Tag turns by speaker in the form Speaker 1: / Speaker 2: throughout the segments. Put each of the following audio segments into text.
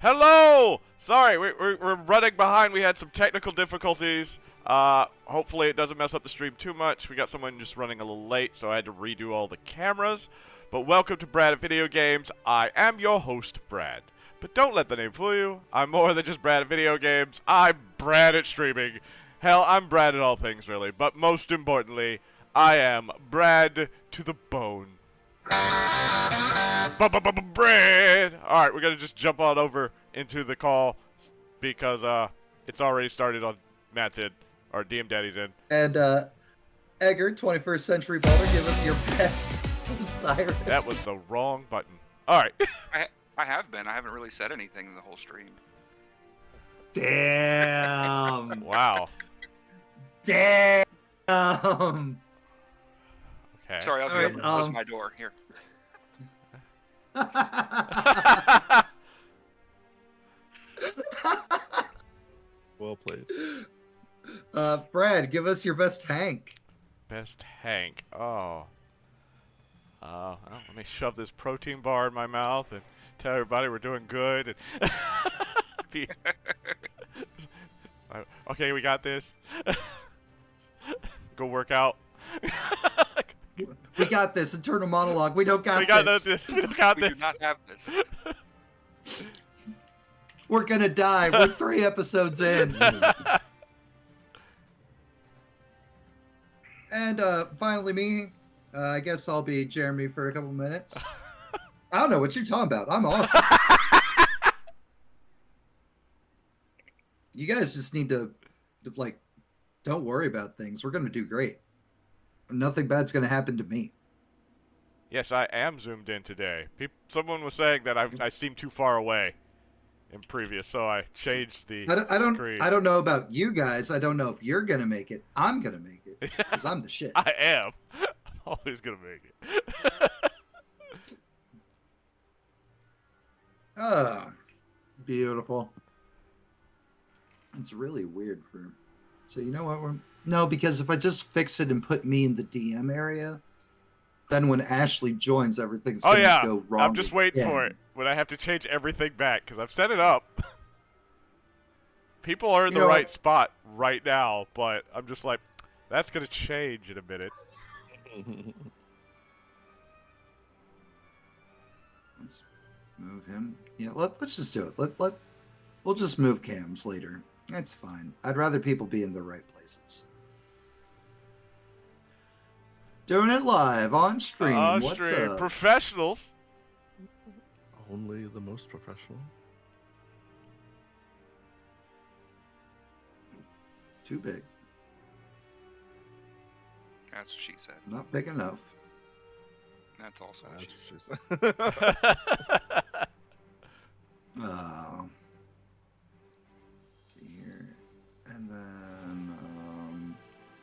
Speaker 1: Hello! Sorry, we're running behind. We had some technical difficulties. Hopefully it doesn't mess up the stream too much. We got someone just running a little late, so I had to redo all the cameras. But welcome to Brad at Video Games. I am your host, Brad. But don't let the name fool you. I'm more than just Brad at Video Games. I'm Brad at streaming. Hell, I'm Brad at all things, really. But most importantly, I am Brad to the bone. Brad! Alright, we're gonna just jump on over into the call because it's already started on Matt's end, or DM Daddy's end.
Speaker 2: And Edgar, 21st Century Baller, give us your best Osiris.
Speaker 1: That was the wrong button. Alright.
Speaker 3: I have been. I haven't really said anything in the whole stream.
Speaker 2: Damn.
Speaker 1: Wow.
Speaker 2: Damn.
Speaker 1: Okay.
Speaker 3: Sorry, I'll be able to close my door. Here.
Speaker 4: Well played.
Speaker 2: Brad, give us your best Hank.
Speaker 1: Best Hank. Oh. Well, let me shove this protein bar in my mouth and tell everybody we're doing good. And okay, we got this. Go work out.
Speaker 2: We got this. Internal monologue. We don't got this.
Speaker 1: We don't got
Speaker 3: We
Speaker 1: this.
Speaker 3: do not have this.
Speaker 2: We're gonna die. We're 3 episodes in. And finally me. I guess I'll be Jeremy for a couple minutes. I don't know what you're talking about. I'm awesome. You guys just need to, like, don't worry about things. We're going to do great. Nothing bad's going to happen to me.
Speaker 1: Yes, I am zoomed in today. Someone was saying that I seem too far away in previous, so I changed the screen.
Speaker 2: I don't know about you guys. I don't know if you're going to make it. I'm going to make it because I'm the shit.
Speaker 1: I am. I'm always going to make it.
Speaker 2: Oh, beautiful. It's really weird for... So you know what? No, because if I just fix it and put me in the DM area, then when Ashley joins, everything's going to go wrong.
Speaker 1: I'm just waiting for it when I have to change everything back because I've set it up. People are in the right spot right now, but I'm just like, that's going to change in a minute.
Speaker 2: Let's move him. Yeah, let's just do it. We'll just move cams later. That's fine. I'd rather people be in the right places. Doing it live on stream. What's up?
Speaker 1: Professionals.
Speaker 4: Only the most professional.
Speaker 2: Too big.
Speaker 3: That's what she said.
Speaker 2: Not big enough.
Speaker 3: That's also what she said.
Speaker 2: Oh. See here. And then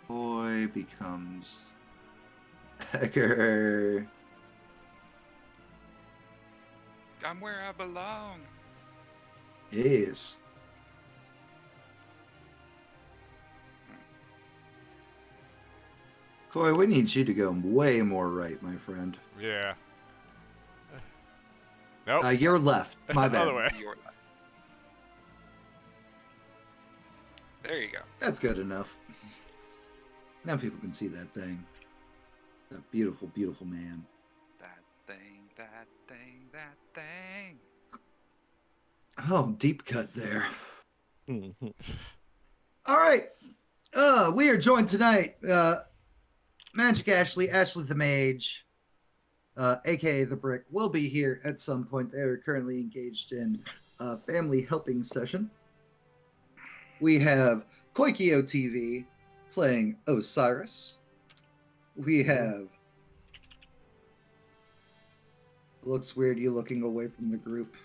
Speaker 2: boy becomes Edgar.
Speaker 3: I'm where I belong.
Speaker 2: Yes. Coy, we need you to go way more right, my friend.
Speaker 1: Yeah. Nope.
Speaker 2: You're left. My bad.
Speaker 1: Other way.
Speaker 3: There you go.
Speaker 2: That's good enough. Now people can see that thing. That beautiful, beautiful man.
Speaker 3: That thing, that thing, that thing.
Speaker 2: Oh, deep cut there. All right. We are joined tonight. Magic Ashley, Ashley the Mage, aka the Brick, will be here at some point. They're currently engaged in a family helping session. We have Koikyo TV playing Osiris. We have... Looks weird you looking away from the group.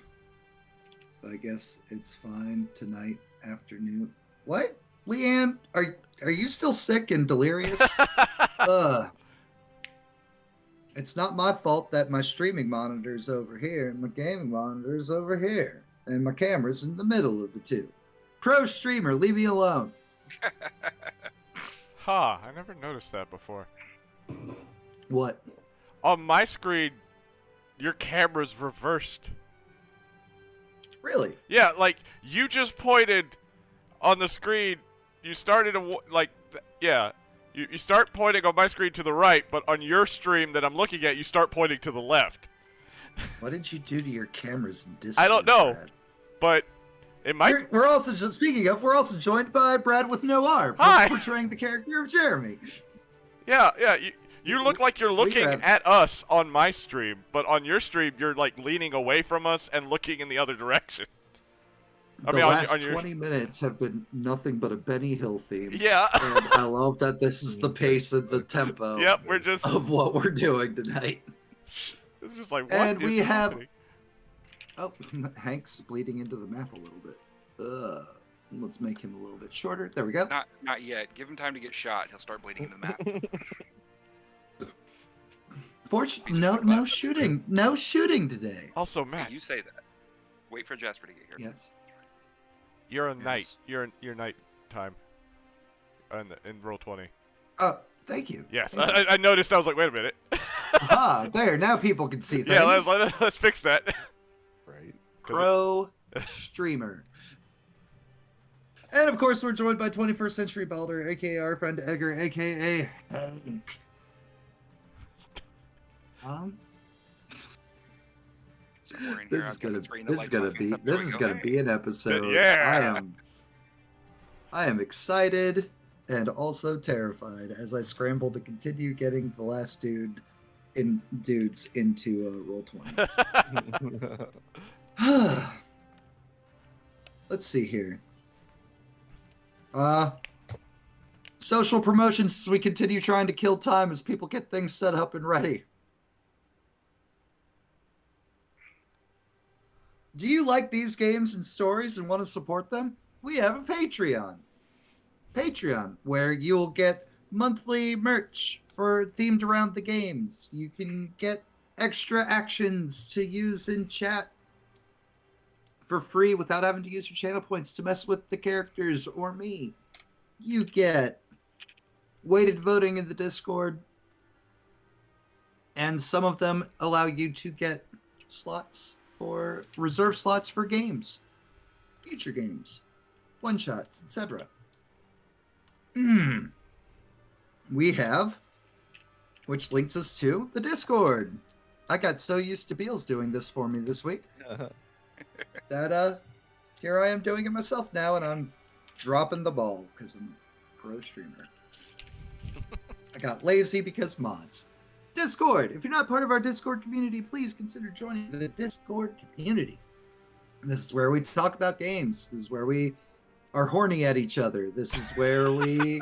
Speaker 2: But I guess it's fine tonight afternoon. What? Leanne, are you still sick and delirious? It's not my fault that my streaming monitor's over here and my gaming monitor's over here. And my camera's in the middle of the two. Pro streamer, leave me alone.
Speaker 1: Huh, I never noticed that before.
Speaker 2: What?
Speaker 1: On my screen, your camera's reversed.
Speaker 2: Really?
Speaker 1: Yeah, like you just pointed on the screen. You started you start pointing on my screen to the right, but on your stream that I'm looking at, you start pointing to the left.
Speaker 2: What did you do to your cameras in Discord?
Speaker 1: I don't know,
Speaker 2: Brad?
Speaker 1: but it might.
Speaker 2: We're also we're also joined by Brad with no arm,
Speaker 1: Hi.
Speaker 2: portraying the character of Jeremy.
Speaker 1: Yeah. You look like you're looking
Speaker 2: have-
Speaker 1: at us on my stream, but on your stream, you're like leaning away from us and looking in the other direction.
Speaker 2: The last 20 minutes have been nothing but a Benny Hill theme.
Speaker 1: Yeah.
Speaker 2: And I love that this is the pace and the tempo
Speaker 1: Yep, we're just.
Speaker 2: of what we're doing tonight.
Speaker 1: It's just like, what
Speaker 2: And
Speaker 1: is
Speaker 2: we have-
Speaker 1: happening?
Speaker 2: Oh, Hank's bleeding into the map a little bit. Let's make him a little bit shorter. There we go.
Speaker 3: Not yet. Give him time to get shot. He'll start bleeding into the map.
Speaker 2: Fortunately, no shooting. No shooting today.
Speaker 1: Also,
Speaker 3: Hey,
Speaker 1: Matt,
Speaker 3: you say that. Wait for Jasper to get here.
Speaker 2: Yes.
Speaker 1: you're a
Speaker 2: Yes.
Speaker 1: knight. You're night time. In roll 20.
Speaker 2: Oh, thank you.
Speaker 1: Yes,
Speaker 2: Thank you.
Speaker 1: I noticed. I was like, wait a minute.
Speaker 2: Ah, there. Now people can see things.
Speaker 1: Yeah, let's fix that.
Speaker 4: Right.
Speaker 2: Pro streamer. And of course, we're joined by 21st Century Balder, aka our friend Edgar, aka Hank.
Speaker 3: Somewhere in
Speaker 2: This
Speaker 3: here,
Speaker 2: is
Speaker 3: I've got
Speaker 2: gonna
Speaker 3: a screen that
Speaker 2: this is
Speaker 3: lights
Speaker 2: gonna
Speaker 3: off and
Speaker 2: be
Speaker 3: stuff. There
Speaker 2: this
Speaker 3: we
Speaker 2: is
Speaker 3: go.
Speaker 2: gonna be an episode.
Speaker 1: Yeah.
Speaker 2: I am excited and also terrified as I scramble to continue getting the last dudes into roll 20. Let's see here. Social promotions as we continue trying to kill time as people get things set up and ready. Do you like these games and stories and want to support them? We have a Patreon. Patreon, where you'll get monthly merch for themed around the games. You can get extra actions to use in chat for free without having to use your channel points to mess with the characters or me. You get weighted voting in the Discord, and some of them allow you to get reserve slots for games, future games, one-shots, etc. We have, which links us to the Discord. I got so used to Beals doing this for me this week that here I am doing it myself now, and I'm dropping the ball because I'm a pro streamer. I got lazy because mods. Discord. If you're not part of our Discord community, please consider joining the Discord community. This is where we talk about games. This is where we are horny at each other. This is where we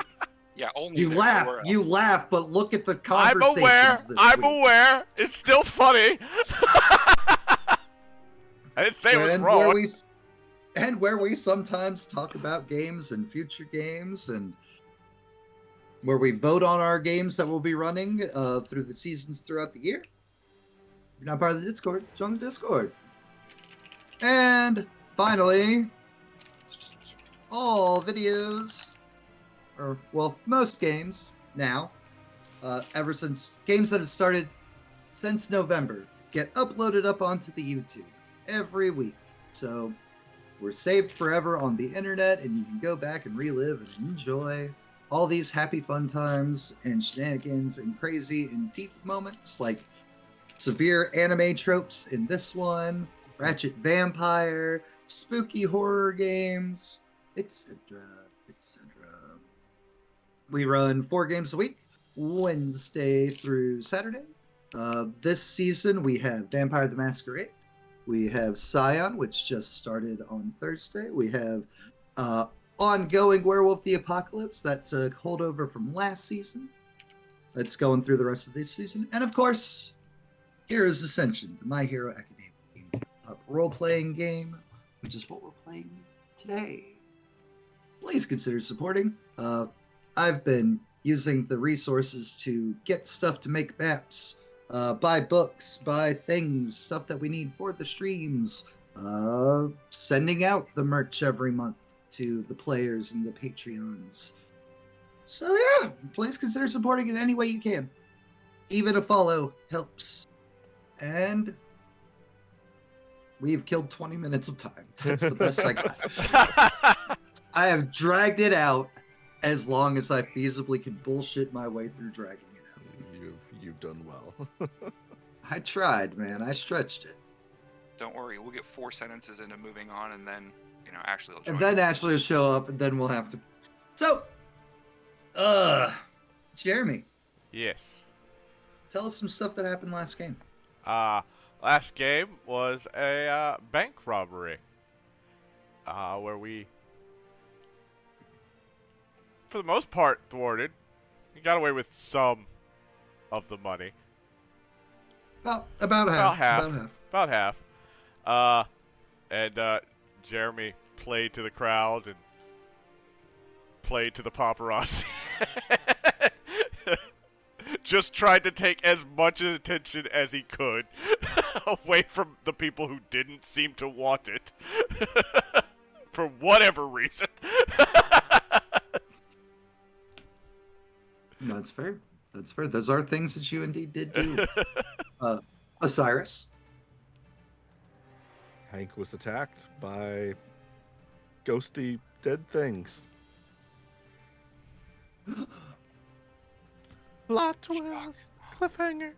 Speaker 3: Yeah, only
Speaker 2: you
Speaker 3: there,
Speaker 2: laugh,
Speaker 3: nowhere else.
Speaker 2: you laugh, but look at the
Speaker 1: I'm
Speaker 2: conversations.
Speaker 1: aware.
Speaker 2: This
Speaker 1: I'm
Speaker 2: week.
Speaker 1: aware. It's still funny. I didn't say it was
Speaker 2: and
Speaker 1: wrong.
Speaker 2: where we sometimes talk about games and future games, and where we vote on our games that we'll be running through the seasons throughout the year. If you're not part of the Discord, join the Discord. And finally, all videos, or well, most games now, ever since games that have started since November, get uploaded up onto the YouTube every week. So we're saved forever on the internet, and you can go back and relive and enjoy all these happy fun times and shenanigans and crazy and deep moments like severe anime tropes in this one, ratchet vampire, spooky horror games, etc., etc. We run 4 games a week, Wednesday through Saturday. This season we have Vampire the Masquerade. We have Scion, which just started on Thursday. We have ongoing Werewolf the Apocalypse. That's a holdover from last season. That's going through the rest of this season. And of course, Heroes Ascension, the My Hero Academia role-playing game, which is what we're playing today. Please consider supporting. I've been using the resources to get stuff to make maps, buy books, buy things, stuff that we need for the streams, sending out the merch every month to the players and the Patreons. So yeah, please consider supporting in any way you can. Even a follow helps. And We've killed 20 minutes of time. That's the best I got. I have dragged it out as long as I feasibly can bullshit my way through dragging it out.
Speaker 4: You've done well.
Speaker 2: I tried, man. I stretched it.
Speaker 3: Don't worry, we'll get 4 sentences into moving on, and then Ashley will join.
Speaker 2: And then Ashley will show up, and then we'll have to. So, Jeremy,
Speaker 1: Yes.
Speaker 2: tell us some stuff that happened last game.
Speaker 1: Last game was a bank robbery. Where we, for the most part, thwarted. We got away with some of the money.
Speaker 2: About half.
Speaker 1: About half. And Jeremy played to the crowd and played to the paparazzi. Just tried to take as much attention as he could away from the people who didn't seem to want it. For whatever reason.
Speaker 2: That's fair. That's fair. Those are things that you indeed did do. Osiris.
Speaker 4: Hank was attacked by ghosty dead things. Plot twist, cliffhanger.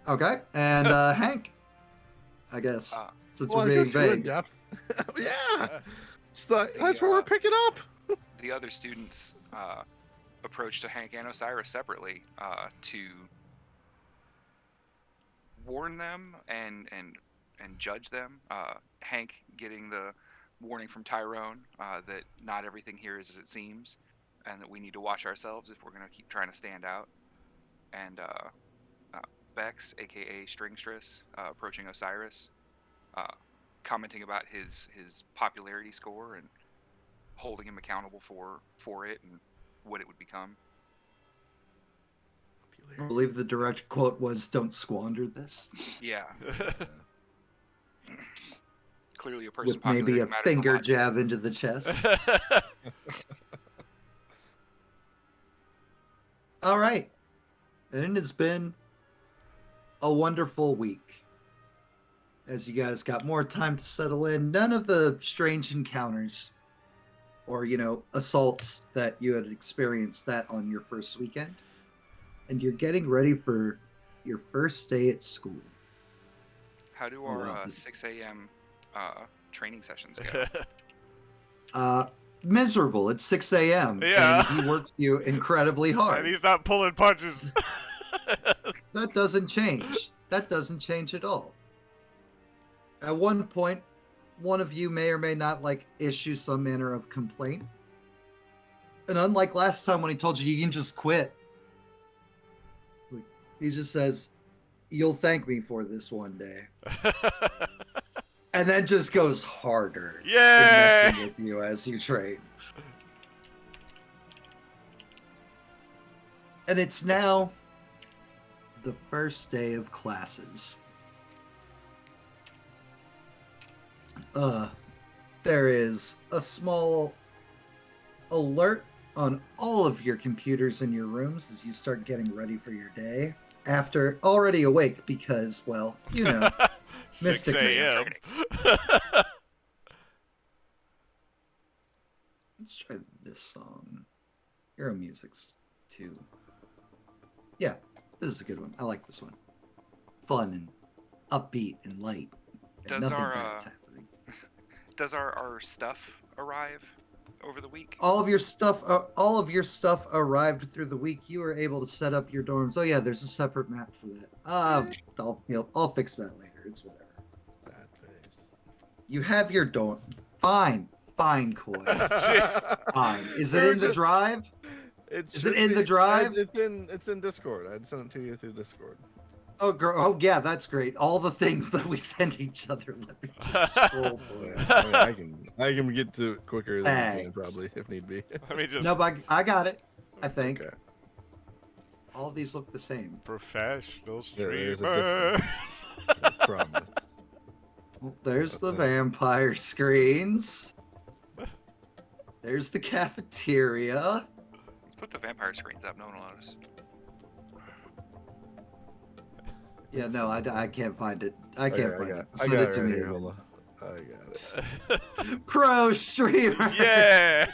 Speaker 2: Okay, and Hank, I guess, since
Speaker 4: Well,
Speaker 2: we're
Speaker 4: I
Speaker 2: being
Speaker 4: got you in
Speaker 2: vague.
Speaker 4: depth. Yeah, that's where we're picking up.
Speaker 3: The other students approached Hank and Osiris separately to warn them and judge them. Hank getting the warning from Tyrone that not everything here is as it seems, and that we need to watch ourselves if we're going to keep trying to stand out. And Bex, aka Stringstress, approaching Osiris, commenting about his popularity score and holding him accountable for it and what it would become.
Speaker 2: I believe the direct quote was, "Don't squander this."
Speaker 3: Yeah. Clearly a person
Speaker 2: With maybe a
Speaker 3: matters
Speaker 2: finger
Speaker 3: lot.
Speaker 2: jab into the chest. All right. And it has been a wonderful week. As you guys got more time to settle in, none of the strange encounters or, assaults that you had experienced that on your first weekend. And you're getting ready for your first day at school.
Speaker 3: How do
Speaker 2: Oh,
Speaker 3: our
Speaker 2: wow.
Speaker 3: 6 a.m. Training sessions go?
Speaker 2: Miserable. It's 6 a.m.
Speaker 1: Yeah.
Speaker 2: And he works you incredibly
Speaker 1: And
Speaker 2: hard.
Speaker 1: he's not pulling punches.
Speaker 2: That doesn't change. That doesn't change at all. At one point, one of you may or may not issue some manner of complaint. And unlike last time when he told you can just quit, he just says, "You'll thank me for this one day." And then just goes harder in
Speaker 1: Yay!
Speaker 2: messing with you as you train. And it's now the first day of classes. There is a small alert on all of your computers in your rooms as you start getting ready for your day. After already awake because,
Speaker 1: 6
Speaker 2: Mystic
Speaker 1: a.m.
Speaker 2: Let's try this song. Hero Music's 2. Yeah, this is a good one. I like this one. Fun and upbeat and light. And
Speaker 3: Does
Speaker 2: nothing
Speaker 3: our,
Speaker 2: bad's happening.
Speaker 3: Does our stuff arrive over the week?
Speaker 2: All of your stuff arrived through the week. You were able to set up your dorms. Oh yeah, there's a separate map for that. I'll fix that later. It's whatever.
Speaker 4: Sad face.
Speaker 2: You have your dorm. Fine, Coy. Fine. Is it in the drive? Is it in the drive?
Speaker 4: It's in Discord. I'd send it to you through Discord.
Speaker 2: Oh, girl. Oh, yeah, that's great. All the things that we send each other. Let me just scroll for it.
Speaker 4: I can get to it quicker than you can,
Speaker 2: Thanks.
Speaker 4: probably, if need be.
Speaker 1: Let me just.
Speaker 2: No, but I got it. I think
Speaker 4: Okay.
Speaker 2: all of these look the same.
Speaker 1: Professional
Speaker 4: Yeah, there's a
Speaker 1: streamers.
Speaker 4: I promise.
Speaker 2: Well, there's the vampire screens. There's the cafeteria.
Speaker 3: Let's put the vampire screens up. No one will notice.
Speaker 2: Yeah, no, I can't find it. I can't find it.
Speaker 4: I
Speaker 2: Send
Speaker 4: got
Speaker 2: it to
Speaker 4: right
Speaker 2: me
Speaker 4: here,
Speaker 2: again.
Speaker 4: hold on. I got it.
Speaker 2: Pro streamer.
Speaker 1: Yeah.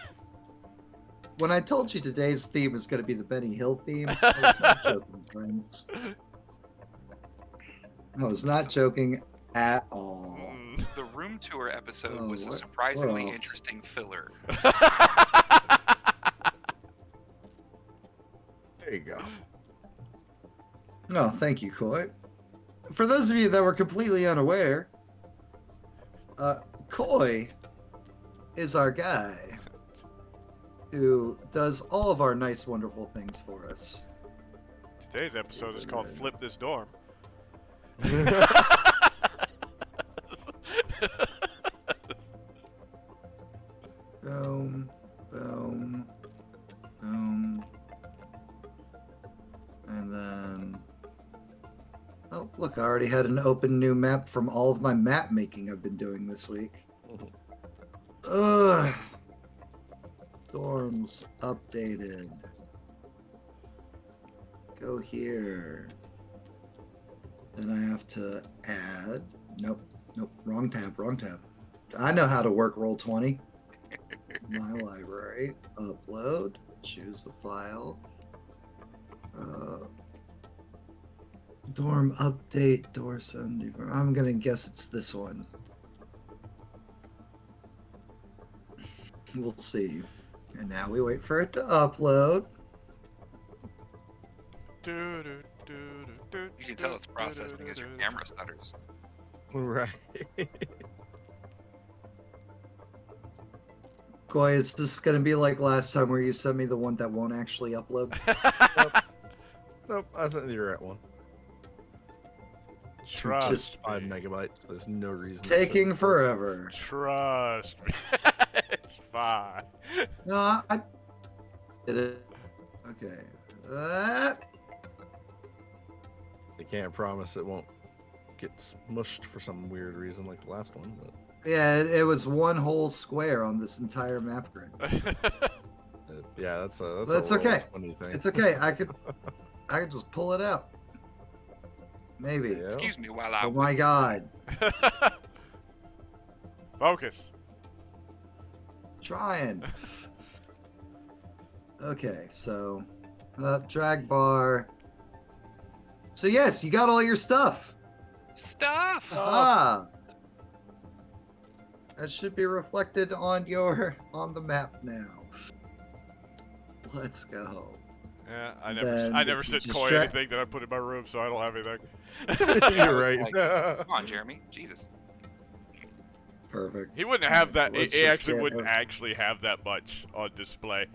Speaker 2: When I told you today's theme is going to be the Benny Hill theme, I was not joking, friends. I was not joking at all.
Speaker 1: Mm.
Speaker 3: The room tour episode
Speaker 2: Oh,
Speaker 3: was a
Speaker 2: what
Speaker 3: surprisingly
Speaker 2: else?
Speaker 3: interesting filler.
Speaker 4: There you go.
Speaker 2: Oh, thank you, Coy. For those of you that were completely unaware, Coy is our guy who does all of our nice, wonderful things for us.
Speaker 1: Today's episode is called Flip This Dorm.
Speaker 2: Boom, boom, boom. And then... Oh, look, I already had an open new map from all of my map making I've been doing this week. Ugh. Storms updated. Go here. Then I have to add... Nope, nope, wrong tab, wrong tab. I know how to work Roll20. My library, upload, choose a file. Dorm update, door 74. I'm gonna guess it's this one. We'll see. And now we wait for it to upload.
Speaker 3: You can tell it's processing as your camera stutters.
Speaker 4: Right.
Speaker 2: Koi, is this gonna be like last time where you sent me the one that won't actually upload?
Speaker 4: Nope, I sent you the right one.
Speaker 1: Trust
Speaker 2: Just
Speaker 4: 5
Speaker 1: me.
Speaker 4: megabytes. There's no reason. to
Speaker 2: Taking
Speaker 4: send it.
Speaker 2: forever.
Speaker 1: Trust me. It's fine.
Speaker 2: No, I did it. Okay.
Speaker 4: They can't promise it won't get smushed for some weird reason like the last one, but
Speaker 2: Yeah, it was one whole square on this entire map grid.
Speaker 4: yeah, that's
Speaker 2: That's okay.
Speaker 4: funny thing.
Speaker 2: It's okay. I could just pull it out. Maybe.
Speaker 4: Yeah.
Speaker 3: Excuse me while I
Speaker 2: Oh my god.
Speaker 1: Focus.
Speaker 2: Trying. Okay, so drag bar. So yes, you got all your stuff.
Speaker 3: stuff.
Speaker 2: Ah. That should be reflected on the map now. Let's go.
Speaker 1: Yeah, I
Speaker 2: Then
Speaker 1: never
Speaker 2: if you
Speaker 1: sent
Speaker 2: just
Speaker 1: Koi
Speaker 2: drag-
Speaker 1: anything that I put in my room, so I don't have anything.
Speaker 4: You're right.
Speaker 3: Like, come on, Jeremy. Jesus.
Speaker 2: Perfect.
Speaker 1: He wouldn't have that.
Speaker 2: Let's
Speaker 1: He
Speaker 2: just
Speaker 1: actually
Speaker 2: get
Speaker 1: wouldn't
Speaker 2: every-
Speaker 1: actually have that much on display.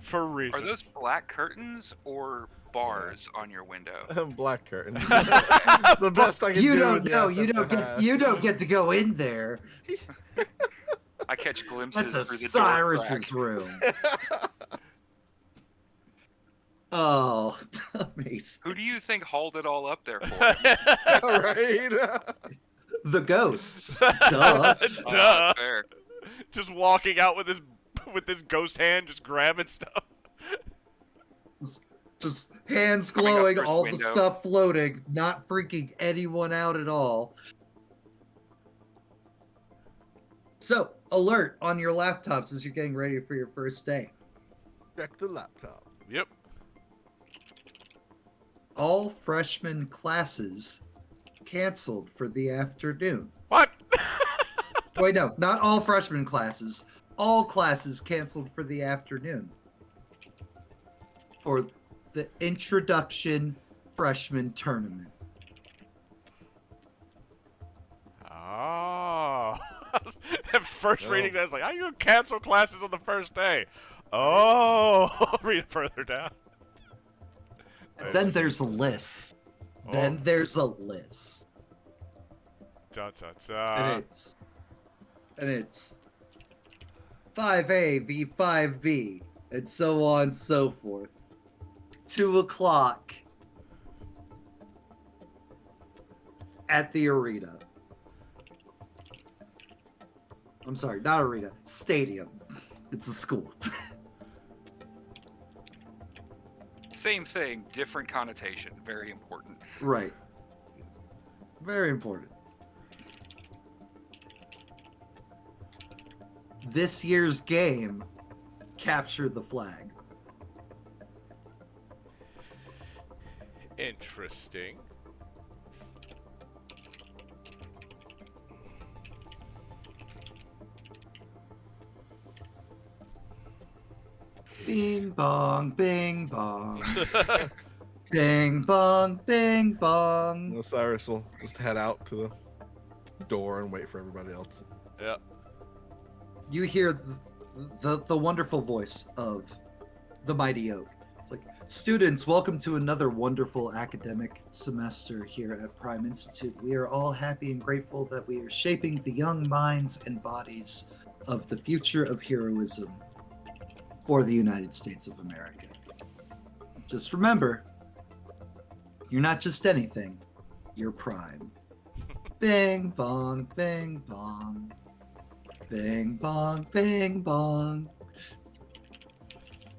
Speaker 1: For reasons.
Speaker 3: Are those black curtains or bars on your window?
Speaker 4: Black curtain. The best I can
Speaker 2: You
Speaker 4: do.
Speaker 2: don't
Speaker 4: with the
Speaker 2: know.
Speaker 4: assets
Speaker 2: You
Speaker 4: I
Speaker 2: don't get to go in there.
Speaker 3: I catch glimpses
Speaker 2: That's
Speaker 3: through the
Speaker 2: Cyrus's
Speaker 3: door
Speaker 2: room.
Speaker 4: have.
Speaker 2: Oh, amazing.
Speaker 3: Who do you think hauled it all up there for?
Speaker 4: All right.
Speaker 2: The ghosts. Duh.
Speaker 1: Duh.
Speaker 3: Fair.
Speaker 1: Just walking out with his ghost hand, just grabbing stuff.
Speaker 2: Just hands
Speaker 3: Coming up
Speaker 2: glowing,
Speaker 3: through the
Speaker 2: all the
Speaker 3: window.
Speaker 2: stuff floating, not freaking anyone out at all. So, alert on your laptops as you're getting ready for your first day.
Speaker 4: Check the laptop.
Speaker 1: Yep.
Speaker 2: All freshman classes canceled for the afternoon.
Speaker 1: What?
Speaker 2: Wait, no, not all freshman classes. All classes canceled for the afternoon. For the introduction freshman tournament.
Speaker 1: Oh. At first
Speaker 4: Oh.
Speaker 1: reading that, I was like, how you gonna cancel classes on the first day? Oh. Read it further down.
Speaker 2: Then there's a list. Then there's a list.
Speaker 1: Da, da, da.
Speaker 2: And it's 5A v 5B, and so on and so forth. 2 o'clock at the arena. I'm sorry, not arena, stadium. It's a school.
Speaker 3: Same thing, different connotation. Very important.
Speaker 2: Right. Very important. This year's game, capture the flag.
Speaker 1: Interesting.
Speaker 2: Bing bong, bing bong. Bing bong, bing bong.
Speaker 4: Osiris will just head out to the door and wait for everybody else.
Speaker 1: Yeah.
Speaker 2: You hear the wonderful voice of the Mighty Oak. It's like, students, welcome to another wonderful academic semester here at Prime Institute. We are all happy and grateful that we are shaping the young minds and bodies of the future of heroism for the United States of America. Just remember, you're not just anything, you're Prime. Bing bong, bing bong. Bing bong, bing bong.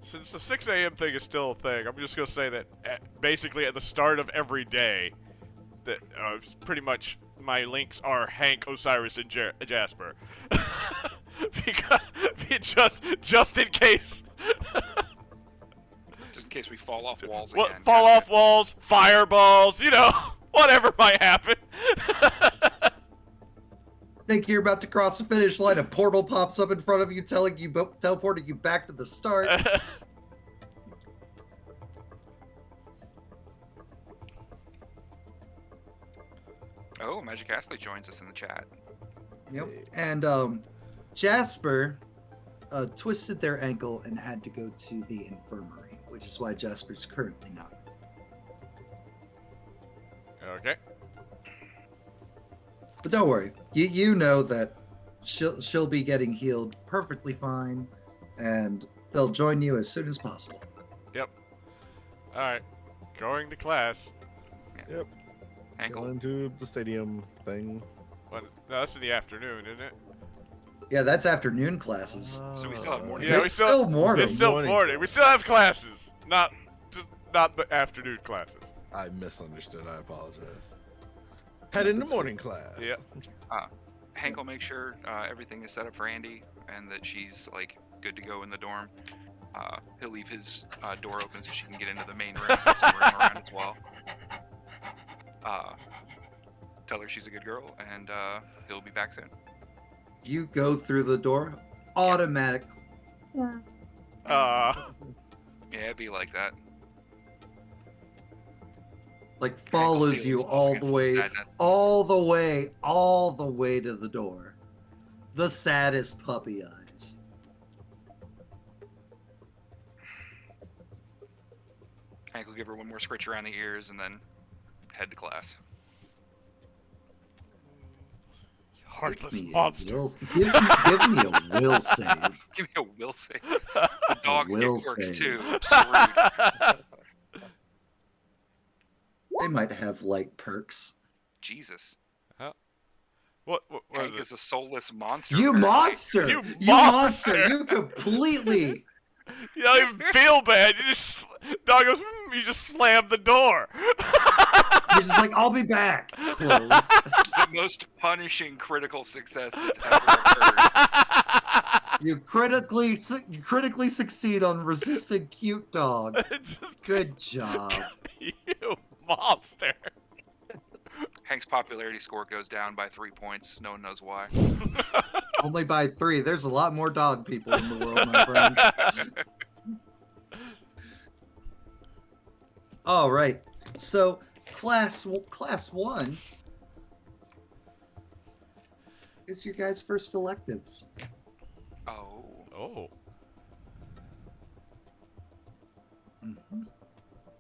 Speaker 1: Since the 6 a.m. thing is still a thing, I'm just gonna say that basically at the start of every day, that pretty much my links are Hank, Osiris, and Jasper, because just in case.
Speaker 3: Just in case we fall off walls
Speaker 1: What,
Speaker 3: again.
Speaker 1: fall off walls, fireballs, you know, whatever might happen.
Speaker 2: Think you're about to cross the finish line, a portal pops up in front of you, teleporting you back to the start.
Speaker 3: Oh, Magic Astley joins us in the chat.
Speaker 2: Yep. And Jasper twisted their ankle and had to go to the infirmary, which is why Jasper's currently not.
Speaker 1: Okay.
Speaker 2: But don't worry, you know that she'll be getting healed perfectly fine, and they'll join you as soon as possible.
Speaker 1: Yep. All right. Going to class.
Speaker 4: Yep.
Speaker 3: Ankle.
Speaker 4: Go into the stadium thing.
Speaker 1: Well, no, that's in the afternoon, isn't it?
Speaker 2: Yeah, that's afternoon classes.
Speaker 3: So we still have morning.
Speaker 1: Yeah,
Speaker 2: It's
Speaker 1: we still-
Speaker 2: still morning.
Speaker 1: It's still
Speaker 4: Morning.
Speaker 1: morning. We still have classes, not the afternoon classes.
Speaker 4: I misunderstood. I apologize. Head into morning class.
Speaker 1: Yep.
Speaker 3: Hank will make sure everything is set up for Andy and that she's like good to go in the dorm. He'll leave his door open so she can get into the main room. Have some room around as well. Tell her she's a good girl, and he'll be back soon.
Speaker 2: You go through the door, automatic.
Speaker 3: Yeah, it'd be like that.
Speaker 2: Like follows you all the way, all the way to the door. The saddest puppy eyes.
Speaker 3: Hank will give her one more scritch around the ears and then head to class.
Speaker 1: Heartless
Speaker 2: Give me a
Speaker 1: monster.
Speaker 2: give me a will save.
Speaker 3: Give me a will save. The dogs get
Speaker 2: will
Speaker 3: quirks
Speaker 2: save.
Speaker 3: too. Screwed.
Speaker 2: They might have light perks.
Speaker 3: Jesus.
Speaker 1: What is
Speaker 3: Hank
Speaker 1: it?
Speaker 3: is a soulless monster.
Speaker 2: You
Speaker 3: apparently.
Speaker 2: monster!
Speaker 1: You
Speaker 2: You monster!
Speaker 1: monster!
Speaker 2: You completely.
Speaker 1: You don't even feel bad. You just dog goes. You just slam the door.
Speaker 2: You're just like, I'll be back. Close.
Speaker 3: The most punishing critical success that's ever occurred.
Speaker 2: You critically succeed on resisting cute dog.
Speaker 1: Just
Speaker 2: Good job.
Speaker 1: you monster.
Speaker 3: Hank's popularity score goes down by 3 points. No one knows why.
Speaker 2: Only by 3. There's a lot more dog people in the world, my friend. All right. So class 1 is your guys' first electives.
Speaker 3: Oh.
Speaker 1: Oh.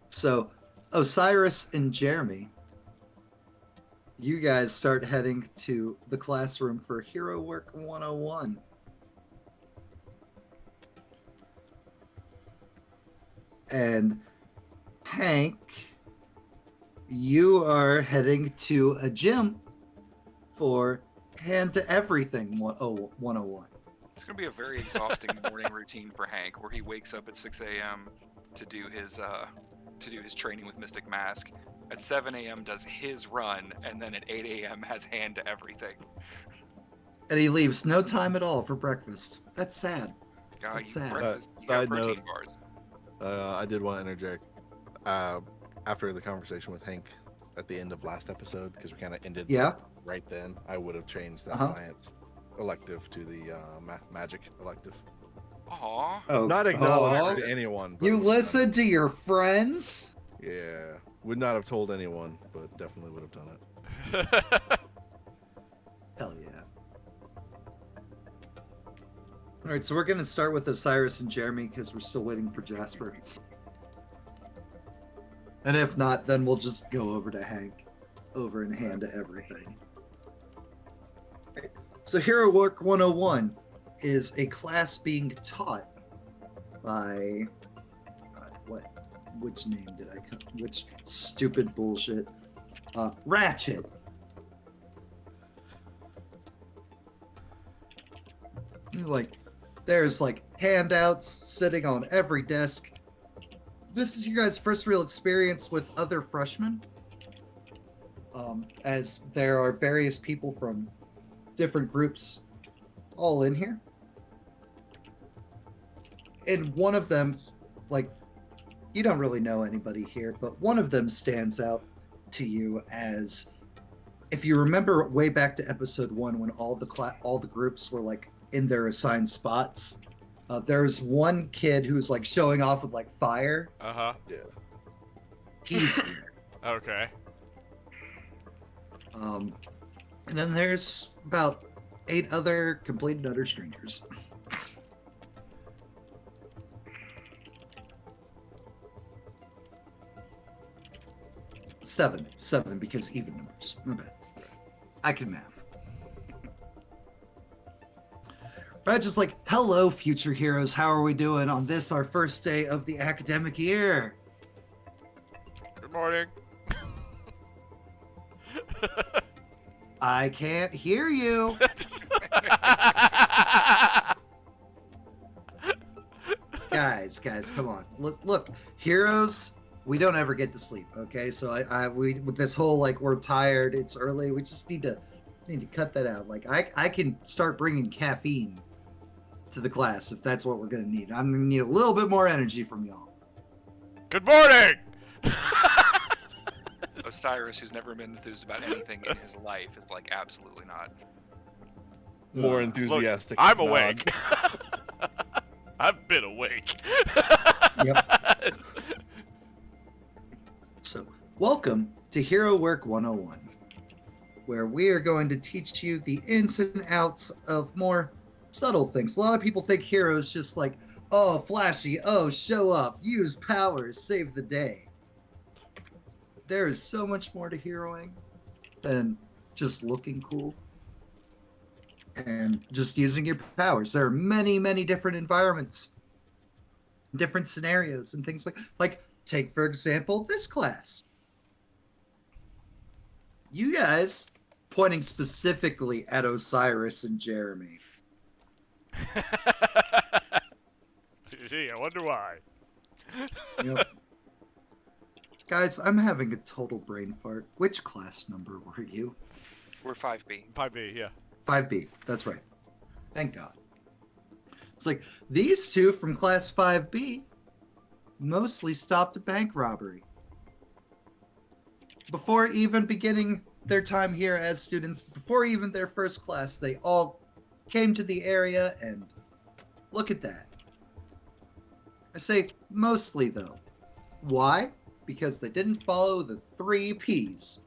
Speaker 2: So Osiris and Jeremy, you guys start heading to the classroom for Hero Work 101. And Hank, you are heading to a gym for Hand to Everything 101.
Speaker 3: It's going to be a very exhausting morning routine for Hank, where he wakes up at 6 a.m. to do his training with Mystic Mask, At 7 a.m. does his run, and then at 8 a.m. has hand to everything.
Speaker 2: And he leaves no time at all for breakfast. That's sad. That's
Speaker 3: You
Speaker 2: sad.
Speaker 3: breakfast, you got
Speaker 4: Side
Speaker 3: protein
Speaker 4: note.
Speaker 3: bars.
Speaker 4: I did want to interject after the conversation with Hank at the end of last episode, because we kind of ended
Speaker 2: Yeah.
Speaker 4: right then. I would have changed that science elective to the magic elective.
Speaker 3: Aw.
Speaker 2: Oh,
Speaker 4: Not
Speaker 2: oh.
Speaker 4: acknowledged to anyone. But
Speaker 2: You
Speaker 4: would have done
Speaker 2: listen to your friends?
Speaker 4: it. Yeah, would not have told anyone, but definitely would have done it.
Speaker 2: Hell yeah. All right, so we're going to start with Osiris and Jeremy because we're still waiting for Jasper. And if not, then we'll just go over to Hank, over and hand to everything. Right. So Hero Work 101 is a class being taught by which name did I come? Which stupid bullshit? Ratchet. Like, there's like handouts sitting on every desk. This is your guys' first real experience with other freshmen, as there are various people from different groups all in here. And one of them, like, you don't really know anybody here, but one of them stands out to you as, if you remember way back to episode 1 when all the groups were like in their assigned spots. There's one kid who's like showing off with like fire.
Speaker 1: Uh-huh.
Speaker 4: Yeah.
Speaker 2: He's here.
Speaker 1: Okay.
Speaker 2: And then there's about 8 other complete and utter strangers. Seven because even numbers. My bad. I can math. Right, just like, hello, future heroes. How are we doing on this, our first day of the academic year?
Speaker 1: Good morning.
Speaker 2: I can't hear you. guys, come on. Look, heroes, we don't ever get to sleep, okay? So we with this whole like we're tired, it's early. We just need to cut that out. Like I can start bringing caffeine to the class if that's what we're gonna need. I'm gonna need a little bit more energy from y'all.
Speaker 1: Good morning.
Speaker 3: Osiris, who's never been enthused about anything in his life, is like, absolutely not.
Speaker 4: More
Speaker 2: Ugh.
Speaker 4: enthusiastic.
Speaker 1: I'm
Speaker 4: nod.
Speaker 1: awake. I've been awake.
Speaker 2: Yep. So, welcome to Hero Work 101, where we are going to teach you the ins and outs of more subtle things. A lot of people think heroes just like, oh, flashy, oh, show up, use powers, save the day. There is so much more to heroing than just looking cool and just using your powers. There are many, many different environments, different scenarios, and things like take, for example, this class. You guys, pointing specifically at Osiris and Jeremy.
Speaker 1: Gee, I wonder why.
Speaker 2: Yep. Guys, I'm having a total brain fart. Which class number were you?
Speaker 3: We're 5B.
Speaker 1: 5B, yeah.
Speaker 2: 5B. That's right. Thank God. It's like these two from class 5B mostly stopped a bank robbery. Before even beginning their time here as students, before even their first class, they all came to the area and look at that. I say mostly though. Why? Because they didn't follow the 3 Ps.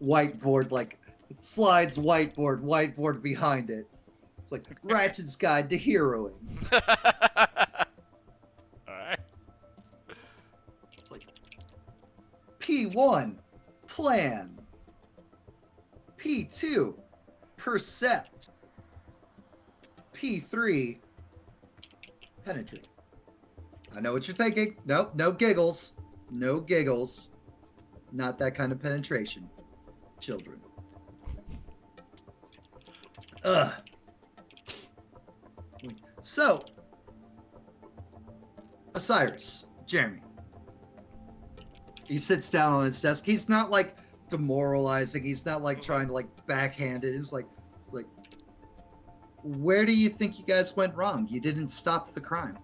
Speaker 2: Whiteboard, like, it slides whiteboard behind it. It's like Ratchet's Guide to Heroing.
Speaker 1: Alright.
Speaker 2: It's like P1, plan. P2, percept. P3, penetrate. I know what you're thinking. Nope, no giggles. No giggles. Not that kind of penetration. Children. Ugh. So, Osiris, Jeremy, He sits down on his desk. He's not like demoralizing. He's not like trying to like backhand it. It's like, where do you think you guys went wrong? You didn't stop the crime.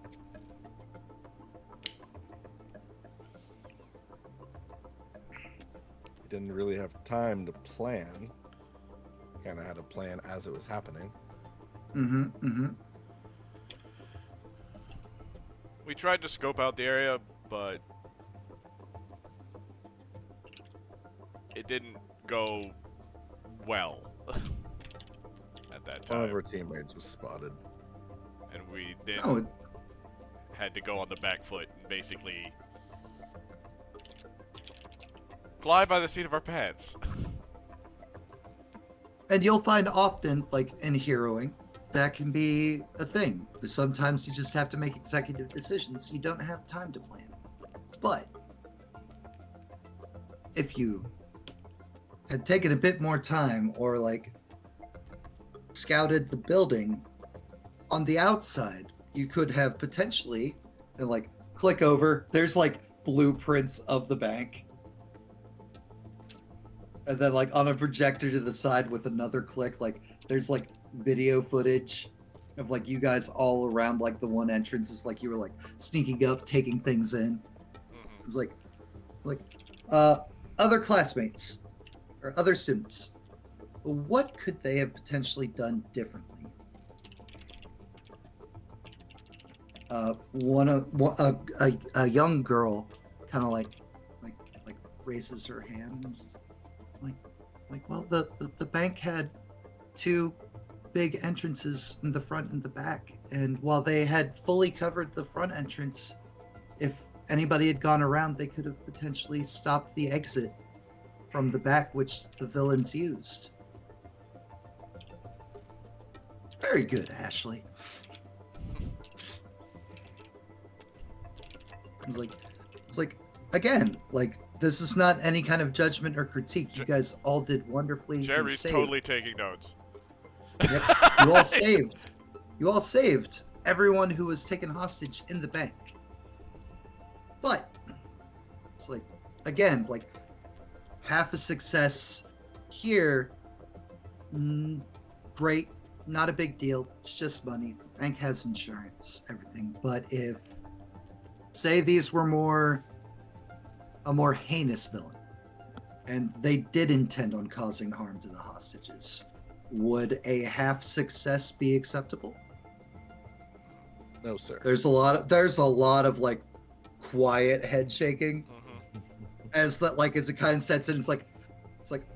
Speaker 4: We didn't really have time to plan. Kind of had a plan as it was happening.
Speaker 1: We tried to scope out the area, but it didn't go well at that time.
Speaker 4: One of our teammates was spotted.
Speaker 1: And we then
Speaker 2: Oh,
Speaker 1: had to go on the back foot and basically fly by the seat of our pants.
Speaker 2: and you'll find often, like in heroing, that can be a thing. Sometimes you just have to make executive decisions. You don't have time to plan. But if you had taken a bit more time or like scouted the building on the outside, you could have potentially, and like click over, there's like blueprints of the bank. And then like on a projector to the side with another click, like there's like video footage of like you guys all around like the one entrance. It's like you were like sneaking up, taking things in. It's like other classmates or other students. What could they have potentially done differently? A young girl kind of like raises her hand and just well, the bank had two big entrances in the front and the back, and while they had fully covered the front entrance, if anybody had gone around, they could have potentially stopped the exit from the back, which the villains used. Very good, Ashley. It's like again, like this is not any kind of judgment or critique. You guys all did wonderfully.
Speaker 1: Jerry's totally taking notes.
Speaker 2: Yep. You all saved everyone who was taken hostage in the bank. But it's like again, like half a success here. Great, not a big deal. It's just money. Bank has insurance, everything. But if say these were a more heinous villain, and they did intend on causing harm to the hostages, would a half success be acceptable?
Speaker 4: No, sir.
Speaker 2: There's a lot of like quiet head shaking as that like as it kind of sets in. It's like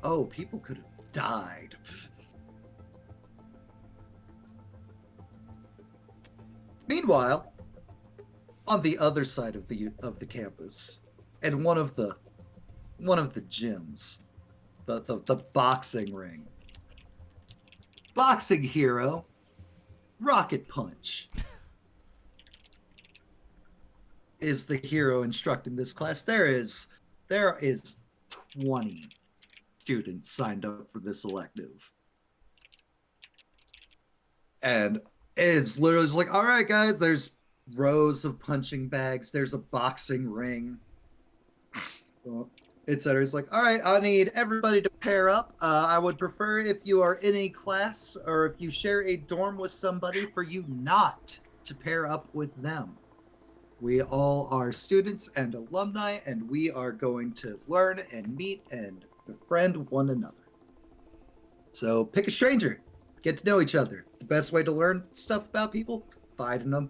Speaker 2: oh, people could have died. Meanwhile, on the other side of the campus, and one of the gyms, the boxing ring. Boxing hero, Rocket Punch, is the hero instructing this class. There is 20 students signed up for this elective. And it's literally just like, all right, guys, there's rows of punching bags. There's a boxing ring, etc. It's like, all right, I need everybody to pair up. I would prefer if you are in a class or if you share a dorm with somebody for you not to pair up with them. We all are students and alumni, and we are going to learn and meet and befriend one another. So pick a stranger. Get to know each other. The best way to learn stuff about people, fighting them.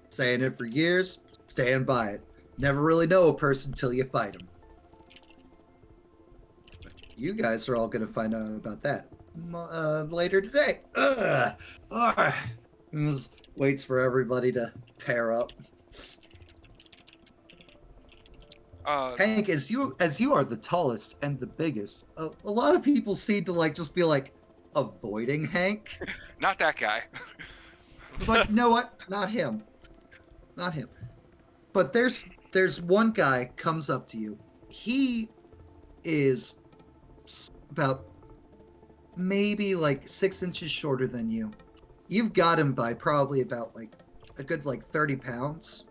Speaker 2: Saying it for years, stand by it. Never really know a person till you fight them. You guys are all going to find out about that later today. All right. Just waits for everybody to pair up. Hank, as you are the tallest and the biggest, a lot of people seem to like just be like avoiding Hank.
Speaker 3: Not that guy.
Speaker 2: It's like, you know what? Not him. Not him. But there's one guy comes up to you. He is about maybe like 6 inches shorter than you. You've got him by probably about like a good like 30 pounds.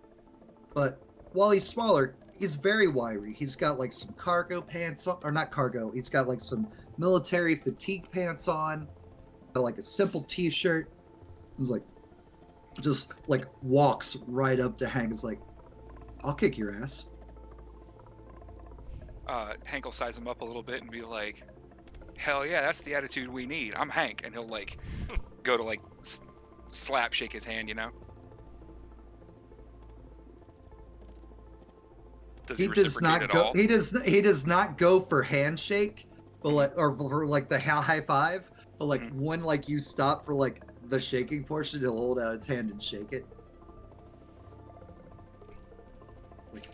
Speaker 2: But while he's smaller, he's very wiry. He's got like some cargo pants on, or not cargo. He's got like some military fatigue pants on, like a simple t-shirt. He's like, just like walks right up to Hank. It's like, I'll kick your ass.
Speaker 3: Hank will size him up a little bit and be like, hell yeah, that's the attitude we need. I'm Hank. And he'll like go to like shake his hand, you know? Does he reciprocate at all?
Speaker 2: He does not go for handshake, but like, or for like the high five, but like when like you stop for like the shaking portion, he'll hold out his hand and shake it. Like,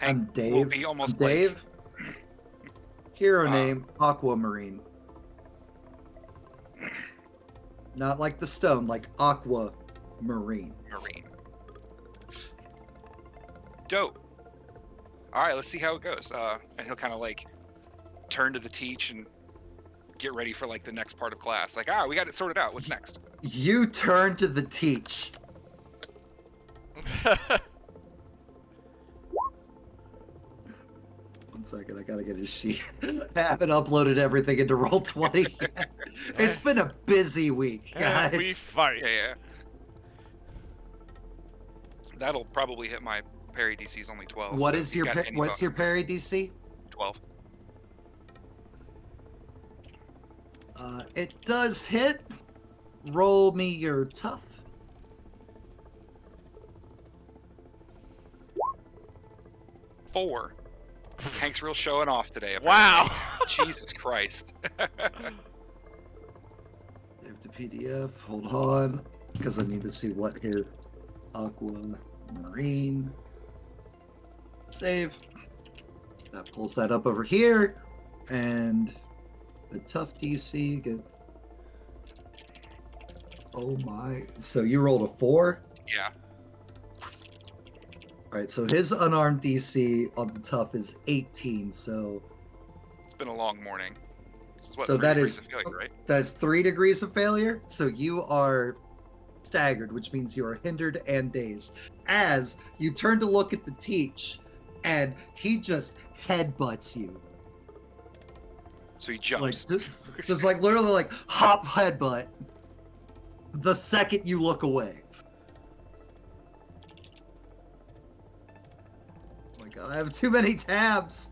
Speaker 2: I'm Dave.
Speaker 3: Will be almost
Speaker 2: I'm Dave.
Speaker 3: like...
Speaker 2: Hero name Aquamarine. Not like the stone, like Aquamarine.
Speaker 3: Marine. Dope. All right, let's see how it goes. And he'll kind of like turn to the teach and get ready for like the next part of class. Like, we got it sorted out. What's next?
Speaker 2: You turn to the teach. One second, I gotta get his sheet. I haven't uploaded everything into Roll20 yet. It's been a busy week, guys.
Speaker 1: We fight.
Speaker 3: Yeah. That'll probably hit my parry DC's only 12.
Speaker 2: What's
Speaker 3: so
Speaker 2: your parry DC?
Speaker 3: 12.
Speaker 2: It does hit. Roll me your tough.
Speaker 3: 4. Hank's real showing off today. Apparently.
Speaker 1: Wow.
Speaker 3: Jesus Christ.
Speaker 2: Save to PDF. Hold on, because I need to see what here. Aquamarine. Save. That pulls that up over here, and the tough DC. Oh my! So you rolled a 4.
Speaker 3: Yeah.
Speaker 2: All right. So his unarmed DC on the tough is 18. So
Speaker 3: It's been a long morning. This is what,
Speaker 2: so
Speaker 3: 3
Speaker 2: that
Speaker 3: degrees
Speaker 2: is
Speaker 3: of failure, right?
Speaker 2: that's 3 degrees of failure. So you are staggered, which means you are hindered and dazed. As you turn to look at the teach, and he just headbutts you.
Speaker 3: So he jumps.
Speaker 2: Like just like literally like hop headbutt the second you look away. Oh my god, I have too many tabs.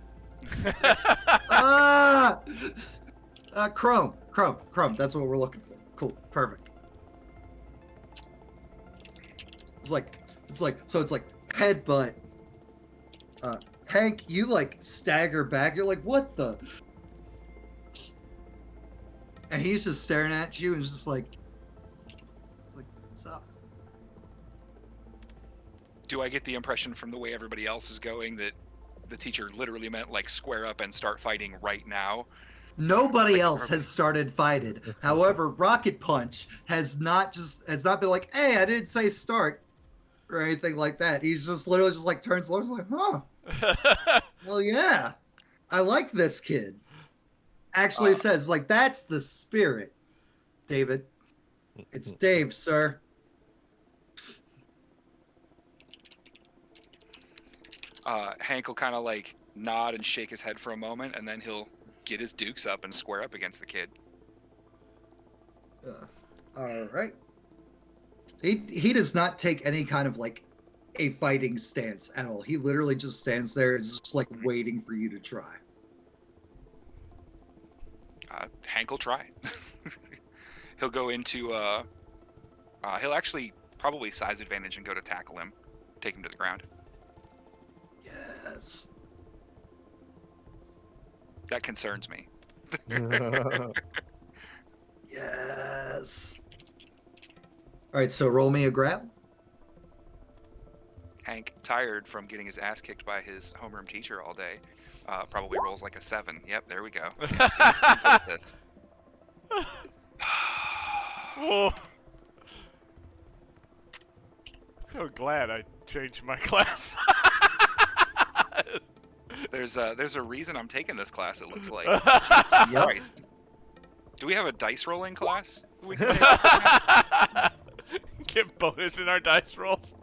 Speaker 2: Chrome. That's what we're looking for. Cool, perfect. It's like headbutt. Hank, you like stagger back. You're like, what the? And he's just staring at you and just like, what's up?
Speaker 3: Do I get the impression from the way everybody else is going that the teacher literally meant like square up and start fighting right now?
Speaker 2: Nobody else has started fighting. However, Rocket Punch has not been like, hey, I didn't say start or anything like that. He's just literally just like turns low, like, huh. Well, yeah, I like this kid. Actually says like, that's the spirit, David. It's Dave, sir.
Speaker 3: Hank will kind of like nod and shake his head for a moment, and then he'll get his dukes up and square up against the kid.
Speaker 2: All right. He does not take any kind of like a fighting stance at all. He literally just stands there and is just like waiting for you to try.
Speaker 3: Hank will try. He'll go into he'll actually probably size advantage and go to tackle him, take him to the ground.
Speaker 2: Yes.
Speaker 3: That concerns me.
Speaker 2: Yes. All right, so roll me a grab.
Speaker 3: Hank, tired from getting his ass kicked by his homeroom teacher all day, probably rolls like a 7. Yep, there we go.
Speaker 1: Whoa. So glad I changed my class.
Speaker 3: There's a reason I'm taking this class, it looks like.
Speaker 2: Yep.
Speaker 3: Right. Do we have a dice rolling class? We can
Speaker 1: Get bonus in our dice rolls.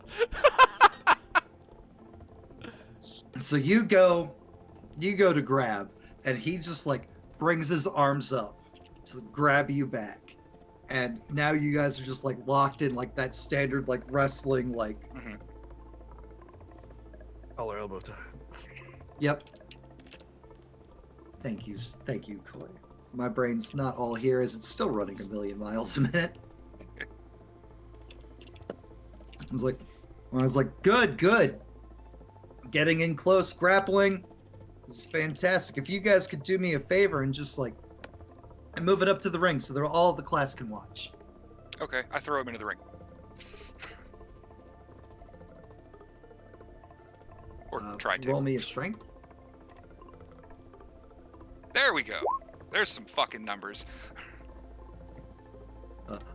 Speaker 2: So you go to grab, and he just like brings his arms up to grab you back, and now you guys are just like locked in like that standard like wrestling like.
Speaker 4: Collar elbow time.
Speaker 2: Yep. Thank you, Koi. My brain's not all here as it's still running a million miles a minute. I was like, good. Getting in close, grappling. This is fantastic. If you guys could do me a favor and just like and move it up to the ring so that all the class can watch.
Speaker 3: Okay, I throw him into the ring. Or try to.
Speaker 2: Roll me a strength.
Speaker 3: There we go. There's some fucking numbers.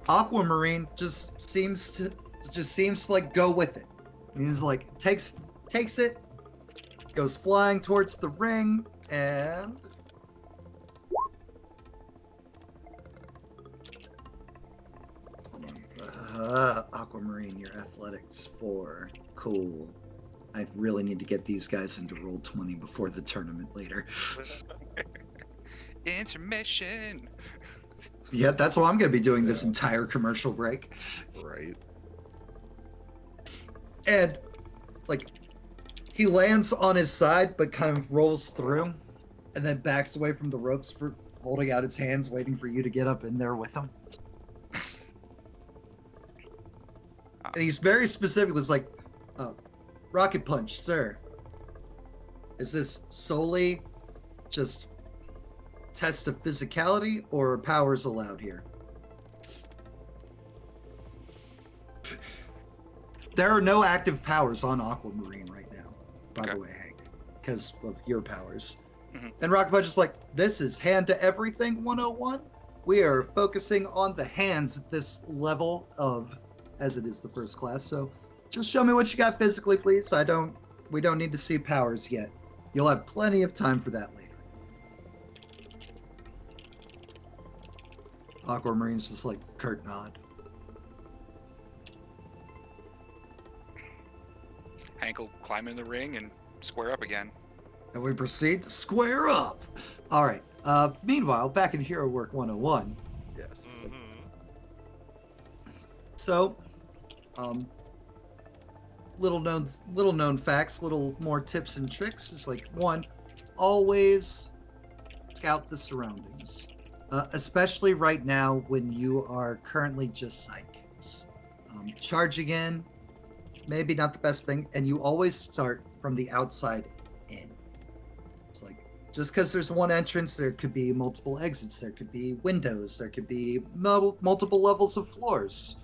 Speaker 2: Aquamarine just seems to like go with it. He's like takes it, goes flying towards the ring, and Aquamarine, your athletics 4. Cool. I really need to get these guys into roll 20 before the tournament later.
Speaker 3: Intermission.
Speaker 2: Yeah, that's what I'm going to be doing this entire commercial break.
Speaker 4: Right.
Speaker 2: And, like, he lands on his side, but kind of rolls through, and then backs away from the ropes for holding out his hands, waiting for you to get up in there with him. And he's very specific. It's like, Rocket Punch, sir. Is this solely just test of physicality, or powers allowed here? There are no active powers on Aquamarine right now, by the way, Hank, because of your powers.
Speaker 3: Mm-hmm.
Speaker 2: And Rocket Punch is like, this is hand to everything 101. We are focusing on the hands at this level of, as it is the first class, so just show me what you got physically, please. We don't need to see powers yet. You'll have plenty of time for that later. Aquamarine's just like, curt nod.
Speaker 3: Hank will climb in the ring and square up again.
Speaker 2: And we proceed to square up. All right. Meanwhile, back in Hero Work 101.
Speaker 4: Yes.
Speaker 1: Mhm.
Speaker 2: So, little known facts, little more tips and tricks is like, one, always scout the surroundings, especially right now when you are currently just sidekicks. Charging in, maybe not the best thing, and you always start from the outside in. It's like, just because there's one entrance, there could be multiple exits, there could be windows, there could be multiple levels of floors.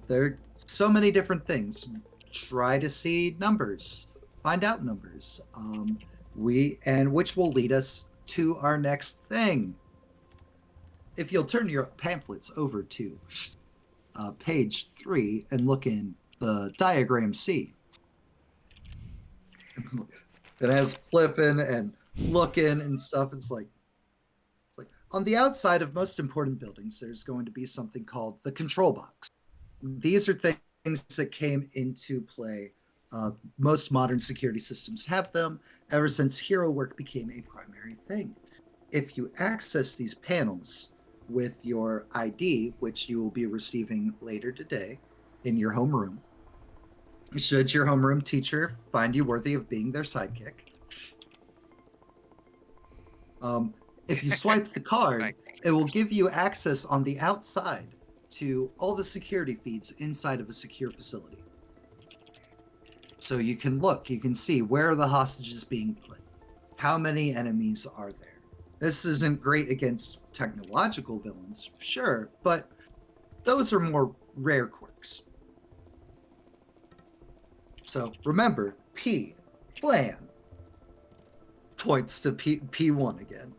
Speaker 2: There are so many different things. Try to see numbers, find out numbers, which will lead us to our next thing. If you'll turn your pamphlets over to page 3 and look in the diagram C, it has flipping and looking and stuff. It's like on the outside of most important buildings, there's going to be something called the control box. These are things that came into play. Most modern security systems have them ever since hero work became a primary thing. If you access these panels with your ID, which you will be receiving later today in your homeroom, should your homeroom teacher find you worthy of being their sidekick, if you swipe the card, it will give you access on the outside to all the security feeds inside of a secure facility. So you can look, you can see where are the hostages being put, how many enemies are there. This isn't great against technological villains, sure, but those are more rare quirks. So remember, P, plan, points to P1 again.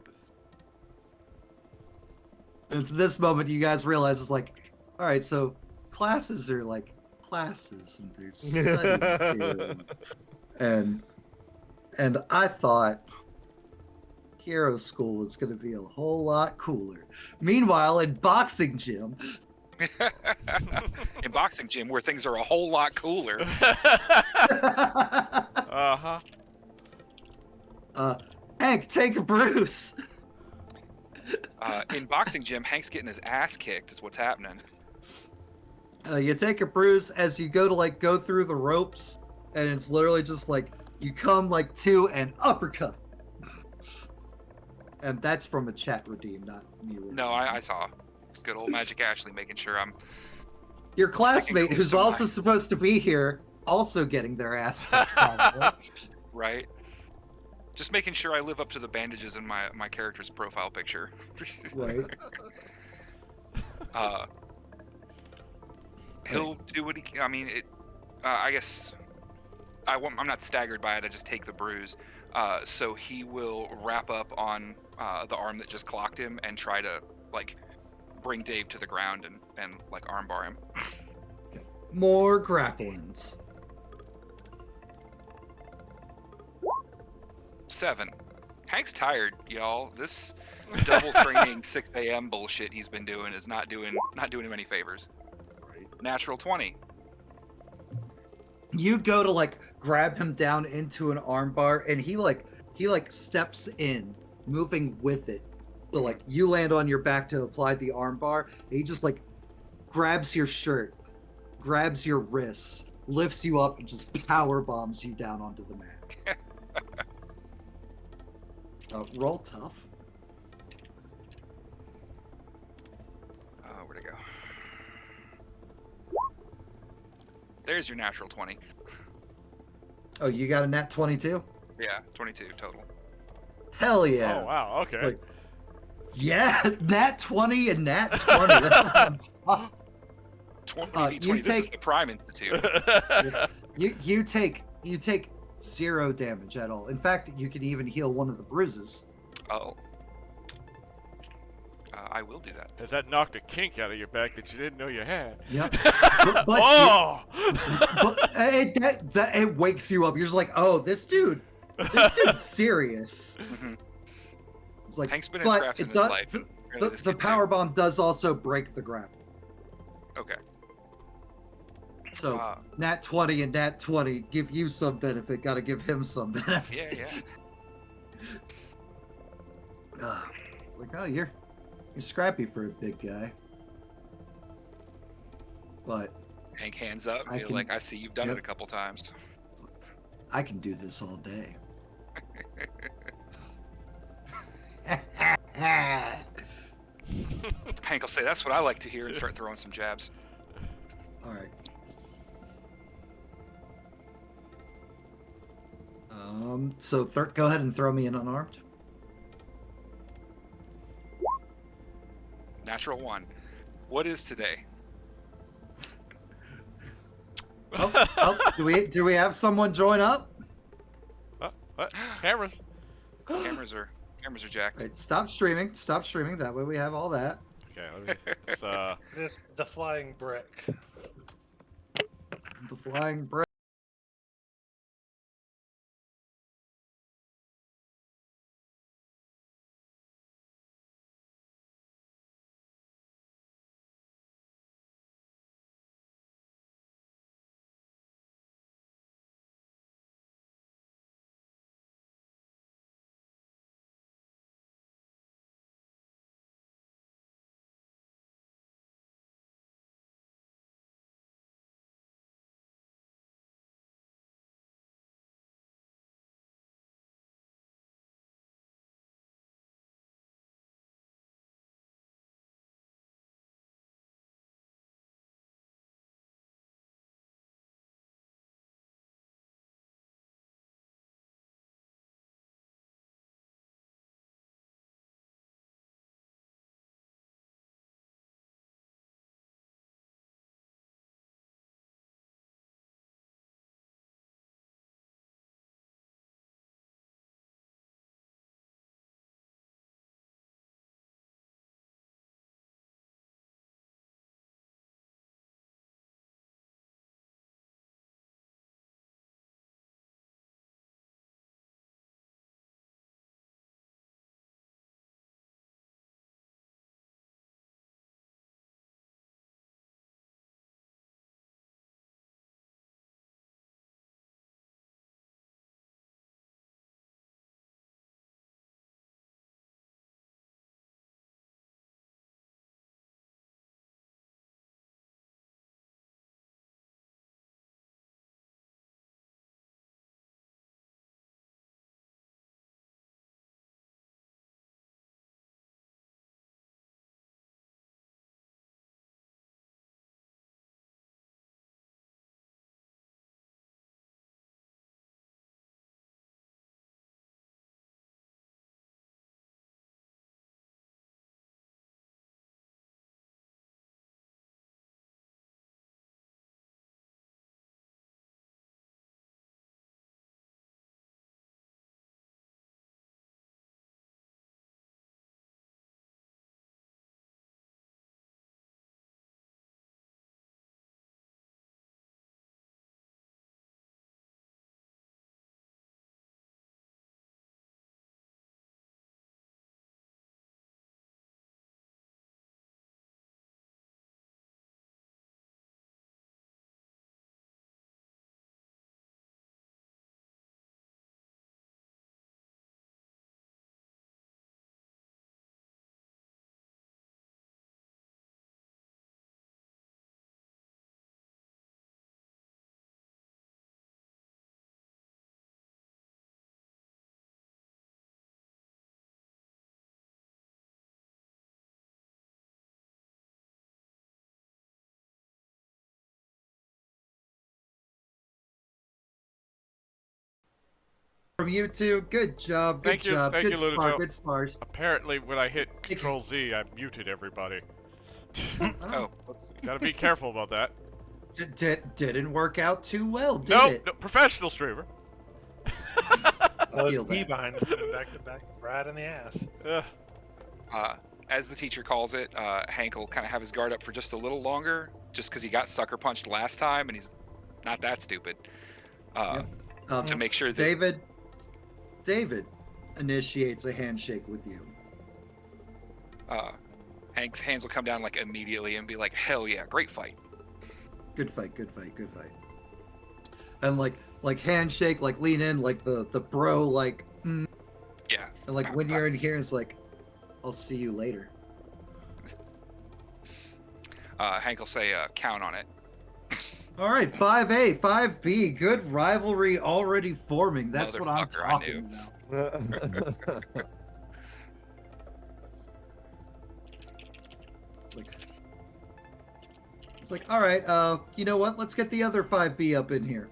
Speaker 2: And at this moment, you guys realize it's like, all right, so classes are like classes, and there's study material. And I thought Hero School was going to be a whole lot cooler. Meanwhile, in boxing gym,
Speaker 3: In boxing gym, where things are a whole lot cooler.
Speaker 1: Uh-huh.
Speaker 2: Hank, take a bruise.
Speaker 3: In boxing gym, Hank's getting his ass kicked. Is what's happening.
Speaker 2: You take a bruise as you go to like go through the ropes, and it's literally just like you come like to an uppercut. And that's from a chat redeem, not me.
Speaker 3: No, I saw. Good old Magic Ashley making sure I'm.
Speaker 2: Your classmate,
Speaker 3: close
Speaker 2: who's
Speaker 3: to
Speaker 2: also
Speaker 3: mine.
Speaker 2: supposed to be here, also getting their ass kicked, probably.
Speaker 3: Right. Just making sure I live up to the bandages in my character's profile picture.
Speaker 2: Right.
Speaker 3: He'll do what he. I mean, it. I guess. I'm not staggered by it. I just take the bruise. So he will wrap up on the arm that just clocked him and try to like bring Dave to the ground and like armbar him.
Speaker 2: More grapplings.
Speaker 3: 7. Hank's tired, y'all. This double training 6 a.m. bullshit he's been doing is not doing him any favors. Natural 20.
Speaker 2: You go to like grab him down into an armbar, and he steps in, moving with it. So like you land on your back to apply the armbar, and he just like grabs your shirt, grabs your wrists, lifts you up, and just power bombs you down onto the mat. Roll tough.
Speaker 3: Where'd it go? There's your natural 20.
Speaker 2: Oh, you got a nat 22?
Speaker 3: Yeah, 22 total.
Speaker 2: Hell yeah.
Speaker 1: Oh wow. Okay.
Speaker 2: Like, yeah, nat 20 and nat 20. That's what I'm talking.
Speaker 3: 20,
Speaker 2: you
Speaker 3: this is
Speaker 2: take-
Speaker 3: the Prime Institute.
Speaker 2: You take 0 damage at all. In fact, you can even heal one of the bruises.
Speaker 3: Oh. I will do that.
Speaker 1: Has that knocked a kink out of your back that you didn't know you had?
Speaker 2: Yep. But
Speaker 1: Oh!
Speaker 2: it wakes you up. You're just like, oh, this dude's serious.
Speaker 3: Mhm.
Speaker 2: It's like,
Speaker 3: Hank's been in
Speaker 2: but
Speaker 3: traps in
Speaker 2: it
Speaker 3: his
Speaker 2: does,
Speaker 3: life.
Speaker 2: the
Speaker 3: Really, this kid
Speaker 2: power bomb does also break the grapple.
Speaker 3: Okay.
Speaker 2: So nat 20 and nat 20 give you some benefit. Got to give him some benefit.
Speaker 3: Yeah.
Speaker 2: It's like, oh, you're scrappy for a big guy. But
Speaker 3: Hank hands up.
Speaker 2: I
Speaker 3: You're
Speaker 2: can-
Speaker 3: like, I see you've done
Speaker 2: yep.
Speaker 3: it a couple times.
Speaker 2: I can do this all day.
Speaker 3: Hank will say, that's what I like to hear, and start throwing some jabs.
Speaker 2: All right. So go ahead and throw me in unarmed.
Speaker 3: Natural 1. What is today?
Speaker 2: Do we have someone join up?
Speaker 1: What? Cameras.
Speaker 3: Cameras are jacked.
Speaker 2: Right, stop streaming. Stop streaming. That way we have all that.
Speaker 1: Okay. Let's
Speaker 5: The flying brick.
Speaker 2: The flying bread. from you two. Good job. Good
Speaker 1: Thank you,
Speaker 2: job.
Speaker 1: thank
Speaker 2: Good
Speaker 1: you,
Speaker 2: spar.
Speaker 1: Ludojo.
Speaker 2: Good spars.
Speaker 1: Apparently, when I hit Control Z, I muted everybody.
Speaker 3: Oh,
Speaker 1: Gotta be careful about that.
Speaker 2: Didn't work out too well, did
Speaker 1: Nope,
Speaker 2: it?
Speaker 1: no, professional streamer.
Speaker 2: I feel
Speaker 5: Knee
Speaker 2: that.
Speaker 5: behind coming back to back, right in the ass.
Speaker 3: as the teacher calls it, Hank will kind of have his guard up for just a little longer, just because he got sucker punched last time, and he's not that stupid. To make sure that
Speaker 2: David initiates a handshake with you.
Speaker 3: Hank's hands will come down like immediately and be like, "Hell yeah, great fight."
Speaker 2: Good fight. And like handshake, like lean in, like the bro, like
Speaker 3: Yeah.
Speaker 2: and like when you're in here, it's like, I'll see you later.
Speaker 3: Hank will say, "Count on it."
Speaker 2: All right, 5A, 5B, good rivalry already forming. That's what I'm
Speaker 3: Motherfucker, I
Speaker 2: talking
Speaker 3: knew.
Speaker 2: about. It's like, all right, you know what? Let's get the other 5B up in here.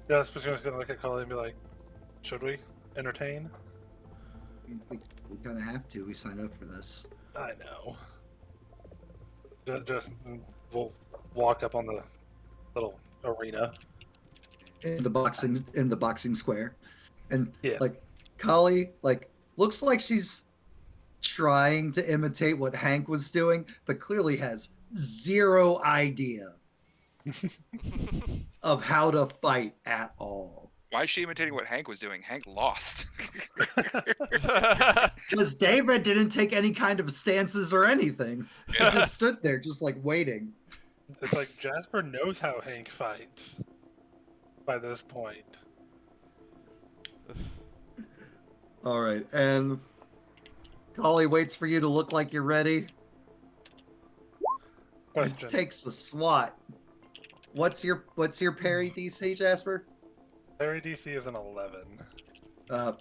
Speaker 5: Jasper's just gonna look at Colin and be like, "Should we entertain?"
Speaker 2: We kind of have to. We signed up for this.
Speaker 5: I know. Just we'll walk up on the little arena.
Speaker 2: In the boxing square, and
Speaker 5: Yeah.
Speaker 2: like Kali looks like she's trying to imitate what Hank was doing, but clearly has zero idea of how to fight at all.
Speaker 3: Why is she imitating what Hank was doing? Hank lost.
Speaker 2: Because David didn't take any kind of stances or anything. He just stood there, just like waiting.
Speaker 5: It's like Jasper knows how Hank fights by this point.
Speaker 2: All right, and Kali waits for you to look like you're ready.
Speaker 5: Question.
Speaker 2: Takes a swat. What's your parry DC, Jasper?
Speaker 5: Parry DC is an 11.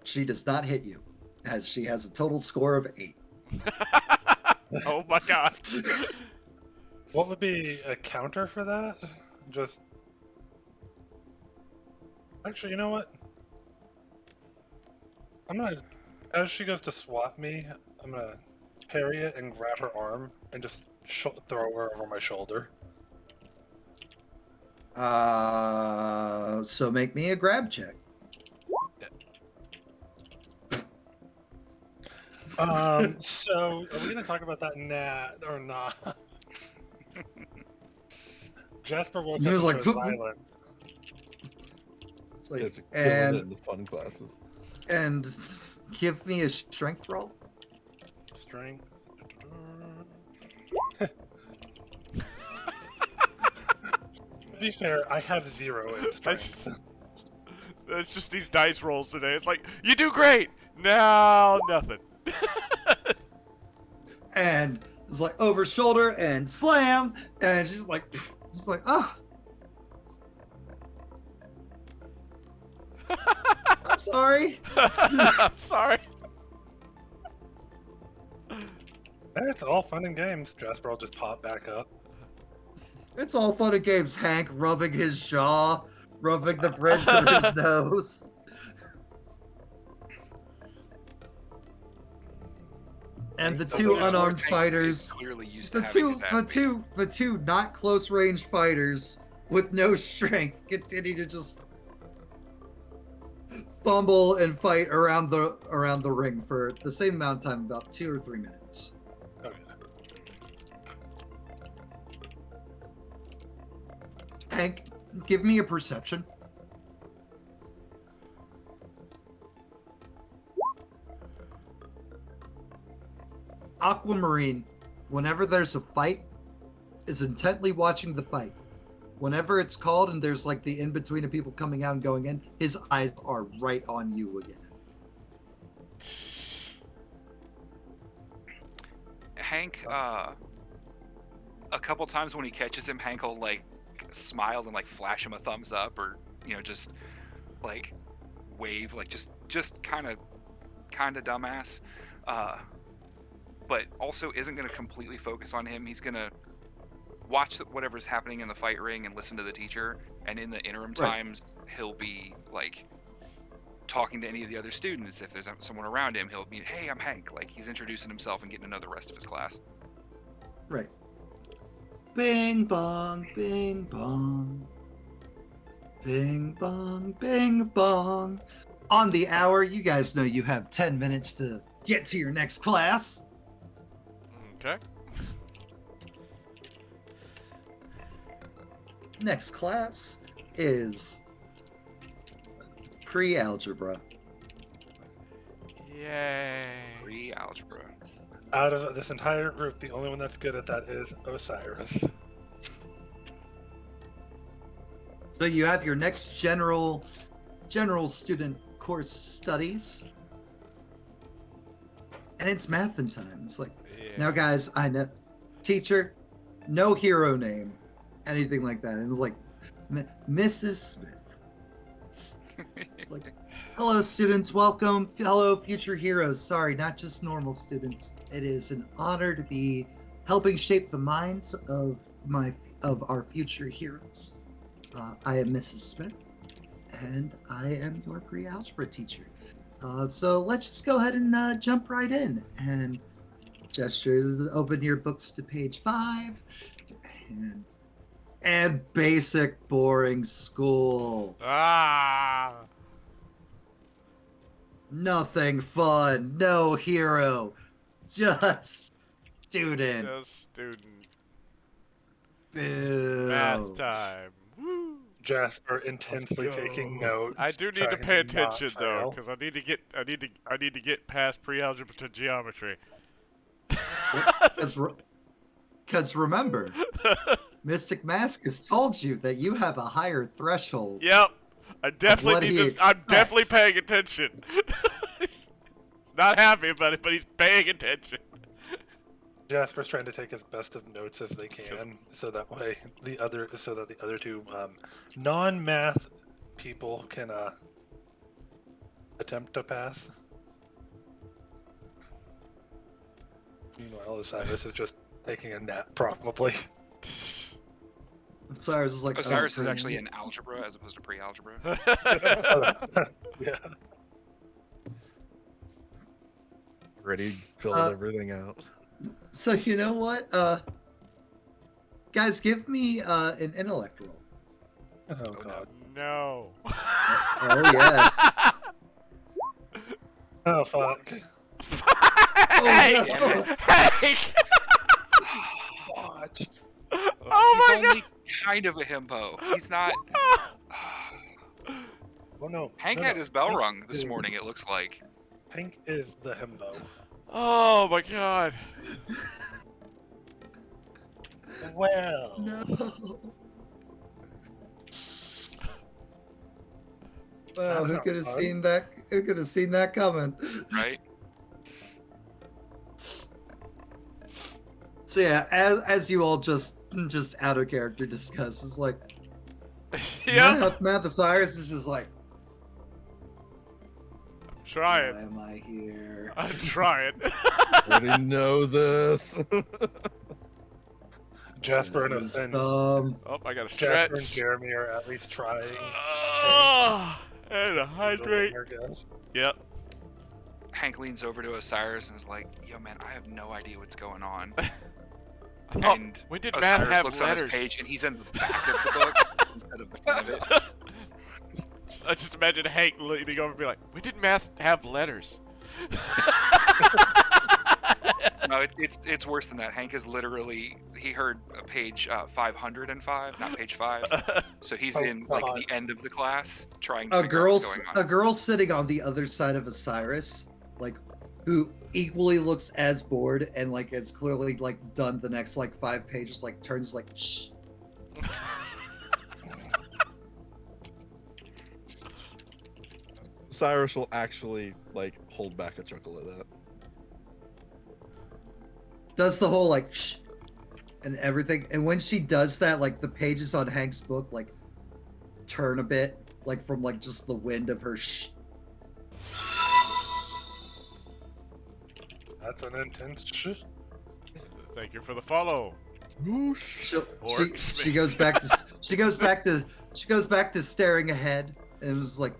Speaker 2: She does not hit you, as she has a total score of 8.
Speaker 1: Oh my god.
Speaker 5: What would be a counter for that? Just... Actually, you know what? I'm gonna... As she goes to swat me, I'm gonna parry it and grab her arm and just throw her over my shoulder.
Speaker 2: So make me a grab check.
Speaker 5: So are we gonna talk about that or not? Jasper woke
Speaker 2: He
Speaker 5: up
Speaker 2: was
Speaker 5: to
Speaker 2: like,
Speaker 5: his
Speaker 2: "Foot-
Speaker 5: silence.
Speaker 2: It's like,
Speaker 4: It's killing it
Speaker 2: and
Speaker 4: in the fun classes.
Speaker 2: give me a strength roll.
Speaker 5: Strength. To be fair, I have 0 in strength.
Speaker 1: It's just these dice rolls today. It's like, you do great! Now, nothing.
Speaker 2: And it's like over shoulder and slam, and she's like, oh. I'm sorry.
Speaker 1: I'm sorry.
Speaker 5: It's all fun and games. Jasper will just pop back up.
Speaker 2: It's all fun and games. Hank rubbing his jaw, rubbing the bridge of his nose. And the two
Speaker 3: Hank
Speaker 2: unarmed
Speaker 3: is
Speaker 2: fighters,
Speaker 3: clearly used
Speaker 2: the
Speaker 3: to having
Speaker 2: two,
Speaker 3: his ass
Speaker 2: the
Speaker 3: beat.
Speaker 2: two, the two not close range fighters with no strength continue to just fumble and fight around the ring for the same amount of time, about 2 or 3 minutes.
Speaker 5: Okay.
Speaker 2: Hank, give me a perception. Aquamarine, whenever there's a fight, is intently watching the fight. Whenever it's called and there's like the in-between of people coming out and going in, his eyes are right on you again.
Speaker 3: Hank, a couple times when he catches him, Hank will like smile and like flash him a thumbs up, or just like wave, like just kind of dumbass. But also isn't going to completely focus on him. He's going to watch whatever's happening in the fight ring and listen to the teacher. And in the interim
Speaker 2: Right.
Speaker 3: times, he'll be like talking to any of the other students. If there's someone around him, he'll be, "Hey, I'm Hank." Like he's introducing himself and getting to know the rest of his class.
Speaker 2: Right. Bing bong, bing bong. Bing bong, bing bong. On the hour, you guys know you have 10 minutes to get to your next class.
Speaker 1: Okay.
Speaker 2: Next class is pre-algebra.
Speaker 1: Yay.
Speaker 3: Pre-algebra.
Speaker 5: Out of this entire group, the only one that's good at that is Osiris.
Speaker 2: So you have your next general student course studies. And it's mathin' time. It's like,
Speaker 1: Yeah.
Speaker 2: now guys, I know, teacher, no hero name, anything like that. And it's like, Mrs. Smith. It's like, hello students, welcome, hello future heroes. Sorry, not just normal students. It is an honor to be helping shape the minds of our future heroes. I am Mrs. Smith, and I am your pre-algebra teacher. So let's just go ahead and jump right in. And gestures, open your books to page 5. And basic boring school.
Speaker 1: Ah.
Speaker 2: Nothing fun, no hero, just student.
Speaker 1: Just student.
Speaker 2: Boo.
Speaker 1: Math time. Woo.
Speaker 5: Jasper intensely
Speaker 4: go.
Speaker 5: taking notes.
Speaker 1: I do need to
Speaker 5: trying
Speaker 1: pay
Speaker 5: not
Speaker 1: attention though,
Speaker 5: fail.
Speaker 1: because I need to get past pre-algebra to geometry.
Speaker 2: Because remember, Mystic Mask has told you that you have a higher threshold.
Speaker 1: Yep. I definitely
Speaker 2: what
Speaker 1: need
Speaker 2: he
Speaker 1: to. I'm definitely
Speaker 2: expects.
Speaker 1: paying attention. He's not happy about it, but he's paying attention.
Speaker 5: Jasper's trying to take as best of notes as they can, so that way the other two non-math people can attempt to pass. Meanwhile, Osiris is just taking a nap, probably.
Speaker 2: Osiris is like,
Speaker 3: Osiris
Speaker 2: oh,
Speaker 3: is actually in algebra as opposed to pre-algebra.
Speaker 5: Yeah.
Speaker 4: Already filled everything out.
Speaker 2: So you know what? Guys, give me an intellect roll.
Speaker 5: Oh god.
Speaker 1: No.
Speaker 2: Oh yes.
Speaker 5: Oh fuck.
Speaker 1: Hey!
Speaker 2: no.
Speaker 1: Hey!
Speaker 5: What?
Speaker 1: Oh
Speaker 3: He's
Speaker 1: my
Speaker 3: only kind of a himbo. He's not.
Speaker 5: Oh no.
Speaker 3: Hank
Speaker 5: no,
Speaker 3: had
Speaker 5: no.
Speaker 3: his bell
Speaker 5: Hank
Speaker 3: rung this
Speaker 5: is-
Speaker 3: morning, it looks like.
Speaker 5: Hank is the himbo.
Speaker 1: Oh my god.
Speaker 5: Well.
Speaker 2: No. Well, who
Speaker 5: That's
Speaker 2: could have
Speaker 5: not fun.
Speaker 2: seen that? Who could have seen that coming?
Speaker 3: Right?
Speaker 2: So yeah, as you all just out of character discuss, it's like
Speaker 1: Yeah.
Speaker 2: Math Osiris is just like, why
Speaker 1: Trying.
Speaker 2: am I here?
Speaker 1: I'm trying.
Speaker 4: Already know this.
Speaker 5: Jasper and,
Speaker 2: This is
Speaker 5: and
Speaker 1: Oh, I gotta
Speaker 5: Jasper and
Speaker 1: stretch.
Speaker 5: Jeremy are at least trying.
Speaker 1: And a hydrate.
Speaker 5: I guess.
Speaker 1: Yep.
Speaker 3: Hank leans over to Osiris and is like, "Yo, man, I have no idea what's going on."
Speaker 1: I thought,
Speaker 3: And
Speaker 1: when did
Speaker 3: Osiris
Speaker 1: math have
Speaker 3: looks on
Speaker 1: letters?
Speaker 3: his page and he's in the back of the book instead of the front of it.
Speaker 1: I just imagine Hank leaning over and be like, when did math have letters?
Speaker 3: No, it's worse than that. Hank is literally, he heard page 505, not page 5. So he's
Speaker 5: Oh,
Speaker 3: in like
Speaker 5: God.
Speaker 3: the end of the class trying to
Speaker 2: A
Speaker 3: figure out what's
Speaker 2: girl,
Speaker 3: going
Speaker 2: a
Speaker 3: on.
Speaker 2: girl sitting on the other side of Osiris, like, who equally looks as bored and like has clearly like done the next like 5 pages, like turns like shh.
Speaker 4: Cyrus will actually like hold back a chuckle at that.
Speaker 2: Does the whole like shh and everything, and when she does that, like the pages on Hank's book like turn a bit, like from like just the wind of her shh.
Speaker 5: That's an intense shit.
Speaker 1: Thank you for the follow.
Speaker 2: She goes back to staring ahead, and it was like,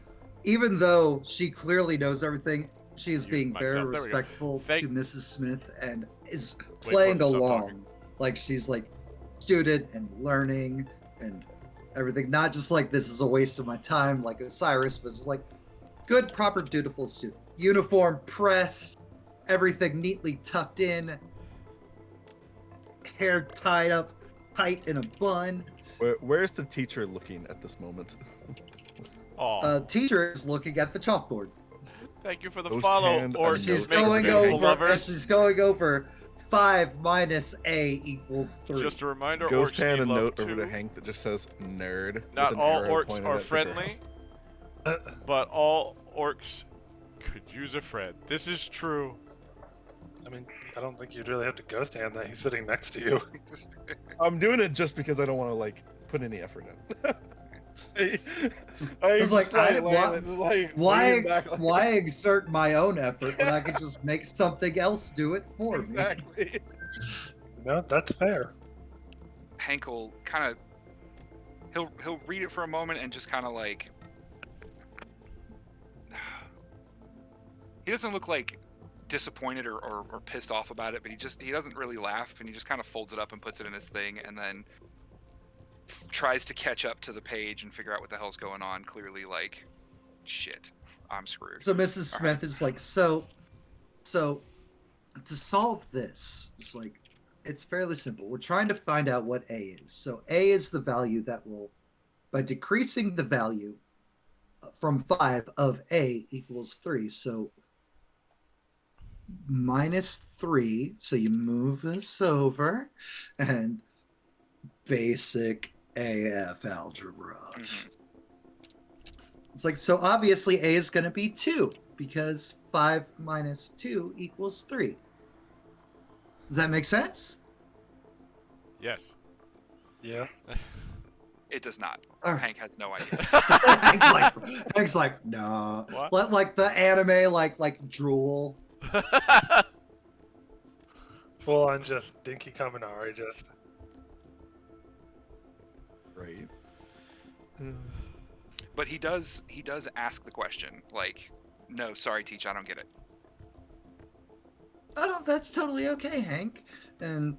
Speaker 2: even though she clearly knows everything, she is being very respectful to Mrs. Smith and is playing along, like she's like student and learning and everything. Not just like this is a waste of my time, like Osiris, but it's like good, proper, dutiful student. Uniform pressed, everything neatly tucked in, hair tied up tight in a bun.
Speaker 4: Where's the teacher looking at this moment?
Speaker 2: Teacher is looking at the chalkboard.
Speaker 1: Thank you for the follow. Or
Speaker 2: she's going over 5 minus A equals 3.
Speaker 1: Just a reminder,
Speaker 4: Ghost
Speaker 1: orcs
Speaker 4: hand
Speaker 1: need
Speaker 4: a
Speaker 1: love
Speaker 4: note
Speaker 1: too.
Speaker 4: over to Hank that just says nerd.
Speaker 1: Not all orcs are friendly, but all orcs could use a friend. This is true.
Speaker 5: I mean, I don't think you'd really have to ghost hand that. He's sitting next to you.
Speaker 4: I'm doing it just because I don't want to like put any effort in.
Speaker 2: Why exert my own effort when I could just make something else do it for me?
Speaker 4: Exactly.
Speaker 5: No, that's fair.
Speaker 3: Hank will kind of he'll read it for a moment and just kind of like he doesn't look like disappointed or pissed off about it, but he doesn't really laugh, and he just kind of folds it up and puts it in his thing, and then tries to catch up to the page and figure out what the hell's going on. Clearly, like, shit, I'm screwed.
Speaker 2: So Mrs. Smith is like, so to solve this, it's like, it's fairly simple. We're trying to find out what A is. So A is the value that will, by decreasing the value from 5 of A equals 3. So -3. So you move this over, and basic AF algebra.
Speaker 3: Mm-hmm.
Speaker 2: It's like, so obviously A is going to be 2 because 5 minus 2 equals 3. Does that make sense?
Speaker 1: Yes.
Speaker 5: Yeah.
Speaker 3: It does not.
Speaker 2: Right.
Speaker 3: Hank has no idea.
Speaker 2: Hank's like, no.
Speaker 1: What?
Speaker 2: Like the anime, like drool.
Speaker 5: Full on just Dinky Kaminari, just.
Speaker 4: Right.
Speaker 3: But he does ask the question, like, no, sorry, teach, I don't get it.
Speaker 2: Oh, no, that's totally okay, Hank. And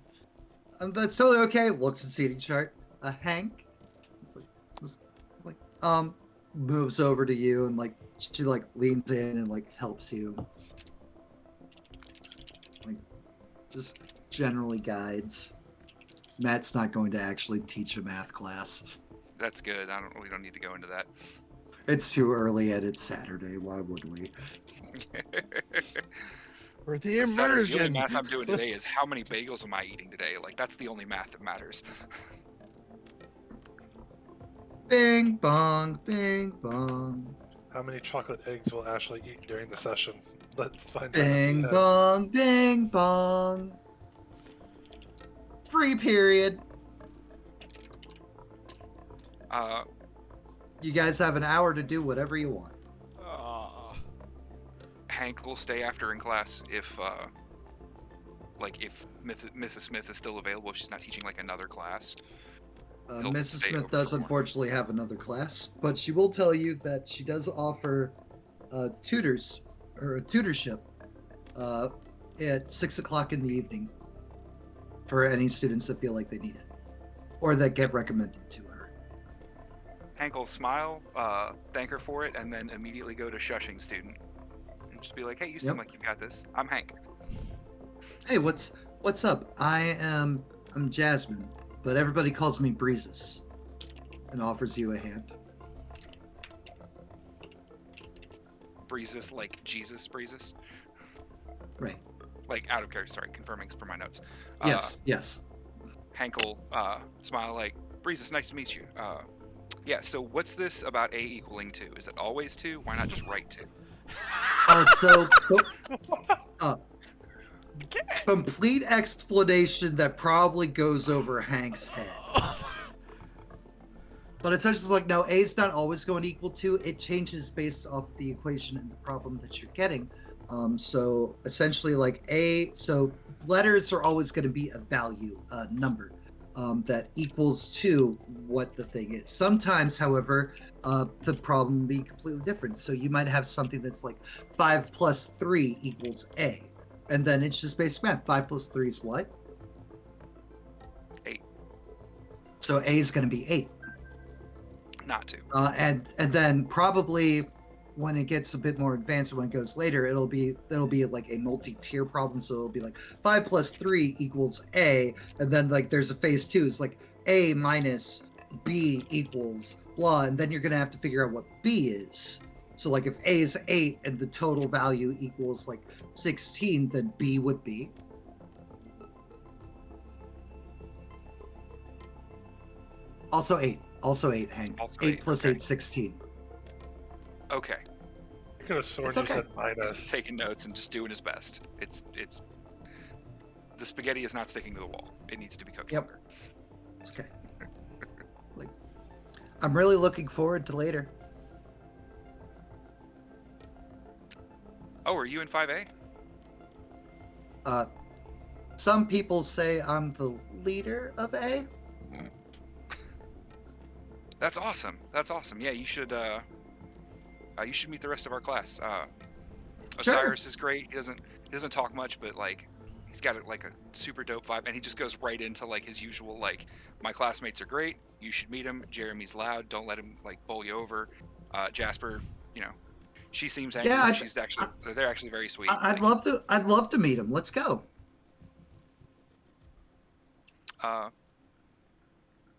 Speaker 2: that's totally okay. Looks at seating chart. Hank, it's like, moves over to you and like she like leans in and like helps you. Like, just generally guides. Matt's not going to actually teach a math class.
Speaker 3: That's good. We don't need to go into that.
Speaker 2: It's too early and it's Saturday. Why would we?
Speaker 4: Or the
Speaker 3: It's a Saturday. The only
Speaker 4: immersion.
Speaker 3: math I'm doing today is how many bagels am I eating today? Like, that's the only math that matters.
Speaker 2: Bing bong, bing bong.
Speaker 5: How many chocolate eggs will Ashley eat during the session? Let's find out.
Speaker 2: Bing bong, bing bong. Free period. You guys have an hour to do whatever you want.
Speaker 3: Hank will stay after in class if Mrs. Smith is still available. If she's not teaching like another class. He'll
Speaker 2: Mrs.
Speaker 3: stay
Speaker 2: Smith
Speaker 3: over
Speaker 2: does
Speaker 3: for more.
Speaker 2: unfortunately have another class, but she will tell you that she does offer tutors or a tutorship at 6 o'clock in the evening for any students that feel like they need it or that get recommended to her.
Speaker 3: Hank will smile, thank her for it, and then immediately go to shushing student. And just be like, hey, you seem like you've got this. I'm Hank.
Speaker 2: Hey, what's up? I'm Jasmine, but everybody calls me Breezes, and offers you a hand.
Speaker 3: Breezes, like Jesus Breezes?
Speaker 2: Right.
Speaker 3: Like, out of character, sorry, confirming for my notes.
Speaker 2: Yes.
Speaker 3: Hank will smile like, Breezes, nice to meet you. Yeah, so what's this about A equaling 2? Is it always 2? Why not just write 2?
Speaker 2: Complete explanation that probably goes over Hank's head. But it's just like, no, A's not always going to equal 2. It changes based off the equation and the problem that you're getting. So essentially like so letters are always going to be a value, number. that equals to what the thing is. Sometimes, however, the problem will be completely different. So you might have something that's like 5 plus 3 equals A. And then it's just basic math. 5 plus 3 is what?
Speaker 3: 8.
Speaker 2: So A is going to be 8.
Speaker 3: Not 2.
Speaker 2: And then probably when it gets a bit more advanced, when it goes later, it'll be like a multi-tier problem. So it'll be like 5 plus 3 equals A, and then like there's a phase 2. It's like A minus B equals blah, and then you're gonna have to figure out what B is. So like if A is 8 and the total value equals like 16, then B would be. Also 8, Hank.
Speaker 3: Also
Speaker 2: 8
Speaker 3: 8,
Speaker 2: plus
Speaker 3: okay.
Speaker 2: 8, 16.
Speaker 3: Okay.
Speaker 5: I could have sworn
Speaker 2: It's
Speaker 5: you
Speaker 2: okay.
Speaker 5: said
Speaker 3: He's
Speaker 5: minus.
Speaker 3: taking notes and just doing his best. It's the spaghetti is not sticking to the wall. It needs to be cooked
Speaker 2: Yep.
Speaker 3: longer.
Speaker 2: It's okay. Like, I'm really looking forward to later.
Speaker 3: Oh, are you in 5A?
Speaker 2: Some people say I'm the leader of A.
Speaker 3: That's awesome. That's awesome. Yeah, you should meet the rest of our class. Osiris is great. He doesn't talk much, but like he's got like a super dope vibe, and he just goes right into like his usual like, my classmates are great. You should meet him. Jeremy's loud. Don't let him like bowl you over. Jasper, you know, she seems angry.
Speaker 2: Yeah,
Speaker 3: But they're actually very sweet.
Speaker 2: I'd love to meet him. Let's go.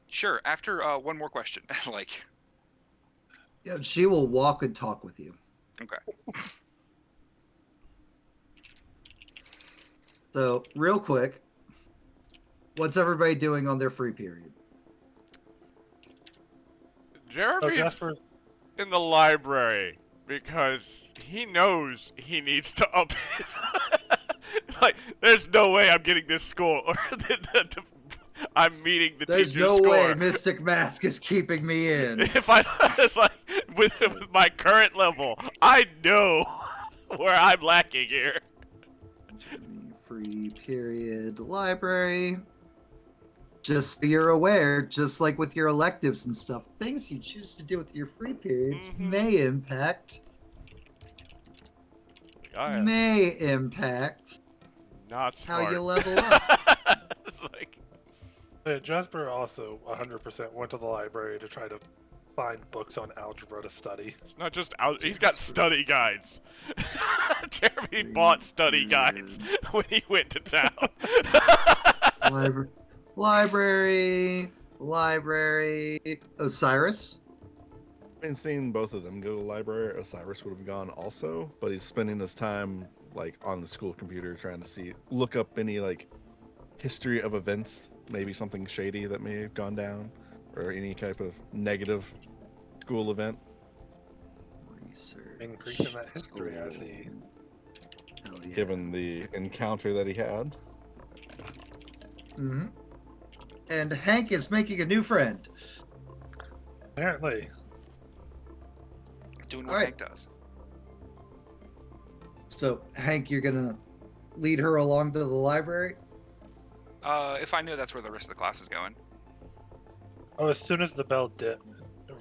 Speaker 3: Sure. After one more question, like.
Speaker 2: Yeah, she will walk and talk with you.
Speaker 3: Okay.
Speaker 2: So, real quick, what's everybody doing on their free period?
Speaker 1: Jeremy's
Speaker 5: Jasper.
Speaker 1: in the library because he knows he needs to up his. Like, there's no way I'm getting this score, or I'm meeting the
Speaker 2: There's
Speaker 1: teacher's
Speaker 2: no
Speaker 1: score.
Speaker 2: way Mystic Mask is keeping me in.
Speaker 1: If I was like with my current level, I know where I'm lacking here.
Speaker 2: Free period library. Just so you're aware, just like with your electives and stuff, things you choose to do with your free periods
Speaker 1: Mhm.
Speaker 2: may impact
Speaker 1: Not
Speaker 2: how
Speaker 1: smart.
Speaker 2: you level up.
Speaker 1: It's like,
Speaker 5: Jasper also 100% went to the library to try to find books on algebra to study.
Speaker 1: it's not just out. He's got study guides. Jeremy bought study guides when he went to town.
Speaker 2: Library. Osiris.
Speaker 4: I've been seeing both of them go to the library. Osiris would have gone also, but he's spending his time like on the school computer trying to look up any like history of events, maybe something shady that may have gone down, or any type of negative school event.
Speaker 2: Research.
Speaker 5: Increasing that history, I see.
Speaker 2: Hell yeah.
Speaker 4: Given the encounter that he had.
Speaker 2: Mhm. And Hank is making a new friend.
Speaker 5: Apparently.
Speaker 3: Doing what
Speaker 2: Alright.
Speaker 3: Hank does.
Speaker 2: So, Hank, you're gonna lead her along to the library?
Speaker 3: If I knew that's where the rest of the class is going.
Speaker 5: Oh, as soon as the bell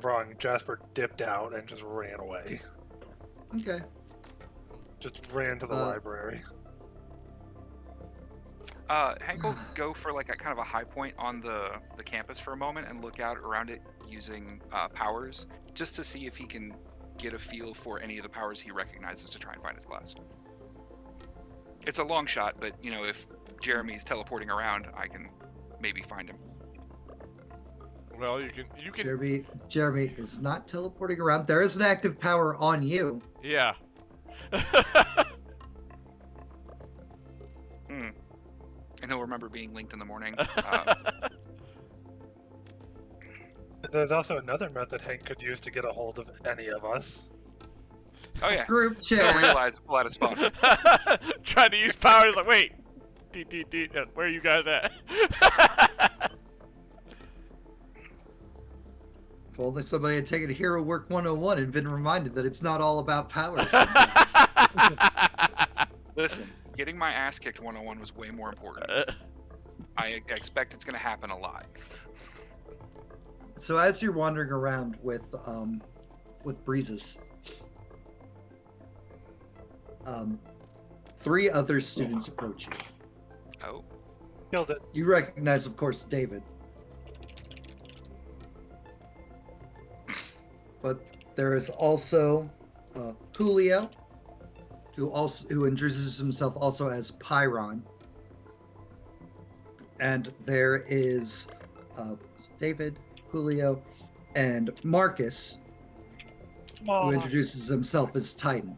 Speaker 5: rung, Jasper dipped out and just ran away.
Speaker 2: Okay.
Speaker 5: Just ran to the library.
Speaker 3: Hank will go for like a kind of a high point on the campus for a moment and look out around it using powers, just to see if he can get a feel for any of the powers he recognizes to try and find his class. It's a long shot, but you know, if Jeremy's teleporting around, I can maybe find him.
Speaker 1: Well, you can.
Speaker 2: Jeremy is not teleporting around. There is an active power on you.
Speaker 1: Yeah.
Speaker 3: And he'll remember being linked in the morning.
Speaker 5: There's also another method Hank could use to get a hold of any of us.
Speaker 3: Oh yeah.
Speaker 2: Group
Speaker 3: He'll
Speaker 2: chat.
Speaker 3: realize pull out his phone.
Speaker 1: Trying to use powers. Like, wait. Where are you guys at?
Speaker 2: If only somebody had taken Hero Work 101 and been reminded that it's not all about powers.
Speaker 3: Listen, getting my ass kicked 101 was way more important. I expect it's going to happen a lot.
Speaker 2: So as you're wandering around with VESUS, 3 other students approach you.
Speaker 3: Oh,
Speaker 5: Killed it.
Speaker 2: You recognize, of course, David. But there is also Julio, who introduces himself also as Pyron. And there is David, Julio, and Marcus, who introduces himself as Titan.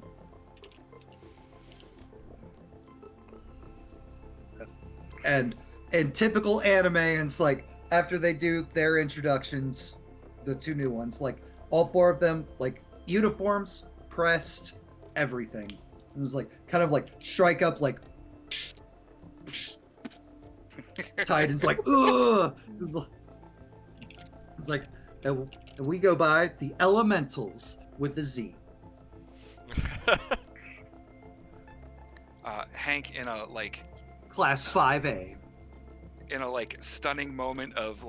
Speaker 2: And in typical anime, it's like after they do their introductions, the 2 new ones, like all 4 of them, like uniforms, pressed, everything. It was like kind of like strike up, like Titan's like, ugh. It's like, and we go by the Elementals with a Z.
Speaker 3: Hank in a
Speaker 2: Class 5A.
Speaker 3: in a stunning moment of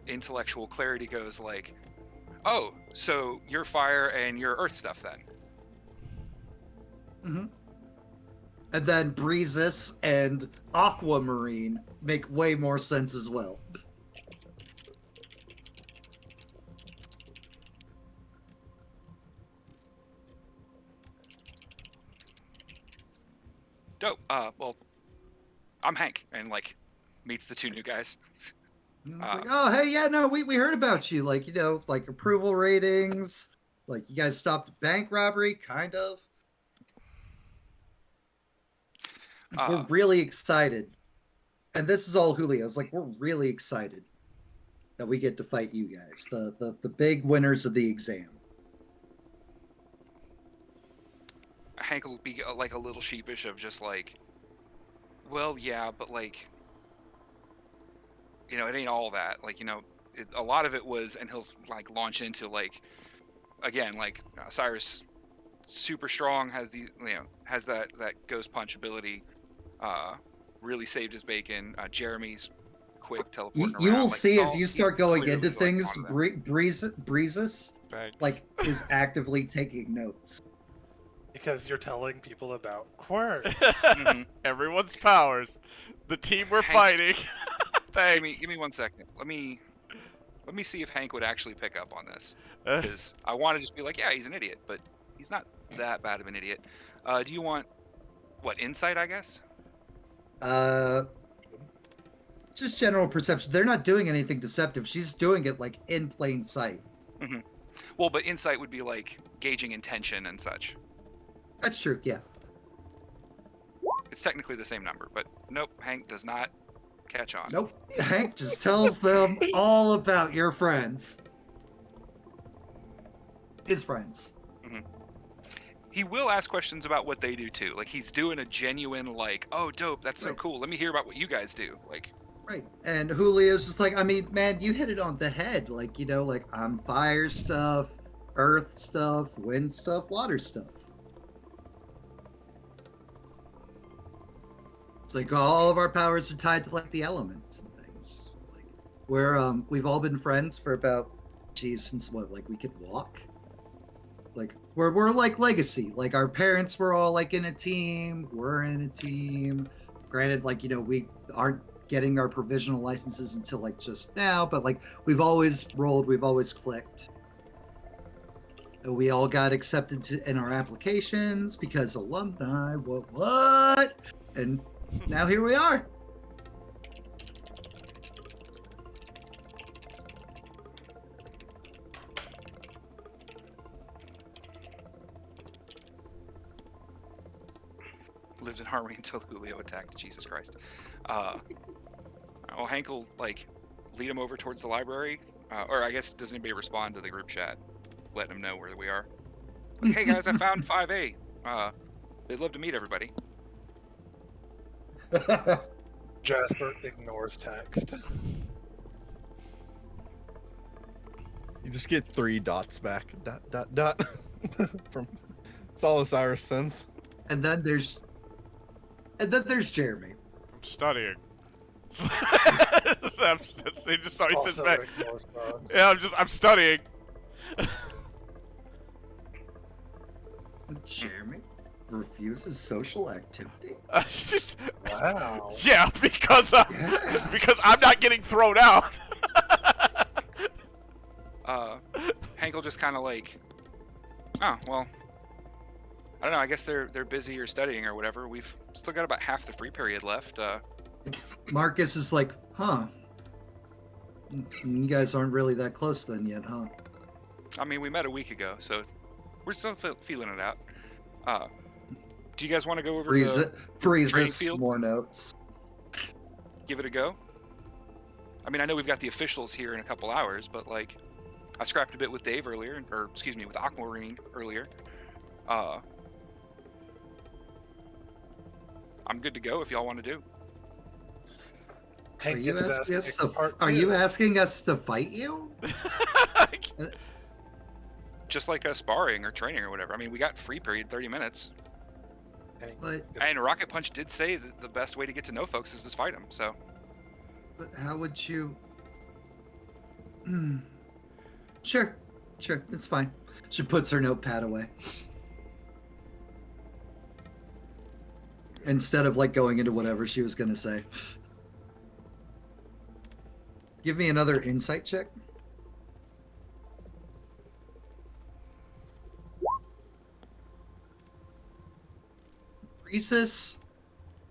Speaker 3: intellectual clarity goes like, oh, so you're fire and you're earth stuff then.
Speaker 2: Mm-hmm. And then VESUS and Aquamarine make way more sense as well.
Speaker 3: Dope. Well, I'm Hank, and meets the 2 new guys.
Speaker 2: And it's like, oh, hey, yeah, no, we heard about you. Like, you know, like approval ratings. Like, you guys stopped a bank robbery, kind of. We're really excited. And this is all Julio's. Like, we're really excited that we get to fight you guys, the big winners of the exam.
Speaker 3: Hank will be a little sheepish of just well, yeah, but it ain't all that. A lot of it was, and he'll launch into again, Cyrus, super strong, has has that ghost punch ability. Really saved his bacon. Jeremy's quick teleporting around.
Speaker 2: You will see as you start going
Speaker 3: clearly
Speaker 2: into things, VESUS is actively taking notes.
Speaker 5: Because you're telling people about Quirk.
Speaker 3: Mm-hmm.
Speaker 1: Everyone's powers. The team we're fighting. Thanks.
Speaker 3: Give me 1 second. Let me see if Hank would actually pick up on this, because I want to just be like, yeah, he's an idiot, but he's not that bad of an idiot. Do you want insight, I guess?
Speaker 2: Just general perception. They're not doing anything deceptive. She's doing it in plain sight.
Speaker 3: Mm-hmm. Well, but insight would be gauging intention and such.
Speaker 2: That's true. Yeah.
Speaker 3: It's technically the same number, but nope. Hank does not catch on.
Speaker 2: Nope. Hank just tells them all about your friends. His friends.
Speaker 3: Mm-hmm. He will ask questions about what they do too. He's doing a genuine oh, dope, that's so cool. Let me hear about what you guys do.
Speaker 2: Right. And Julio's just I mean, man, you hit it on the head. I'm fire stuff, earth stuff, wind stuff, water stuff. It's all of our powers are tied to the elements and things. We've all been friends for about, since we could walk. We're legacy. Our parents were all in a team. We're in a team. Granted, we aren't getting our provisional licenses until just now, but we've always rolled. We've always clicked. And we all got accepted in our applications because alumni. What? And now here we are.
Speaker 3: Lived in harmony until Julio attacked. Jesus Christ. Well, Hank will lead him over towards the library, or I guess does anybody respond to the group chat, letting them know where we are? Hey guys, I found 5A. They'd love to meet everybody.
Speaker 5: Jasper ignores text.
Speaker 4: You just get 3 dots back. ... From it's all Osiris sends.
Speaker 2: And then there's Jeremy.
Speaker 1: I'm studying. He just sorry, he sits
Speaker 5: Also
Speaker 1: back.
Speaker 5: ignores Bog.
Speaker 1: Yeah, I'm studying.
Speaker 2: Jeremy refuses social activity.
Speaker 1: It's just
Speaker 5: Wow.
Speaker 1: yeah, because
Speaker 2: Yeah.
Speaker 1: because I'm not getting thrown out.
Speaker 3: Hank will just kind of like, oh well, I don't know. I guess they're busy or studying or whatever. We've still got about half the free period left.
Speaker 2: Marcus is like, huh? You guys aren't really that close then yet, huh?
Speaker 3: I mean, we met a week ago, so we're still feeling it out. Do you guys want to go over the training
Speaker 2: Breezes,
Speaker 3: field?
Speaker 2: more notes.
Speaker 3: Give it a go? I mean, I know we've got the officials here in a couple hours, but like, I scrapped a bit with Dave earlier, or excuse me, with Aquamarine earlier. I'm good to go if y'all want to do.
Speaker 2: Are
Speaker 5: Hank
Speaker 2: you,
Speaker 5: gets
Speaker 2: asking
Speaker 5: asked
Speaker 2: us
Speaker 5: to take part
Speaker 2: are
Speaker 5: two.
Speaker 2: you asking us to fight you?
Speaker 3: Just like a sparring or training or whatever. I mean, we got free period 30 minutes.
Speaker 5: Hank
Speaker 2: But,
Speaker 5: gets-
Speaker 3: And Rocket Punch did say that the best way to get to know folks is to fight them, so.
Speaker 2: but how would you? Sure, it's fine. She puts her notepad away. Instead of like going into whatever she was gonna say. Give me another insight check. Breezes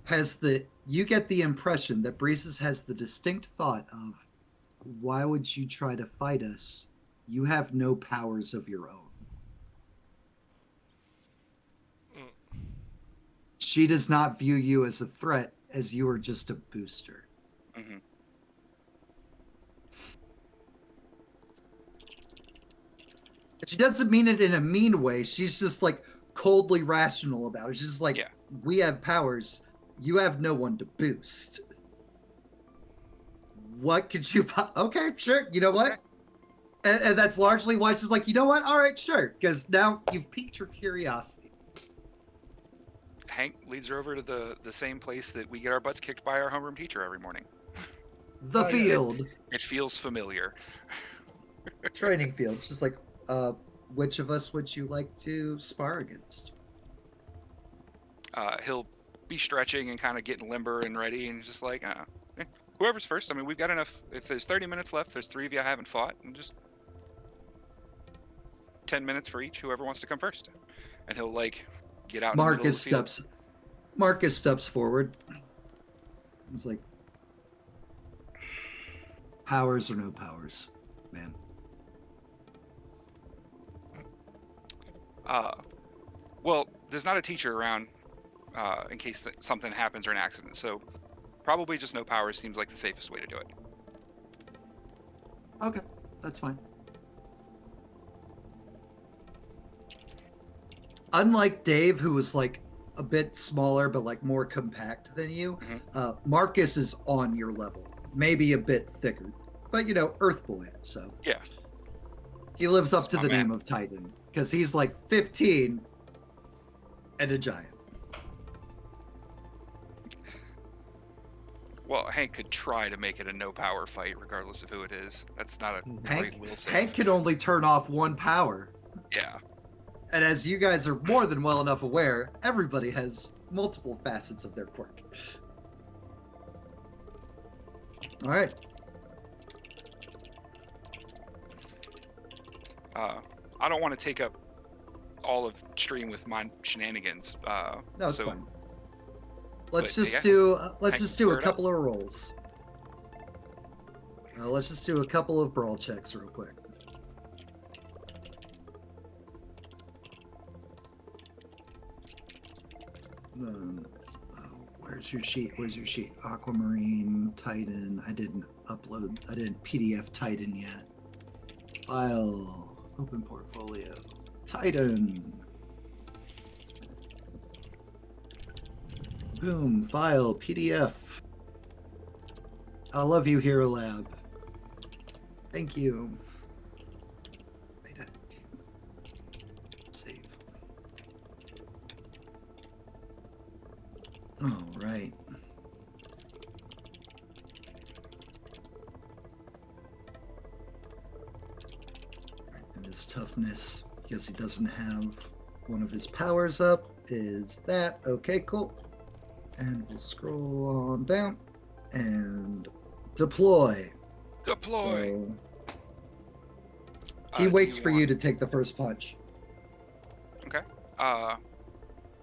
Speaker 2: has you get the impression that Breezes has the distinct thought of, why would you try to fight us? You have no powers of your own. She does not view you as a threat, as you are just a booster.
Speaker 3: Mm-hmm.
Speaker 2: But she doesn't mean it in a mean way. She's just like coldly rational about it. She's just like,
Speaker 3: Yeah.
Speaker 2: we have powers. You have no one to boost. What could you... Okay, sure. You know what?
Speaker 3: Okay.
Speaker 2: And that's largely why she's like, you know what? All right, sure. Because now you've piqued her curiosity.
Speaker 3: Hank leads her over to the same place that we get our butts kicked by our homeroom teacher every morning.
Speaker 2: The
Speaker 5: Oh, yeah.
Speaker 2: field.
Speaker 3: It feels familiar.
Speaker 2: Training field. She's like, which of us would you like to spar against?
Speaker 3: He'll be stretching and kind of getting limber and ready, and just like, whoever's first. I mean, we've got enough. If there's 30 minutes left, there's 3 of you I haven't fought, and just 10 minutes for each, whoever wants to come first. And he'll like get out in the middle of the field.
Speaker 2: Marcus steps forward. He's like, powers or no powers, man.
Speaker 3: Well, there's not a teacher around in case something happens or an accident, so probably just no powers seems like the safest way to do it.
Speaker 2: Okay, that's fine. Unlike Dave, who was like a bit smaller but like more compact than you, Marcus is on your level, maybe a bit thicker, but you know, Earth Boy, so
Speaker 3: Yeah.
Speaker 2: he lives up
Speaker 3: That's
Speaker 2: to
Speaker 3: my
Speaker 2: the
Speaker 3: man.
Speaker 2: name of Titan because he's like 15 and a giant.
Speaker 3: Well, Hank could try to make it a no power fight, regardless of who it is. That's not a great will save.
Speaker 2: Hank can only turn off one power.
Speaker 3: Yeah.
Speaker 2: And as you guys are more than well enough aware, everybody has multiple facets of their quirk. All right.
Speaker 3: I don't want to take up all of stream with my shenanigans.
Speaker 2: No, it's
Speaker 3: so
Speaker 2: fine. Let's
Speaker 3: but,
Speaker 2: just
Speaker 3: yeah,
Speaker 2: do
Speaker 3: Hank
Speaker 2: a
Speaker 3: squared up.
Speaker 2: couple of rolls. Let's just do a couple of brawl checks real quick. Where's your sheet? Aquamarine, Titan. I didn't PDF Titan yet. File, open portfolio, Titan. Boom, file, PDF. I love you, Hero Lab. Thank you. Wait, save. All right. his toughness because he doesn't have one of his powers up. Is that okay? Cool. And we'll scroll on down and deploy.
Speaker 3: Deploy.
Speaker 2: So he
Speaker 3: Do
Speaker 2: waits for you
Speaker 3: want-
Speaker 2: to take the first punch.
Speaker 3: Okay.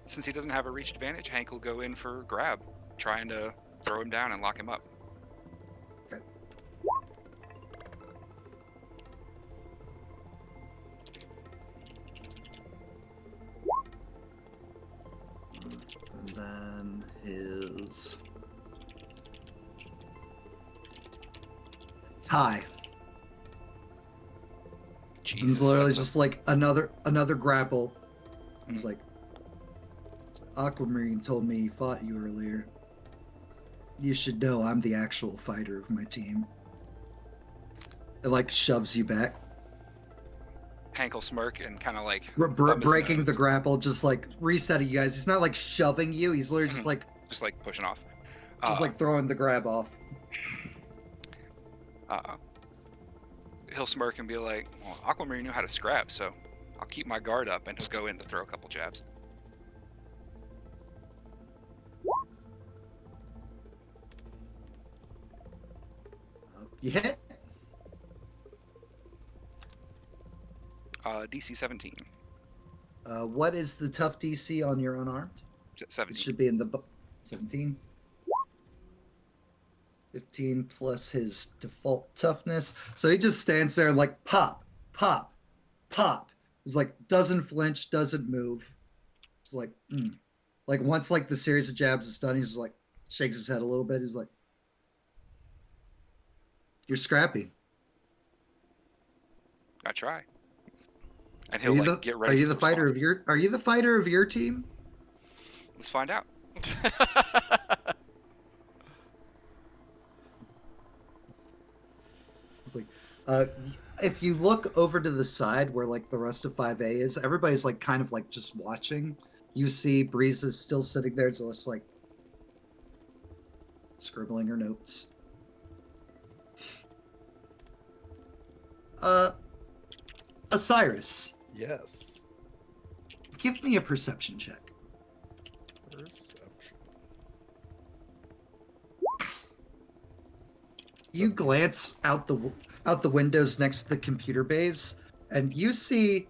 Speaker 3: Since he doesn't have a reach advantage, Hank will go in for grab, trying to throw him down and lock him up.
Speaker 2: Okay. And then his tie.
Speaker 3: Jesus,
Speaker 2: He's literally
Speaker 3: that's a-
Speaker 2: just like another grapple. He's like, Aquamarine told me he fought you earlier. You should know I'm the actual fighter of my team. It like shoves you back,
Speaker 3: Hank will smirk and kind of like
Speaker 2: breaking the
Speaker 3: nose.
Speaker 2: grapple, just like resetting you guys. He's not like shoving you. He's literally just like
Speaker 3: pushing off.
Speaker 2: throwing the grab off.
Speaker 3: He'll smirk and be like, "Well, Aquamarine knew how to scrap, so I'll keep my guard up," and he'll go in to throw a couple jabs.
Speaker 2: You hit.
Speaker 3: DC 17.
Speaker 2: What is the tough DC on your unarmed? It
Speaker 3: 17.
Speaker 2: should be in the 17. 15 plus his default toughness. So he just stands there and like pop, pop, pop. He's like doesn't flinch, doesn't move. It's like, like once like the series of jabs is done, he's just like shakes his head a little bit. He's like, "You're scrappy."
Speaker 3: I try. And
Speaker 2: Are
Speaker 3: he'll
Speaker 2: you
Speaker 3: like get ready.
Speaker 2: are you
Speaker 3: for
Speaker 2: the fighter
Speaker 3: response.
Speaker 2: of your? Are you the fighter of your team?
Speaker 3: Let's find out.
Speaker 2: It's like, if you look over to the side where like the rest of 5A is, everybody's like kind of like just watching. You see Breeze is still sitting there, just like scribbling her notes. Osiris,
Speaker 4: Yes.
Speaker 2: give me a perception check.
Speaker 4: Perception.
Speaker 2: You glance out the windows next to the computer bays, and you see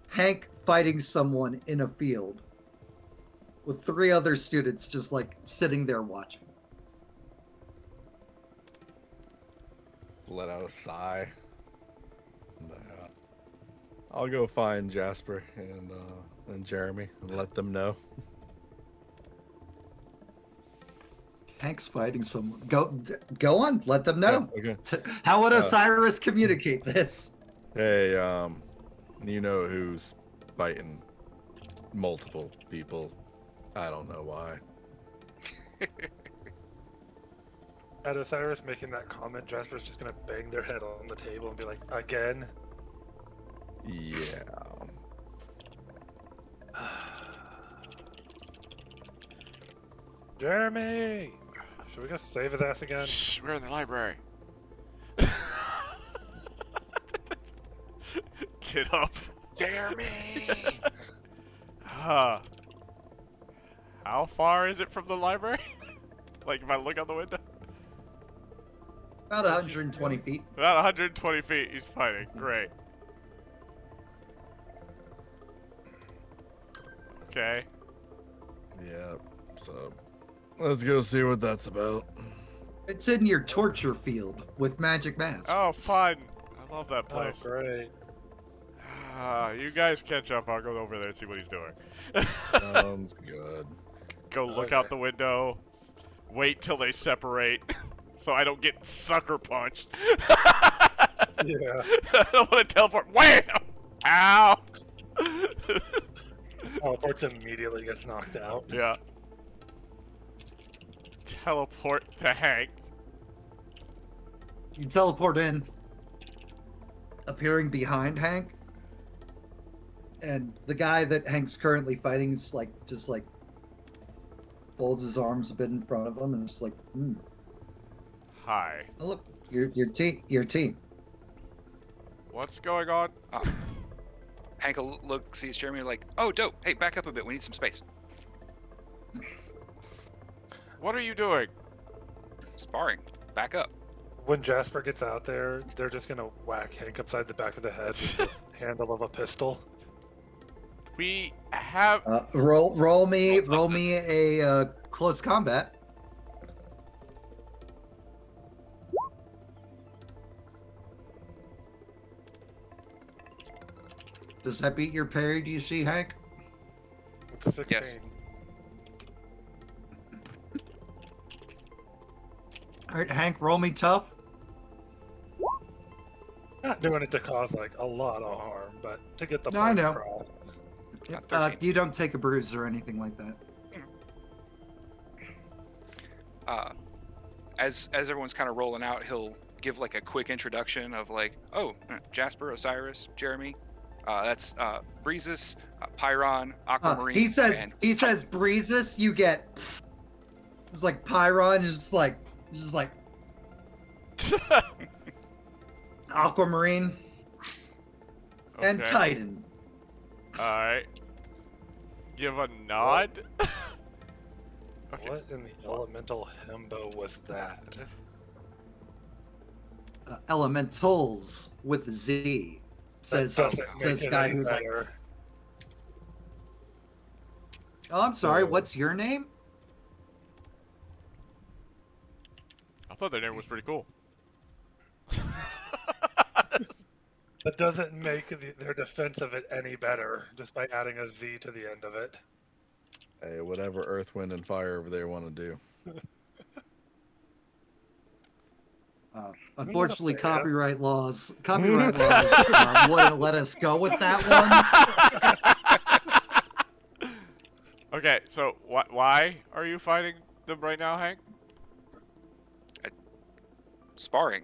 Speaker 2: Hank fighting someone in a field with 3 other students just like sitting there watching.
Speaker 4: Let out a sigh. Nah. I'll go find Jasper and Jeremy and let them know.
Speaker 2: Hank's fighting someone. Go on. Let them know.
Speaker 4: Yeah, okay.
Speaker 2: How would Osiris communicate this?
Speaker 4: Hey, you know who's fighting multiple people? I don't know why.
Speaker 5: At Osiris making that comment, Jasper's just gonna bang their head on the table and be like, "Again."
Speaker 4: Yeah.
Speaker 5: Jeremy, should we go save his ass again?
Speaker 1: Shh, we're in the library. Get up.
Speaker 3: Jeremy.
Speaker 1: How far is it from the library? Like if I look out the window?
Speaker 2: About 120 feet.
Speaker 1: About 120 feet he's fighting. Great. Okay.
Speaker 4: Yeah. So let's go see what that's about.
Speaker 2: It's in your torture field with magic mask.
Speaker 1: Oh, fun. I love that
Speaker 5: Oh,
Speaker 1: place.
Speaker 5: great.
Speaker 1: You guys catch up. I'll go over there and see what he's doing.
Speaker 4: Sounds good.
Speaker 1: Go look
Speaker 5: Okay.
Speaker 1: out the window. Wait till they separate. So I don't get sucker punched.
Speaker 5: Yeah.
Speaker 1: I don't want to teleport. Wham! Ow!
Speaker 5: Teleports immediately gets knocked out.
Speaker 1: Yeah. Teleport to Hank.
Speaker 2: You teleport in, appearing behind Hank, and the guy that Hank's currently fighting is like just like folds his arms a bit in front of him and just like,
Speaker 1: Hi.
Speaker 2: oh, look, your team.
Speaker 1: What's going on?
Speaker 3: Hank will look, sees Jeremy, like, oh, dope. Hey, back up a bit. We need some space.
Speaker 1: What are you doing?
Speaker 3: Sparring. Back up.
Speaker 5: When Jasper gets out there, they're just gonna whack Hank upside the back of the head with the handle of a pistol.
Speaker 1: We have.
Speaker 2: Roll me a close combat. Does that beat your parry? Do you see, Hank?
Speaker 5: It's a 16.
Speaker 3: Yes.
Speaker 2: All right, Hank, roll me tough.
Speaker 5: Not doing it to cause like a lot of harm, but to get the
Speaker 2: No, I
Speaker 5: point
Speaker 2: know.
Speaker 5: across.
Speaker 3: Not 13.
Speaker 2: You don't take a bruise or anything like that.
Speaker 3: As everyone's kind of rolling out, he'll give like a quick introduction of like, oh, Jasper, Osiris, Jeremy. That's Breezes, Pyron, Aquamarine.
Speaker 2: He says
Speaker 3: and
Speaker 2: Breezes, you get. It's like Pyron is just like Aquamarine and
Speaker 1: Okay.
Speaker 2: Titan.
Speaker 1: Alright. Give a nod. Okay.
Speaker 5: What in the elemental himbo was that?
Speaker 2: Elementals with a Z. Says
Speaker 5: That doesn't
Speaker 2: says
Speaker 5: make it
Speaker 2: guy
Speaker 5: any
Speaker 2: who's like,
Speaker 5: better.
Speaker 2: oh, I'm sorry.
Speaker 5: So-
Speaker 2: What's your name?
Speaker 1: I thought their name was pretty cool.
Speaker 5: That doesn't make their defense of it any better, just by adding a Z to the end of it.
Speaker 4: Hey, whatever Earth, Wind, and Fire over there want to do.
Speaker 2: Unfortunately,
Speaker 5: Yeah.
Speaker 2: copyright laws wouldn't let us go with that one.
Speaker 1: Okay, so why are you fighting them right now, Hank?
Speaker 3: sparring.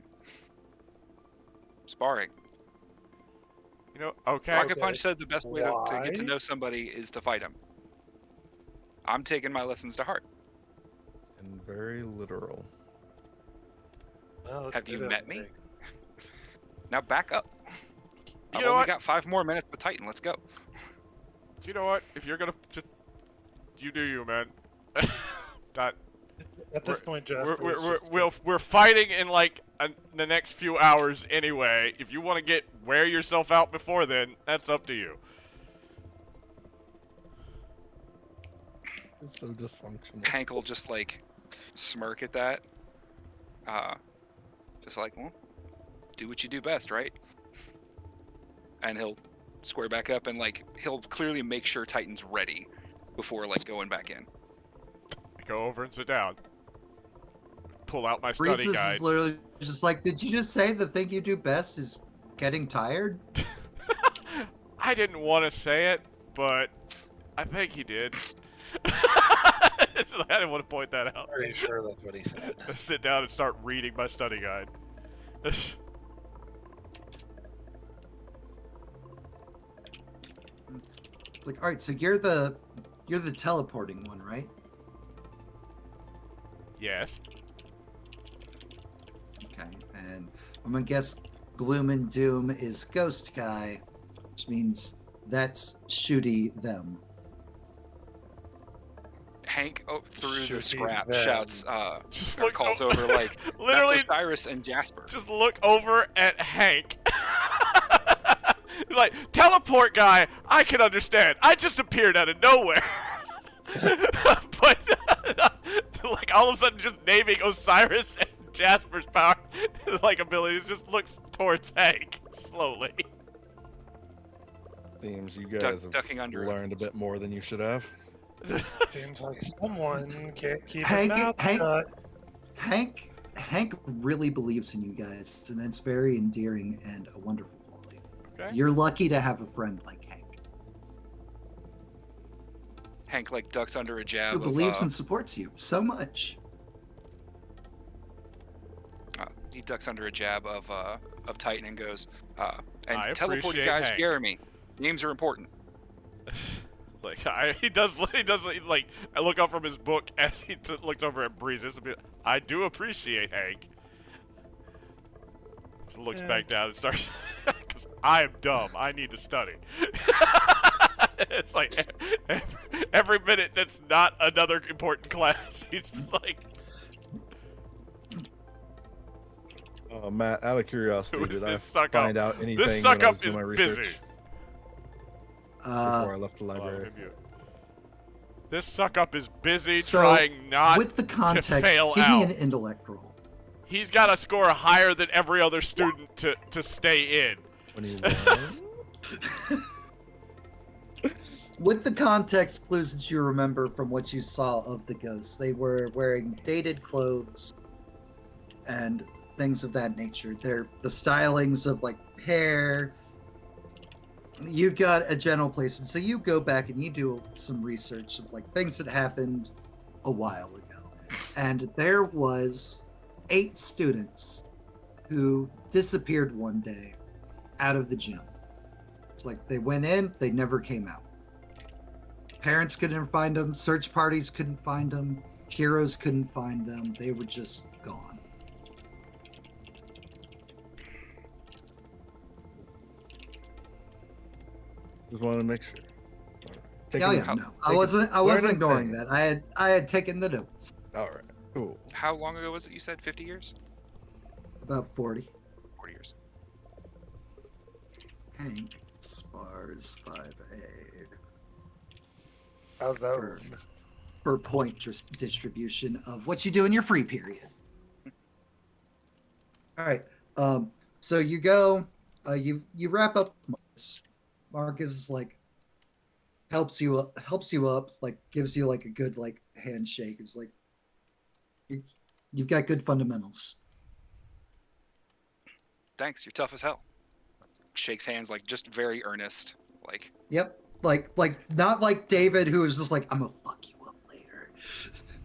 Speaker 1: You know, okay.
Speaker 3: Rocket
Speaker 5: Okay.
Speaker 3: Punch said the best way to get to
Speaker 5: Why?
Speaker 3: know somebody is to fight him. I'm taking my lessons to heart.
Speaker 4: And very literal.
Speaker 5: Well,
Speaker 3: Have you
Speaker 5: it
Speaker 3: met me?
Speaker 5: doesn't
Speaker 3: Now back up.
Speaker 1: You
Speaker 3: I've
Speaker 1: know
Speaker 3: only
Speaker 1: what?
Speaker 3: got 5 more minutes with Titan. Let's go.
Speaker 1: You know what? If you're gonna just, you do you, man. Not.
Speaker 5: At this point, Jasper
Speaker 1: We're fighting in like the next few hours anyway. If you want to wear yourself out before then, that's up to you.
Speaker 4: It's so dysfunctional.
Speaker 3: Hank will just like smirk at that. Just like, well, do what you do best, right? And he'll square back up and like he'll clearly make sure Titan's ready before like going back in.
Speaker 1: I go over and sit down. Pull out my study
Speaker 2: Breezes
Speaker 1: guide.
Speaker 2: is literally just like, did you just say the thing you do best is getting tired?
Speaker 1: I didn't want to say it, but I think he did. I didn't want to point that out.
Speaker 5: pretty sure that's what he said.
Speaker 1: I sit down and start reading my study guide.
Speaker 2: Like, all right, so you're the teleporting one, right?
Speaker 1: Yes.
Speaker 2: Okay, and I'm gonna guess Gloom and Doom is Ghost Guy, which means that's Shooty them.
Speaker 3: Hank through the
Speaker 5: Shooting
Speaker 3: scrap
Speaker 5: them.
Speaker 3: shouts,
Speaker 1: Just
Speaker 3: or
Speaker 1: look
Speaker 3: calls
Speaker 1: o-
Speaker 3: over like,
Speaker 1: Literally,
Speaker 3: that's Osiris and Jasper.
Speaker 1: just look over at Hank. He's like, teleport guy, I can understand. I just appeared out of nowhere. But like all of a sudden just naming Osiris and Jasper's power like abilities just looks towards Hank slowly.
Speaker 4: Seems you guys
Speaker 3: ducking under
Speaker 4: have
Speaker 3: it.
Speaker 4: learned a bit more than you should have.
Speaker 5: Seems like someone can't keep
Speaker 2: Hank-
Speaker 5: his mouth
Speaker 2: Hank-
Speaker 5: shut.
Speaker 2: Hank really believes in you guys, and that's very endearing and a wonderful quality.
Speaker 1: Okay.
Speaker 2: You're lucky to have a friend like Hank,
Speaker 3: Hank like ducks under a jab
Speaker 2: who
Speaker 3: of,
Speaker 2: believes and supports you so much.
Speaker 3: he ducks under a jab of Titan and goes,
Speaker 1: I
Speaker 3: and teleport
Speaker 1: appreciate
Speaker 3: guys,
Speaker 1: Hank.
Speaker 3: Jeremy. Names are important.
Speaker 1: Like he does like I look up from his book as he looks over at Breezes and be like, I do appreciate Hank. So looks
Speaker 5: Yeah.
Speaker 1: back down and starts because I'm dumb. I need to study. It's like every minute that's not another important class, he's just like,
Speaker 4: Matt, out of curiosity,
Speaker 1: who is
Speaker 4: did I
Speaker 1: this suck
Speaker 4: find
Speaker 1: up?
Speaker 4: out anything
Speaker 1: This
Speaker 4: when
Speaker 1: suck
Speaker 4: I was
Speaker 1: up
Speaker 4: doing
Speaker 1: is
Speaker 4: my
Speaker 1: busy.
Speaker 4: research before I left the
Speaker 1: Hold on, let
Speaker 4: library?
Speaker 1: me mute. This suck up is busy
Speaker 2: So,
Speaker 1: trying not
Speaker 2: with the context,
Speaker 1: fail
Speaker 2: give me
Speaker 1: out.
Speaker 2: an intellect roll.
Speaker 1: He's got to score higher than every other student to stay in.
Speaker 4: 21.
Speaker 2: With the context clues that you remember from what you saw of the ghosts, they were wearing dated clothes and things of that nature. They're the stylings of like hair. You got a general place, and so you go back and you do some research of like things that happened a while ago. And there was 8 students who disappeared one day out of the gym. It's like they went in, they never came out. Parents couldn't find them, search parties couldn't find them, heroes couldn't find them. They were just gone.
Speaker 4: Just wanted to make sure.
Speaker 2: Oh yeah, no, I wasn't
Speaker 4: learning
Speaker 2: ignoring
Speaker 4: things.
Speaker 2: that. I had taken the notes.
Speaker 4: All right, cool.
Speaker 3: How long ago was it you said? 50 years?
Speaker 2: About 40.
Speaker 3: 40 years.
Speaker 2: Hank spars 5A
Speaker 5: Hello.
Speaker 2: for point distribution of what you do in your free period. All right. So you go. You wrap up. Marcus. Marcus is like helps you up. Like gives you like a good like handshake. It's like you've got good fundamentals.
Speaker 3: Thanks, you're tough as hell. Shakes hands like just very earnest. Like,
Speaker 2: Yep. Like not like David, who is just like, I'm gonna fuck you up later.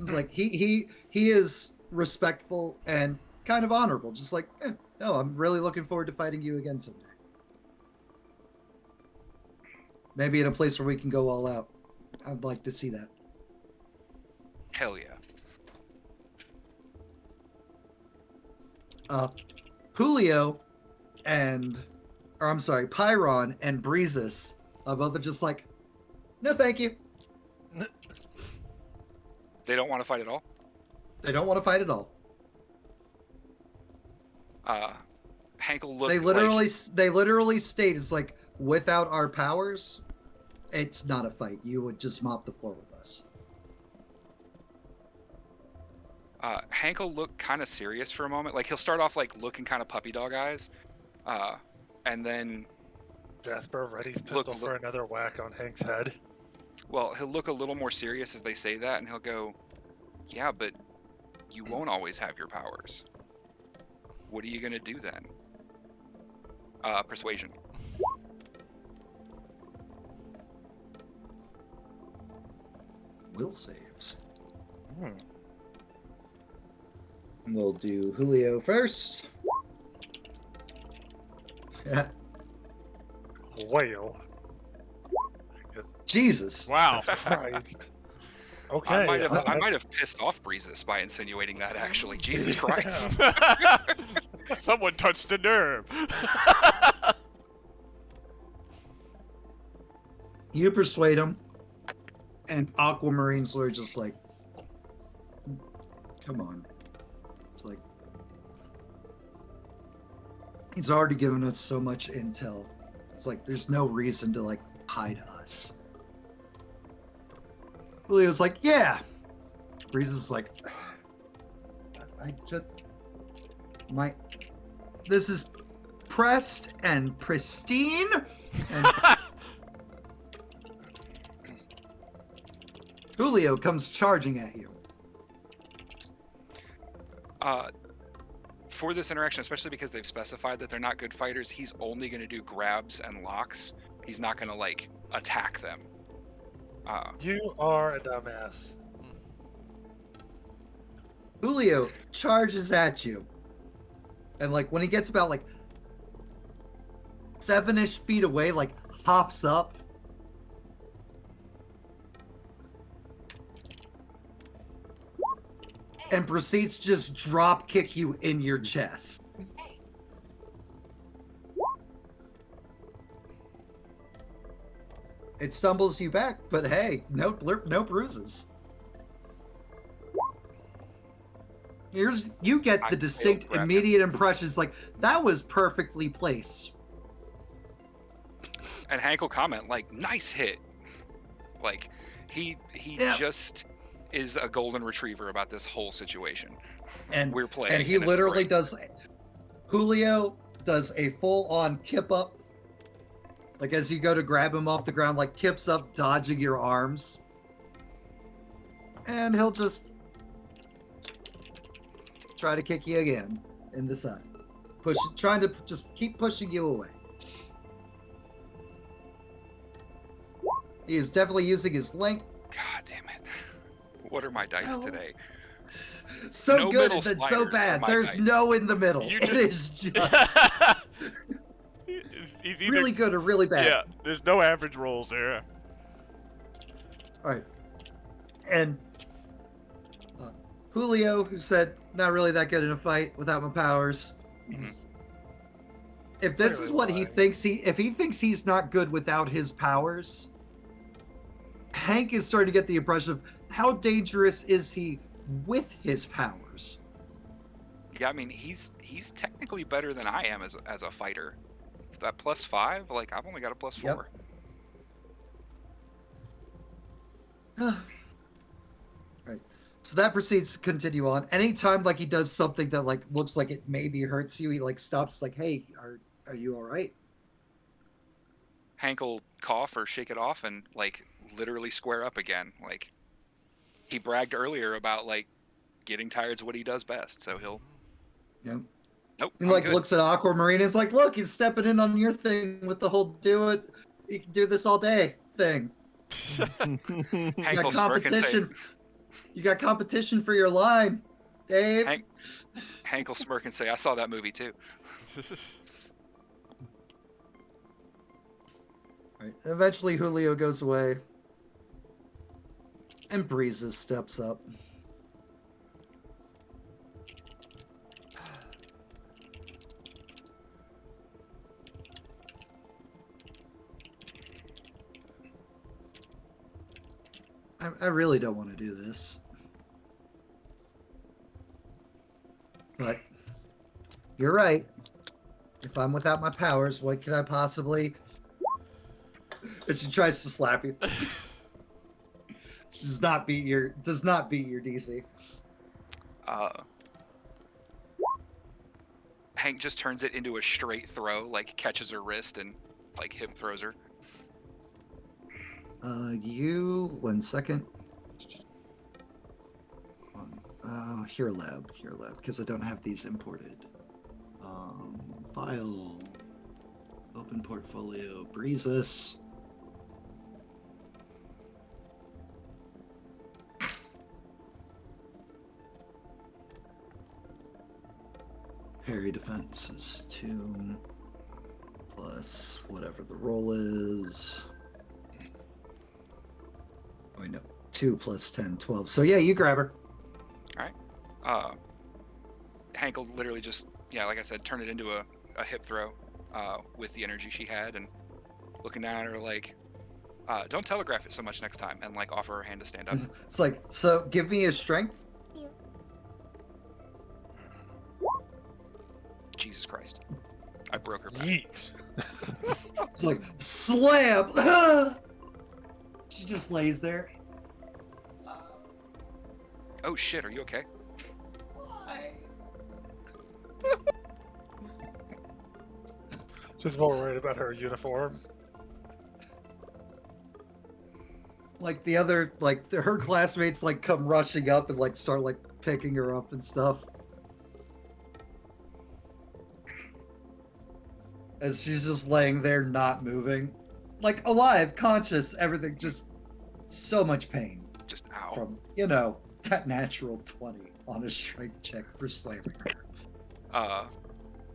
Speaker 2: It's like he is respectful and kind of honorable. Just like, no, I'm really looking forward to fighting you again someday. Maybe in a place where we can go all out. I'd like to see that.
Speaker 3: hell yeah.
Speaker 2: Julio Pyron and Breezes are both just like, no, thank you.
Speaker 3: They don't want to fight at all.
Speaker 2: They don't want to fight at all.
Speaker 3: Hank will look.
Speaker 2: They literally state it's like, without our powers, it's not a fight. You would just mop the floor with us.
Speaker 3: Hank will look kind of serious for a moment. Like he'll start off like looking kind of puppy dog eyes, and then
Speaker 5: Jasper readies pistol for another whack on Hank's head.
Speaker 3: well, he'll look a little more serious as they say that, and he'll go, "Yeah, but you won't always have your powers. What are you gonna do then?" Persuasion.
Speaker 2: Will saves. We'll do Julio first. Yeah.
Speaker 5: Whale.
Speaker 2: Jesus.
Speaker 1: Wow.
Speaker 5: Christ. Okay.
Speaker 3: I might have pissed off Breezes by insinuating that. Actually, Jesus Christ.
Speaker 1: Someone touched a nerve.
Speaker 2: You persuade him, and Aquamarine's are just like, come on. It's like, he's already given us so much intel. It's like, there's no reason to, like, hide us. Julio's like, yeah. Breeze is like, I just, this is pressed and pristine. And Julio comes charging at you.
Speaker 3: For this interaction, especially because they've specified that they're not good fighters, he's only going to do grabs and locks. He's not going to, like, attack them.
Speaker 5: You are a dumbass.
Speaker 2: Julio charges at you. And, like, when he gets about, like, 7-ish feet away, like, hops up. And proceeds to just drop kick you in your chest. It stumbles you back, but hey, no bruises. You get the distinct, immediate impressions like, that was perfectly placed.
Speaker 3: And Hank will comment like, "Nice hit." Like, he just is a golden retriever about this whole situation.
Speaker 2: And
Speaker 3: we're playing,
Speaker 2: and he literally does. Julio does a full-on kip up. Like, as you go to grab him off the ground, like, kips up, dodging your arms. And he'll just try to kick you again in the side. Trying to just keep pushing you away. He is definitely using his length.
Speaker 3: God damn it. What are my dice today?
Speaker 2: So
Speaker 3: no
Speaker 2: good and then so bad. There's dice. No in the middle. It is just...
Speaker 1: He's either
Speaker 2: really good or really bad.
Speaker 1: Yeah, there's no average rolls there.
Speaker 2: All right. And Julio, who said, not really that good in a fight without my powers. Mm-hmm. If this is what he thinks if he thinks he's not good without his powers, Hank is starting to get the impression of how dangerous is he with his powers.
Speaker 3: Yeah, I mean, he's technically better than I am as a fighter. That +5, like, I've only got a +4.
Speaker 2: Yep. Right. So that proceeds to continue on. Anytime like he does something that like looks like it maybe hurts you, he like stops like, "Hey, are you all right?"
Speaker 3: Hank will cough or shake it off and like literally square up again. Like, he bragged earlier about like getting tired's what he does best, so he'll.
Speaker 2: Yep.
Speaker 3: Nope.
Speaker 2: He like looks at Aquamarine and is like, "Look, he's stepping in on your thing with the whole you can do this all day thing."
Speaker 3: Hank will smirk and say,
Speaker 2: "You got competition for your line, Dave."
Speaker 3: Hank will smirk and say, "I saw that movie too."
Speaker 2: Right. And eventually Julio goes away. And Breezes steps up. I really don't want to do this. But you're right. If I'm without my powers, what could I possibly... And she tries to slap you. Does not beat your DC.
Speaker 3: Hank just turns it into a straight throw, like catches her wrist and like hip throws her.
Speaker 2: You 1 second. Here lab, because I don't have these imported. File, open portfolio, Breezes. Parry defense is 2 plus whatever the roll is. Oh, no. 2 plus 10, 12. So yeah, you grab her.
Speaker 3: All right. Hank will literally just, like I said, turn it into a hip throw with the energy she had, and looking down at her like, don't telegraph it so much next time, and like offer her hand to stand up.
Speaker 2: It's like, so give me a strength.
Speaker 3: Jesus Christ. I broke her back.
Speaker 5: Yeet.
Speaker 2: It's like, slam! She just lays there.
Speaker 3: Oh shit, are you okay?
Speaker 2: Why?
Speaker 5: She's more worried about her uniform.
Speaker 2: Like the other, like her classmates like come rushing up and like start like picking her up and stuff. As she's just laying there not moving. Like alive, conscious, everything, just so much pain.
Speaker 3: Just ow.
Speaker 2: From, that natural 20 on a strength check for slamming her.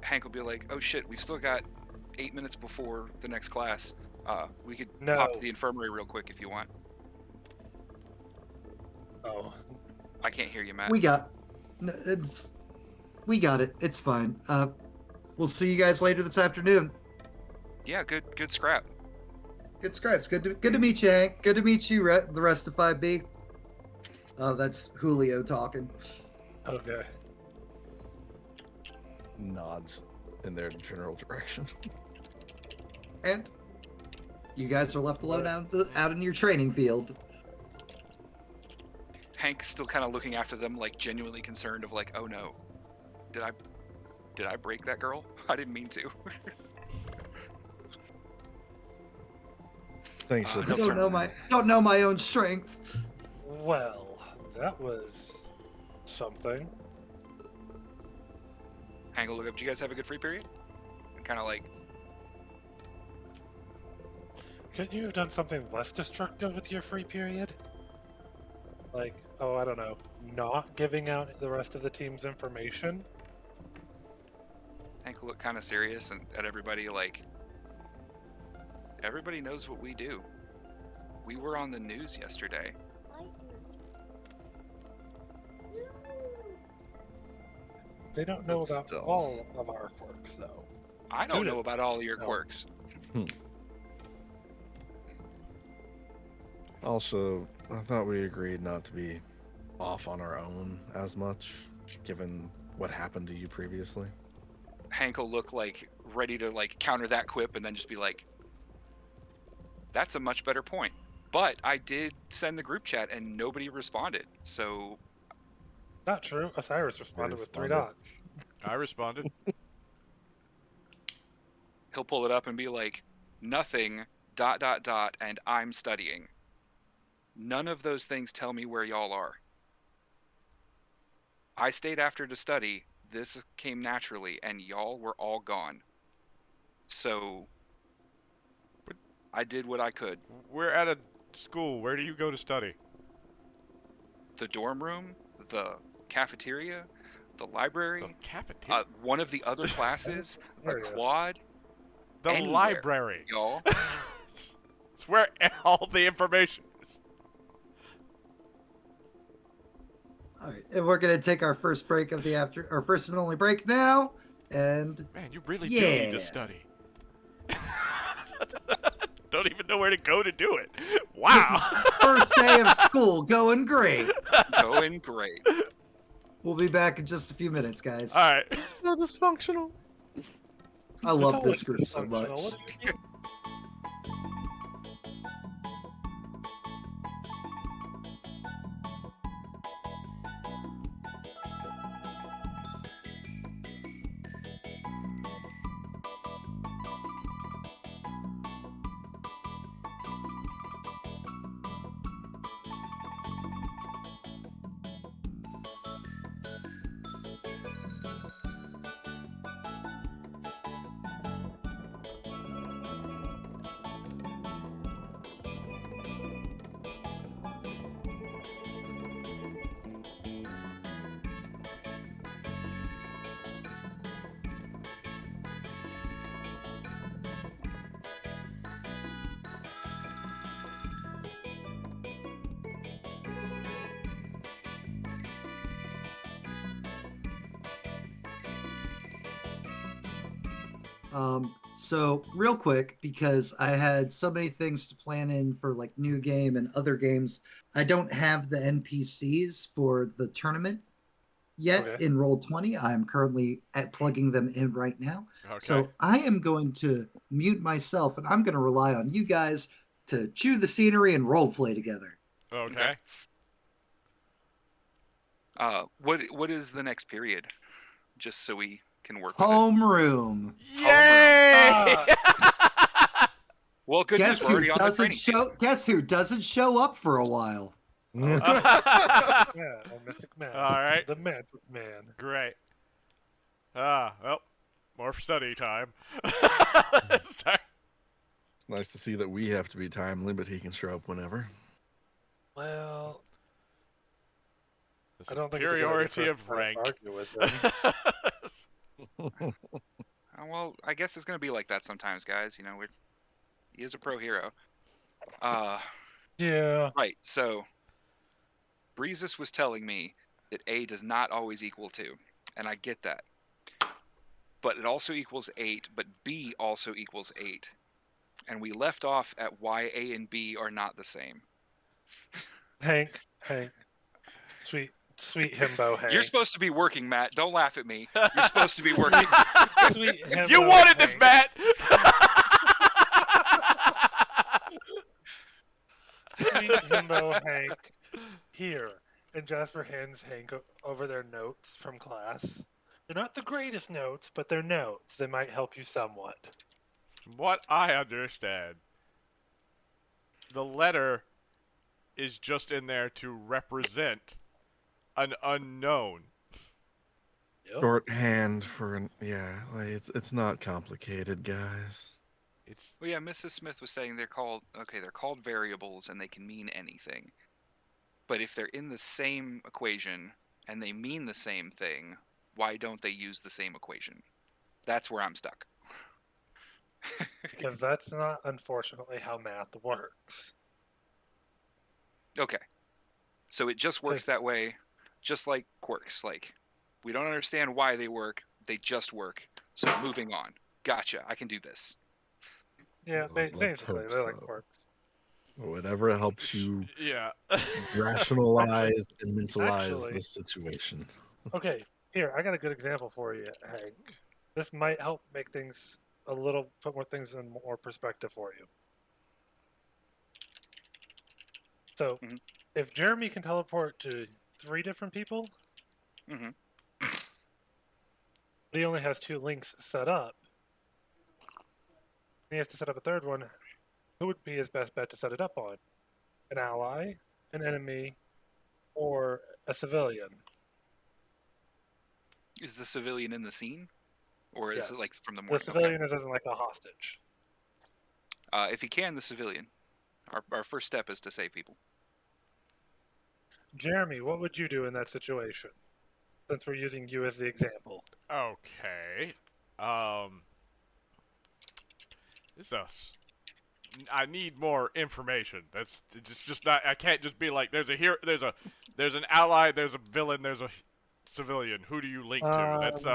Speaker 3: Hank will be like, "Oh shit, we've still got 8 minutes before the next class. We could
Speaker 5: No.
Speaker 3: pop to the infirmary real quick if you want."
Speaker 5: Oh.
Speaker 3: I can't hear you, Matt.
Speaker 2: We got it. It's fine. We'll see you guys later this afternoon.
Speaker 3: Yeah, good scrap.
Speaker 2: Good scripts. Good to meet you, Hank. Good to meet you, the rest of 5B. Oh, that's Julio talking.
Speaker 5: Okay.
Speaker 4: Nods in their general direction.
Speaker 2: And you guys are left alone out in your training field.
Speaker 3: Hank's still kind of looking after them, like genuinely concerned of like, oh no, did I break that girl? I didn't mean to.
Speaker 4: Thanks for
Speaker 2: I don't know my own strength.
Speaker 5: Well, that was something.
Speaker 3: Hank will look up. Do you guys have a good free period? And kind of like,
Speaker 5: Couldn't you have done something less destructive with your free period? Like, oh, I don't know, not giving out the rest of the team's information?
Speaker 3: Hank will look kind of serious and at everybody like, everybody knows what we do. We were on the news yesterday.
Speaker 5: They don't know
Speaker 4: But
Speaker 5: about
Speaker 4: still.
Speaker 5: all of our quirks, though.
Speaker 3: I don't
Speaker 5: Dude,
Speaker 3: know about all your
Speaker 5: no.
Speaker 3: quirks.
Speaker 4: Also, I thought we agreed not to be off on our own as much, given what happened to you previously.
Speaker 3: Hank will look like ready to like counter that quip and then just be like, that's a much better point. But I did send the group chat and nobody responded. So
Speaker 5: Not true. Osiris responded with 3
Speaker 4: responded.
Speaker 5: dots.
Speaker 1: I responded.
Speaker 3: he'll pull it up and be like, nothing, ... and I'm studying. None of those things tell me where y'all are. I stayed after to study. This came naturally, and y'all were all gone. So I did what I could.
Speaker 1: We're at a school. Where do you go to study?
Speaker 3: The dorm room, the cafeteria, the library,
Speaker 1: The cafeteria.
Speaker 3: one of the other classes, a
Speaker 5: There you go.
Speaker 3: quad,
Speaker 1: The
Speaker 3: anywhere,
Speaker 1: library.
Speaker 3: y'all.
Speaker 1: It's where all the information is.
Speaker 2: All right, and we're gonna take our first break of our first and only break now. And
Speaker 1: Man, you really do need to
Speaker 2: Yeah.
Speaker 1: study. Don't even know where to go to do it.
Speaker 2: this
Speaker 1: Wow.
Speaker 2: is first day of school going great.
Speaker 3: Going great.
Speaker 2: We'll be back in just a few minutes, guys.
Speaker 1: All right.
Speaker 4: So dysfunctional.
Speaker 2: I love
Speaker 5: It's
Speaker 2: this
Speaker 5: always
Speaker 2: group so much.
Speaker 5: dysfunctional. What do you mean?
Speaker 2: So real quick, because I had so many things to plan in for like new game and other games, I don't have the NPCs for the tournament yet
Speaker 5: Okay.
Speaker 2: in Roll20. I'm currently plugging them in right now.
Speaker 1: Okay.
Speaker 2: So I am going to mute myself, and I'm going to rely on you guys to chew the scenery and role play together.
Speaker 1: Okay.
Speaker 3: What is the next period? Just so we can work with it.
Speaker 2: Homeroom.
Speaker 1: Yay!
Speaker 3: Well, good
Speaker 2: Guess
Speaker 3: news. We're
Speaker 2: who
Speaker 3: already on the
Speaker 2: doesn't
Speaker 3: training.
Speaker 2: show? Guess who doesn't show up for a while?
Speaker 5: Yeah, Mystic Man.
Speaker 1: All right.
Speaker 5: The Magic Man.
Speaker 1: Great. Well, more study time. It's time.
Speaker 4: It's nice to see that we have to be time limited. He can show up whenever.
Speaker 5: Well,
Speaker 1: The
Speaker 5: I don't think it's a good idea
Speaker 1: superiority
Speaker 5: for us
Speaker 1: of
Speaker 5: to try and
Speaker 1: rank.
Speaker 5: argue with them.
Speaker 3: Well, I guess it's gonna be like that sometimes, guys. You know, he is a pro hero.
Speaker 5: Yeah.
Speaker 3: Right. So, VESUS was telling me that A does not always equal 2, and I get that. But it also equals 8, but B also equals 8. and we left off at why A and B are not the same.
Speaker 5: Hank, sweet himbo Hank.
Speaker 3: You're supposed to be working, Matt. Don't laugh at me. You're supposed to be working.
Speaker 5: Sweet himbo
Speaker 1: You wanted this,
Speaker 5: Hank.
Speaker 1: Matt.
Speaker 5: Sweet himbo Hank. Here. And Jasper hands Hank over their notes from class. They're not the greatest notes, but they're notes. They might help you somewhat.
Speaker 1: What I understand, the letter is just in there to represent an unknown.
Speaker 5: Yep.
Speaker 4: Shorthand for it's not complicated, guys.
Speaker 1: It's
Speaker 3: Well, yeah, Mrs. Smith was saying they're called variables and they can mean anything. But if they're in the same equation and they mean the same thing, why don't they use the same equation? That's where I'm stuck.
Speaker 5: Because that's not, unfortunately, how math works.
Speaker 3: Okay. So it just works that way, just like quirks. Like, we don't understand why they work, they just work. So moving on. Gotcha, I can do this.
Speaker 5: Yeah,
Speaker 4: Let's
Speaker 5: basically,
Speaker 4: hope
Speaker 5: they're like
Speaker 4: so.
Speaker 5: quirks.
Speaker 4: Whatever helps you
Speaker 1: yeah.
Speaker 4: rationalize and mentalize
Speaker 5: Actually-
Speaker 4: the situation.
Speaker 5: Okay, here, I got a good example for you, Hank. This might help make things put more things in more perspective for you. So,
Speaker 3: Mhm.
Speaker 5: if Jeremy can teleport to 3 different people,
Speaker 3: Mhm.
Speaker 5: but he only has 2 links set up, and he has to set up a third one, who would be his best bet to set it up on? An ally, an enemy, or a civilian?
Speaker 3: Is the civilian in the scene? Or is
Speaker 5: Yes.
Speaker 3: it like from the
Speaker 5: The
Speaker 3: morning?
Speaker 5: civilian is as in like a hostage.
Speaker 3: Okay. If he can, the civilian. Our first step is to save people.
Speaker 5: Jeremy, what would you do in that situation? Since we're using you as the example.
Speaker 1: Okay. I need more information. That's just not. I can't just be like, there's an ally, there's a villain, there's a civilian. Who do you link to? That's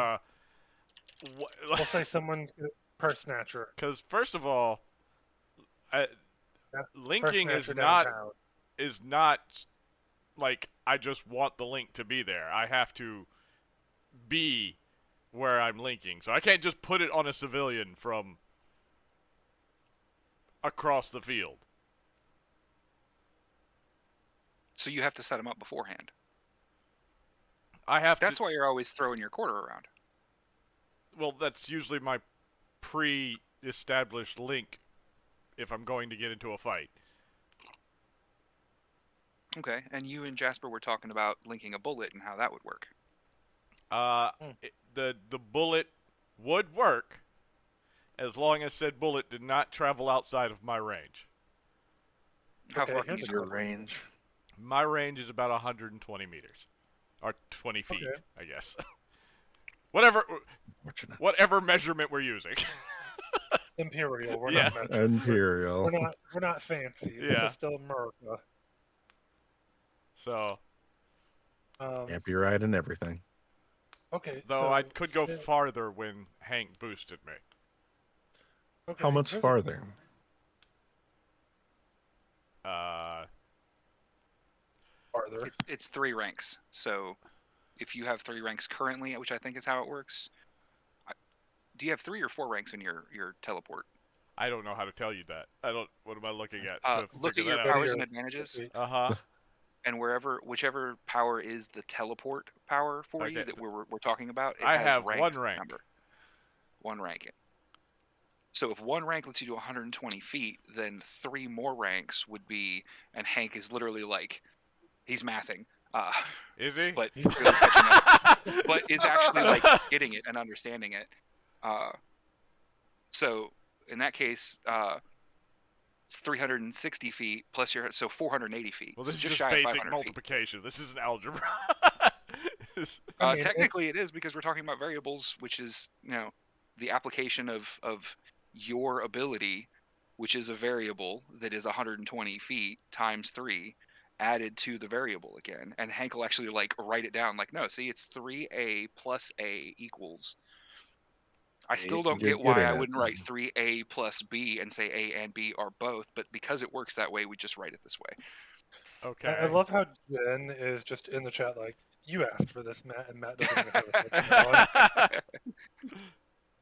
Speaker 5: We'll say someone's purse snatcher.
Speaker 1: Because first of all,
Speaker 5: Purse
Speaker 1: linking
Speaker 5: snatcher
Speaker 1: is not like I just want the link to be there. I have to be where I'm linking, so I can't just put it on a civilian from across the field.
Speaker 3: So you have to set them up beforehand.
Speaker 1: That's
Speaker 3: why you're always throwing your quarter around.
Speaker 1: Well, that's usually my pre-established link if I'm going to get into a fight.
Speaker 3: Okay, and you and Jasper were talking about linking a bullet and how that would work.
Speaker 1: The bullet would work as long as said bullet did not travel outside of my range.
Speaker 3: How far can
Speaker 5: here's
Speaker 3: you
Speaker 5: a
Speaker 3: go?
Speaker 4: Your range.
Speaker 1: My range is about 120 meters. Or 20 feet,
Speaker 5: Okay.
Speaker 1: I guess. Whatever measurement we're using.
Speaker 5: Imperial. We're
Speaker 1: Yeah.
Speaker 5: not meant.
Speaker 4: Imperial.
Speaker 5: We're not fancy.
Speaker 1: Yeah.
Speaker 5: This is still America.
Speaker 1: So,
Speaker 4: Can't be right in everything.
Speaker 5: Okay.
Speaker 1: though
Speaker 5: so
Speaker 1: I could go
Speaker 5: say-
Speaker 1: farther when Hank boosted me.
Speaker 5: okay,
Speaker 4: How much
Speaker 5: here's a-
Speaker 4: farther?
Speaker 5: Farther.
Speaker 3: It's 3 ranks. So if you have 3 ranks currently, which I think is how it works, do you have 3 or 4 ranks in your teleport?
Speaker 1: I don't know how to tell you that. What am I looking at?
Speaker 3: Look at your
Speaker 1: that
Speaker 3: powers
Speaker 5: out.
Speaker 3: and advantages,
Speaker 1: Uh-huh.
Speaker 3: and whichever power is the teleport power for you
Speaker 1: Okay.
Speaker 3: that we're talking about, it
Speaker 1: I
Speaker 3: has
Speaker 1: have
Speaker 3: ranks
Speaker 1: 1
Speaker 3: to
Speaker 1: rank.
Speaker 3: number. 1 rank. So if 1 rank lets you do 120 feet, then 3 more ranks would be, and Hank is literally like, he's mathing.
Speaker 1: Is he?
Speaker 3: But he's really catching up. But is actually like getting it and understanding it. So in that case, it's 360 feet plus so 480 feet.
Speaker 1: Well, this
Speaker 3: so
Speaker 1: is
Speaker 3: just
Speaker 1: just
Speaker 3: shy of
Speaker 1: basic
Speaker 3: 500 feet.
Speaker 1: multiplication. This isn't algebra.
Speaker 5: I mean,
Speaker 3: Technically, it is because we're talking about variables, which is the application of your ability, which is a variable that is 120 feet times 3. Added to the variable again, and Hank will actually like write it down like, no, see, it's 3a plus a equals I still don't
Speaker 4: You're
Speaker 3: get why
Speaker 4: getting
Speaker 3: I
Speaker 4: it.
Speaker 3: wouldn't write 3A plus B and say A and B are both, but because it works that way, we just write it this way.
Speaker 1: Okay.
Speaker 5: I love how Jen is just in the chat like, you asked for this, Matt, and Matt doesn't even have a second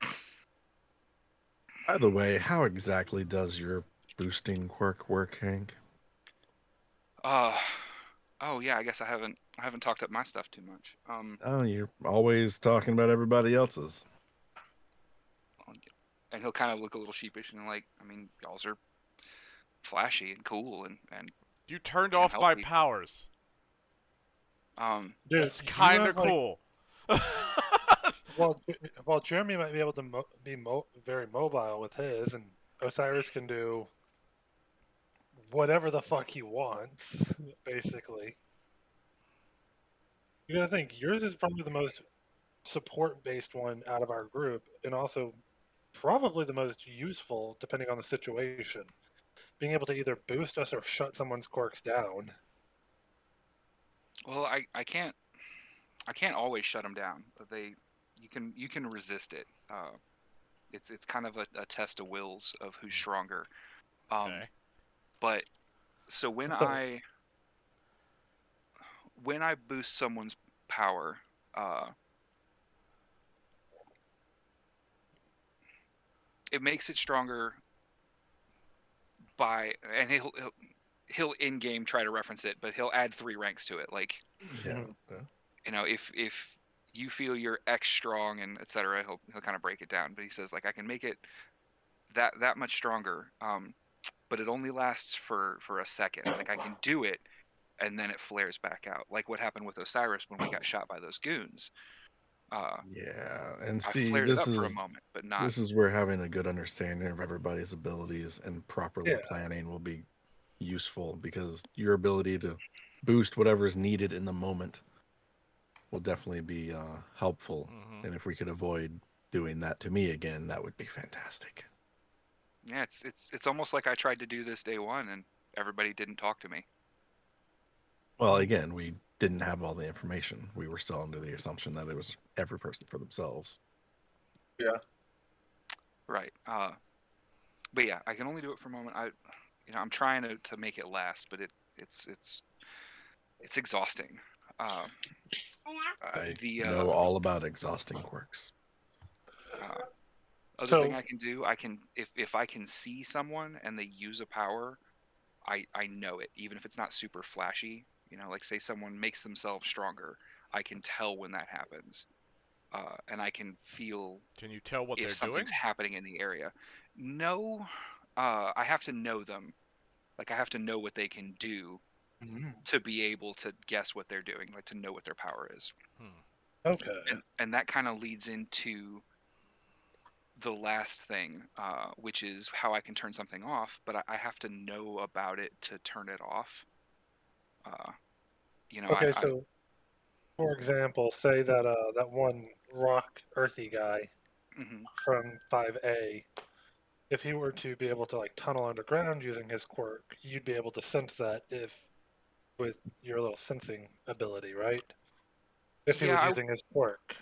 Speaker 5: one.
Speaker 4: By the way, how exactly does your boosting quirk work, Hank?
Speaker 3: Oh yeah, I guess I haven't talked up my stuff too much.
Speaker 4: Oh, you're always talking about everybody else's.
Speaker 3: And he'll kind of look a little sheepish and like, I mean, y'all's are flashy and cool and
Speaker 1: You turned
Speaker 3: Can't
Speaker 1: off
Speaker 3: help
Speaker 1: my
Speaker 3: me.
Speaker 1: powers.
Speaker 5: Dude,
Speaker 1: That's
Speaker 5: you
Speaker 1: kind
Speaker 5: have,
Speaker 1: of
Speaker 5: like,
Speaker 1: cool.
Speaker 5: While Jeremy might be able to be very mobile with his, and Osiris can do whatever the fuck he wants, basically. You gotta think, yours is probably the most support-based one out of our group, and also probably the most useful, depending on the situation. Being able to either boost us or shut someone's quirks down.
Speaker 3: well, I can't always shut them down. You can resist it. It's kind of a test of wills of who's stronger.
Speaker 1: Okay.
Speaker 3: But so when I boost someone's power, it makes it stronger by, and he'll in game try to reference it, but he'll add 3 ranks to it. Like,
Speaker 4: Yeah.
Speaker 3: if you feel you're X strong and etc., he'll kind of break it down. But he says like I can make it that much stronger, but it only lasts for a second. Like I can do it, and then it flares back out. Like what happened with Osiris when we got shot by those goons.
Speaker 4: Yeah, and
Speaker 3: I
Speaker 4: see,
Speaker 3: flared it up for a moment, but not.
Speaker 4: this is where having a good understanding of everybody's abilities and properly
Speaker 5: Yeah.
Speaker 4: planning will be useful, because your ability to boost whatever is needed in the moment will definitely be helpful.
Speaker 1: Mhm.
Speaker 4: And if we could avoid doing that to me again, that would be fantastic.
Speaker 3: Yeah, it's almost like I tried to do this day one and everybody didn't talk to me.
Speaker 4: Well, again, we didn't have all the information. We were still under the assumption that it was every person for themselves.
Speaker 3: Right. But yeah, I can only do it for a moment. I'm trying to make it last, but it's exhausting.
Speaker 4: I
Speaker 3: The
Speaker 4: know all about exhausting quirks.
Speaker 3: other
Speaker 5: So-
Speaker 3: thing I can do, I can if I can see someone and they use a power, I know it, even if it's not super flashy. Like say someone makes themselves stronger, I can tell when that happens, and I can feel
Speaker 1: Can you tell what
Speaker 3: if
Speaker 1: they're
Speaker 3: something's
Speaker 1: doing?
Speaker 3: happening in the area. No, I have to know them. Like I have to know what they can do to be able to guess what they're doing, like to know what their power is.
Speaker 5: Okay.
Speaker 3: And that kind of leads into the last thing, which is how I can turn something off, but I have to know about it to turn it off.
Speaker 5: Okay, so for example, say that that one rock earthy guy
Speaker 3: Mhm.
Speaker 5: from 5A, if he were to be able to like tunnel underground using his quirk, you'd be able to sense that if with your little sensing ability, right? If he
Speaker 3: Yeah,
Speaker 5: was using his quirk.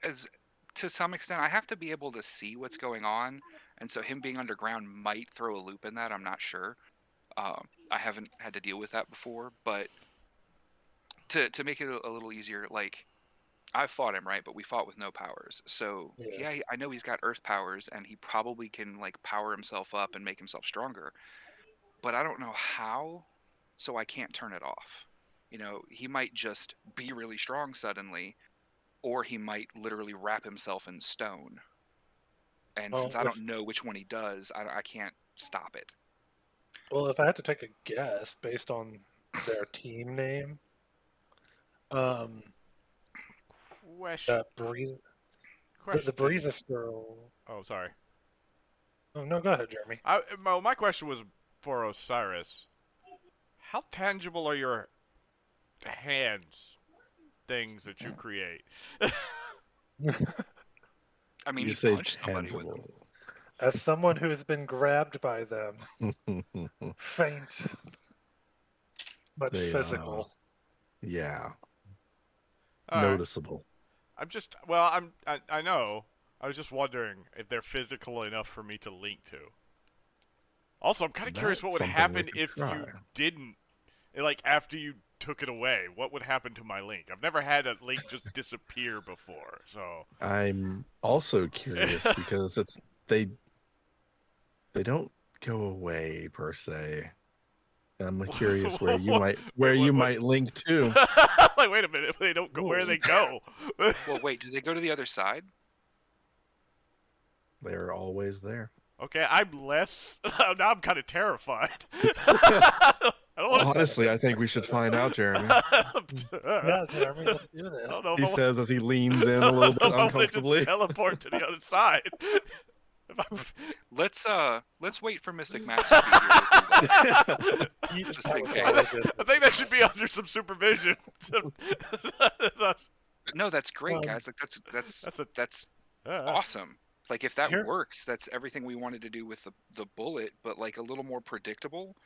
Speaker 3: as to some extent, I have to be able to see what's going on, and so him being underground might throw a loop in that. I'm not sure. I haven't had to deal with that before, but to make it a little easier, like I fought him, right? But we fought with no powers. So
Speaker 5: Yeah.
Speaker 3: I know he's got earth powers and he probably can like power himself up and make himself stronger. But I don't know how, so I can't turn it off. He might just be really strong suddenly, or he might literally wrap himself in stone. And
Speaker 5: Well,
Speaker 3: since I don't know which one he does, I can't stop it.
Speaker 5: Well, if I had to take a guess based on their team name,
Speaker 1: Question.
Speaker 5: that Breeze, the
Speaker 1: Question.
Speaker 5: Breezes girl.
Speaker 1: Oh, sorry.
Speaker 5: Oh no, go ahead, Jeremy.
Speaker 1: My question was for Osiris. How tangible are your hands things that you create?
Speaker 3: I mean,
Speaker 4: You
Speaker 3: he
Speaker 4: say
Speaker 3: punched somebody with them.
Speaker 4: tangible.
Speaker 5: As someone who has been grabbed by them, faint but
Speaker 4: They,
Speaker 5: physical.
Speaker 4: Yeah,
Speaker 1: All right.
Speaker 4: noticeable.
Speaker 1: I'm just well. I know, I was just wondering if they're physical enough for me to link to. Also, I'm kind of curious what would
Speaker 4: That's
Speaker 1: happen
Speaker 4: something we
Speaker 1: if
Speaker 4: could try.
Speaker 1: you didn't, like, after you took it away. What would happen to my link? I've never had a link just disappear before, so.
Speaker 4: I'm also curious because they don't go away per se. I'm curious where you might
Speaker 1: Wait.
Speaker 4: link to.
Speaker 1: Like, wait a minute, they don't go. Where they go?
Speaker 3: Well, wait, do they go to the other side?
Speaker 4: They're always there.
Speaker 1: Okay, I'm less. Now I'm kind of terrified. I don't want to.
Speaker 4: Honestly, I think we should find out, Jeremy.
Speaker 5: Yeah, Jeremy, let's do this.
Speaker 1: I don't know if
Speaker 4: He
Speaker 1: I
Speaker 4: says as he leans in a little bit
Speaker 1: I want to
Speaker 4: uncomfortably.
Speaker 1: just teleport to the other side.
Speaker 3: Let's wait for Mystic Max to be here. Just in case.
Speaker 1: I think that should be under some supervision.
Speaker 3: No, that's great,
Speaker 5: Um,
Speaker 3: guys. Like
Speaker 1: That's a-
Speaker 3: that's
Speaker 1: Uh,
Speaker 3: awesome. Like if that
Speaker 5: Here-
Speaker 3: works, that's everything we wanted to do with the bullet, but like a little more predictable.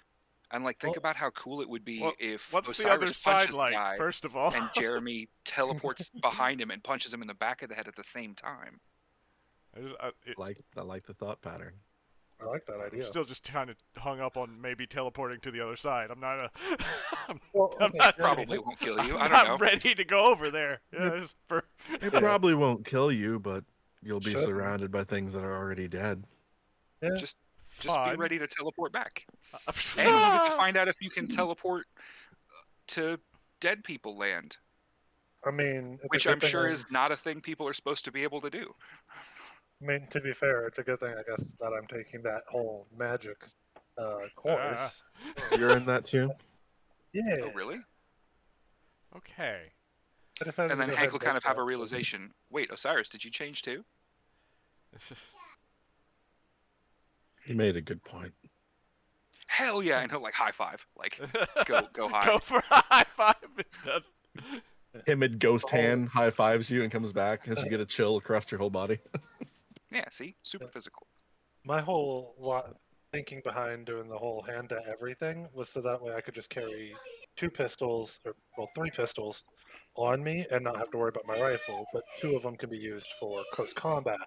Speaker 3: And like think
Speaker 5: Well-
Speaker 3: about how cool it would be
Speaker 1: Well,
Speaker 3: if
Speaker 1: what's
Speaker 3: Osiris
Speaker 1: the other
Speaker 3: punches
Speaker 1: side
Speaker 3: the
Speaker 1: like?
Speaker 3: guy
Speaker 1: First of all,
Speaker 3: and Jeremy teleports behind him and punches him in the back of the head at the same time.
Speaker 4: I like the thought pattern.
Speaker 5: I like that
Speaker 1: I'm
Speaker 5: idea.
Speaker 1: still just kind of hung up on maybe teleporting to the other side. I'm not
Speaker 5: Well,
Speaker 1: I'm
Speaker 5: okay,
Speaker 1: not-
Speaker 5: Jeremy,
Speaker 3: Probably won't kill you.
Speaker 1: I'm
Speaker 3: I
Speaker 1: not
Speaker 3: don't know.
Speaker 1: ready to go over there. Yeah, just for
Speaker 4: It probably won't kill you, but you'll be
Speaker 5: Shouldn't.
Speaker 4: surrounded by things that are already dead.
Speaker 5: Yeah.
Speaker 3: Just be
Speaker 1: fun.
Speaker 3: ready to teleport back. And we'll get to find out if you can teleport to dead people land,
Speaker 5: I mean, it's a
Speaker 3: which
Speaker 5: good
Speaker 3: I'm
Speaker 5: thing
Speaker 3: sure is not a thing people are supposed to be able to do.
Speaker 5: I mean, to be fair, it's a good thing, I guess, that I'm taking that whole magic course.
Speaker 4: You're in that too?
Speaker 5: Yeah.
Speaker 3: Oh, really?
Speaker 1: Okay.
Speaker 5: I decided
Speaker 3: And
Speaker 5: to
Speaker 3: then
Speaker 5: go ahead
Speaker 3: Hank will
Speaker 5: and
Speaker 3: kind of
Speaker 5: take
Speaker 3: have a
Speaker 5: that.
Speaker 3: realization. Wait, Osiris, did you change too?
Speaker 1: This is-
Speaker 4: You made a good point.
Speaker 3: Hell yeah! And he'll like high five, like go high.
Speaker 1: Go for a high five. It does.
Speaker 4: Timid ghost
Speaker 5: Oh.
Speaker 4: hand high fives you and comes back as you get a chill across your whole body.
Speaker 3: Yeah, see, super physical.
Speaker 5: My whole thinking behind doing the whole hand to everything was so that way I could just carry 2 pistols, or well, 3 pistols on me and not have to worry about my rifle, but 2 of them can be used for close combat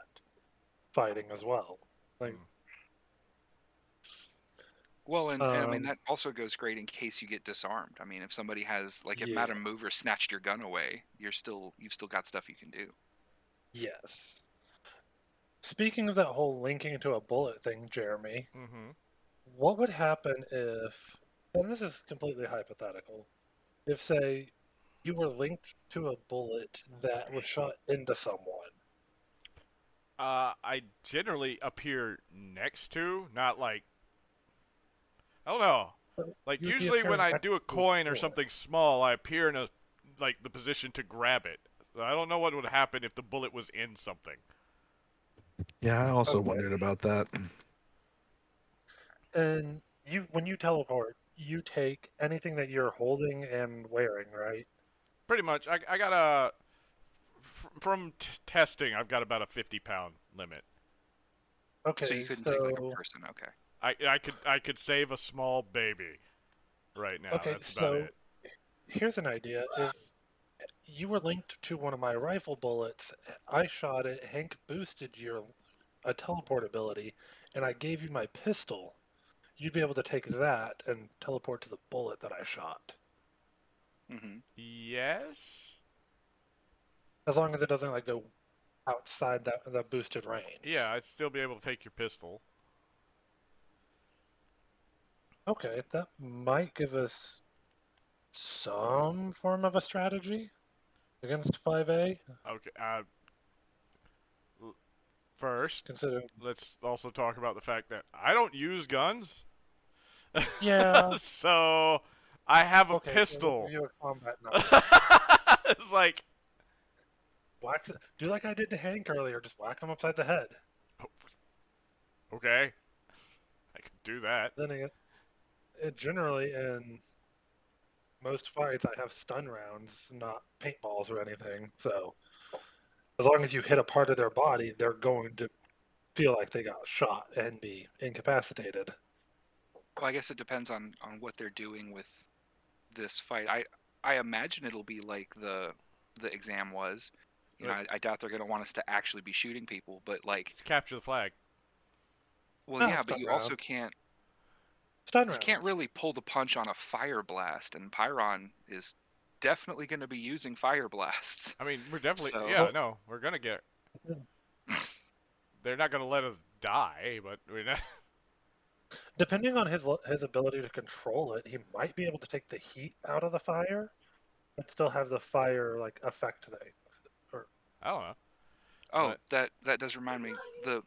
Speaker 5: fighting as well. Like,
Speaker 3: Well, and I mean
Speaker 5: Um,
Speaker 3: that also goes great in case you get disarmed. I mean, if somebody has like if
Speaker 5: Yeah.
Speaker 3: Madam Mover snatched your gun away, you've still got stuff you can do.
Speaker 5: yes. Speaking of that whole linking to a bullet thing, Jeremy,
Speaker 1: Mm-hmm.
Speaker 5: what would happen if, and this is completely hypothetical, if, say, you were linked to a bullet that was shot into someone?
Speaker 1: I generally appear next to, not like. I don't know. Like
Speaker 5: You'd be
Speaker 1: usually when
Speaker 5: appearing
Speaker 1: I do a
Speaker 5: next to
Speaker 1: coin or
Speaker 5: it.
Speaker 1: something small, I appear in a the position to grab it. So I don't know what would happen if the bullet was in something.
Speaker 4: Yeah, I also
Speaker 5: Okay.
Speaker 4: wondered about that.
Speaker 5: And when you teleport, you take anything that you're holding and wearing, right?
Speaker 1: Pretty much. I got a from testing. I've got about a 50-pound limit.
Speaker 5: Okay,
Speaker 3: So you couldn't take like a person. Okay.
Speaker 1: I could save a small baby right now.
Speaker 5: Okay,
Speaker 1: That's about
Speaker 5: so
Speaker 1: it.
Speaker 5: here's an idea. If you were linked to one of my rifle bullets, I shot it, Hank boosted your teleport ability, and I gave you my pistol, you'd be able to take that and teleport to the bullet that I shot.
Speaker 3: Mm-hmm.
Speaker 1: Yes.
Speaker 5: As long as it doesn't like go outside that boosted range.
Speaker 1: Yeah, I'd still be able to take your pistol.
Speaker 5: Okay, that might give us some form of a strategy against 5A,
Speaker 1: Okay. First,
Speaker 5: considering.
Speaker 1: let's also talk about the fact that I don't use guns.
Speaker 5: Yeah.
Speaker 1: So I have a
Speaker 5: Okay,
Speaker 1: pistol.
Speaker 5: You're a combat knight.
Speaker 1: It's like,
Speaker 5: Do like I did to Hank earlier, just whack him upside the head.
Speaker 1: okay, I could do that.
Speaker 5: Then generally in most fights, I have stun rounds, not paintballs or anything. So as long as you hit a part of their body, they're going to feel like they got shot and be incapacitated.
Speaker 3: Well, I guess it depends on what they're doing with this fight. I imagine it'll be like the exam was, you know, I doubt they're going to want us to actually be shooting people, but like,
Speaker 1: Let's capture the flag.
Speaker 3: well,
Speaker 5: Ah,
Speaker 3: yeah, but
Speaker 5: stun
Speaker 3: you also
Speaker 5: rounds.
Speaker 3: can't.
Speaker 5: Stun
Speaker 3: You
Speaker 5: rounds.
Speaker 3: can't really pull the punch on a fire blast, and Pyron is definitely going to be using fire blasts.
Speaker 1: I mean, we're definitely
Speaker 3: So-
Speaker 1: yeah. No, we're gonna get. They're not gonna let us die, but we're not.
Speaker 5: Depending on his ability to control it, he might be able to take the heat out of the fire, but still have the fire like affect things. Or
Speaker 1: I don't know.
Speaker 3: Oh,
Speaker 1: But-
Speaker 3: that does remind me. The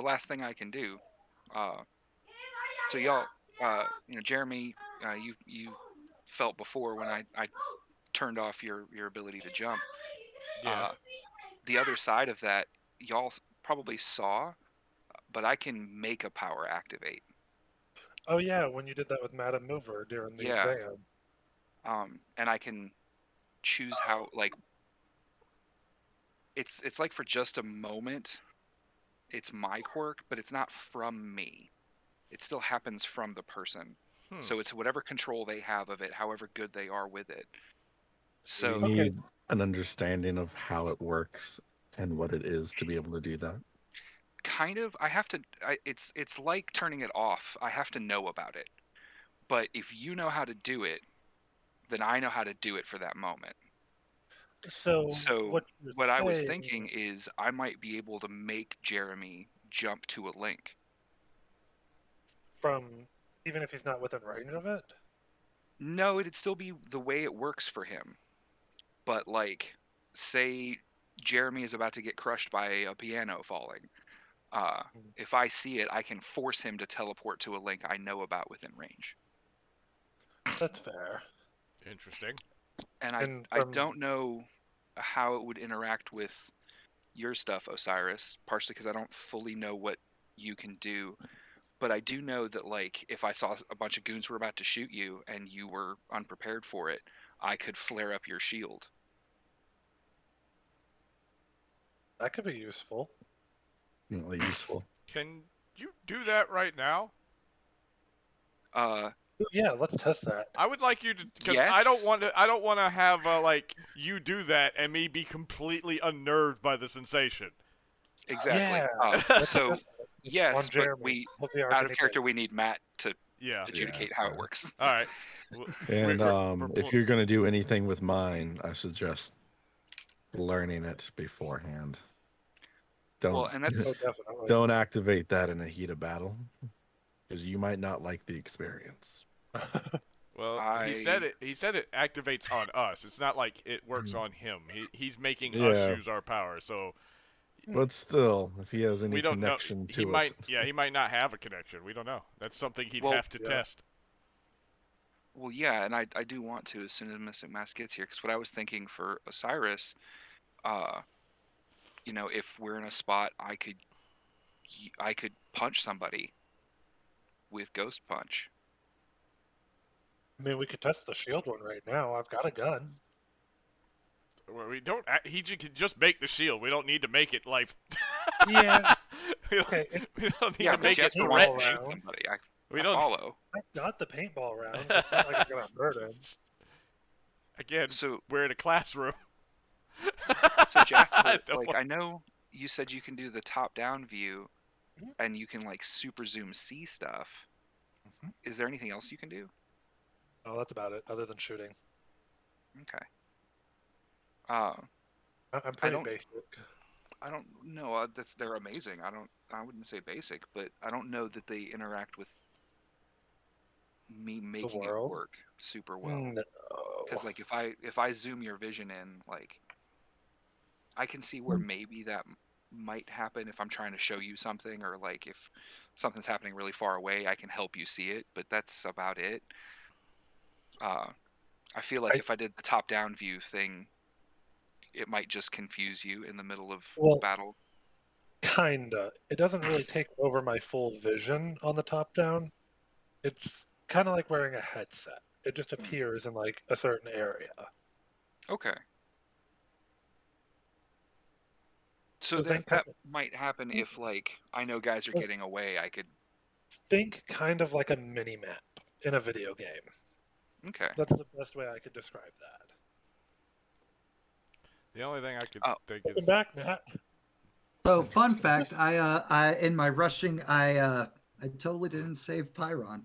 Speaker 3: last thing I can do. So y'all, you know, Jeremy, you felt before when I turned off your ability to jump.
Speaker 1: Yeah.
Speaker 3: The other side of that, y'all probably saw, but I can make a power activate.
Speaker 5: oh yeah, when you did that with Madam Mover during the
Speaker 3: Yeah.
Speaker 5: exam.
Speaker 3: And I can choose how, like, it's like for just a moment, it's my quirk, but it's not from me. It still happens from the person. So it's whatever control they have of it, however good they are with it. So
Speaker 4: you need an understanding of how it works and what it is to be able to do that.
Speaker 3: kind of, I have to. It's like turning it off. I have to know about it. But if you know how to do it, then I know how to do it for that moment.
Speaker 5: So
Speaker 3: So
Speaker 5: you're
Speaker 3: what I was
Speaker 5: saying-
Speaker 3: thinking is I might be able to make Jeremy jump to a link.
Speaker 5: from even if he's not within range of it.
Speaker 3: No, it'd still be the way it works for him. But like, say Jeremy is about to get crushed by a piano falling. If I see it, I can force him to teleport to a link I know about within range.
Speaker 5: That's fair.
Speaker 1: Interesting.
Speaker 3: And
Speaker 5: And
Speaker 3: I
Speaker 5: from-
Speaker 3: don't know how it would interact with your stuff, Osiris, partially because I don't fully know what you can do. But I do know that, like, if I saw a bunch of goons were about to shoot you and you were unprepared for it, I could flare up your shield.
Speaker 5: That could be useful.
Speaker 4: Really useful.
Speaker 1: Can you do that right now?
Speaker 5: Yeah, let's test that.
Speaker 1: I would like you to, because
Speaker 3: Yes.
Speaker 1: I don't want to have like you do that and me be completely unnerved by the sensation.
Speaker 3: Exactly.
Speaker 5: Yeah. Let's
Speaker 3: So
Speaker 5: test that.
Speaker 3: yes,
Speaker 5: On
Speaker 3: but
Speaker 5: Jeremy. He'll be our
Speaker 3: out of
Speaker 5: guinea pig.
Speaker 3: character, we need Matt to
Speaker 1: Yeah.
Speaker 3: adjudicate
Speaker 4: Yeah,
Speaker 3: how
Speaker 4: yeah.
Speaker 3: it works.
Speaker 1: All right.
Speaker 4: And
Speaker 1: We're
Speaker 4: if you're going to do anything with mine, I suggest learning it beforehand. Don't
Speaker 3: Well, and that's
Speaker 5: Oh, definitely.
Speaker 4: don't activate that in a heat of battle, because you might not like the experience.
Speaker 1: Well,
Speaker 3: I-
Speaker 1: he said it activates on us. It's not like it works on him. He's making us
Speaker 4: Yeah.
Speaker 1: use our power. So
Speaker 4: But still, if he has any
Speaker 1: we don't know.
Speaker 4: connection
Speaker 1: He
Speaker 4: to
Speaker 1: might.
Speaker 4: it,
Speaker 1: Yeah, he might not have a connection. We don't know. That's something he'd
Speaker 3: Well,
Speaker 1: have to
Speaker 5: yeah.
Speaker 1: test.
Speaker 3: Well, yeah, and I do want to as soon as Mystic Mask gets here, because what I was thinking for Osiris, you know, if we're in a spot, I could punch somebody with Ghost Punch.
Speaker 5: I mean, we could test the shield one right now. I've got a gun.
Speaker 1: We don't. He could just make the shield. We don't need to make it like.
Speaker 5: Yeah.
Speaker 1: we, don't,
Speaker 5: Okay.
Speaker 1: we don't need
Speaker 3: Yeah,
Speaker 1: to
Speaker 3: but
Speaker 1: make it
Speaker 3: Jesper wants to
Speaker 5: threatening.
Speaker 3: shoot
Speaker 5: Around.
Speaker 3: somebody.
Speaker 1: We
Speaker 3: I
Speaker 1: don't.
Speaker 3: follow.
Speaker 5: I've got the paintball round. It's not like I'm gonna hurt him.
Speaker 1: Again,
Speaker 3: So,
Speaker 1: we're in a classroom.
Speaker 3: so Jasper,
Speaker 1: I don't
Speaker 3: like,
Speaker 1: want-
Speaker 3: I know you said you can do the top-down view,
Speaker 5: Mhm.
Speaker 3: and you can like super zoom see stuff.
Speaker 5: Mhm.
Speaker 3: Is there anything else you can do?
Speaker 5: Oh, that's about it. Other than shooting,
Speaker 3: Okay.
Speaker 5: I'm pretty
Speaker 3: don't-
Speaker 5: basic.
Speaker 3: I don't know. They're amazing. I wouldn't say basic, but I don't know that they interact with me making it
Speaker 5: world?
Speaker 3: work super well.
Speaker 5: No.
Speaker 3: Because like if I zoom your vision in, like I can see where maybe that might happen if I'm trying to show you something, or like if something's happening really far away, I can help you see it. But that's about it. I feel like if I did the top-down view thing, it might just confuse you in the middle of
Speaker 5: Well,
Speaker 3: battle.
Speaker 5: Kinda. It doesn't really take over my full vision on the top down. It's kind of like wearing a headset. It just appears in like a certain area.
Speaker 3: Okay. So
Speaker 5: So
Speaker 3: that
Speaker 5: think
Speaker 3: that might happen if like I know guys are getting away. I could.
Speaker 5: Think kind of like a mini map in a video game.
Speaker 3: Okay.
Speaker 5: That's the best way I could describe that.
Speaker 1: The only thing I could think
Speaker 5: Welcome
Speaker 1: is
Speaker 5: back, Matt.
Speaker 2: So, fun fact: I in my rushing, I totally didn't save Pyron.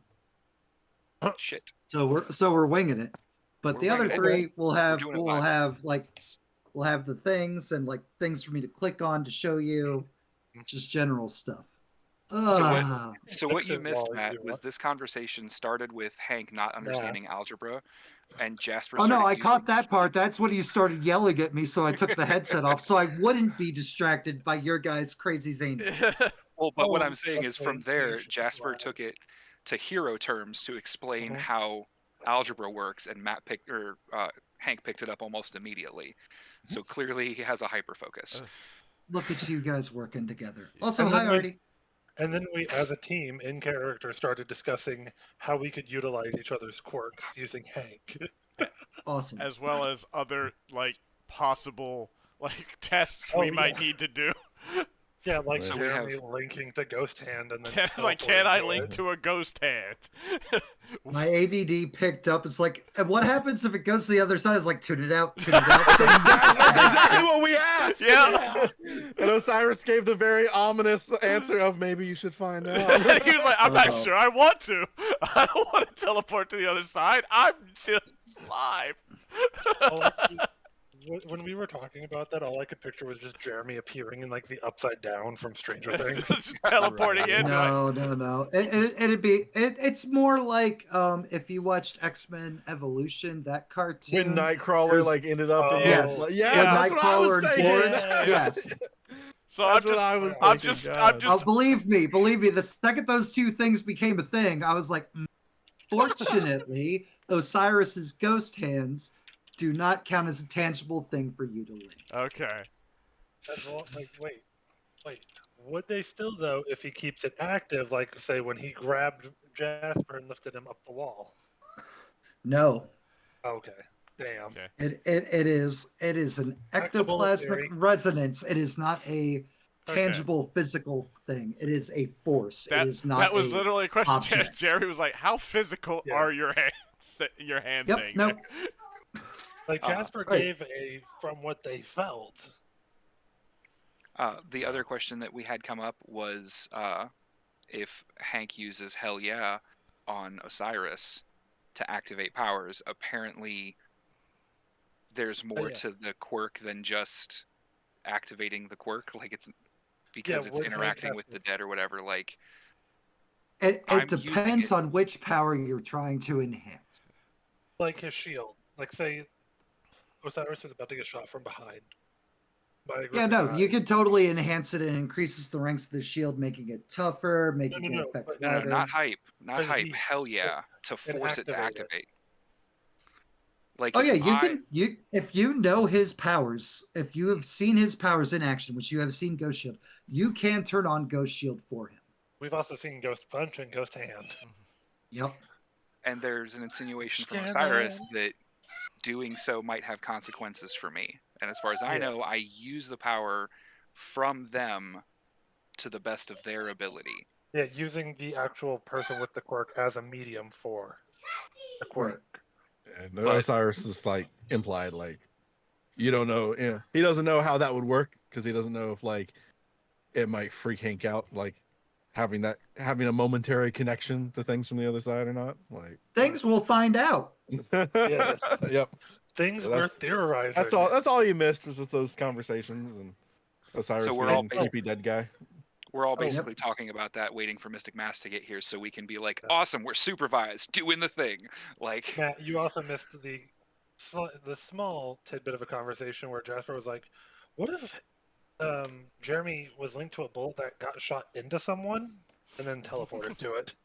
Speaker 3: Shit.
Speaker 2: So we're winging it. But
Speaker 3: We're
Speaker 2: the other
Speaker 3: winging it.
Speaker 2: three will have
Speaker 3: doing it
Speaker 2: will
Speaker 3: live.
Speaker 2: have like we'll have the things and like things for me to click on to show you just general stuff.
Speaker 3: So what you
Speaker 5: Fix it
Speaker 3: missed,
Speaker 5: while
Speaker 3: Matt,
Speaker 5: you
Speaker 3: was
Speaker 5: want.
Speaker 3: this conversation started with Hank not understanding algebra, and Jasper.
Speaker 2: Oh no,
Speaker 3: started
Speaker 2: I
Speaker 3: using-
Speaker 2: caught that part. That's when you started yelling at me, so I took the headset off so I wouldn't be distracted by your guys' crazy zany.
Speaker 3: Well, but what
Speaker 5: Oh,
Speaker 3: I'm saying is, from
Speaker 5: okay,
Speaker 3: there,
Speaker 5: patient
Speaker 3: Jasper
Speaker 5: line.
Speaker 3: took it to hero terms to explain
Speaker 5: Mhm.
Speaker 3: how algebra works, and Hank picked it up almost immediately. So clearly, he has a hyper focus.
Speaker 2: Look at you guys working together. Also,
Speaker 5: And
Speaker 2: hi
Speaker 5: then we-
Speaker 2: Artie.
Speaker 5: And then we, as a team, in character, started discussing how we could utilize each other's quirks using Hank.
Speaker 2: Awesome.
Speaker 1: as well as other like possible like tests
Speaker 5: Oh,
Speaker 1: we might
Speaker 5: yeah.
Speaker 1: need to do.
Speaker 5: Yeah, like
Speaker 3: So we
Speaker 5: Jeremy linking to Ghost Hand and then
Speaker 1: It's can I link to a ghost hand?
Speaker 2: My ADD picked up. It's like, and what happens if it goes to the other side? It's like, tune it out, tune it out.
Speaker 4: That's exactly what we asked.
Speaker 1: Yeah.
Speaker 4: And Osiris gave the very ominous answer of maybe you should find out.
Speaker 1: He was like, I'm not
Speaker 2: Uh-oh.
Speaker 1: sure I want to. I don't want to teleport to the other side. I'm just live.
Speaker 5: When we were talking about that, all I could picture was just Jeremy appearing in like the Upside Down from Stranger Things.
Speaker 1: Just teleporting in.
Speaker 2: No. It's more like if you watched X-Men Evolution, that cartoon.
Speaker 4: When Nightcrawler
Speaker 2: There's-
Speaker 4: like ended up in
Speaker 2: Yes.
Speaker 4: the,
Speaker 2: When
Speaker 4: that's what I was
Speaker 2: Nightcrawler and
Speaker 4: thinking.
Speaker 2: Bourne- yes.
Speaker 1: So
Speaker 4: That's what I was
Speaker 1: I'm
Speaker 4: thinking,
Speaker 1: just
Speaker 4: God.
Speaker 2: Believe me, the second those two things became a thing, I was like, fortunately, Osiris's ghost hands do not count as a tangible thing for you to link.
Speaker 1: Okay.
Speaker 5: Well, like, wait. Would they still though if he keeps it active? Like, say, when he grabbed Jasper and lifted him up the wall.
Speaker 2: No.
Speaker 5: Okay. Damn.
Speaker 1: Okay.
Speaker 2: It is an
Speaker 5: Actable
Speaker 2: ectoplasmic
Speaker 5: theory.
Speaker 2: resonance. It is not a tangible physical thing. It is a force.
Speaker 1: That
Speaker 2: it is not.
Speaker 1: that was
Speaker 2: a
Speaker 1: literally a question.
Speaker 2: object.
Speaker 1: Jerry was like, "How physical
Speaker 5: Yeah.
Speaker 1: are your hands? Your hand
Speaker 2: Yep.
Speaker 1: thing?"
Speaker 2: Nope.
Speaker 5: Like Jasper
Speaker 2: right.
Speaker 5: gave a from what they felt.
Speaker 3: The other question that we had come up was if Hank uses Hell Yeah on Osiris to activate powers. Apparently, there's more
Speaker 5: yeah.
Speaker 3: to the quirk than just activating the quirk. Like it's because it's
Speaker 5: would Hank
Speaker 3: interacting
Speaker 5: have
Speaker 3: with
Speaker 5: to-
Speaker 3: the dead or whatever. Like
Speaker 2: It
Speaker 3: I'm using
Speaker 2: depends
Speaker 3: it-
Speaker 2: on which power you're trying to enhance.
Speaker 5: Like his shield. Like, say, Osiris is about to get shot from behind. By a group
Speaker 2: Yeah,
Speaker 5: of
Speaker 2: no,
Speaker 5: guys.
Speaker 2: you can totally enhance it and increases the ranks of the shield, making it tougher, making
Speaker 5: no,
Speaker 2: it affect
Speaker 5: but-
Speaker 3: no,
Speaker 2: lighter.
Speaker 3: not hype, not
Speaker 5: But
Speaker 3: hype.
Speaker 5: he-
Speaker 3: Hell yeah, to force it to
Speaker 5: activate it.
Speaker 3: activate. Like
Speaker 2: Oh
Speaker 3: if
Speaker 2: yeah, you
Speaker 3: I-
Speaker 2: can. If you know his powers, if you have seen his powers in action, which you have seen Ghost Shield, you can turn on Ghost Shield for him.
Speaker 5: We've also seen Ghost Punch and Ghost Hand.
Speaker 2: Yep.
Speaker 3: And there's an insinuation from
Speaker 5: Scare
Speaker 3: Osiris
Speaker 5: them.
Speaker 3: that doing so might have consequences for me. And as far as I
Speaker 5: Yeah.
Speaker 3: know, I use the power from them to the best of their ability.
Speaker 5: Yeah, using the actual person with the quirk as a medium for the quirk.
Speaker 4: And
Speaker 3: But-
Speaker 4: Osiris is like implied, like you don't know. Yeah, he doesn't know how that would work because he doesn't know if like it might freak Hank out, like having a momentary connection to things from the other side or not. Like
Speaker 2: Things we'll find out.
Speaker 5: Yes.
Speaker 4: Yep.
Speaker 5: Things
Speaker 4: So
Speaker 5: we're
Speaker 4: that's-
Speaker 5: theorizing.
Speaker 4: That's all. That's all you missed was just those conversations and Osiris
Speaker 3: So we're all
Speaker 4: being creepy dead guy.
Speaker 3: We're all
Speaker 2: Oh, yep.
Speaker 3: basically talking about that, waiting for Mystic Mass to get here so we can be like, awesome, we're supervised, doing the thing. Like,
Speaker 5: Matt, you also missed the small tidbit of a conversation where Jasper was like, "What if Jeremy was linked to a bullet that got shot into someone and then teleported to it?"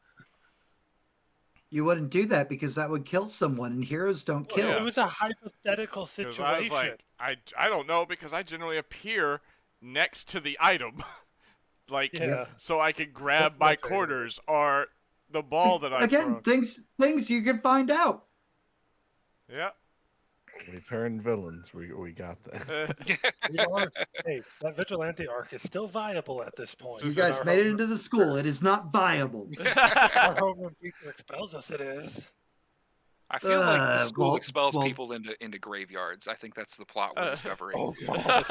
Speaker 2: You wouldn't do that because that would kill someone, and heroes don't kill.
Speaker 5: It was a hypothetical
Speaker 1: Because
Speaker 5: situation.
Speaker 1: I was like, I don't know because I generally appear next to the item, like
Speaker 5: Yeah.
Speaker 1: so I can grab
Speaker 5: That's
Speaker 1: my
Speaker 5: my favorite.
Speaker 1: quarters or the ball that I
Speaker 2: Again,
Speaker 1: throw.
Speaker 2: things you can find out.
Speaker 1: Yeah.
Speaker 4: We turned villains. We got that.
Speaker 5: We are- hey, that vigilante arc is still viable at this point.
Speaker 2: You
Speaker 1: Is
Speaker 2: guys
Speaker 5: Our
Speaker 2: made it
Speaker 5: homeroom-
Speaker 2: into the school. It is not viable.
Speaker 5: Our homeroom teacher expels us. It is.
Speaker 3: I feel like the school
Speaker 2: Well-
Speaker 3: expels
Speaker 2: well-
Speaker 3: people into graveyards. I think that's the plot we're discovering.
Speaker 5: Oh god,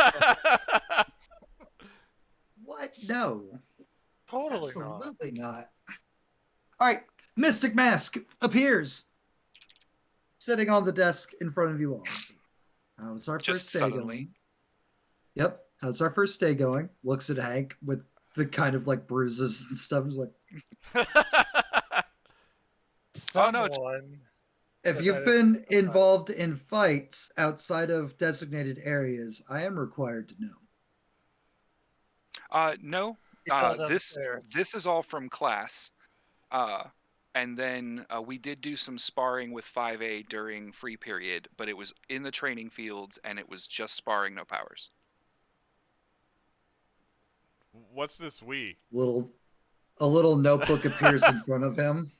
Speaker 2: What? No.
Speaker 5: totally not.
Speaker 2: Absolutely not. All right. Mystic Mask appears sitting on the desk in front of you all. How's our
Speaker 3: Just
Speaker 2: first day
Speaker 3: suddenly.
Speaker 2: going? Yep. How's our first day going? Looks at Hank with the kind of like bruises and stuff. He's like,
Speaker 3: Oh, no, it's-
Speaker 5: Someone
Speaker 2: if you've been involved in fights outside of designated areas, I am required to know.
Speaker 3: No.
Speaker 5: he fell
Speaker 3: This
Speaker 5: downstairs.
Speaker 3: this is all from class. And then we did do some sparring with 5A during free period, but it was in the training fields and it was just sparring, no powers.
Speaker 1: What's this we?
Speaker 2: A little notebook appears in front of him,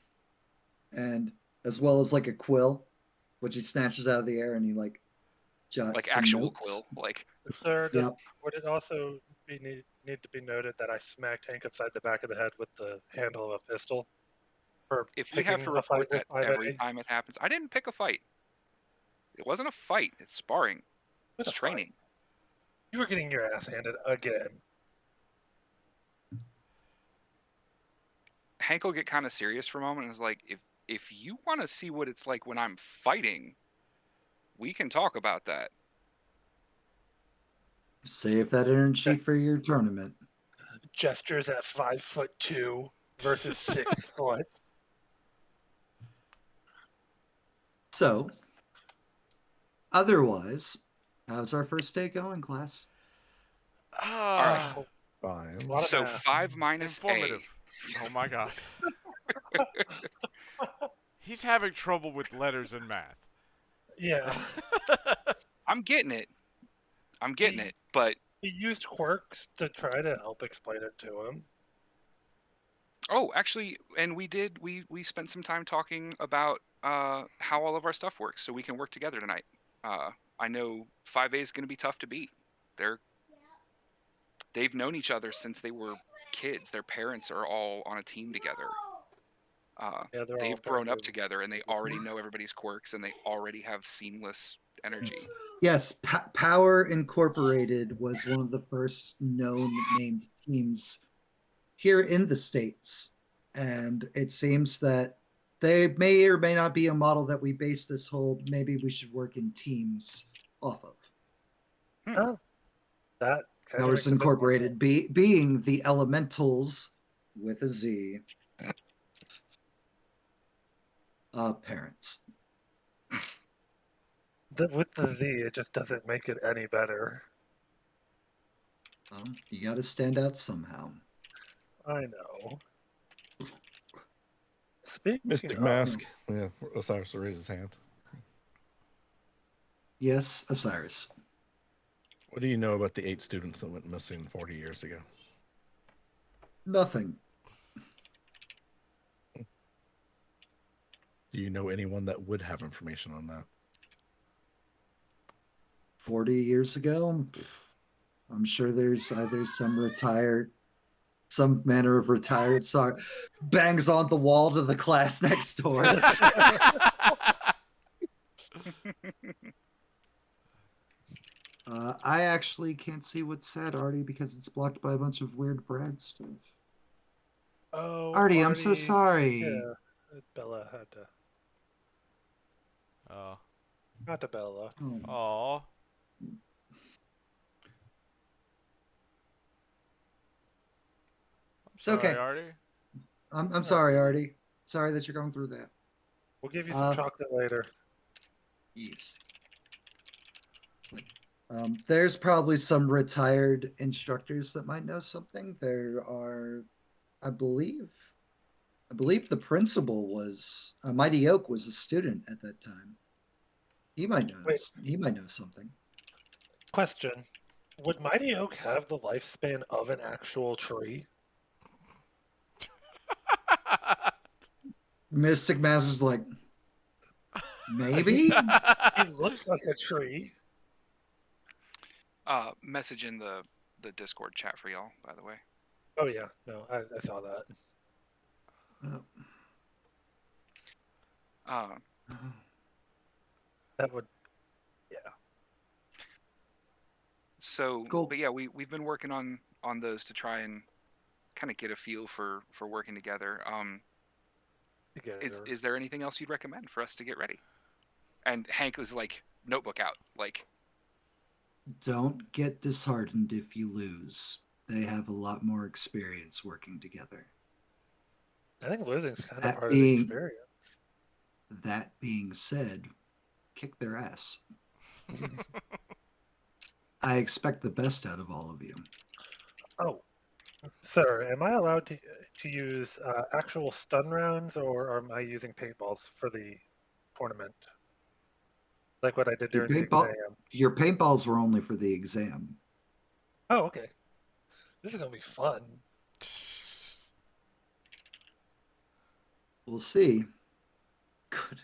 Speaker 2: and as well as like a quill, which he snatches out of the air and he like jots
Speaker 3: Like
Speaker 2: some
Speaker 3: actual
Speaker 2: notes.
Speaker 3: quill. Like,
Speaker 5: Sir,
Speaker 2: Yep.
Speaker 5: would it also need to be noted that I smacked Hank upside the back of the head with the handle of a pistol? For
Speaker 3: if you have
Speaker 5: picking
Speaker 3: to
Speaker 5: a fight
Speaker 3: report that
Speaker 5: with
Speaker 3: every
Speaker 5: 5A?
Speaker 3: time it happens. I didn't pick a fight. It wasn't a fight. It's sparring.
Speaker 5: It's
Speaker 3: It's
Speaker 5: a fight.
Speaker 3: training.
Speaker 5: You were getting your ass handed again.
Speaker 3: Hank will get kind of serious for a moment and is like, if you want to see what it's like when I'm fighting, we can talk about that.
Speaker 2: Save that energy for your tournament.
Speaker 5: Gestures at 5'2" versus 6 foot.
Speaker 2: So, otherwise, how's our first day going, class?
Speaker 1: Ah,
Speaker 3: right.
Speaker 4: Fine.
Speaker 5: Lot of
Speaker 3: So
Speaker 5: math.
Speaker 3: 5 minus
Speaker 1: informative. Oh my god. He's having trouble with letters and math.
Speaker 5: Yeah.
Speaker 3: A. I'm getting it. I'm getting it. But
Speaker 5: He used quirks to try to help explain it to him.
Speaker 3: oh, actually, and we spent some time talking about how all of our stuff works, so we can work together tonight. I know 5A is going to be tough to beat. They've known each other since they were kids. Their parents are all on a team together.
Speaker 5: Yeah, they're all
Speaker 3: They've grown up
Speaker 5: friends.
Speaker 3: together, and they already know everybody's quirks, and they already have seamless energy.
Speaker 2: Yes, Power Incorporated was one of the first known named teams here in the States. And it seems that they may or may not be a model that we base this whole maybe we should work in teams off of.
Speaker 5: Oh, that kinda
Speaker 2: Powers
Speaker 5: makes a bit more
Speaker 2: Incorporated being the elementals with a Z parents.
Speaker 5: With the Z, it just doesn't make it any better.
Speaker 2: You got to stand out somehow.
Speaker 5: I know. Speaking
Speaker 4: Mystic
Speaker 5: of,
Speaker 4: Mask. Yeah, Osiris will raise his hand.
Speaker 2: Yes, Osiris.
Speaker 4: What do you know about the 8 students that went missing 40 years ago?
Speaker 2: Nothing.
Speaker 4: Do you know anyone that would have information on that?
Speaker 2: 40 years ago, I'm sure there's either some manner of retired bangs on the wall to the class next door. I actually can't see what's said, Artie, because it's blocked by a bunch of weird Brad stuff.
Speaker 5: oh,
Speaker 2: Artie, I'm so sorry.
Speaker 5: Yeah, Bella had to.
Speaker 1: Oh.
Speaker 5: Not to Bella.
Speaker 2: Oh.
Speaker 1: Aw.
Speaker 2: It's okay.
Speaker 1: Sorry, Artie.
Speaker 2: I'm sorry, Artie. Sorry that you're going through that.
Speaker 5: We'll give you some chocolate later.
Speaker 2: Yes. There's probably some retired instructors that might know something. There are, I believe the principal was Mighty Oak was a student at that time. He might know.
Speaker 5: Wait.
Speaker 2: He might know something.
Speaker 5: Question: would Mighty Oak have the lifespan of an actual tree?
Speaker 2: Mystic Master's like, maybe.
Speaker 5: He looks like a tree.
Speaker 3: Message in the Discord chat for y'all, by the way.
Speaker 5: Oh yeah, no, I saw that.
Speaker 2: Oh.
Speaker 3: Uh,
Speaker 5: That would, yeah.
Speaker 3: So,
Speaker 2: Cool.
Speaker 3: but yeah, we've been working on those to try and kind of get a feel for working together.
Speaker 5: Together.
Speaker 3: Is there anything else you'd recommend for us to get ready? And Hank is like notebook out, like
Speaker 2: Don't get disheartened if you lose. They have a lot more experience working together.
Speaker 5: I think losing's kind of
Speaker 2: That
Speaker 5: part of the
Speaker 2: being
Speaker 5: experience.
Speaker 2: that being said, kick their ass. I expect the best out of all of you.
Speaker 5: Oh, sir, am I allowed to use actual stun rounds, or am I using paintballs for the tournament? Like what I did
Speaker 2: Your
Speaker 5: during the
Speaker 2: paintball,
Speaker 5: exam.
Speaker 2: your paintballs were only for the exam.
Speaker 5: Oh, okay. This is gonna be fun.
Speaker 2: We'll see. Good.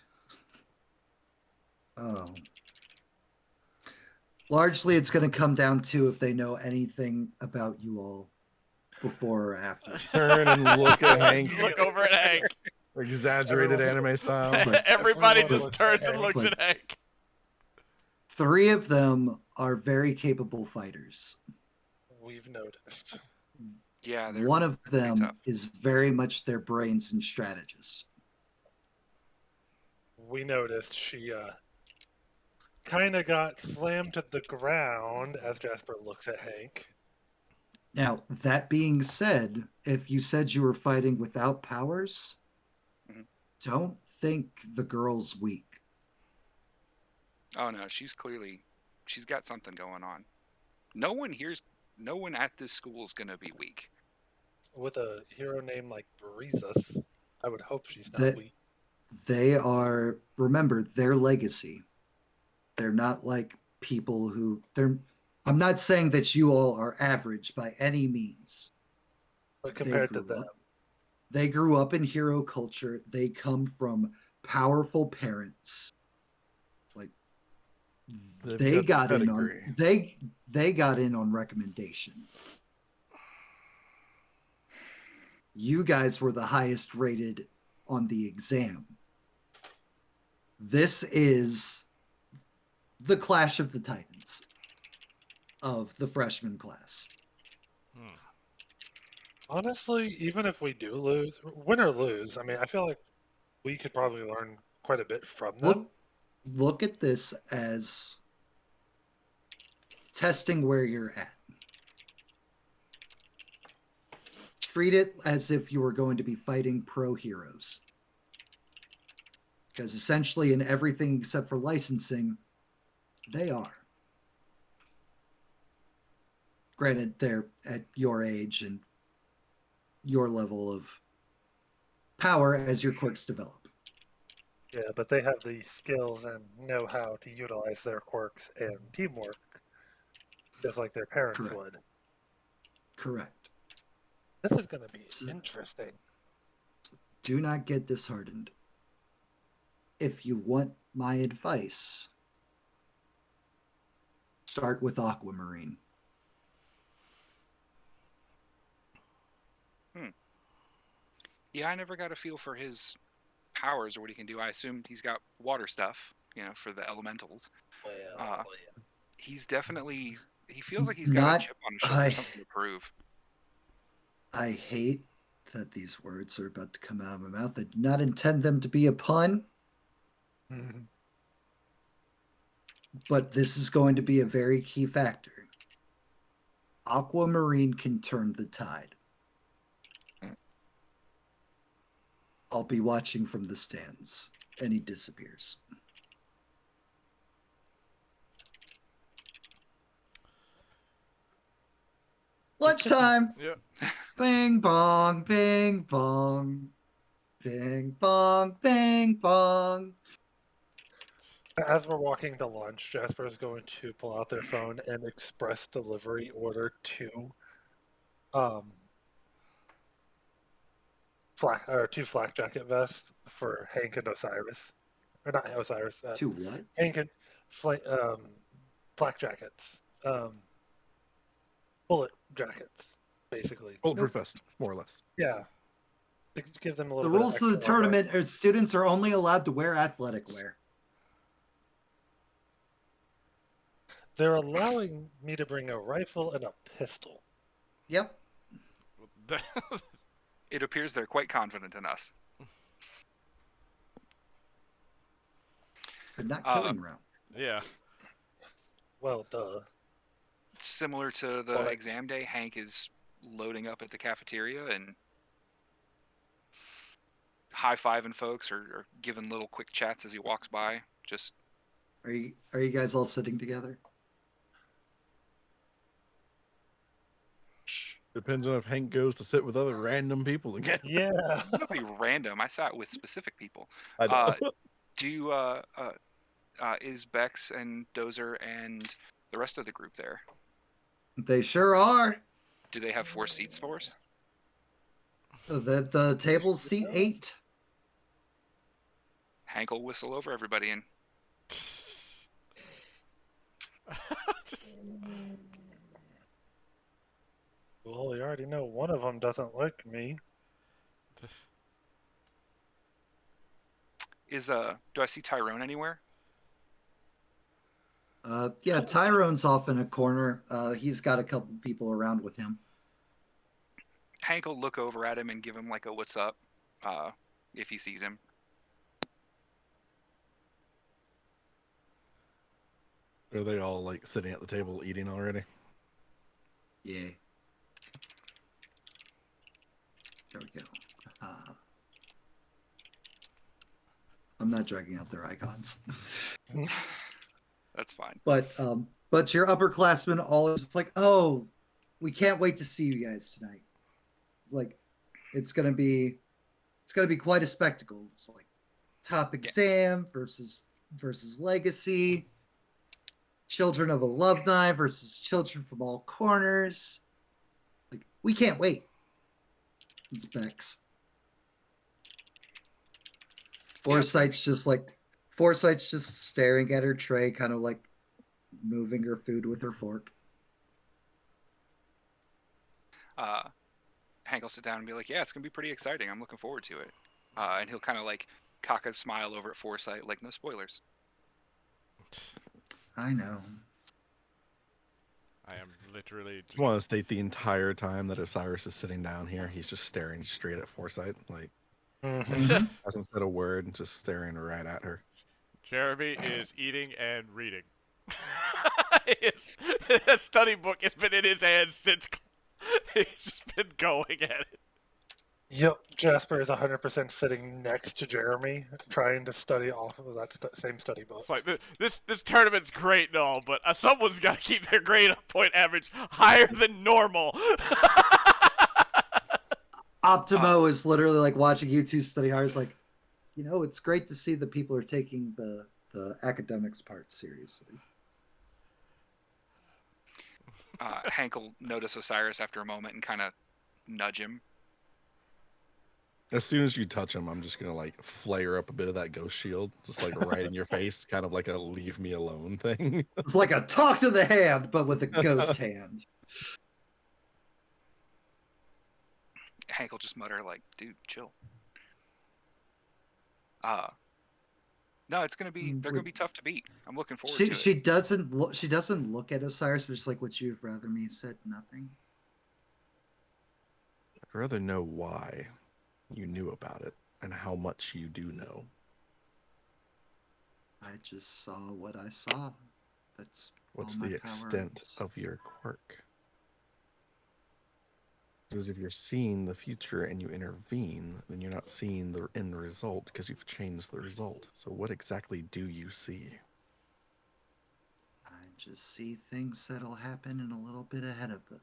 Speaker 2: Oh. Largely, it's going to come down to if they know anything about you all before or after.
Speaker 4: Turn and look at Hank.
Speaker 1: Look over at Hank.
Speaker 4: Exaggerated anime style.
Speaker 1: Everybody
Speaker 5: Everyone
Speaker 1: just
Speaker 5: looks
Speaker 1: turns
Speaker 5: at
Speaker 1: and looks
Speaker 2: Hank.
Speaker 1: at Hank.
Speaker 2: 3 of them are very capable fighters.
Speaker 5: We've noticed.
Speaker 3: yeah, they're
Speaker 2: One of
Speaker 3: pretty
Speaker 2: them
Speaker 3: tough.
Speaker 2: is very much their brains and strategists.
Speaker 5: We noticed she kind of got slammed to the ground as Jasper looks at Hank.
Speaker 2: Now, that being said, if you said you were fighting without powers,
Speaker 3: Mhm.
Speaker 2: don't think the girl's weak.
Speaker 3: Oh no, she's got something going on. No one at this school is gonna be weak.
Speaker 5: With a hero name like VESUS, I would hope she's not
Speaker 2: That-
Speaker 5: weak.
Speaker 2: They are, remember, their legacy. They're not like people who, I'm not saying that you all are average by any means.
Speaker 5: But compared to
Speaker 2: grew
Speaker 5: them,
Speaker 2: up- They grew up in hero culture. They come from powerful parents. Like
Speaker 4: They've
Speaker 2: they
Speaker 4: got
Speaker 2: got
Speaker 4: the
Speaker 2: in on
Speaker 4: pedigree.
Speaker 2: they got in on recommendation. You guys were the highest rated on the exam. This is the Clash of the Titans of the freshman class.
Speaker 5: honestly, even if we do lose, win or lose, I mean, I feel like we could probably learn quite a bit from them.
Speaker 2: Look at this as testing where you're at. Treat it as if you were going to be fighting pro heroes. Because essentially in everything except for licensing, they are. Granted, they're at your age and your level of power as your quirks develop.
Speaker 5: Yeah, but they have the skills and know how to utilize their quirks and teamwork, just like their parents
Speaker 2: Correct.
Speaker 5: would.
Speaker 2: Correct.
Speaker 5: This is going to be
Speaker 2: So-
Speaker 5: interesting.
Speaker 2: Do not get disheartened. If you want my advice, start with Aquamarine.
Speaker 3: Yeah, I never got a feel for his powers or what he can do. I assumed he's got water stuff, for the elementals.
Speaker 5: Well,
Speaker 3: He's definitely he feels like he's got a chip on his shoulder,
Speaker 2: I-
Speaker 3: something to prove.
Speaker 2: I hate that these words are about to come out of my mouth. I do not intend them to be a pun, but this is going to be a very key factor. Aquamarine can turn the tide. I'll be watching from the stands, and he disappears. Lunchtime!
Speaker 1: Yep.
Speaker 2: Bing bong, bing bong. Bing bong, bing bong.
Speaker 5: As we're walking to lunch, Jasper is going to pull out their phone and express delivery order two two flak jacket vests for Hank and Osiris. Or not Osiris.
Speaker 2: To what?
Speaker 5: Hank and flak jackets. Bullet jackets, basically.
Speaker 4: Bulletproof vest, more or less.
Speaker 5: Yeah. To give them a
Speaker 2: The
Speaker 5: little bit
Speaker 2: rules of the
Speaker 5: extra armor.
Speaker 2: tournament are students are only allowed to wear athletic wear.
Speaker 5: They're allowing me to bring a rifle and a pistol.
Speaker 2: Yep.
Speaker 3: It appears they're quite confident in us.
Speaker 2: But not killing rounds.
Speaker 1: Yeah.
Speaker 5: Well, duh.
Speaker 3: Similar to the
Speaker 5: What?
Speaker 3: exam day, Hank is loading up at the cafeteria and high-fiving folks or giving little quick chats as he walks by. Just
Speaker 2: Are you guys all sitting together?
Speaker 4: Depends on if Hank goes to sit with other random people again.
Speaker 5: Yeah.
Speaker 3: nobody random. I sat with specific people.
Speaker 4: I know.
Speaker 3: Is Bex and Dozer and the rest of the group there?
Speaker 2: They sure are.
Speaker 3: Do they have 4 seats for us?
Speaker 2: The table's seat 8.
Speaker 3: Hank will whistle over everybody and
Speaker 1: Just
Speaker 5: Well, we already know one of them doesn't like me.
Speaker 3: do I see Tyrone anywhere?
Speaker 2: Yeah, Tyrone's off in a corner. He's got a couple people around with him.
Speaker 3: Hank will look over at him and give him like a what's up, if he sees him.
Speaker 4: Are they all like sitting at the table eating already?
Speaker 2: Yeah. There we go. I'm not dragging out their icons.
Speaker 3: That's fine.
Speaker 2: But your upperclassmen all is like, oh, we can't wait to see you guys tonight. It's like it's gonna be quite a spectacle. It's like top exam versus legacy, children of alumni versus children from all corners. Like, we can't wait. It's Bex. Foresight's just staring at her tray, kind of like moving her food with her fork.
Speaker 3: Hank will sit down and be like, yeah, it's going to be pretty exciting. I'm looking forward to it. And he'll kind of like cock a smile over at Foresight, like, no spoilers.
Speaker 2: I know.
Speaker 1: I am literally
Speaker 4: Just want to state the entire time that Osiris is sitting down here, he's just staring straight at Foresight, like
Speaker 5: Mhm.
Speaker 4: hasn't said a word, just staring right at her.
Speaker 1: Jeremy is eating and reading. His study book has been in his hand since he's just been going at it.
Speaker 5: Yep, Jasper is 100% sitting next to Jeremy, trying to study off of that same study book.
Speaker 1: It's like this tournament's great and all, but someone's got to keep their grade point average higher than normal.
Speaker 2: Optimo is literally like watching you two study hard. It's like, it's great to see that people are taking the academics part seriously.
Speaker 3: Hank will notice Osiris after a moment and kind of nudge him.
Speaker 4: As soon as you touch him, I'm just gonna like flare up a bit of that ghost shield, just like right in your face, kind of like a leave me alone thing.
Speaker 2: It's like a talk to the hand, but with a ghost hand.
Speaker 3: Hank will just mutter like, dude, chill. No, it's gonna be they're gonna be tough to beat. I'm looking forward to it.
Speaker 2: She doesn't look at Osiris, but just like, would you have rather me said nothing?
Speaker 4: I'd rather know why you knew about it and how much you do know.
Speaker 2: I just saw what I saw. That's
Speaker 4: What's
Speaker 2: all my
Speaker 4: the
Speaker 2: power
Speaker 4: extent
Speaker 2: is.
Speaker 4: of your quirk? Because if you're seeing the future and you intervene, then you're not seeing the end result because you've changed the result. So what exactly do you see?
Speaker 2: I just see things that'll happen in a little bit ahead of them.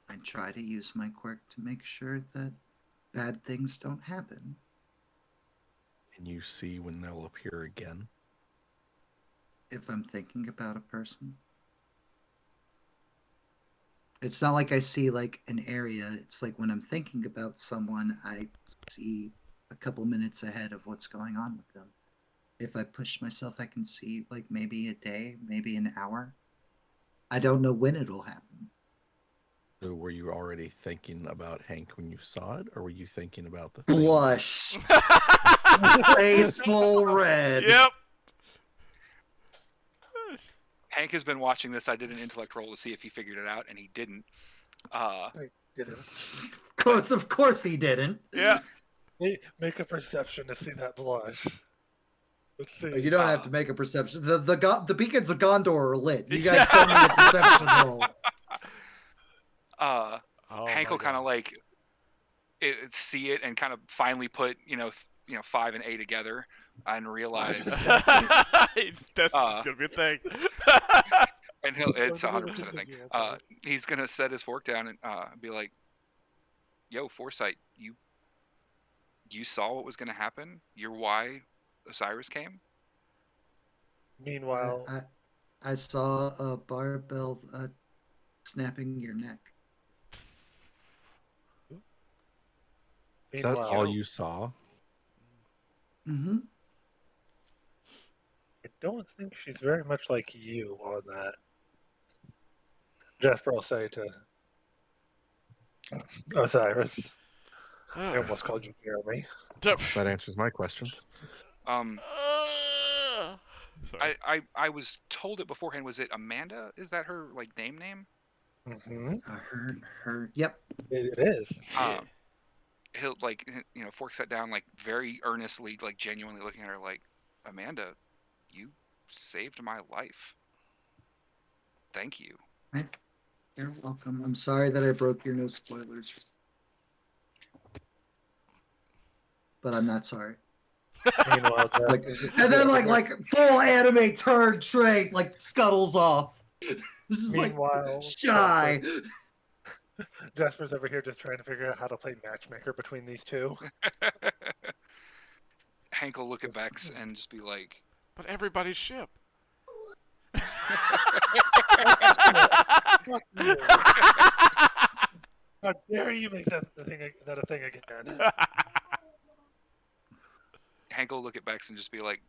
Speaker 2: I try to use my quirk to make sure that bad things don't happen.
Speaker 4: And you see when they'll appear again?
Speaker 2: If I'm thinking about a person. It's not like I see like an area. It's like when I'm thinking about someone, I see a couple minutes ahead of what's going on with them. If I push myself, I can see like maybe a day, maybe an hour. I don't know when it'll happen.
Speaker 4: So were you already thinking about Hank when you saw it, or were you thinking about the thing?
Speaker 2: Blush. Face full red.
Speaker 1: Yep.
Speaker 3: Hank has been watching this. I did an intellect roll to see if he figured it out, and he didn't.
Speaker 5: I didn't.
Speaker 2: Of course he didn't.
Speaker 1: Yeah.
Speaker 5: Make a perception to see that blush. Let's see.
Speaker 2: You don't have to make a perception. The beacons of Gondor are lit. You guys don't need a perception roll.
Speaker 1: Oh
Speaker 3: Hank
Speaker 1: my
Speaker 3: will kind of
Speaker 1: God.
Speaker 3: like see it and kind of finally put 5 and A together and realize,
Speaker 1: That's just gonna be a thing.
Speaker 3: and it's 100% a thing. He's gonna set his fork down and be like, "Yo, Foresight, you saw what was gonna happen. You're why Osiris came."
Speaker 5: Meanwhile,
Speaker 2: I saw a barbell snapping your neck.
Speaker 4: Is that all you saw?
Speaker 2: Mm-hmm.
Speaker 5: I don't think she's very much like you on that. Jasper will say to Osiris. I almost called you Jeremy.
Speaker 4: That answers my questions.
Speaker 3: I was told it beforehand. Was it Amanda? Is that her like name?
Speaker 5: Mm-hmm.
Speaker 2: Her. Yep.
Speaker 5: It is.
Speaker 3: He'll fork set down like very earnestly, like genuinely looking at her like, "Amanda, you saved my life. Thank you."
Speaker 2: You're welcome. I'm sorry that I broke your no spoilers. But I'm not sorry.
Speaker 5: Meanwhile,
Speaker 2: And then like full anime turn trait like scuttles off. This is
Speaker 5: meanwhile,
Speaker 2: like shy.
Speaker 5: Jasper's over here just trying to figure out how to play matchmaker between these two.
Speaker 3: Hank will look at Vex and just be like,
Speaker 1: But everybody's ship.
Speaker 5: How dare you make that a thing again?
Speaker 3: Hank will look at Vex and just be like,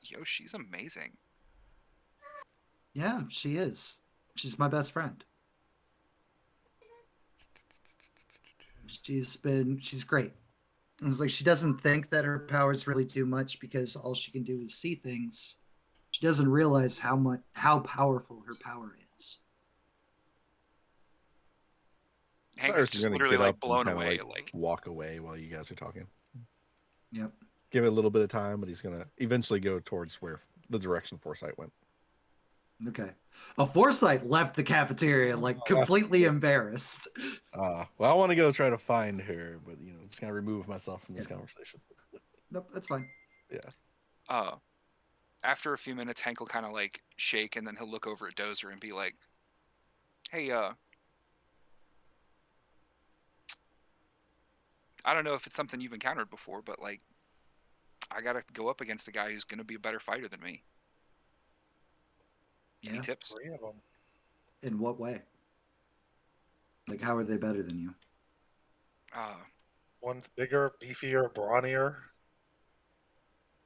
Speaker 3: "Yo, she's amazing."
Speaker 2: Yeah, she is. She's my best friend. She's great. It was like she doesn't think that her powers really do much because all she can do is see things. She doesn't realize how powerful her power is.
Speaker 3: Hank
Speaker 4: Cyrus
Speaker 3: is just
Speaker 4: gonna
Speaker 3: literally
Speaker 4: get
Speaker 3: like
Speaker 4: up and
Speaker 3: blown
Speaker 4: kinda,
Speaker 3: away.
Speaker 4: like walk away while you guys are talking.
Speaker 2: Yep.
Speaker 4: Give it a little bit of time, but he's gonna eventually go towards where the direction Foresight went.
Speaker 2: Okay. A Foresight left the cafeteria like completely embarrassed.
Speaker 4: Well, I want to go try to find her, but just gotta remove myself from this conversation.
Speaker 2: Nope, that's fine.
Speaker 4: Yeah.
Speaker 3: After a few minutes, Hank will kind of like shake, and then he'll look over at Dozer and be like, "Hey, I don't know if it's something you've encountered before, but like, I gotta go up against a guy who's gonna be a better fighter than me. Any
Speaker 2: Yeah.
Speaker 3: tips?"
Speaker 5: 3 of them.
Speaker 2: In what way? Like, how are they better than you?
Speaker 5: One's bigger, beefier, brawnier.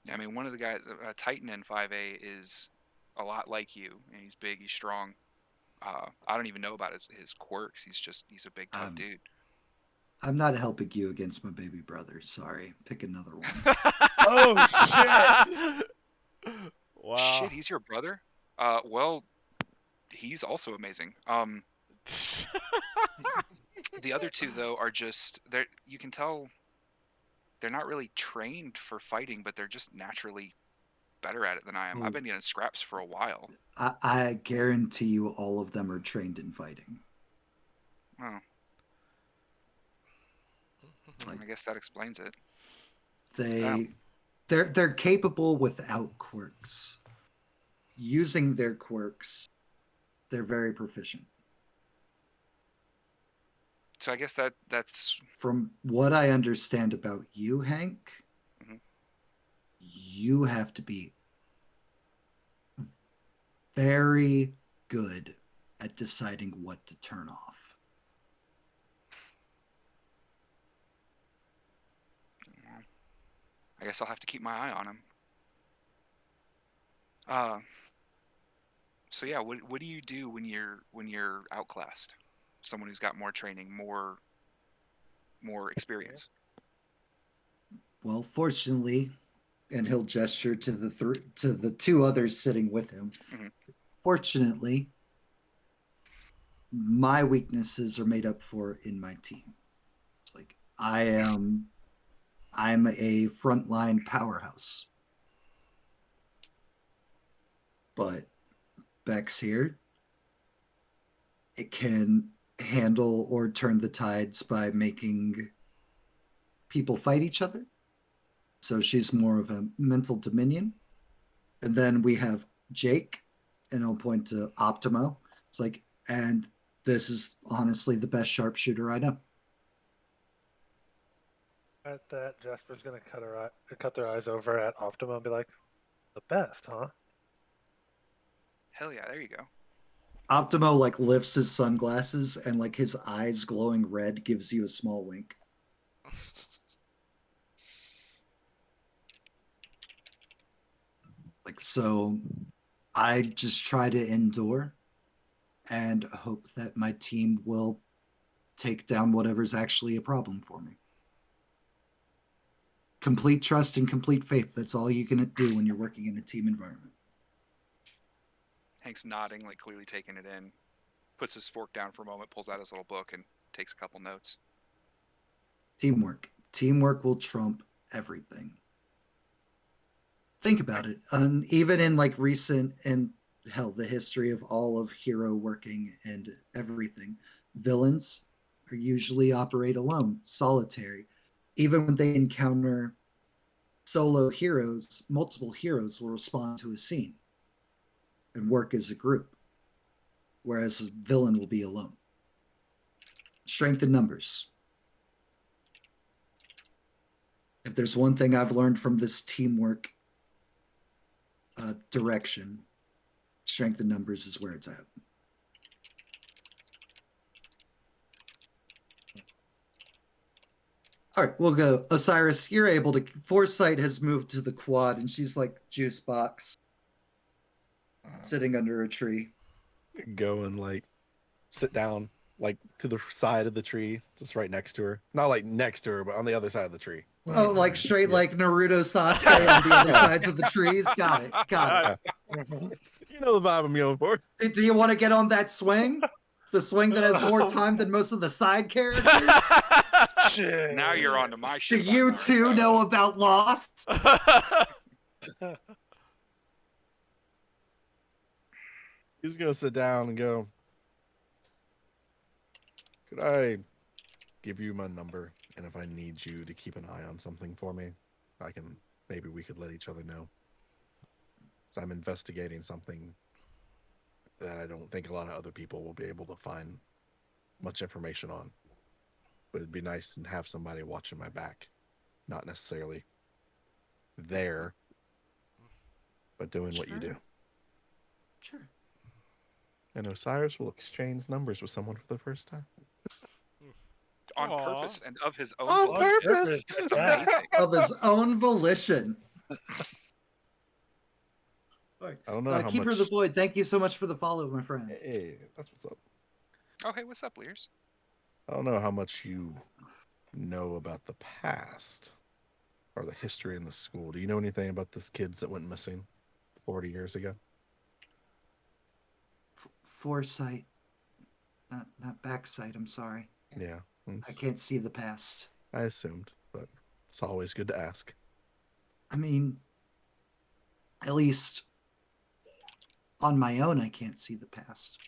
Speaker 3: I mean, one of the guys, Titan in 5A, is a lot like you, and he's big, he's strong. I don't even know about his quirks. He's a big, tough dude.
Speaker 2: I'm not helping you against my baby brother. Sorry. Pick another one.
Speaker 5: Oh, shit!
Speaker 1: Wow.
Speaker 3: Shit, he's your brother? Well, he's also amazing. The other two, though, are just, you can tell they're not really trained for fighting, but they're just naturally better at it than I am. I've been getting scraps for a while.
Speaker 2: I guarantee you all of them are trained in fighting.
Speaker 3: Oh. I guess that explains it.
Speaker 2: They're capable without quirks. Using their quirks, they're very proficient.
Speaker 3: So I guess that's
Speaker 2: From what I understand about you, Hank, you have to be very good at deciding what to turn off.
Speaker 3: I guess I'll have to keep my eye on him. So yeah, what do you do when you're outclassed? Someone who's got more training, more experience.
Speaker 2: Well, fortunately, and he'll gesture to the two others sitting with him.
Speaker 3: Mhm.
Speaker 2: Fortunately, my weaknesses are made up for in my team. It's like I'm a frontline powerhouse. But Bex here, it can handle or turn the tides by making people fight each other. So she's more of a mental dominion. And then we have Jake, and I'll point to Optimo. It's like, and this is honestly the best sharpshooter I know.
Speaker 5: At that, Jasper's gonna cut their eyes over at Optima and be like, "The best, huh?"
Speaker 3: Hell yeah, there you go.
Speaker 2: Optimo like lifts his sunglasses and like his eyes glowing red gives you a small wink. Like, so I just try to endure and hope that my team will take down whatever's actually a problem for me. Complete trust and complete faith. That's all you can do when you're working in a team environment.
Speaker 3: Hank's nodding, like clearly taking it in, puts his fork down for a moment, pulls out his little book, and takes a couple notes.
Speaker 2: Teamwork. Teamwork will trump everything. Think about it. Even in like recent and hell, the history of all of hero working and everything, villains are usually operate alone, solitary. Even when they encounter solo heroes, multiple heroes will respond to a scene and work as a group, whereas a villain will be alone. Strength in numbers. If there's one thing I've learned from this teamwork direction, strength in numbers is where it's at. All right, we'll go. Osiris, you're able to. Foresight has moved to the quad, and she's like juice box, sitting under a tree.
Speaker 4: Go and like sit down like to the side of the tree, just right next to her. Not like next to her, but on the other side of the tree.
Speaker 2: Oh, like straight
Speaker 4: Yeah.
Speaker 2: like Naruto Sasuke on the other sides of the trees. Got it. Got it.
Speaker 4: You know the vibe I'm going for.
Speaker 2: Do you want to get on that swing? The swing that has more time than most of the side characters?
Speaker 5: Shit.
Speaker 3: Now you're on to my
Speaker 2: Do
Speaker 3: shit.
Speaker 2: you two know about Lost?
Speaker 4: He's gonna sit down and go, could I give you my number? And if I need you to keep an eye on something for me, maybe we could let each other know. So I'm investigating something that I don't think a lot of other people will be able to find much information on. But it'd be nice to have somebody watching my back. Not necessarily there, but doing what you do.
Speaker 2: Sure.
Speaker 4: And Osiris will exchange numbers with someone for the first time.
Speaker 3: On
Speaker 1: Aw.
Speaker 3: purpose and of his own
Speaker 4: On
Speaker 3: volition.
Speaker 4: purpose.
Speaker 3: That's amazing.
Speaker 2: Of his own volition.
Speaker 4: I don't know how
Speaker 2: Keeper
Speaker 4: much.
Speaker 2: of the Void, thank you so much for the follow, my friend.
Speaker 4: Hey, that's what's up.
Speaker 3: Oh, hey, what's up, Lears?
Speaker 4: I don't know how much you know about the past or the history in the school. Do you know anything about the kids that went missing 40 years ago?
Speaker 2: Foresight. Not backsight, I'm sorry.
Speaker 4: Yeah.
Speaker 2: I can't see the past.
Speaker 4: I assumed, but it's always good to ask.
Speaker 2: I mean, at least on my own, I can't see the past.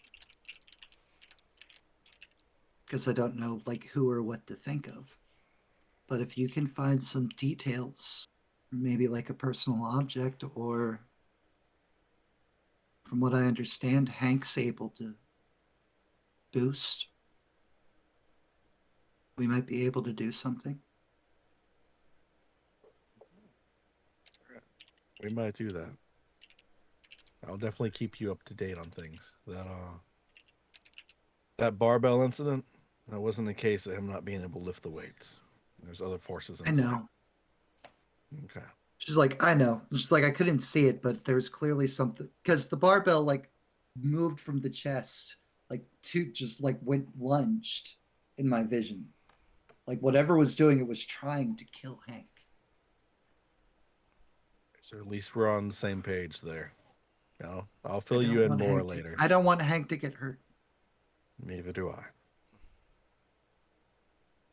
Speaker 2: Because I don't know, like, who or what to think of. But if you can find some details, maybe like a personal object, or from what I understand, Hank's able to boost, we might be able to do something.
Speaker 4: We might do that. I'll definitely keep you up to date on things. That barbell incident, that wasn't the case of him not being able to lift the weights. There's other forces in
Speaker 2: I know.
Speaker 4: play. Okay.
Speaker 2: She's like, I know. She's like, I couldn't see it, but there's clearly something. Because the barbell, like, moved from the chest, like, to just, like, went lunged in my vision. Like, whatever was doing it was trying to kill Hank.
Speaker 4: So at least we're on the same page there. I'll
Speaker 2: I
Speaker 4: fill
Speaker 2: don't
Speaker 4: you in
Speaker 2: want
Speaker 4: more
Speaker 2: Hank to-
Speaker 4: later.
Speaker 2: I don't want Hank to get hurt.
Speaker 4: Neither do I.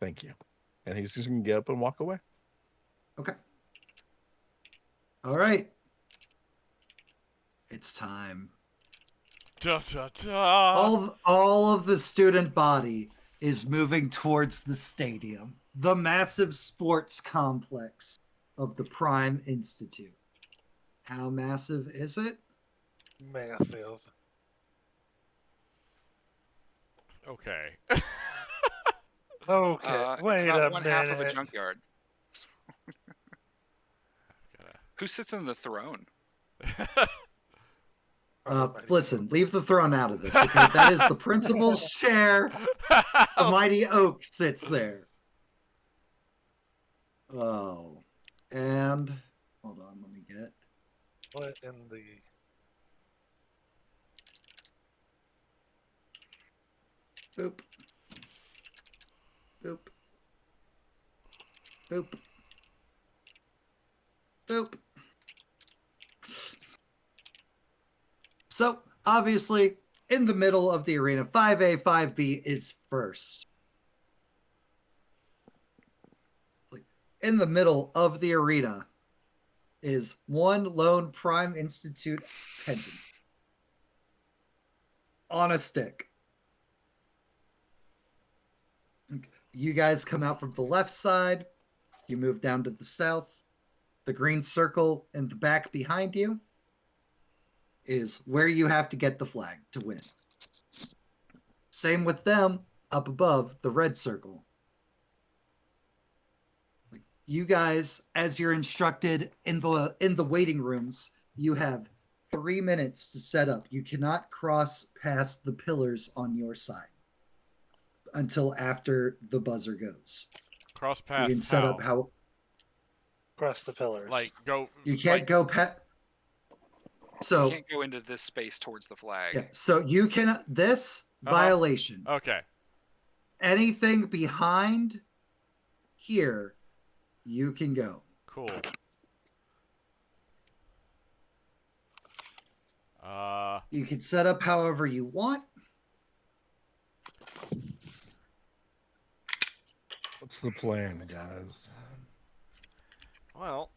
Speaker 4: Thank you. And he's just gonna get up and walk away.
Speaker 2: Okay. All right. It's time.
Speaker 1: Da, da, da.
Speaker 2: All of the student body is moving towards the stadium, the massive sports complex of the Prime Institute. How massive is it?
Speaker 5: Massive.
Speaker 1: Okay.
Speaker 5: Okay,
Speaker 3: It's
Speaker 5: wait
Speaker 3: about
Speaker 5: a
Speaker 3: one
Speaker 5: minute.
Speaker 3: half of a junkyard.
Speaker 1: Gotta-
Speaker 3: Who sits in the throne?
Speaker 2: Listen, leave the throne out of this. Okay, that is the principal's chair. The mighty oak sits there. Oh, and hold on, let me get.
Speaker 5: What in the?
Speaker 2: Boop. Boop. Boop. Boop. So, obviously, in the middle of the arena, 5A, 5B is first. In the middle of the arena is one lone Prime Institute pendant on a stick. You guys come out from the left side. You move down to the south. The green circle in the back behind you is where you have to get the flag to win. Same with them up above, the red circle. You guys, as you're instructed in the waiting rooms, you have 3 minutes to set up. You cannot cross past the pillars on your side until after the buzzer goes.
Speaker 1: Cross
Speaker 2: You
Speaker 1: path.
Speaker 2: can set up how
Speaker 5: Across the pillars.
Speaker 1: Like go.
Speaker 2: you can't
Speaker 1: like,
Speaker 2: go past. So
Speaker 3: You can't go into this space towards the flag.
Speaker 2: yeah, so you can this violation.
Speaker 1: Okay.
Speaker 2: Anything behind here, you can go.
Speaker 1: Cool.
Speaker 2: You can set up however you want.
Speaker 4: What's the plan, guys?
Speaker 1: Well,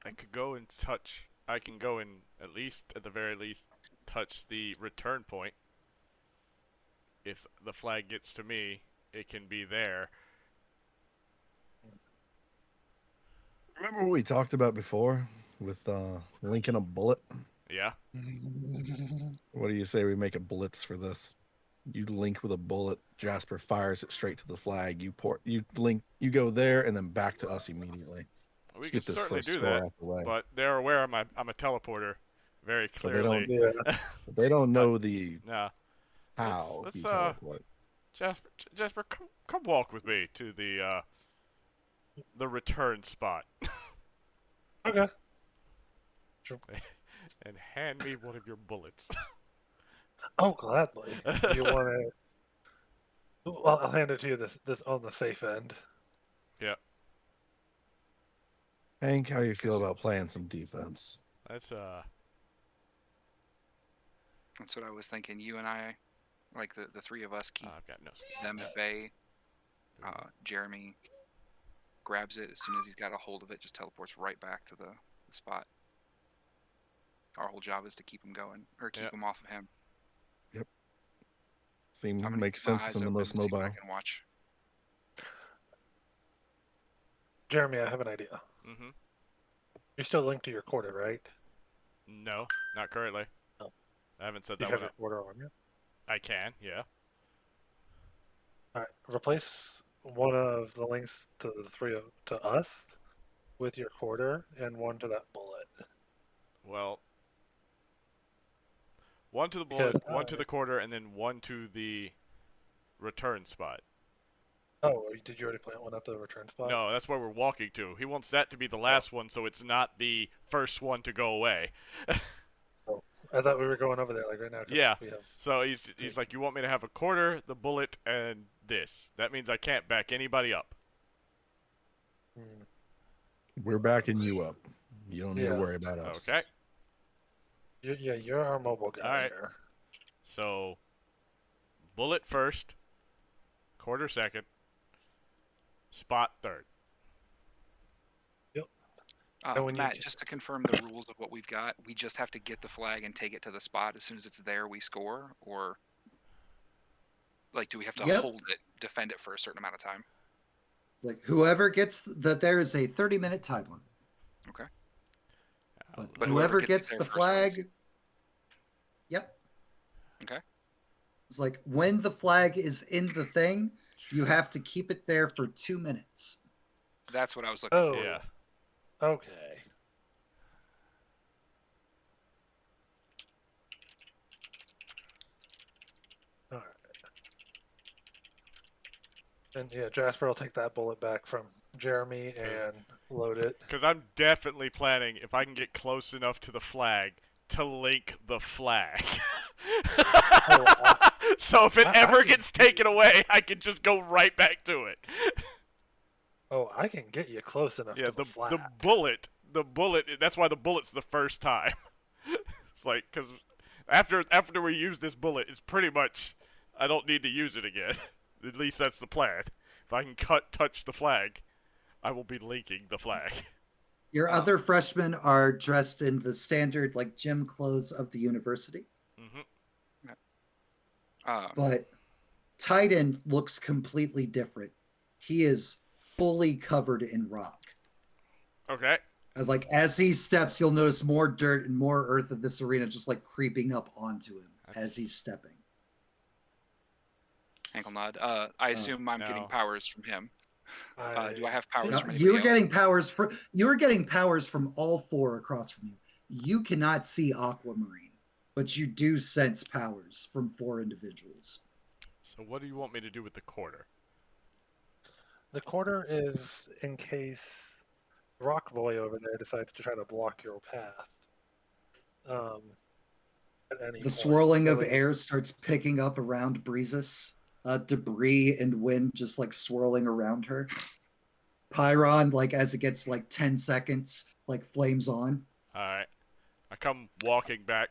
Speaker 1: I could go and touch. I can go and at least, at the very least, touch the return point. If the flag gets to me, it can be there.
Speaker 4: Remember what we talked about before with linking a bullet?
Speaker 1: Yeah.
Speaker 4: What do you say we make a blitz for this? You link with a bullet. Jasper fires it straight to the flag. You link. You go there and then back to us immediately.
Speaker 1: We
Speaker 4: Let's
Speaker 1: can
Speaker 4: get this
Speaker 1: certainly
Speaker 4: first
Speaker 1: do
Speaker 4: score
Speaker 1: that,
Speaker 4: off the way.
Speaker 1: but they're aware I'm a teleporter, very
Speaker 4: But they don't-
Speaker 1: clearly.
Speaker 5: Yeah.
Speaker 4: They don't know the
Speaker 1: Nah.
Speaker 4: how
Speaker 1: Let's,
Speaker 4: you
Speaker 1: uh,
Speaker 4: teleport.
Speaker 1: Jasper, come walk with me to the return spot,
Speaker 5: Okay.
Speaker 1: and hand me one of your bullets.
Speaker 5: Oh, gladly. You want to? Well, I'll hand it to you this on the safe end.
Speaker 1: Yeah.
Speaker 4: Hank, how you feel about playing some defense?
Speaker 1: That's
Speaker 3: That's what I was thinking. You and I, like the three of us, keep
Speaker 1: I've got no.
Speaker 3: them at bay. Jeremy grabs it as soon as he's got a hold of it, just teleports right back to the spot. Our whole job is to keep him going, or keep
Speaker 1: Yep.
Speaker 3: him off of him.
Speaker 4: Seems
Speaker 3: I'm gonna
Speaker 4: makes
Speaker 3: keep my
Speaker 4: sense
Speaker 3: eyes
Speaker 4: in the
Speaker 3: open
Speaker 4: most
Speaker 3: and see what I
Speaker 4: mobile.
Speaker 3: can watch.
Speaker 5: Jeremy, I have an idea.
Speaker 1: Mm-hmm.
Speaker 5: You're still linked to your quarter, right?
Speaker 1: No, not currently.
Speaker 5: Oh.
Speaker 1: I haven't set
Speaker 5: You
Speaker 1: that
Speaker 5: have
Speaker 1: one
Speaker 5: your
Speaker 1: up.
Speaker 5: quarter on you.
Speaker 1: I can, yeah.
Speaker 5: All right. Replace one of the links to the to us with your quarter, and one to that bullet.
Speaker 1: Well, one to the bullet,
Speaker 5: Because
Speaker 1: one to the quarter, and then one to the return spot.
Speaker 5: Oh, did you already plant one at the return spot?
Speaker 1: No, that's where we're walking to. He wants that to be the last one, so it's not the first one to go away.
Speaker 5: I thought we were going over there like right now. 'cause
Speaker 1: Yeah.
Speaker 5: We have...
Speaker 1: So he's like, you want me to have a quarter, the bullet, and this. That means I can't back anybody up.
Speaker 5: Hmm.
Speaker 4: We're backing you up. You don't need to
Speaker 5: Yeah.
Speaker 4: worry about us.
Speaker 1: Okay.
Speaker 5: You're our mobile guy
Speaker 1: All right.
Speaker 5: here.
Speaker 1: So, bullet first, quarter second, spot third.
Speaker 5: And when you
Speaker 3: Matt,
Speaker 5: t-
Speaker 3: just to confirm the rules of what we've got, we just have to get the flag and take it to the spot. As soon as it's there, we score, or like, do we have to
Speaker 2: Yep.
Speaker 3: hold it, defend it for a certain amount of time?
Speaker 2: Like whoever gets that, there is a 30-minute time limit.
Speaker 3: Okay.
Speaker 2: But,
Speaker 3: But
Speaker 2: whoever
Speaker 3: whoever
Speaker 2: gets
Speaker 3: gets it
Speaker 2: the
Speaker 3: there first wins.
Speaker 2: flag, yep.
Speaker 3: Okay.
Speaker 2: It's like when the flag is in the thing, you have to keep it there for 2 minutes.
Speaker 3: That's what I was looking
Speaker 5: Oh,
Speaker 3: for.
Speaker 1: Yeah.
Speaker 5: okay. All right. And yeah, Jasper will take that bullet back from Jeremy and load it.
Speaker 1: Because I'm definitely planning, if I can get close enough to the flag, to link the flag. So if it
Speaker 5: I
Speaker 1: ever
Speaker 5: can-
Speaker 1: gets taken away, I can just go right back to it.
Speaker 5: Oh, I can get you close enough
Speaker 1: Yeah,
Speaker 5: to the flag.
Speaker 1: the bullet, that's why the bullet's the first time. It's like, because after we use this bullet, it's pretty much, I don't need to use it again. At least that's the plan. If I can touch the flag, I will be linking the flag.
Speaker 2: Your other freshmen are dressed in the standard like gym clothes of the university,
Speaker 1: Mm-hmm.
Speaker 2: but Titan looks completely different. He is fully covered in rock.
Speaker 1: Okay.
Speaker 2: And like as he steps, you'll notice more dirt and more earth of this arena just like creeping up onto him as he's stepping.
Speaker 3: Ankle nod. I assume I'm getting
Speaker 1: no.
Speaker 3: powers from him. Do I have powers
Speaker 2: No,
Speaker 3: from
Speaker 2: you were
Speaker 3: anybody else?
Speaker 2: getting powers from all four across from you. You cannot see Aquamarine, but you do sense powers from 4 individuals.
Speaker 1: So what do you want me to do with the quarter?
Speaker 5: The quarter is in case Rock Boy over there decides to try to block your path. At any
Speaker 2: The
Speaker 5: point.
Speaker 2: swirling
Speaker 5: So
Speaker 2: of
Speaker 5: it-
Speaker 2: air starts picking up around Breezes. Debris and wind just like swirling around her. Pyron, like as it gets like 10 seconds, like flames on.
Speaker 1: Alright. I come walking back.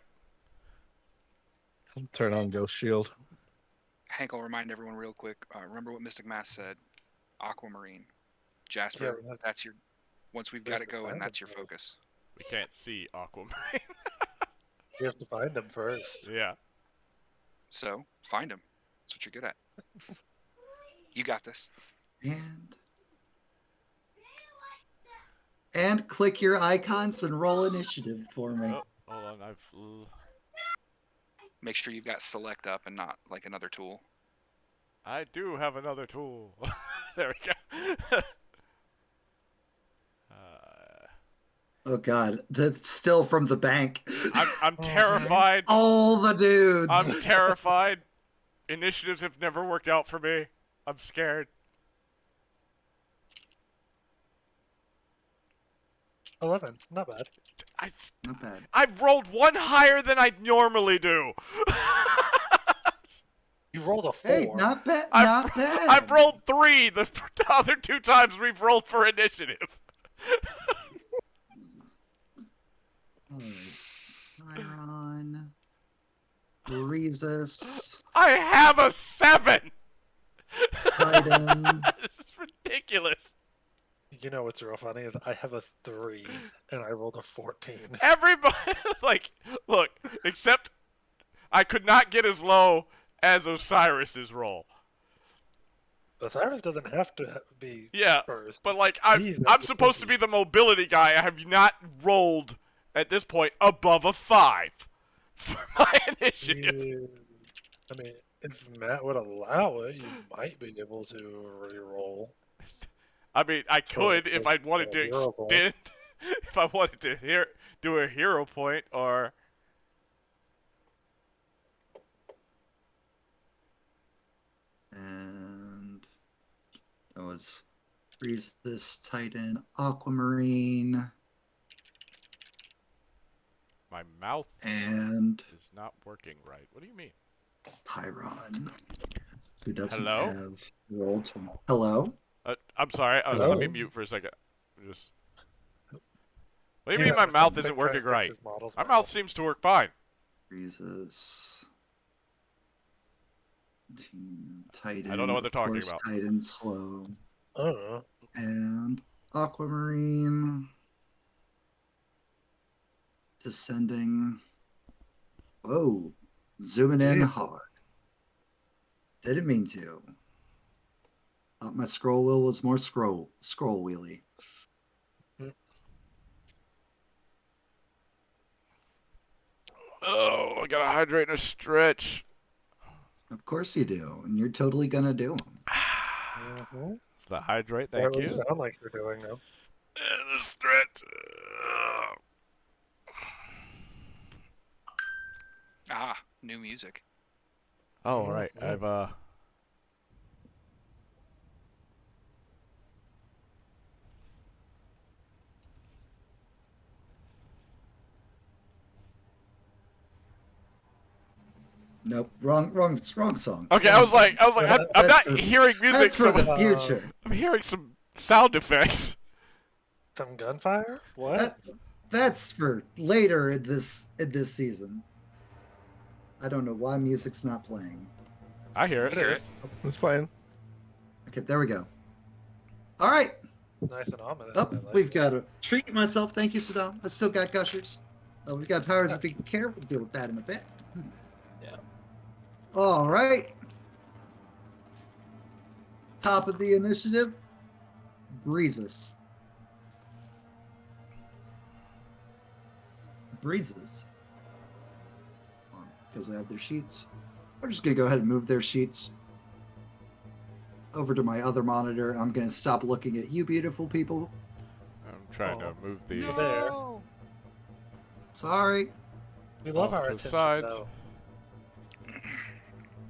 Speaker 4: Turn on Ghost Shield.
Speaker 3: Hank, I'll remind everyone real quick. Remember what Mystic Mass said. Aquamarine. Jasper,
Speaker 5: Yeah,
Speaker 3: that's your... Once we've
Speaker 5: we
Speaker 3: got
Speaker 5: have
Speaker 3: it
Speaker 5: to
Speaker 3: going,
Speaker 5: find
Speaker 3: that's
Speaker 5: it
Speaker 3: your
Speaker 5: first.
Speaker 3: focus.
Speaker 1: We can't see Aquamarine.
Speaker 5: You have to find them first.
Speaker 1: Yeah.
Speaker 3: So, find him. That's what you're good at. You got this.
Speaker 2: And click your icons and roll initiative for me.
Speaker 1: Oh, hold on.
Speaker 3: Make sure you've got select up and not like another tool.
Speaker 1: I do have another tool. There we go.
Speaker 2: Oh god, that's still from the bank.
Speaker 1: I'm terrified.
Speaker 2: All the dudes.
Speaker 1: I'm terrified. Initiatives have never worked out for me. I'm scared.
Speaker 5: 11, not bad.
Speaker 2: Not bad.
Speaker 1: I've rolled one higher than I normally do.
Speaker 5: You rolled a 4.
Speaker 2: Hey, not bad. Not bad.
Speaker 1: I've rolled 3 the other 2 times we've rolled for initiative.
Speaker 2: Iron. Breezes.
Speaker 1: I have a 7.
Speaker 2: Titan.
Speaker 1: This is ridiculous.
Speaker 5: You know what's real funny is I have a 3 and I rolled a 14.
Speaker 1: Everybody, like, look, except I could not get as low as Osiris's roll.
Speaker 5: Osiris doesn't have to be
Speaker 1: Yeah,
Speaker 5: first.
Speaker 1: but like
Speaker 5: He's
Speaker 1: I'm
Speaker 5: at the
Speaker 1: supposed to be
Speaker 5: 20.
Speaker 1: the mobility guy. I have not rolled at this point above a 5 for my initiative.
Speaker 5: I mean, if Matt would allow it, you might be able to re-roll.
Speaker 1: I mean, I could if I wanted to
Speaker 5: hero point.
Speaker 1: extend, if I wanted to do a hero point or.
Speaker 2: And that was Breezes, Titan, Aquamarine,
Speaker 1: My mouth
Speaker 2: and
Speaker 1: is not working right. What do you mean?
Speaker 2: Pyron, who doesn't
Speaker 1: Hello?
Speaker 2: have roll 20. Hello?
Speaker 1: I'm sorry.
Speaker 5: Hello?
Speaker 1: Let me mute for a second. Just. What do you
Speaker 5: Yeah,
Speaker 1: mean my
Speaker 5: but
Speaker 1: mouth
Speaker 5: Big
Speaker 1: isn't
Speaker 5: Tech
Speaker 1: working
Speaker 5: thinks
Speaker 1: right?
Speaker 5: his model's
Speaker 1: My
Speaker 5: well.
Speaker 1: mouth seems to work fine.
Speaker 2: Jesus. Team Titan.
Speaker 1: I don't know what they're
Speaker 2: of
Speaker 1: talking
Speaker 2: course,
Speaker 1: about.
Speaker 2: Titan slow.
Speaker 5: I don't know.
Speaker 2: And Aquamarine. Descending. Whoa. Zooming in
Speaker 5: Jesus.
Speaker 2: hard. Didn't mean to. Thought my scroll wheel was more scroll wheelie.
Speaker 1: Oh, I gotta hydrate and a stretch.
Speaker 2: Of course you do, and you're totally gonna do them.
Speaker 5: Mm-hmm.
Speaker 1: It's the hydrate,
Speaker 5: That
Speaker 1: thank
Speaker 5: would
Speaker 1: you.
Speaker 5: sound like you're doing them.
Speaker 1: And the stretch.
Speaker 3: Ah, new music.
Speaker 1: Oh, all right.
Speaker 5: Mhm.
Speaker 1: I've
Speaker 2: Nope, wrong song.
Speaker 1: Okay, I was like, I'm
Speaker 2: That's
Speaker 1: not
Speaker 2: for-
Speaker 1: hearing music.
Speaker 2: That's for
Speaker 1: So
Speaker 2: the future.
Speaker 1: I'm hearing some sound effects.
Speaker 5: Some gunfire? What?
Speaker 2: That's for later in this season. I don't know why music's not playing.
Speaker 1: I hear
Speaker 3: I
Speaker 1: it.
Speaker 3: hear it.
Speaker 4: It's fine.
Speaker 2: Okay, there we go. All right.
Speaker 5: Nice and ominous.
Speaker 2: Oh,
Speaker 5: I like
Speaker 2: we've
Speaker 5: it.
Speaker 2: got to treat myself. Thank you, Saddam. I still got gushers. We've got powers of big care. We'll deal with that in a bit.
Speaker 5: Yeah.
Speaker 2: All right. Top of the initiative, Breezes. Because I have their sheets. I'm just going to go ahead and move their sheets over to my other monitor. I'm going to stop looking at you beautiful people.
Speaker 1: I'm trying to move the.
Speaker 5: There.
Speaker 2: Sorry.
Speaker 5: We love
Speaker 1: Off
Speaker 5: our
Speaker 1: to the
Speaker 5: attention,
Speaker 1: sides.
Speaker 5: though.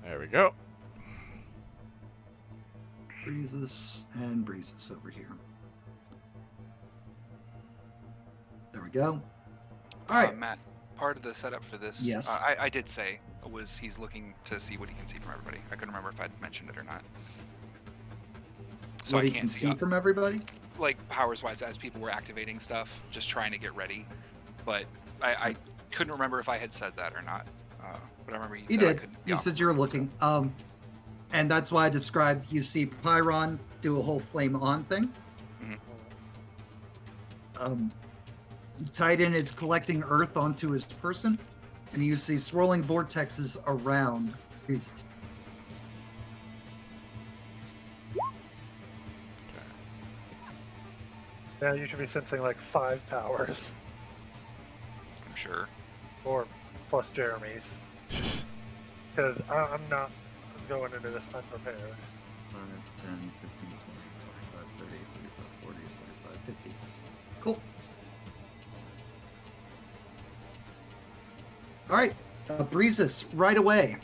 Speaker 1: There we go.
Speaker 2: Breezes and Breezes over here. There we go. All right.
Speaker 3: Matt, part of the setup for this,
Speaker 2: Yes.
Speaker 3: I did say, was he's looking to see what he can see from everybody. I couldn't remember if I'd mentioned it or not. So
Speaker 2: What
Speaker 3: I
Speaker 2: you
Speaker 3: can't
Speaker 2: can see
Speaker 3: up-
Speaker 2: from everybody?
Speaker 3: like powers-wise as people were activating stuff, just trying to get ready. But I couldn't remember if I had said that or not. But I remember you
Speaker 2: You
Speaker 3: said I
Speaker 2: did.
Speaker 3: couldn't.
Speaker 2: You said you were looking. And that's why I described, you see Pyron do a whole flame on thing. Titan is collecting earth onto his person, and you see swirling vortexes around Breezes.
Speaker 5: Yeah, you should be sensing like 5 powers.
Speaker 3: I'm sure.
Speaker 5: Or plus Jeremy's. Because I'm not going into this unprepared.
Speaker 2: 5, 10, 15, 20, 25, 30, 35, 40, 45, 50. Cool. All right. Breezes, right away.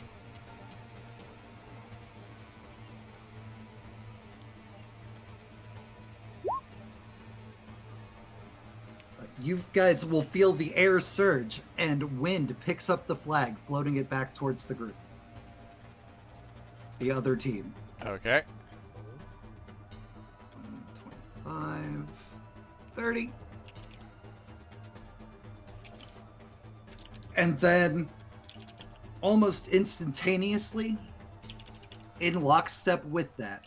Speaker 2: You guys will feel the air surge, and wind picks up the flag, floating it back towards the group. The other team.
Speaker 1: Okay.
Speaker 2: 25, 30. And then, almost instantaneously, in lockstep with that,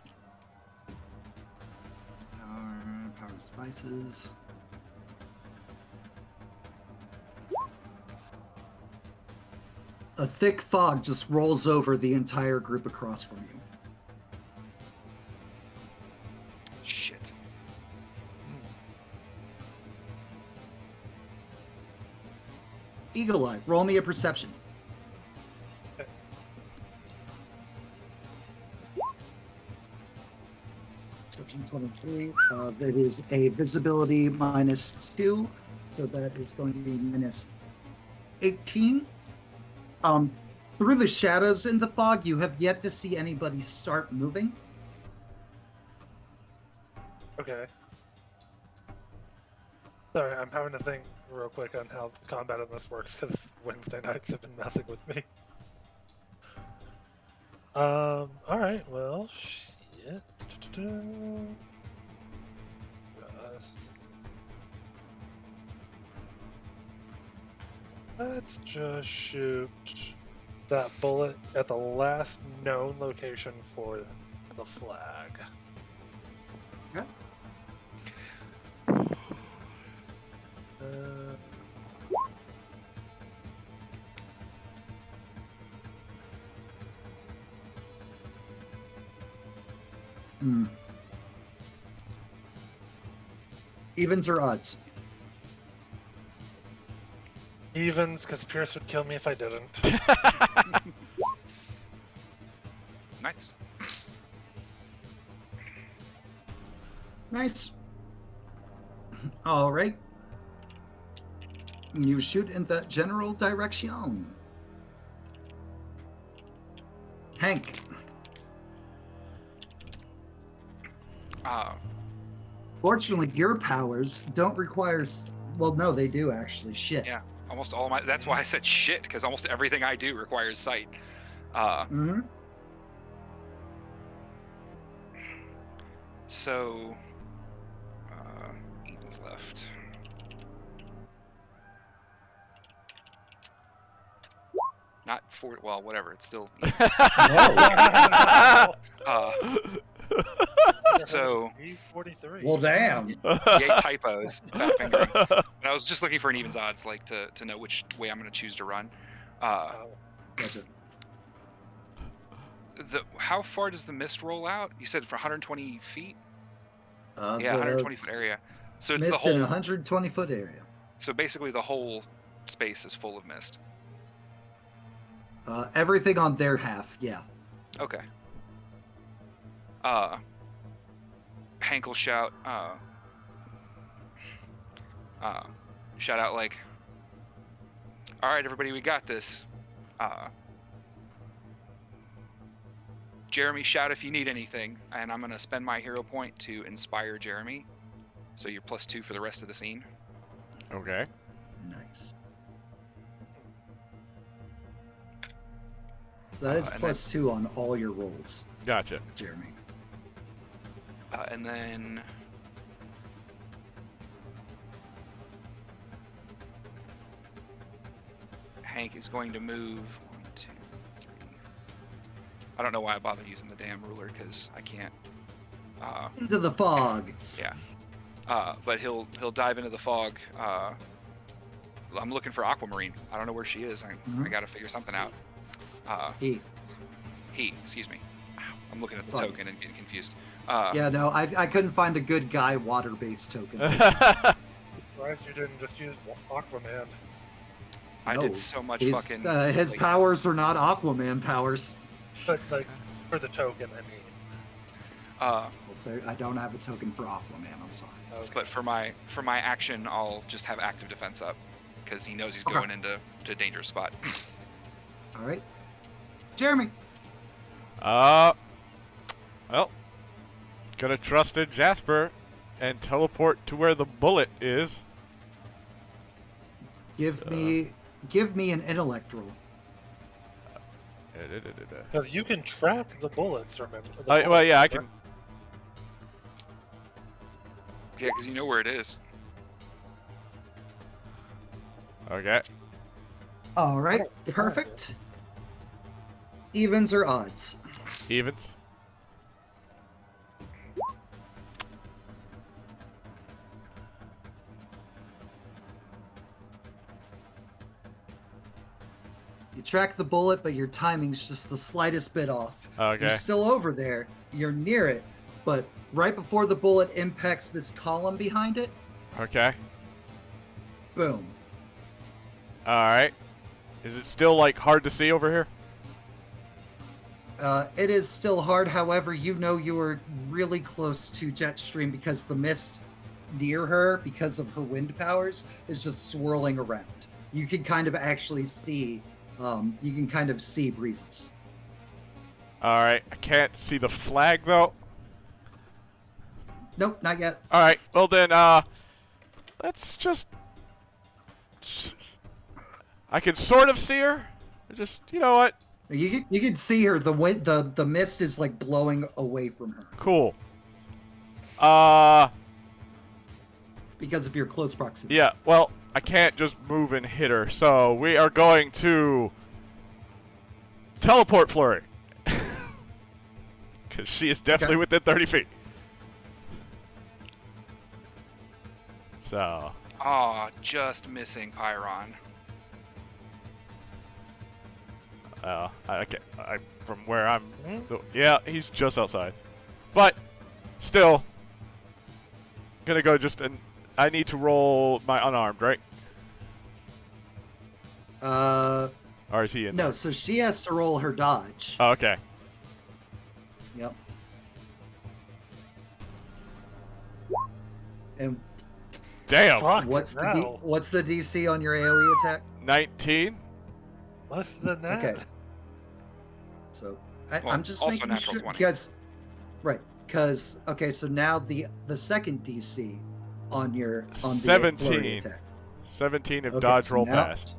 Speaker 2: power spices. A thick fog just rolls over the entire group across from you.
Speaker 3: Shit.
Speaker 2: Eagle Eye, roll me a perception. Perception 23. That is a visibility -2, so that is going to be -18. Through the shadows in the fog, you have yet to see anybody start moving.
Speaker 5: Okay. Sorry, I'm having to think real quick on how combat in this works because Wednesday nights have been messing with me. Alright, well, shit. Let's just shoot that bullet at the last known location for the flag.
Speaker 2: Okay. Evens or odds?
Speaker 5: Evens, because Pierce would kill me if I didn't.
Speaker 3: Nice.
Speaker 2: Nice. All right. You shoot in that general direction. Hank. Fortunately, your powers don't require. Well, no, they do actually. Shit.
Speaker 3: Yeah, almost all my. That's why I said shit, because almost everything I do requires sight.
Speaker 2: Mm-hmm.
Speaker 3: So, Eden's left. Not 4. Well, whatever. It's still. So.
Speaker 5: 43.
Speaker 2: Well, damn.
Speaker 3: Yay, typos. Fat fingering. But I was just looking for an evens odds, like to know which way I'm going to choose to run.
Speaker 2: Gotcha.
Speaker 3: How far does the mist roll out? You said for 120 feet. Yeah,
Speaker 2: The
Speaker 3: 120 foot area. So it's the
Speaker 2: mist
Speaker 3: whole.
Speaker 2: in a 120-foot area.
Speaker 3: So basically, the whole space is full of mist.
Speaker 2: Everything on their half, yeah.
Speaker 3: Okay. Hank will shout. Shout out like, "All right, everybody, we got this." Jeremy, shout if you need anything, and I'm gonna spend my hero point to inspire Jeremy. So you're +2 for the rest of the scene.
Speaker 1: Okay.
Speaker 2: Nice. So that is +2 on all your rolls,
Speaker 1: Gotcha.
Speaker 2: Jeremy.
Speaker 3: And then Hank is going to move 1, 2, 3. I don't know why I bothered using the damn ruler, because I can't.
Speaker 2: Into the fog.
Speaker 3: Yeah. But he'll dive into the fog. I'm looking for Aquamarine. I don't know where she is. I got to figure something out. He, excuse me. I'm looking at the token and getting confused.
Speaker 2: Yeah, no, I couldn't find a good guy water-based token.
Speaker 5: Surprised you didn't just use Aquaman.
Speaker 3: I
Speaker 2: No,
Speaker 3: did so much
Speaker 2: his,
Speaker 3: fucking.
Speaker 2: his powers are not Aquaman powers.
Speaker 5: But, like, for the token, I mean.
Speaker 2: I don't have a token for Aquaman, I'm sorry.
Speaker 5: Okay.
Speaker 3: But for my action, I'll just have active defense up, because he knows he's going into a dangerous spot.
Speaker 2: All right. Jeremy.
Speaker 1: Well, gonna trust in Jasper and teleport to where the bullet is.
Speaker 2: Give me an intellect roll.
Speaker 5: Because you can track the bullets, remember?
Speaker 1: Well, yeah, I can.
Speaker 3: Yeah, because you know where it is.
Speaker 1: Okay.
Speaker 2: All right. Perfect. Evens or odds?
Speaker 1: Evens.
Speaker 2: You track the bullet, but your timing's just the slightest bit off.
Speaker 1: Okay.
Speaker 2: You're still over there. You're near it, but right before the bullet impacts this column behind it,
Speaker 1: Okay.
Speaker 2: boom.
Speaker 1: All right. Is it still like hard to see over here?
Speaker 2: It is still hard. However, you know you are really close to Jetstream because the mist near her, because of her wind powers, is just swirling around. You can kind of actually see. You can kind of see breezes.
Speaker 1: All right. I can't see the flag though.
Speaker 2: Nope, not yet.
Speaker 1: All right. Well then, let's just. I can sort of see her. Just, you know what?
Speaker 2: You can see her. The mist is like blowing away from her
Speaker 1: Cool.
Speaker 2: because of your close proximity.
Speaker 1: Yeah. Well, I can't just move and hit her. So we are going to teleport flurry. Because she is definitely within 30 feet. So.
Speaker 3: Oh, just missing Pyron.
Speaker 1: From where I'm. Yeah, he's just outside. But still, gonna go just and I need to roll my unarmed, right? Or is he in?
Speaker 2: No,
Speaker 1: there?
Speaker 2: so she has to roll her dodge.
Speaker 1: Oh, okay.
Speaker 2: Yep. And
Speaker 1: Damn.
Speaker 5: Fuck,
Speaker 2: what's the
Speaker 5: no.
Speaker 2: what's the DC on your AOE attack?
Speaker 1: 19.
Speaker 5: Less than that.
Speaker 2: Okay. So
Speaker 3: Well,
Speaker 2: I'm just
Speaker 3: also
Speaker 2: making
Speaker 3: natural
Speaker 2: sure
Speaker 3: 20.
Speaker 2: because okay, so now the second DC on your on the flurry
Speaker 1: 17.
Speaker 2: attack.
Speaker 1: 17 if
Speaker 2: Okay,
Speaker 1: dodge
Speaker 2: so
Speaker 1: roll
Speaker 2: now-
Speaker 1: passed.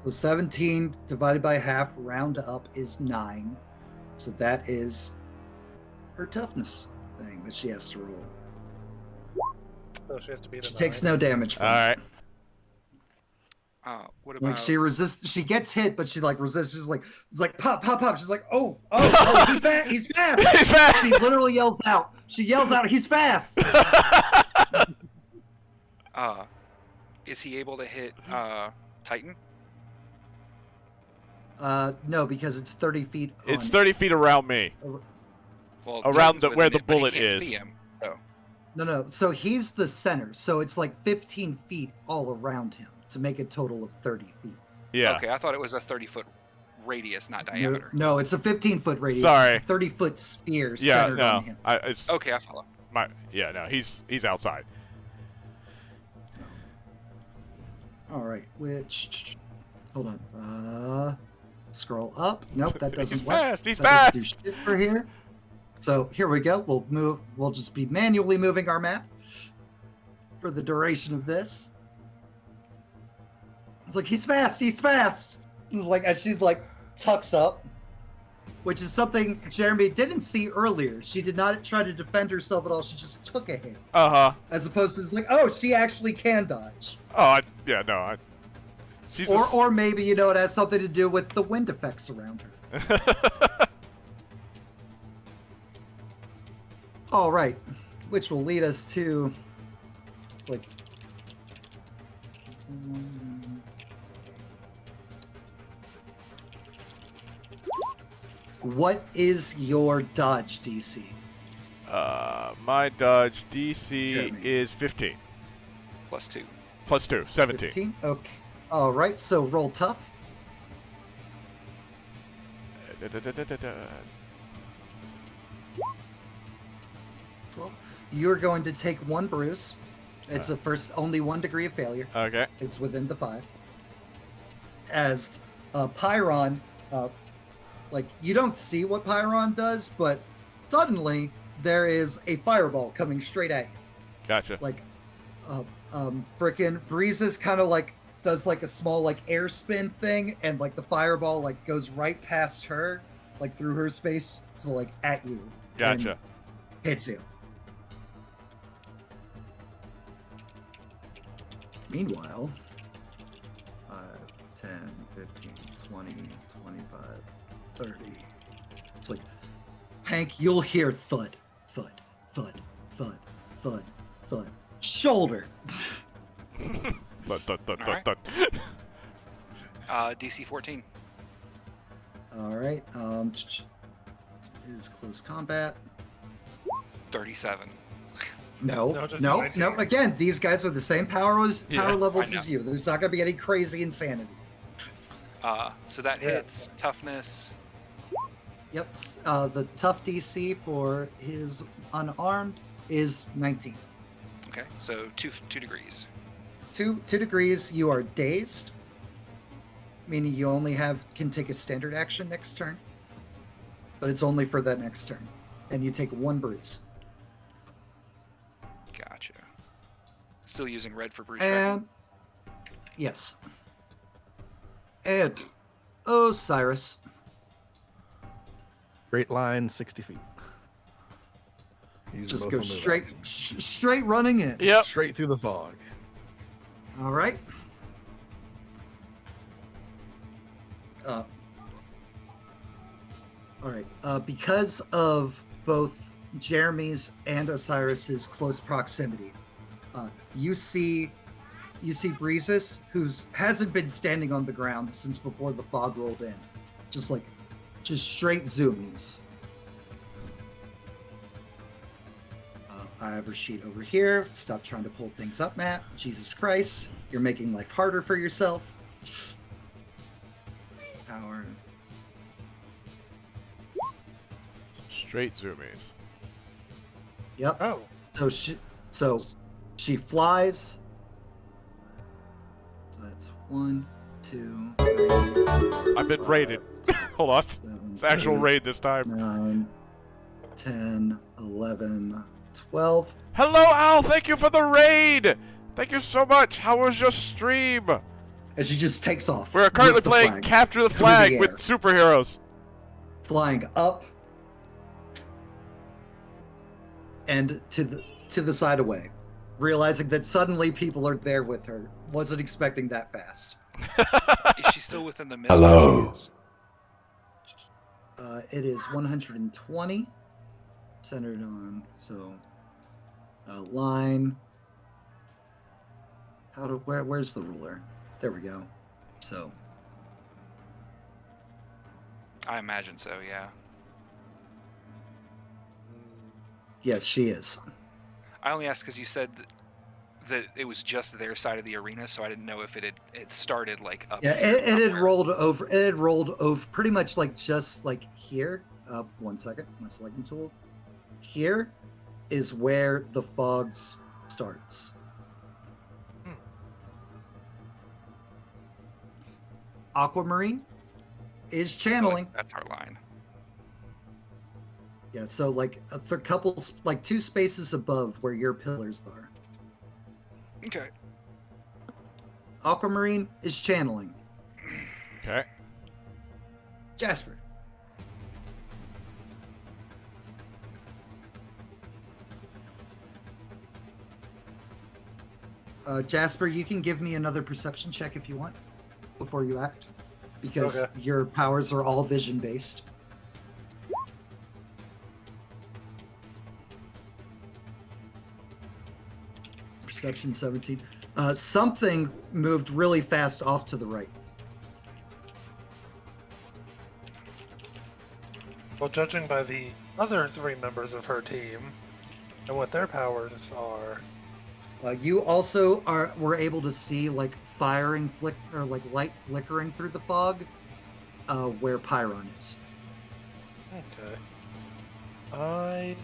Speaker 2: So 17 divided by half, round up is 9. So that is her toughness thing that she has to roll.
Speaker 5: So she has to be the
Speaker 2: She takes
Speaker 5: 9.
Speaker 2: no damage from
Speaker 1: All
Speaker 2: it.
Speaker 1: right.
Speaker 3: What
Speaker 2: Like
Speaker 3: about?
Speaker 2: she resists, she gets hit, but she like resists. She's like, it's like pop, pop, pop. She's like, oh, he's fast.
Speaker 1: He's fast.
Speaker 2: She literally yells out. She yells out, he's fast.
Speaker 3: Is he able to hit Titan?
Speaker 2: No, because it's 30 feet.
Speaker 1: It's
Speaker 2: on-
Speaker 1: 30 feet around me.
Speaker 3: Well,
Speaker 1: Around
Speaker 3: Titan's
Speaker 1: where
Speaker 3: within
Speaker 1: the
Speaker 3: it, but he
Speaker 1: bullet
Speaker 3: can't
Speaker 1: is.
Speaker 3: see him, so.
Speaker 2: No. So he's the center. So it's like 15 feet all around him to make a total of 30 feet.
Speaker 1: Yeah.
Speaker 3: Okay, I thought it was a 30-foot radius, not diameter.
Speaker 2: No, it's a 15-foot radius.
Speaker 1: Sorry.
Speaker 2: It's a 30-foot spear
Speaker 1: Yeah.
Speaker 2: centered
Speaker 1: No.
Speaker 2: on him.
Speaker 1: It's
Speaker 3: Okay, I follow.
Speaker 1: No. He's outside.
Speaker 2: All right, which hold on. Scroll up. Nope, that doesn't
Speaker 1: He's
Speaker 2: work.
Speaker 1: fast. He's
Speaker 2: That doesn't
Speaker 1: fast.
Speaker 2: do shit for here. So here we go. We'll move. We'll just be manually moving our map for the duration of this. It's like he's fast. He's fast. It's like, and she's like tucks up, which is something Jeremy didn't see earlier. She did not try to defend herself at all. She just took a hit,
Speaker 1: Uh-huh.
Speaker 2: as opposed to it's like, oh, she actually can dodge.
Speaker 1: Oh, she's
Speaker 2: Or maybe, it has something to do with the wind effects around her. All right, which will lead us to, it's like, what is your dodge DC?
Speaker 1: My dodge DC
Speaker 2: Jeremy.
Speaker 1: is 15.
Speaker 3: +2.
Speaker 1: Plus 2, 17.
Speaker 2: 15? Okay. All right, so roll tough. Well, you're going to take 1 bruise. It's only 1 degree of failure.
Speaker 1: Okay.
Speaker 2: It's within the 5. As Pyron, you don't see what Pyron does, but suddenly there is a fireball coming straight at you.
Speaker 1: Gotcha.
Speaker 2: Frickin' Breezes kind of does a small air spin thing, and the fireball goes right past her, through her space, so at you.
Speaker 1: Gotcha.
Speaker 2: And hits you. Meanwhile, 5, 10, 15, 20, 25, 30. It's like, Hank, you'll hear thud, thud, thud, thud, thud, thud. Shoulder.
Speaker 1: Thud.
Speaker 3: DC 14.
Speaker 2: All right. Is close combat.
Speaker 3: 37.
Speaker 2: No,
Speaker 5: No, just
Speaker 2: no.
Speaker 5: 19.
Speaker 2: Again, these guys are the same power
Speaker 1: Yeah,
Speaker 2: levels
Speaker 3: I know.
Speaker 2: as you. There's not gonna be any crazy insanity.
Speaker 3: So that
Speaker 5: Yeah.
Speaker 3: hits toughness.
Speaker 2: Yep. The tough DC for his unarmed is 19.
Speaker 3: Okay, so 2 degrees.
Speaker 2: 2 degrees. You are dazed, meaning you only can take a standard action next turn, but it's only for that next turn, and you take 1 bruise.
Speaker 3: Gotcha. Still using red for breach tracking.
Speaker 2: And yes. And Osiris.
Speaker 4: Great line, 60 feet. Use
Speaker 2: Just
Speaker 4: both
Speaker 2: go
Speaker 4: on the
Speaker 2: straight running in.
Speaker 1: Yep.
Speaker 4: straight through the fog.
Speaker 2: All right. All right. Because of both Jeremy's and Osiris's close proximity, you see Breezes, who hasn't been standing on the ground since before the fog rolled in, just straight zoomies. I have a sheet over here. Stop trying to pull things up, Matt. Jesus Christ, you're making life harder for yourself. Powers.
Speaker 1: Straight zoomies.
Speaker 2: Yep.
Speaker 5: Oh,
Speaker 2: So she flies. So that's 1, 2, 3.
Speaker 1: I've been raided. Hold on.
Speaker 2: 7,
Speaker 1: It's actual
Speaker 2: 8,
Speaker 1: raid this time.
Speaker 2: 9, 10, 11, 12.
Speaker 1: Hello, Al. Thank you for the raid. Thank you so much. How was your stream?
Speaker 2: And she just takes off.
Speaker 1: We're currently
Speaker 2: with the
Speaker 1: playing
Speaker 2: flag,
Speaker 1: Capture the
Speaker 2: through
Speaker 1: Flag
Speaker 2: the
Speaker 1: with
Speaker 2: air,
Speaker 1: superheroes.
Speaker 2: flying up and to the side away, realizing that suddenly people are there with her. Wasn't expecting that fast.
Speaker 3: Is she still within the mist?
Speaker 6: Hello.
Speaker 2: It is 120 centered on line. Where's the ruler? There we go. So
Speaker 3: I imagine so, yeah.
Speaker 2: yes, she is.
Speaker 3: I only asked because you said that it was just their side of the arena, so I didn't know if it started like up.
Speaker 2: Yeah,
Speaker 3: here
Speaker 2: it had
Speaker 3: somewhere.
Speaker 2: rolled over. It had rolled over pretty much just here. 1 second. My selecting tool. Here is where the fogs starts. Aquamarine is channeling.
Speaker 3: That's our line.
Speaker 2: Yeah, so a couple, 2 spaces above where your pillars are.
Speaker 3: Okay.
Speaker 2: Aquamarine is channeling.
Speaker 1: Okay.
Speaker 2: Jasper. Jasper, you can give me another perception check if you want before you act, because
Speaker 5: Okay.
Speaker 2: your powers are all vision based. Perception 17. Something moved really fast off to the right.
Speaker 5: well, judging by the other 3 members of her team and what their powers are,
Speaker 2: You also were able to see firing light flickering through the fog, where Pyron is.
Speaker 5: okay. I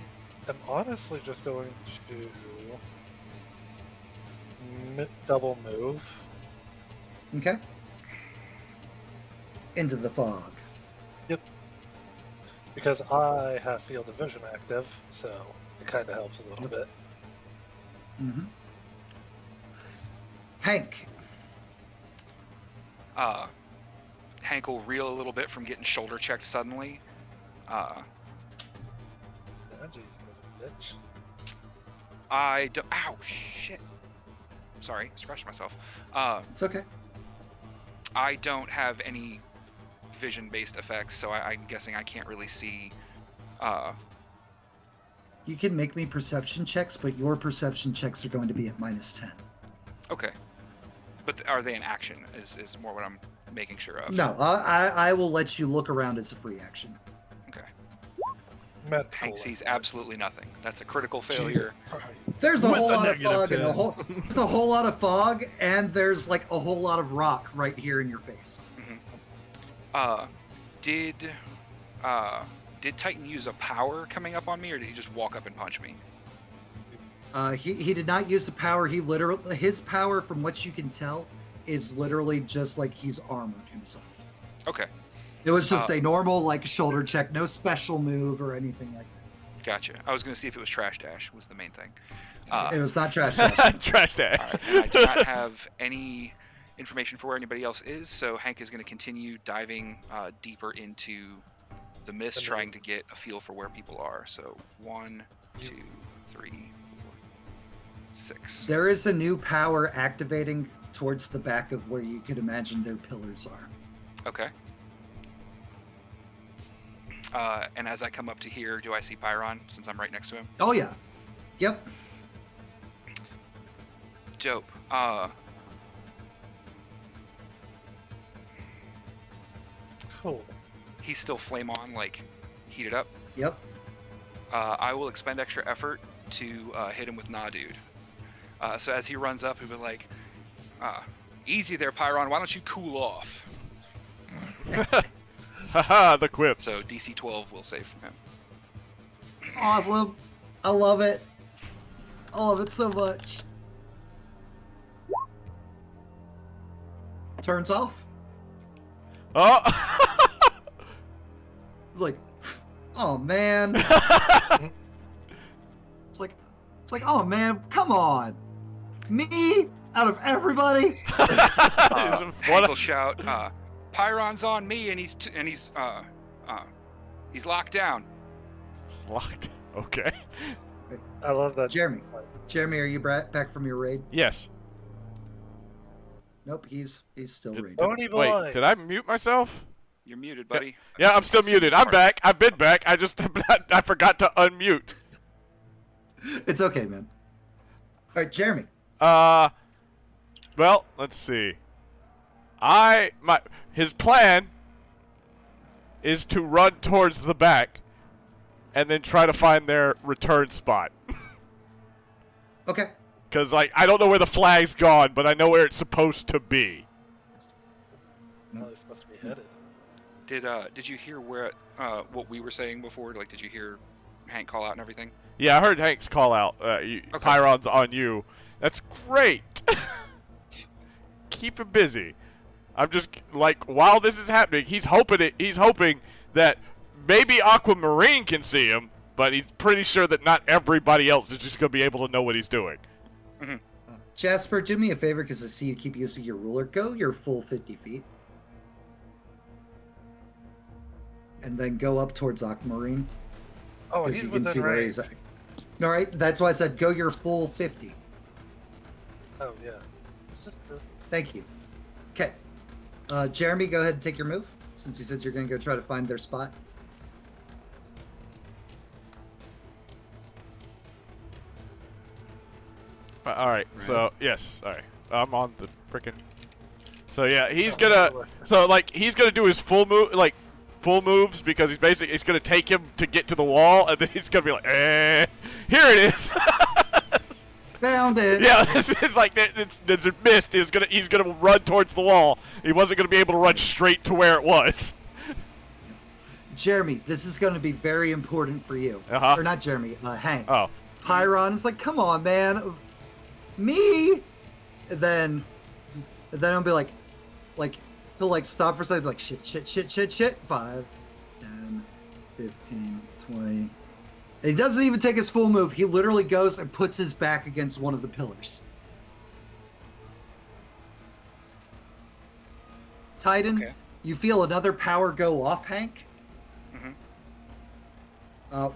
Speaker 5: am honestly just going to double move.
Speaker 2: Okay. Into the fog.
Speaker 5: Because I have field of vision active, so it kind of helps a little bit.
Speaker 2: Mm-hmm. Hank.
Speaker 3: Hank will reel a little bit from getting shoulder checked suddenly.
Speaker 5: Ah, jeez, bitch.
Speaker 3: I don't. Ow, shit. Sorry, scratched myself.
Speaker 2: It's okay.
Speaker 3: I don't have any vision-based effects, so I'm guessing I can't really see.
Speaker 2: You can make me perception checks, but your perception checks are going to be at -10.
Speaker 3: Okay. But are they in action? Is more what I'm making sure of.
Speaker 2: No, I will let you look around as a free action.
Speaker 3: Okay.
Speaker 5: Met
Speaker 3: Hank
Speaker 5: full
Speaker 3: sees
Speaker 5: effect.
Speaker 3: absolutely nothing. That's a critical failure.
Speaker 2: There's a
Speaker 4: With
Speaker 2: whole
Speaker 4: a
Speaker 2: lot of
Speaker 4: negative
Speaker 2: fog and
Speaker 4: 10.
Speaker 2: there's a whole lot of fog, and there's a whole lot of rock right here in your face.
Speaker 3: Did Titan use a power coming up on me, or did he just walk up and punch me?
Speaker 2: He did not use the power. His power, from what you can tell, is literally just he's armored himself.
Speaker 3: Okay,
Speaker 2: It was just a normal shoulder check, no special move or anything like that.
Speaker 3: gotcha. I was gonna see if it was trash dash was the main thing.
Speaker 2: It was not trash talk.
Speaker 1: Trash dash.
Speaker 3: All right, and I do not have any information for where anybody else is, so Hank is going to continue diving deeper into the mist, trying to get a feel for where people are. So 1, 2, 3, 4, 6.
Speaker 2: There is a new power activating towards the back of where you could imagine their pillars are.
Speaker 3: Okay. And as I come up to here, do I see Pyron since I'm right next to him?
Speaker 2: Oh yeah. Yep.
Speaker 3: Dope.
Speaker 5: Cool.
Speaker 3: He's still flame on, like heated up.
Speaker 2: Yep.
Speaker 3: I will expend extra effort to hit him with Nah Dude. So as he runs up, he'll be like, easy there, Pyron, why don't you cool off?
Speaker 1: Haha, the quips.
Speaker 3: So DC 12 will save from him.
Speaker 2: Awesome. I love it. I love it so much. Turns off.
Speaker 1: Oh!
Speaker 2: It's like, oh man. It's like, oh man, come on. Me out of everybody.
Speaker 3: Hank will shout, Pyron's on me, and he's locked down.
Speaker 1: It's locked. Okay.
Speaker 5: I love that.
Speaker 2: Jeremy, are you back from your raid?
Speaker 1: Yes.
Speaker 2: Nope, he's still raiding.
Speaker 5: Tony boy.
Speaker 1: Wait, did I mute myself?
Speaker 3: You're muted, buddy.
Speaker 1: Yeah, I'm still muted. I'm back. I've been back. I forgot to unmute.
Speaker 2: It's okay, man. All right, Jeremy.
Speaker 1: Well, let's see. His plan is to run towards the back and then try to find their return spot.
Speaker 2: Okay.
Speaker 1: Because, like, I don't know where the flag's gone, but I know where it's supposed to be.
Speaker 5: Oh, it's supposed to be headed.
Speaker 3: Did you hear what we were saying before? Like, did you hear Hank call out and everything?
Speaker 1: Yeah, I heard Hank's call out. Pyron's on you. That's great. Keep him busy. I'm just like, while this is happening, he's hoping that maybe Aquamarine can see him, but he's pretty sure that not everybody else is just going to be able to know what he's doing.
Speaker 3: Mm-hmm.
Speaker 2: Jasper, do me a favor because I see you keep using your ruler. Go your full 50 feet. And then go up towards Aquamarine.
Speaker 5: Oh,
Speaker 2: Because
Speaker 5: he's
Speaker 2: you can
Speaker 5: within
Speaker 2: see where
Speaker 5: range.
Speaker 2: he's at. All right, that's why I said go your full 50.
Speaker 5: Oh, yeah.
Speaker 2: Thank you. Okay. Jeremy, go ahead and take your move, since you said you're going to go try to find their spot.
Speaker 1: All right. So yes. All right. I'm on the freaking. So yeah, he's gonna. So like he's gonna do his full moves because he's gonna take him to get to the wall, and then he's gonna be like, here it is.
Speaker 2: Found it.
Speaker 1: Yeah, it's like it's missed. He's gonna run towards the wall. He wasn't gonna be able to run straight to where it was.
Speaker 2: Jeremy, this is going to be very important for you.
Speaker 1: Uh-huh.
Speaker 2: Or not Jeremy, Hank.
Speaker 1: Oh.
Speaker 2: Pyron is like, come on, man. Me? And then I'll be like, he'll like stop for a second, be like, shit. 5, 10, 15, 20. And he doesn't even take his full move. He literally goes and puts his back against one of the pillars. Titan,
Speaker 3: Okay.
Speaker 2: you feel another power go off, Hank?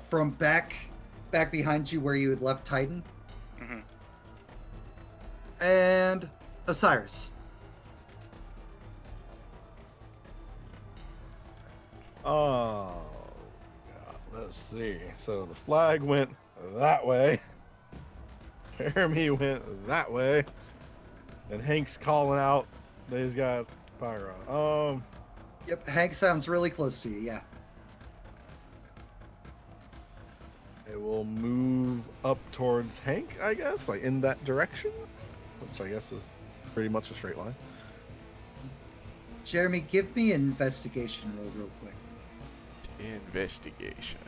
Speaker 2: From back behind you where you had left Titan.
Speaker 3: Mm-hmm.
Speaker 2: And Osiris.
Speaker 4: Oh, God, let's see. So the flag went that way. Jeremy went that way. And Hank's calling out that he's got Pyron.
Speaker 2: Yep, Hank sounds really close to you, yeah.
Speaker 4: It will move up towards Hank, I guess, like in that direction, which I guess is pretty much a straight line.
Speaker 2: Jeremy, give me an investigation roll real quick
Speaker 1: Investigation.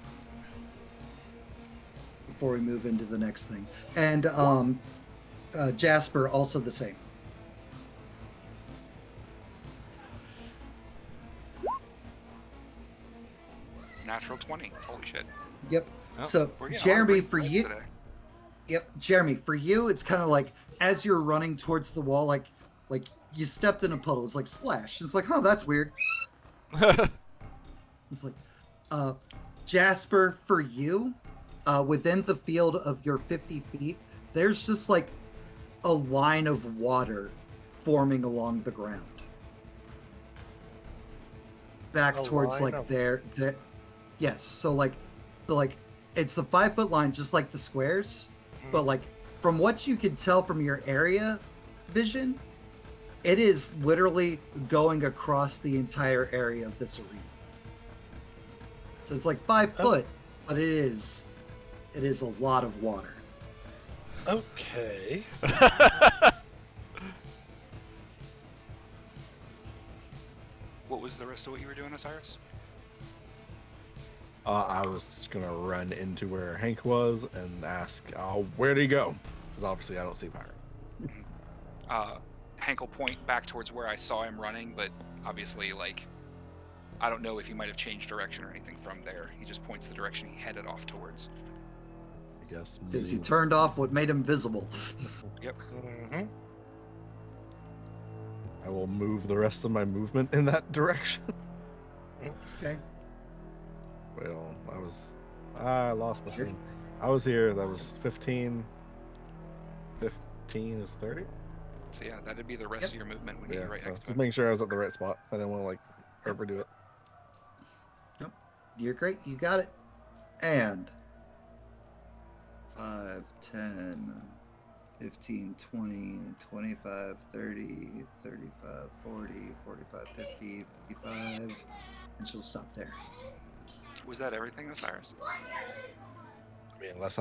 Speaker 2: before we move into the next thing. And Jasper, also the same.
Speaker 3: Natural 20. Holy shit.
Speaker 2: Yep.
Speaker 1: Oh,
Speaker 2: So,
Speaker 3: We're getting
Speaker 2: Jeremy,
Speaker 3: all the
Speaker 2: for
Speaker 3: great
Speaker 2: you,
Speaker 3: points today.
Speaker 2: yep, Jeremy, for you, it's kind of like as you're running towards the wall, like you stepped in a puddle. It's like splash. It's like, oh, that's weird. It's like, Jasper, for you, within the field of your 50 feet, there's just like a line of water forming along the ground. Back
Speaker 5: A
Speaker 2: towards
Speaker 5: line
Speaker 2: like
Speaker 5: of-
Speaker 2: there. Yes. So like it's the 5-foot line, just like the squares. But like from what you can tell from your area vision, it is literally going across the entire area of this arena. So it's like 5 foot, but it is a lot of water.
Speaker 5: Okay.
Speaker 3: What was the rest of what you were doing, Osiris?
Speaker 4: I was just gonna run into where Hank was and ask, where'd he go? Because obviously I don't see Pyro.
Speaker 3: Hank will point back towards where I saw him running, but obviously, like, I don't know if he might have changed direction or anything from there. He just points the direction he headed off towards.
Speaker 4: I guess.
Speaker 2: Because you
Speaker 4: move.
Speaker 2: turned off what made him visible.
Speaker 3: Yep.
Speaker 5: Mm-hmm.
Speaker 4: I will move the rest of my movement in that direction.
Speaker 2: Okay.
Speaker 4: Well, I lost my thing. I was here. That was 15. 15 is 30.
Speaker 3: So yeah, that'd be the rest of your movement when
Speaker 4: Yeah,
Speaker 3: you're right
Speaker 4: so
Speaker 3: next to
Speaker 4: just
Speaker 3: him.
Speaker 4: making sure I was at the right spot. I didn't want to like overdo it.
Speaker 2: You're great. You got it. And 5, 10, 15, 20, 25, 30, 35, 40, 45, 50, 55. And she'll stop there.
Speaker 3: Was that everything, Osiris?
Speaker 4: I mean, unless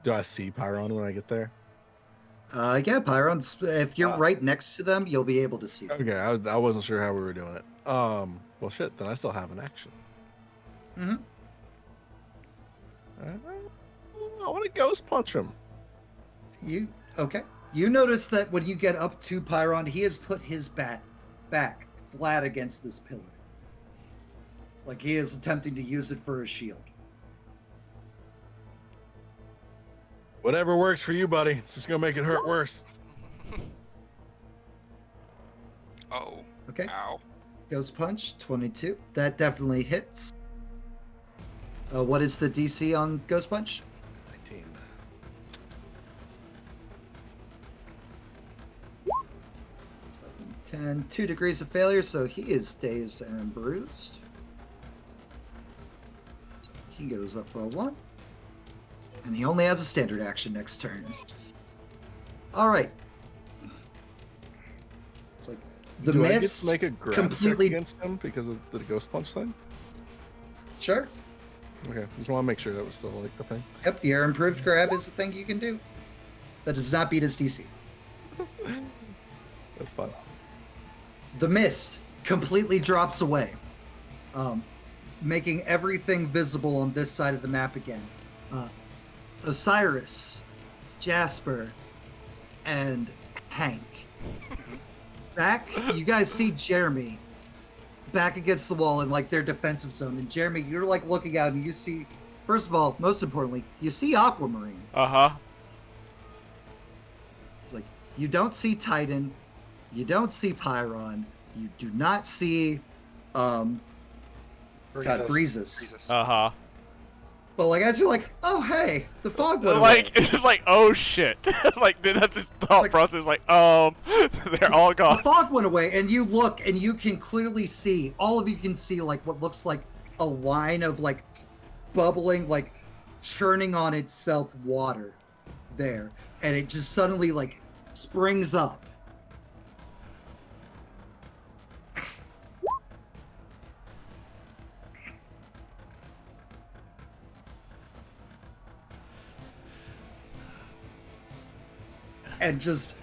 Speaker 4: do I see Pyron when I get there?
Speaker 2: Yeah, Pyrons, if you're
Speaker 4: Ah.
Speaker 2: right next to them, you'll be able to see them.
Speaker 4: Okay, I wasn't sure how we were doing it. Well, shit. Then I still have an action.
Speaker 2: Mm-hmm.
Speaker 4: I want to ghost punch him.
Speaker 2: Okay. You notice that when you get up to Pyron, he has put his bat back flat against this pillar. Like he is attempting to use it for a shield.
Speaker 4: Whatever works for you, buddy. It's just gonna make it hurt worse.
Speaker 3: Oh.
Speaker 2: Okay.
Speaker 3: Ow.
Speaker 2: Ghost punch, 22. That definitely hits. What is the DC on Ghost Punch?
Speaker 4: 19.
Speaker 2: 10, 2 degrees of failure, so he is dazed and bruised. So he goes up by 1. And he only has a standard action next turn. Alright. It's like the
Speaker 4: Do I get
Speaker 2: mist
Speaker 4: to make a grab
Speaker 2: completely-
Speaker 4: check against him because of the ghost punch thing?
Speaker 2: Sure.
Speaker 4: Okay, just want to make sure that was still like the thing.
Speaker 2: Yep, the air improved grab is the thing you can do. That does not beat his DC.
Speaker 4: That's fine.
Speaker 2: The mist completely drops away, making everything visible on this side of the map again. Osiris, Jasper, and Hank. Back, you guys see Jeremy back against the wall in like their defensive zone. And Jeremy, you're like looking out and you see, first of all, most importantly, you see Aquamarine.
Speaker 1: Uh-huh.
Speaker 2: It's like, you don't see Titan, you don't see Pyron, you do not see, Breezes.
Speaker 3: Jesus.
Speaker 1: Uh-huh.
Speaker 2: But like, as you're like, oh, hey, the fog went away.
Speaker 1: Like, it's just like, oh, shit. Like, that's his thought
Speaker 2: Like-
Speaker 1: process. Like, they're all
Speaker 2: The
Speaker 1: gone.
Speaker 2: fog went away, and you look, and you can clearly see, all of you can see, like, what looks like a line of, like, bubbling, like, churning on itself water there. And it just suddenly, like, springs up. And just,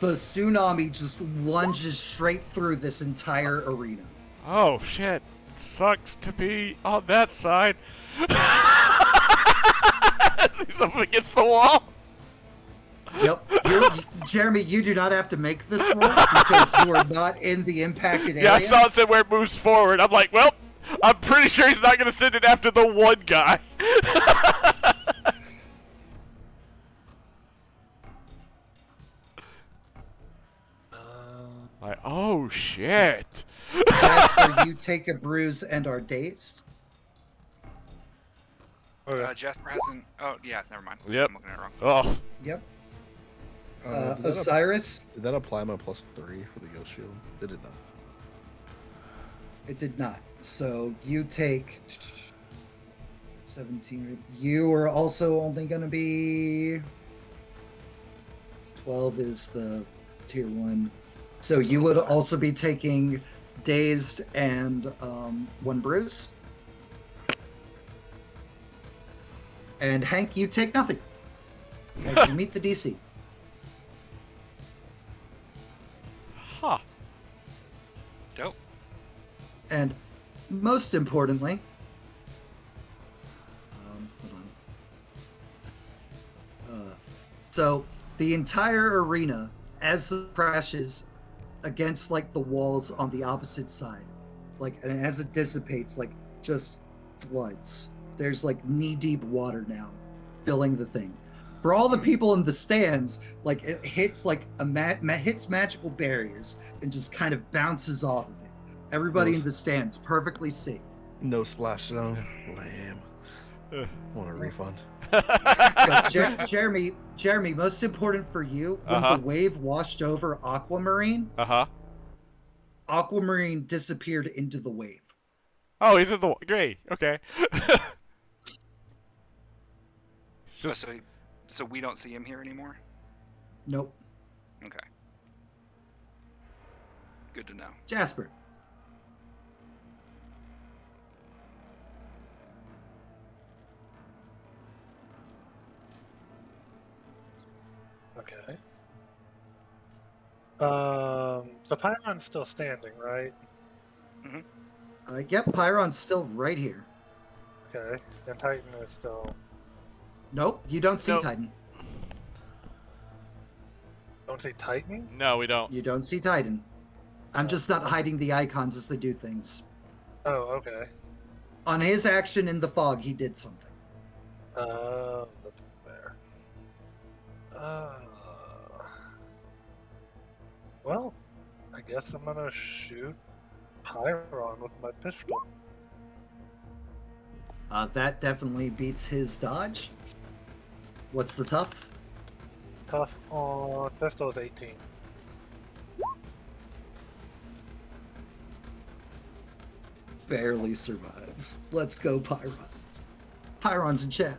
Speaker 2: the tsunami just lunges straight through this entire arena.
Speaker 1: Oh, shit. Sucks to be on that side. See something against the wall?
Speaker 2: Yep. Jeremy, you do not have to make this roll because you are not in the impacted area.
Speaker 1: Yeah, I saw it said where it moves forward. I'm like, well, I'm pretty sure he's not going to send it after the one guy. Like, oh, shit.
Speaker 2: Jasper, you take a bruise and are dazed.
Speaker 5: Okay.
Speaker 3: Jasper hasn't. Oh, yeah, never mind.
Speaker 1: Yep.
Speaker 3: I'm looking at it wrong.
Speaker 1: Oh,
Speaker 2: Yep.
Speaker 4: Did that
Speaker 2: Osiris,
Speaker 4: did that apply my +3 for the Ghost Shield? It did not.
Speaker 2: it did not. So you take 17. You are also only going to be 12 is the tier 1. So you would also be taking dazed and 1 bruise. And Hank, you take nothing. As you meet the DC.
Speaker 1: Huh.
Speaker 3: Dope.
Speaker 2: And most importantly, hold on. So the entire arena, as it crashes against like the walls on the opposite side, like, and as it dissipates, like just floods. There's like knee-deep water now filling the thing. For all the people in the stands, like it hits like hits magical barriers and just kind of bounces off of it. Everybody in the stands perfectly safe.
Speaker 4: No splash zone. Lame. Want a refund?
Speaker 2: But Jeremy, most important for you, when
Speaker 1: Uh-huh.
Speaker 2: the wave washed over Aquamarine, Aquamarine disappeared into the wave.
Speaker 1: Oh, he's in the great. Okay. It's
Speaker 3: Oh,
Speaker 1: just
Speaker 3: so we don't see him here anymore?
Speaker 2: Nope.
Speaker 3: Okay. Good to know.
Speaker 2: Jasper.
Speaker 5: Okay. So Pyron's still standing, right?
Speaker 2: Yep, Pyron's still right here.
Speaker 5: Okay. And Titan is still.
Speaker 2: Nope, you don't see
Speaker 1: Nope.
Speaker 2: Titan.
Speaker 5: Don't say Titan?
Speaker 1: no, we don't.
Speaker 2: You don't see Titan. I'm just not hiding the icons as they do things.
Speaker 5: Oh, okay.
Speaker 2: On his action in the fog, he did something.
Speaker 5: That's fair. Well, I guess I'm gonna shoot Pyron with my pistol.
Speaker 2: That definitely beats his dodge. What's the tough?
Speaker 5: Tough on pistol is 18.
Speaker 2: Barely survives. Let's go, Pyron. Pyron's in chat.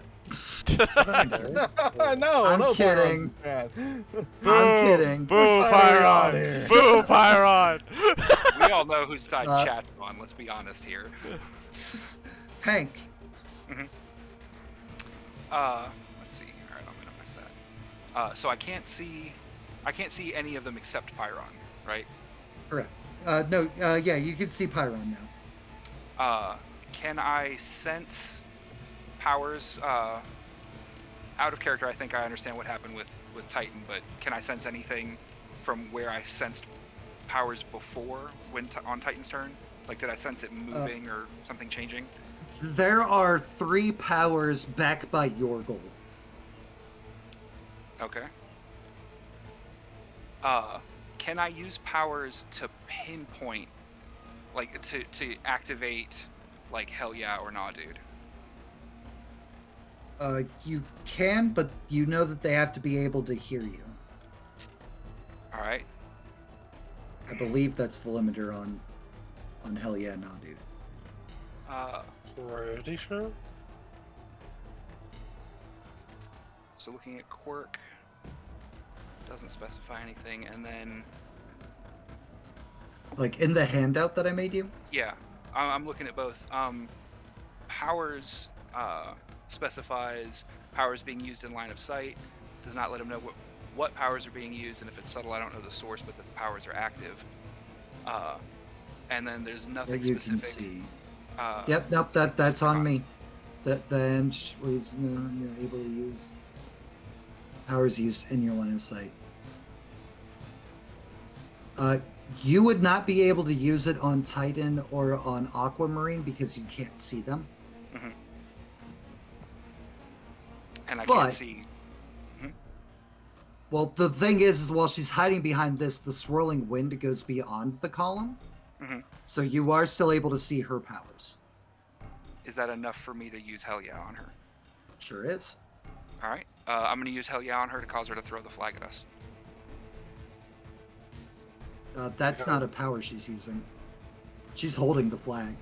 Speaker 4: No,
Speaker 2: I'm
Speaker 4: no,
Speaker 2: kidding.
Speaker 4: Pyron's
Speaker 1: Boo,
Speaker 2: I'm kidding.
Speaker 1: Boo,
Speaker 4: We're signing out
Speaker 1: Pyron.
Speaker 4: here.
Speaker 1: Boo, Pyron.
Speaker 3: We all know whose side chat's on, let's be honest here.
Speaker 2: Hank.
Speaker 3: Let's see. Alright, I'm gonna miss that. So I can't see any of them except Pyron, right?
Speaker 2: Correct. No, yeah, you can see Pyron now.
Speaker 3: Can I sense powers out of character? I think I understand what happened with Titan, but can I sense anything from where I sensed powers before when on Titan's turn? Like, did I sense it moving or something changing?
Speaker 2: There are 3 powers backed by your goal.
Speaker 3: Okay. Can I use powers to pinpoint, like to activate, like hell yeah or nah, dude?
Speaker 2: You can, but you know that they have to be able to hear you.
Speaker 3: All right.
Speaker 2: I believe that's the limiter on hell yeah, nah, dude.
Speaker 5: Pretty sure.
Speaker 3: So looking at quirk, doesn't specify anything, and then
Speaker 2: Like in the handout that I made you?
Speaker 3: yeah, I'm looking at both. Powers specifies powers being used in line of sight. Does not let him know what powers are being used, and if it's subtle, I don't know the source, but the powers are active. And then there's nothing
Speaker 2: That you can
Speaker 3: specific.
Speaker 2: see. Yep, nope, that's on me. The end was you're able to use powers used in your line of sight. You would not be able to use it on Titan or on Aquamarine because you can't see them.
Speaker 3: Mm-hmm. And I
Speaker 2: But-
Speaker 3: can't see.
Speaker 2: Well, the thing is while she's hiding behind this, the swirling wind goes beyond the column.
Speaker 3: Mhm.
Speaker 2: So you are still able to see her powers.
Speaker 3: Is that enough for me to use hell yeah on her?
Speaker 2: Sure is.
Speaker 3: All right. I'm going to use hell yeah on her to cause her to throw the flag at us.
Speaker 2: That's not a power she's using. She's holding the flag.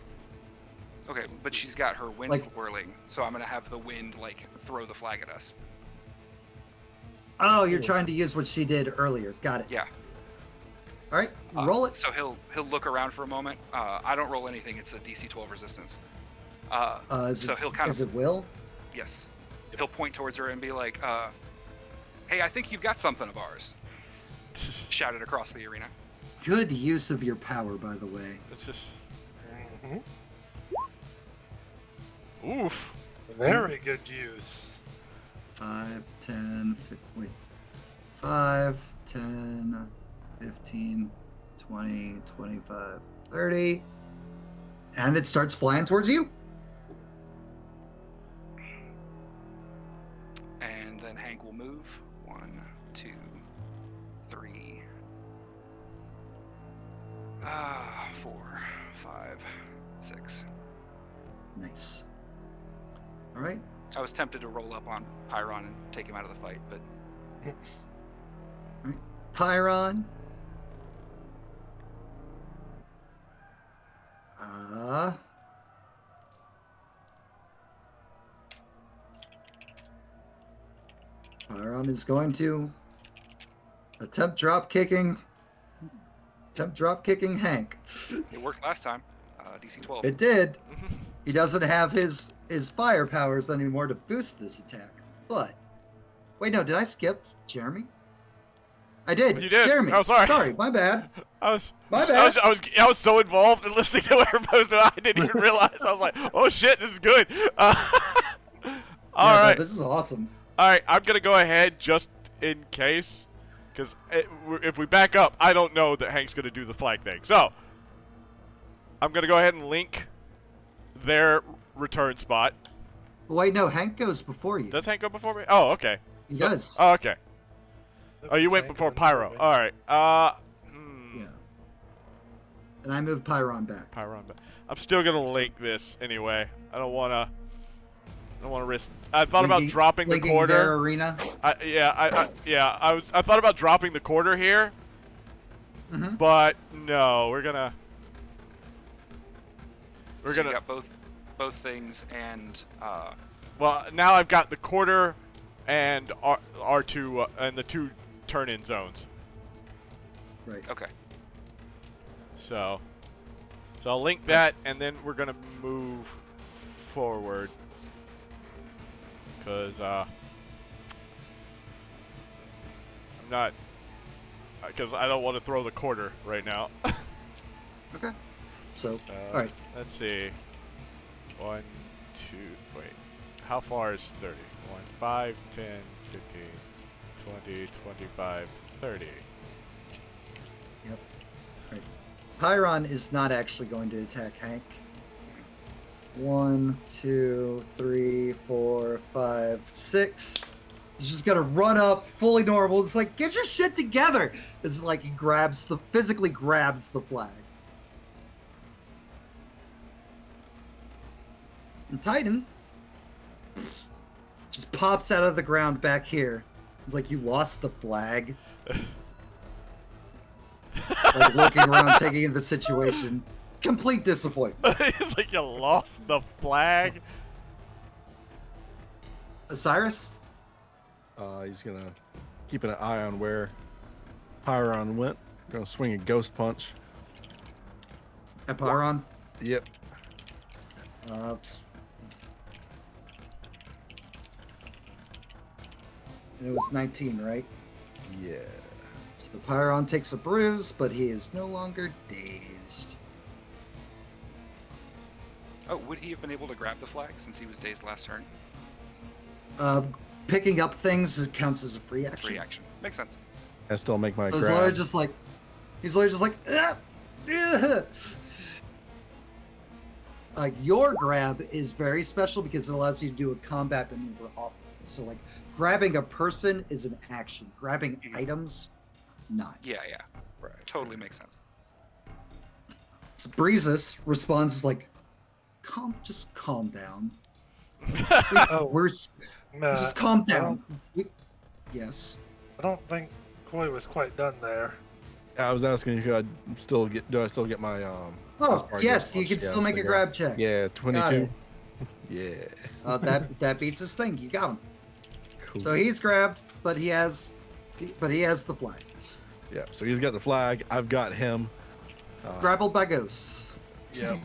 Speaker 3: Okay, but she's got her wind
Speaker 2: Like-
Speaker 3: swirling, so I'm gonna have the wind like throw the flag at us.
Speaker 2: Oh, you're trying to use what she did earlier. Got it.
Speaker 3: Yeah.
Speaker 2: All right, roll it.
Speaker 3: So he'll look around for a moment. I don't roll anything. It's a DC 12 resistance. So he'll kind
Speaker 2: Is
Speaker 3: of
Speaker 2: it will?
Speaker 3: yes. He'll point towards her and be like, "Hey, I think you've got something of ours." Shout it across the arena.
Speaker 2: Good use of your power, by the way.
Speaker 1: It's just.
Speaker 5: Mhm.
Speaker 1: Oof.
Speaker 5: Very good use.
Speaker 2: 5, 10, 15, 5, 10, 15, 20, 25, 30. And it starts flying towards you.
Speaker 3: And then Hank will move. 1, 2, 3. 4, 5, 6.
Speaker 2: Nice. All right.
Speaker 3: I was tempted to roll up on Pyron and take him out of the fight, but
Speaker 2: Pyron. Pyron is going to attempt drop kicking Hank.
Speaker 3: it worked last time. DC 12.
Speaker 2: It did. He doesn't have his fire powers anymore to boost this attack. But wait, no, did I skip Jeremy? I did.
Speaker 1: You did.
Speaker 2: Jeremy.
Speaker 1: Oh, sorry.
Speaker 2: Sorry, my bad.
Speaker 1: I was
Speaker 2: My
Speaker 1: I was so involved in listening to what everybody was doing, I didn't even realize. I was like, oh shit, this is good. All right.
Speaker 2: No, this is awesome.
Speaker 1: All right, I'm gonna go ahead just in case, because if we back up, I don't know that Hank's gonna do the flag thing. So I'm gonna go ahead and link their return spot.
Speaker 2: Wait, no, Hank goes before you.
Speaker 1: Does Hank go before me? Oh, okay.
Speaker 2: He does.
Speaker 1: Oh, okay. Oh, you went before Pyro. All right.
Speaker 2: Yeah. And I moved Pyron back.
Speaker 1: Pyron. I'm still gonna link this anyway. I don't wanna risk. I thought about dropping the
Speaker 2: Linking
Speaker 1: quarter.
Speaker 2: their arena.
Speaker 1: I thought about dropping the quarter here, but no, we're gonna.
Speaker 3: So you got both things, and
Speaker 1: Well, now I've got the quarter and R2 and the 2 turn-in zones.
Speaker 2: Right.
Speaker 3: okay.
Speaker 1: So I'll link that, and then we're gonna move forward. Because I'm not, because I don't want to throw the quarter right now.
Speaker 2: Okay. So, all right.
Speaker 1: Let's see. 1, 2, wait. How far is 30? 1, 5, 10, 15, 20, 25, 30.
Speaker 2: Yep. Right. Pyron is not actually going to attack Hank. 1, 2, 3, 4, 5, 6. He's just gonna run up fully normal. It's like, get your shit together. It's like he physically grabs the flag. And Titan just pops out of the ground back here. It's like, you lost the flag. Like looking around, taking in the situation. Complete disappointment.
Speaker 1: It's like you lost the flag.
Speaker 2: Osiris?
Speaker 4: He's gonna keep an eye on where Pyron went. Gonna swing a ghost punch.
Speaker 2: At Pyron?
Speaker 4: Yep.
Speaker 2: And it was 19, right?
Speaker 4: Yeah.
Speaker 2: So the Pyron takes a bruise, but he is no longer dazed.
Speaker 3: Oh, would he have been able to grab the flag since he was dazed last turn?
Speaker 2: Picking up things counts as a free action.
Speaker 3: Free action. Makes sense.
Speaker 4: I still make my
Speaker 2: So he's literally
Speaker 4: grab.
Speaker 2: just like, ah, ah. Like, your grab is very special because it allows you to do a combat maneuver off of it. So like, grabbing a person is an action. Grabbing items, not.
Speaker 3: Yeah.
Speaker 4: Right.
Speaker 3: Totally makes sense.
Speaker 2: So Breezes responds like, just calm down.
Speaker 5: Oh,
Speaker 2: We're
Speaker 5: Matt,
Speaker 2: just calm down. Yes.
Speaker 5: I don't think Coy was quite done there.
Speaker 4: I was asking you, do I still get my
Speaker 2: Oh,
Speaker 4: Asparagus
Speaker 2: yes, you
Speaker 4: punch?
Speaker 2: can
Speaker 4: Yeah,
Speaker 2: still make
Speaker 4: so
Speaker 2: a
Speaker 4: go.
Speaker 2: grab check.
Speaker 4: Yeah,
Speaker 2: Got
Speaker 4: 22.
Speaker 2: it.
Speaker 4: Yeah.
Speaker 2: That beats his thing. You got him.
Speaker 4: Cool.
Speaker 2: So he's grabbed, but he has the flag.
Speaker 4: Yeah, so he's got the flag. I've got him.
Speaker 2: Grappled by ghosts.
Speaker 4: Yep.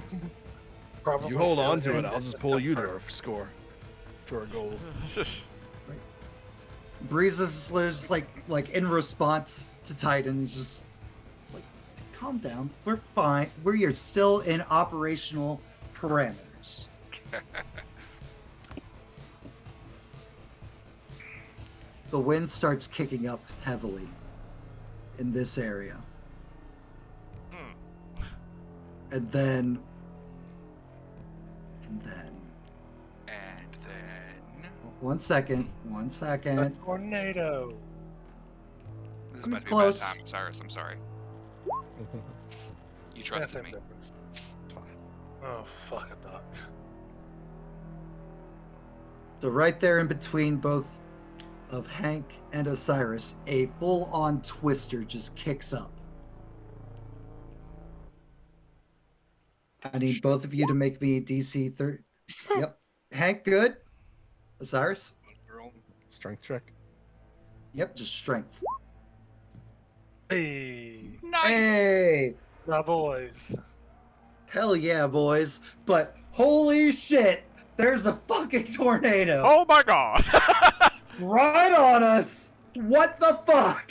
Speaker 5: Probably
Speaker 4: You hold on to it.
Speaker 5: and
Speaker 4: I'll just
Speaker 5: it's
Speaker 4: pull you to
Speaker 5: tougher.
Speaker 4: our score. To our goal.
Speaker 2: Breezes is just like in response to Titan. He's just it's like, calm down. We're fine. We're still in operational parameters. The wind starts kicking up heavily in this area. And then one second.
Speaker 5: A tornado.
Speaker 3: This is
Speaker 2: I'm
Speaker 3: about to be
Speaker 2: close.
Speaker 3: a bad time, Cyrus. I'm sorry. You trusted
Speaker 5: Same
Speaker 3: me.
Speaker 5: difference. Oh, fuck a duck.
Speaker 2: So right there in between both of Hank and Osiris, a full-on twister just kicks up. I need both of you to make me DC 30. Yep. Hank, good. Osiris?
Speaker 4: Strength check.
Speaker 2: Yep, just strength.
Speaker 5: Hey,
Speaker 3: Nice.
Speaker 2: Hey!
Speaker 5: my boys.
Speaker 2: Hell yeah, boys. But holy shit, there's a fucking tornado
Speaker 1: Oh my god!
Speaker 2: right on us. What the fuck?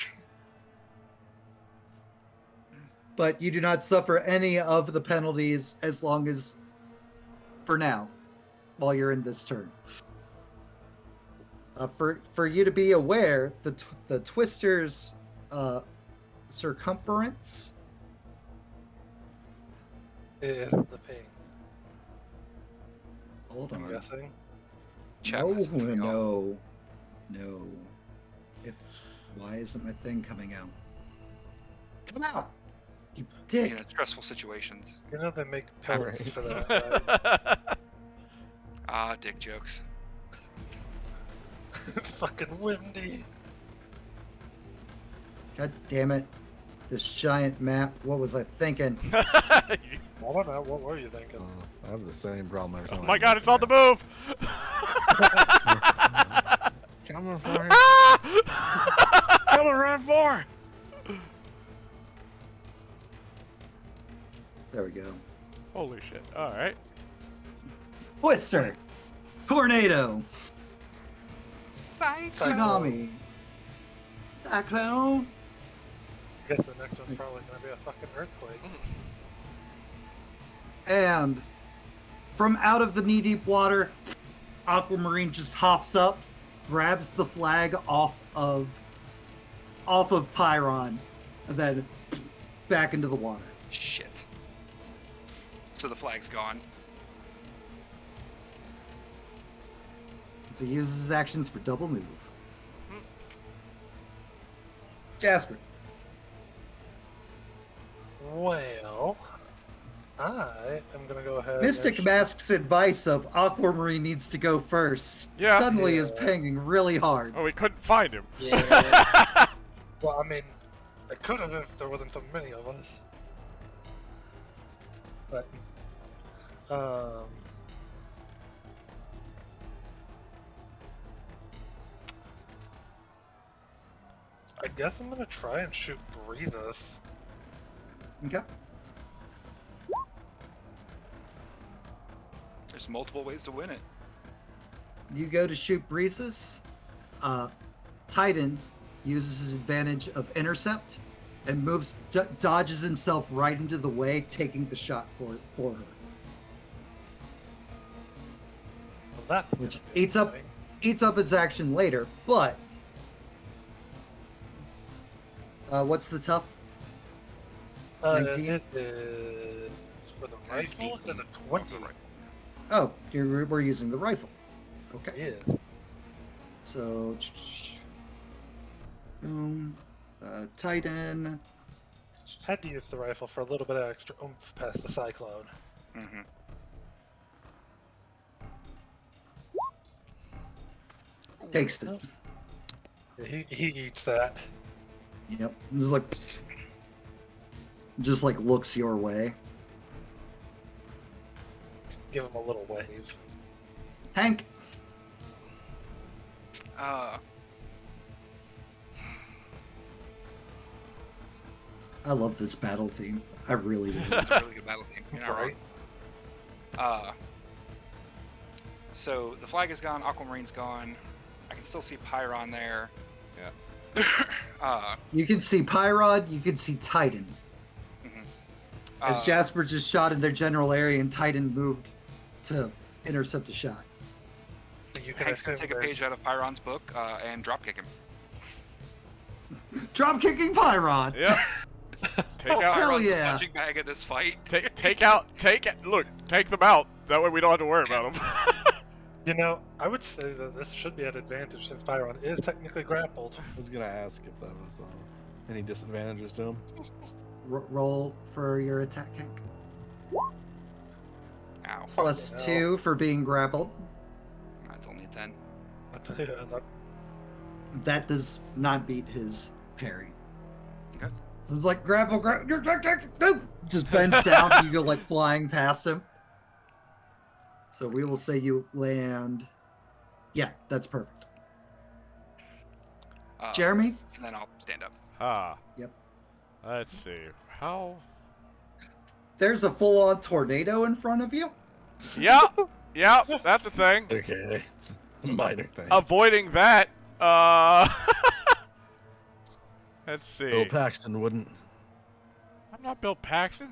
Speaker 2: But you do not suffer any of the penalties as long as, for now, while you're in this turn. For you to be aware, the twister's circumference
Speaker 5: Is the ping.
Speaker 2: Hold
Speaker 5: I'm
Speaker 2: on.
Speaker 5: guessing.
Speaker 3: Chat message for y'all.
Speaker 2: No. Why isn't my thing coming out? Come out, you dick.
Speaker 3: You know, stressful situations.
Speaker 5: You know they make
Speaker 3: Alright.
Speaker 5: totes for that. Right?
Speaker 3: Ah, dick jokes.
Speaker 5: It's fucking windy.
Speaker 2: God damn it! This giant map. What was I thinking?
Speaker 5: I don't know. What were you thinking?
Speaker 4: I have the same problem every time.
Speaker 1: Oh my god, it's on the move!
Speaker 4: Coming for you.
Speaker 1: Ah!
Speaker 4: Coming right for.
Speaker 2: There we go.
Speaker 1: Holy shit. Alright.
Speaker 2: Twister, tornado,
Speaker 3: Psych.
Speaker 2: tsunami, cyclone.
Speaker 5: I guess the next one's probably gonna be a fucking earthquake.
Speaker 2: And from out of the knee-deep water, Aquamarine just hops up, grabs the flag off of Pyron, and then back into the water.
Speaker 3: Shit. So the flag's gone.
Speaker 2: So he uses his actions for double move. Jasper.
Speaker 5: Well, I am gonna go ahead.
Speaker 2: Mystic
Speaker 5: and
Speaker 2: Mask's advice of Aquamarine needs to go first
Speaker 1: Yeah.
Speaker 2: suddenly is
Speaker 5: Yeah.
Speaker 2: pinging really hard.
Speaker 1: Oh, we couldn't find him.
Speaker 5: Yeah. Well, I mean, I could have if there wasn't so many of us. But, I guess I'm gonna try and shoot Breezes.
Speaker 2: Okay.
Speaker 3: There's multiple ways to win it.
Speaker 2: You go to shoot breezes. Titan uses his advantage of intercept and moves, dodges himself right into the way, taking the shot for her,
Speaker 5: Well, that's
Speaker 2: which
Speaker 5: gonna be exciting.
Speaker 2: eats up its action later. But what's the tough? 19?
Speaker 5: It is for the rifle. It's a 20.
Speaker 2: Oh, we're using the rifle. Okay.
Speaker 5: Yes.
Speaker 2: So, Titan.
Speaker 5: Had to use the rifle for a little bit of extra oomph past the cyclone.
Speaker 3: Mm-hmm.
Speaker 2: Takes it.
Speaker 5: Yeah, he eats that.
Speaker 2: Yep. It's like Just like looks your way.
Speaker 5: Give him a little wave.
Speaker 2: Hank, I love this battle theme. I really do.
Speaker 3: It's a really good battle theme. You're not
Speaker 5: Right.
Speaker 3: wrong. So the flag is gone. Aquamarine's gone. I can still see Pyron there.
Speaker 1: Yeah.
Speaker 2: You can see Pyrod, you can see Titan. As Jasper just shot in their general area and Titan moved to intercept a shot.
Speaker 5: You can
Speaker 3: Hank's gonna
Speaker 5: assume
Speaker 3: take a
Speaker 5: there's-
Speaker 3: page out of Pyron's book and dropkick him.
Speaker 2: Drop kicking Pyrod!
Speaker 1: Yep. Take out.
Speaker 2: Hell
Speaker 3: Pyron's
Speaker 2: yeah.
Speaker 3: a punching bag at this fight.
Speaker 1: Take them out. That way we don't have to worry about them.
Speaker 5: You know, I would say that this should be at advantage since Pyron is technically grappled.
Speaker 4: I was gonna ask if that was any disadvantages to him.
Speaker 2: Roll for your attack, Hank.
Speaker 3: Ow.
Speaker 2: Plus
Speaker 5: hell.
Speaker 2: 2 for being grappled.
Speaker 3: That's only a 10.
Speaker 2: That does not beat his parry.
Speaker 3: Okay.
Speaker 2: It's like grapple, just bends down and you go like flying past him. So we will say you land. Yeah, that's perfect. Jeremy?
Speaker 3: And then I'll stand up.
Speaker 2: Yep.
Speaker 1: Let's see. How?
Speaker 2: There's a full-on tornado in front of you.
Speaker 1: Yeah. Yeah. That's a thing.
Speaker 4: Okay, it's a minor thing.
Speaker 1: Avoiding that. Let's see.
Speaker 4: Bill Paxton wouldn't.
Speaker 1: I'm not Bill Paxton.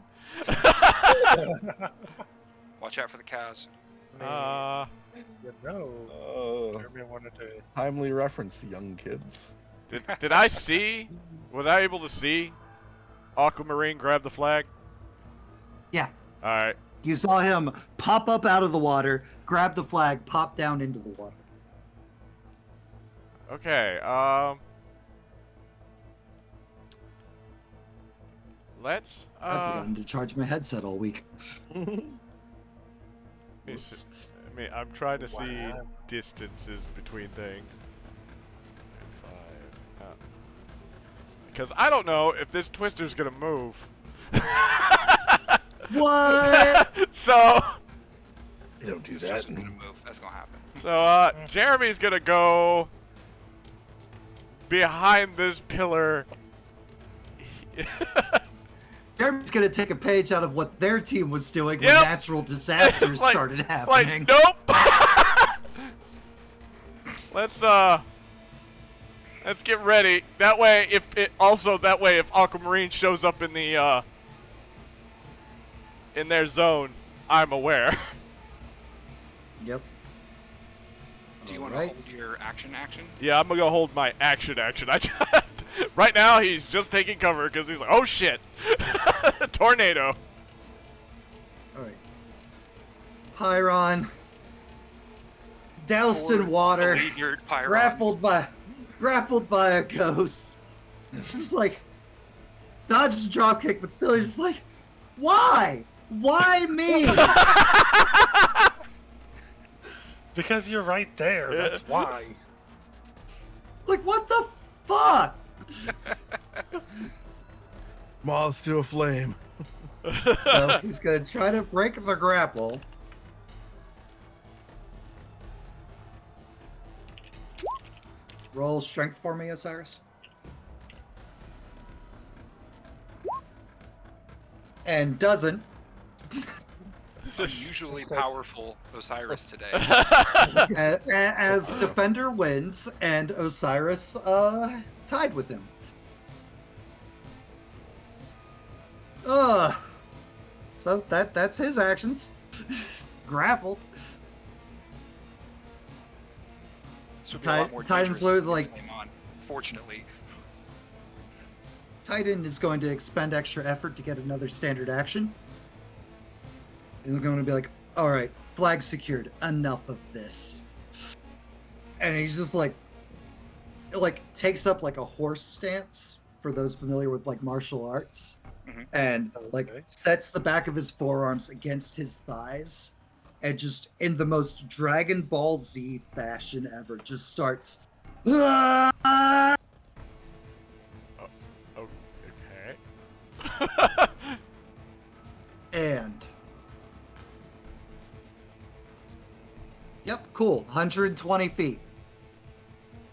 Speaker 3: Watch out for the cows.
Speaker 5: You know, Jeremy wanted to.
Speaker 4: Timely reference, young kids.
Speaker 1: Did I see? Was I able to see Aquamarine grab the flag?
Speaker 2: Yeah.
Speaker 1: All right.
Speaker 2: You saw him pop up out of the water, grab the flag, pop down into the water.
Speaker 1: Okay. Let's.
Speaker 2: I've forgotten to charge my headset all week.
Speaker 1: I'm trying to see
Speaker 5: Wow.
Speaker 1: distances between things. Because I don't know if this twister's gonna move.
Speaker 2: What?
Speaker 1: So.
Speaker 4: They don't do
Speaker 3: It's
Speaker 4: that.
Speaker 3: just gonna move. That's gonna happen.
Speaker 1: So Jeremy's gonna go behind this pillar.
Speaker 2: Jeremy's gonna take a page out of what their team was doing
Speaker 1: Yep.
Speaker 2: when natural disasters
Speaker 1: Like-
Speaker 2: started happening.
Speaker 1: Like, nope. Let's get ready. That way, if Aquamarine shows up in the in their zone, I'm aware.
Speaker 2: Yep.
Speaker 3: Do you want to
Speaker 2: Alright.
Speaker 3: hold your action?
Speaker 1: Yeah, I'm gonna hold my action. Right now, he's just taking cover because he's like, oh shit, tornado.
Speaker 2: All right. Pyron. Doused in water.
Speaker 3: Beleaguered Pyron.
Speaker 2: Grappled by a ghost. Just like dodged a drop kick, but still he's just like, why? Why me?
Speaker 5: Because you're right there. That's why.
Speaker 2: Like what the fuck?
Speaker 4: Moths to a flame.
Speaker 2: So he's gonna try to break the grapple. Roll strength for me, Osiris. And doesn't.
Speaker 3: Unusually powerful Osiris today.
Speaker 2: As Defender wins and Osiris tied with him. So that's his actions. Grappled.
Speaker 3: This would be a lot more
Speaker 2: Titan's
Speaker 3: dangerous
Speaker 2: load,
Speaker 3: if we
Speaker 2: like-
Speaker 3: came on, fortunately.
Speaker 2: Titan is going to expend extra effort to get another standard action. And they're going to be like, all right, flag secured. Enough of this. And he's just like takes up like a horse stance for those familiar with like martial arts.
Speaker 3: Mhm.
Speaker 2: And
Speaker 5: Okay.
Speaker 2: like sets the back of his forearms against his thighs. And just in the most Dragon Ball Z fashion ever, just starts.
Speaker 1: Okay.
Speaker 2: Cool. 120 feet.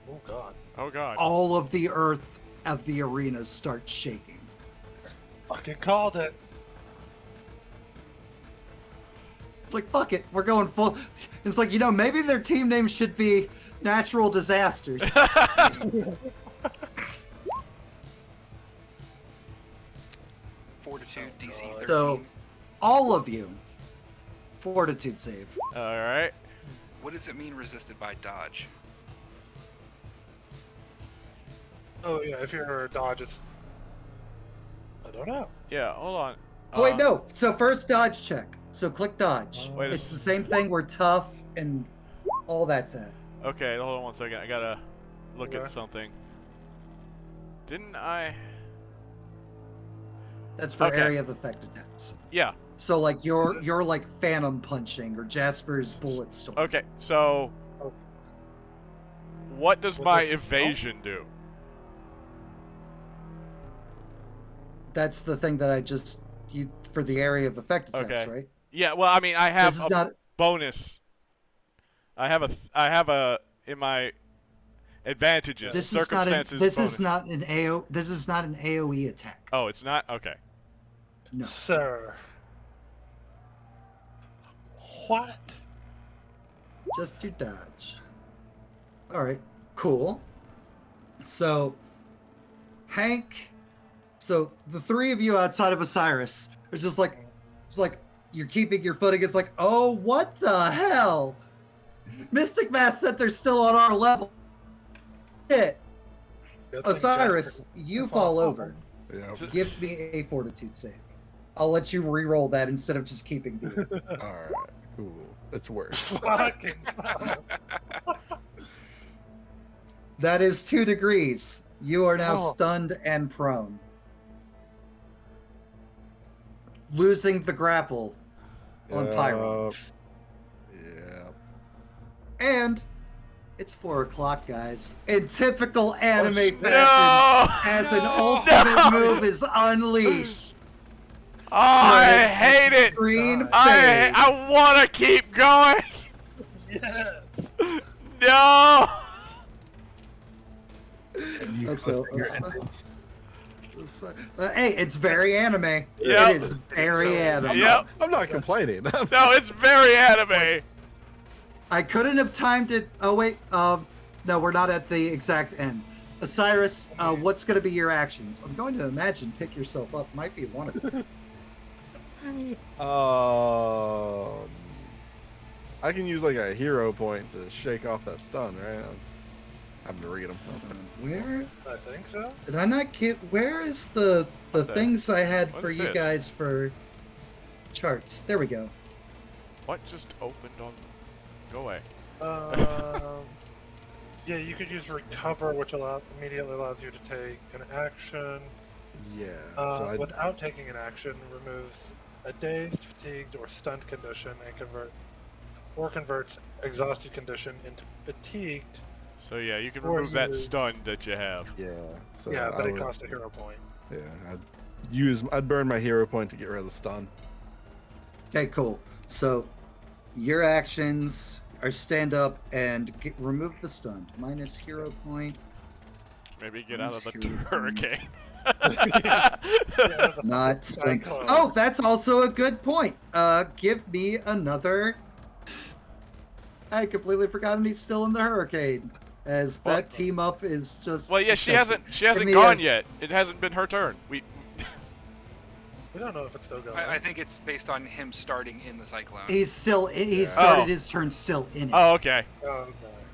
Speaker 5: Oh god.
Speaker 1: Oh god.
Speaker 2: All of the earth of the arena starts shaking.
Speaker 5: Fucking called it.
Speaker 2: It's like, fuck it. We're going full. It's like, maybe their team name should be Natural Disasters.
Speaker 3: Fortitude DC 13.
Speaker 2: So, all of you, fortitude save.
Speaker 1: All right.
Speaker 3: What does it mean resisted by dodge?
Speaker 5: Oh yeah, if you're dodge, it's. I don't know.
Speaker 1: Yeah. Hold on.
Speaker 2: Oh, wait, no. So, first dodge check. So, click dodge.
Speaker 1: Wait a
Speaker 2: It's the same thing where tough and all that's at.
Speaker 1: Okay. Hold on one second. I gotta look
Speaker 5: Okay.
Speaker 1: at something. Didn't I?
Speaker 2: That's for
Speaker 1: Okay.
Speaker 2: area of effect attacks.
Speaker 1: Yeah.
Speaker 2: So, like, you're like phantom punching or Jasper's bullet storm.
Speaker 1: Okay. So, what does
Speaker 5: What
Speaker 1: my
Speaker 5: does it-
Speaker 1: evasion do?
Speaker 2: That's the thing that I just for the area of effect attacks,
Speaker 1: Okay.
Speaker 2: right?
Speaker 1: Yeah. Well, I mean, I have
Speaker 2: This is
Speaker 1: a
Speaker 2: not.
Speaker 1: bonus. I have a in my advantages.
Speaker 2: This is not.
Speaker 1: Circumstances.
Speaker 2: This
Speaker 1: bonus.
Speaker 2: is not an AO. This is not an AOE attack.
Speaker 1: Oh, it's not. Okay.
Speaker 2: No.
Speaker 5: Sir. What?
Speaker 2: Just to dodge. All right. Cool. So, Hank. So the three of you outside of Osiris are just like, it's like you're keeping your footing. It's like, oh, what the hell? Mystic Mass said they're still on our level. Shit.
Speaker 5: Good thing
Speaker 2: Osiris,
Speaker 5: Jasper-
Speaker 2: you fall over.
Speaker 4: Yeah.
Speaker 2: Give me a fortitude save. I'll let you re-roll that instead of just keeping doing it.
Speaker 4: All right. Cool. It's worse.
Speaker 5: Fucking hell.
Speaker 2: That is 2 degrees. You are now
Speaker 5: Oh.
Speaker 2: stunned and prone. Losing the grapple on Pyro.
Speaker 4: Yeah.
Speaker 2: And it's 4 o'clock, guys. In typical anime fashion,
Speaker 1: No!
Speaker 2: as an
Speaker 3: No!
Speaker 2: ultimate move is unleashed.
Speaker 1: Oh, I
Speaker 2: Press
Speaker 1: hate it.
Speaker 2: Green
Speaker 1: I want to keep going.
Speaker 5: Yes.
Speaker 1: No.
Speaker 4: And you
Speaker 2: So,
Speaker 4: click your endings.
Speaker 2: hey, it's very anime.
Speaker 1: Yep.
Speaker 2: It is very
Speaker 3: So-
Speaker 2: anime.
Speaker 1: Yep.
Speaker 4: I'm not complaining.
Speaker 1: No, it's very anime.
Speaker 2: I couldn't have timed it. Oh wait, no, we're not at the exact end. Osiris, what's going to be your actions? I'm going to imagine pick yourself up might be one of them.
Speaker 4: I can use like a hero point to shake off that stun, right? I'm having to read them.
Speaker 2: Where
Speaker 5: I think so.
Speaker 2: did I not get? Where is the
Speaker 1: What the-
Speaker 2: things I had
Speaker 1: what
Speaker 2: for
Speaker 1: is
Speaker 2: you
Speaker 1: this?
Speaker 2: guys for charts? There we go.
Speaker 1: What just opened on? Go away.
Speaker 5: Yeah, you could use recover, which immediately allows you to take an action.
Speaker 4: Yeah. So I
Speaker 5: Without taking an action, removes a dazed, fatigued, or stunned condition and converts exhausted condition into fatigued.
Speaker 1: So yeah, you can
Speaker 5: Or
Speaker 1: remove that
Speaker 5: you-
Speaker 1: stun that you have.
Speaker 4: yeah. So
Speaker 5: Yeah, but
Speaker 4: I
Speaker 5: it
Speaker 4: would,
Speaker 5: costs a hero point.
Speaker 4: yeah. I'd burn my hero point to get rid of the stun.
Speaker 2: Okay, cool. So your actions are stand up and remove the stun. Minus hero point.
Speaker 1: Maybe get out of the
Speaker 2: Hero point.
Speaker 1: hurricane.
Speaker 2: Not stun.
Speaker 5: Cyclone.
Speaker 2: Oh, that's also a good point. Give me another. I completely forgot he's still in the hurricane. As
Speaker 1: Well-
Speaker 2: that team up is just.
Speaker 1: Well, yeah, she hasn't
Speaker 2: Give me
Speaker 1: gone
Speaker 2: a-
Speaker 1: yet. It hasn't been her turn. We
Speaker 5: We don't know if it's still going.
Speaker 3: I think it's based on him starting in the cyclone.
Speaker 2: He's still. He
Speaker 4: Yeah.
Speaker 2: started
Speaker 1: Oh.
Speaker 2: his turn still in it.
Speaker 1: Oh, okay.
Speaker 5: Oh, okay.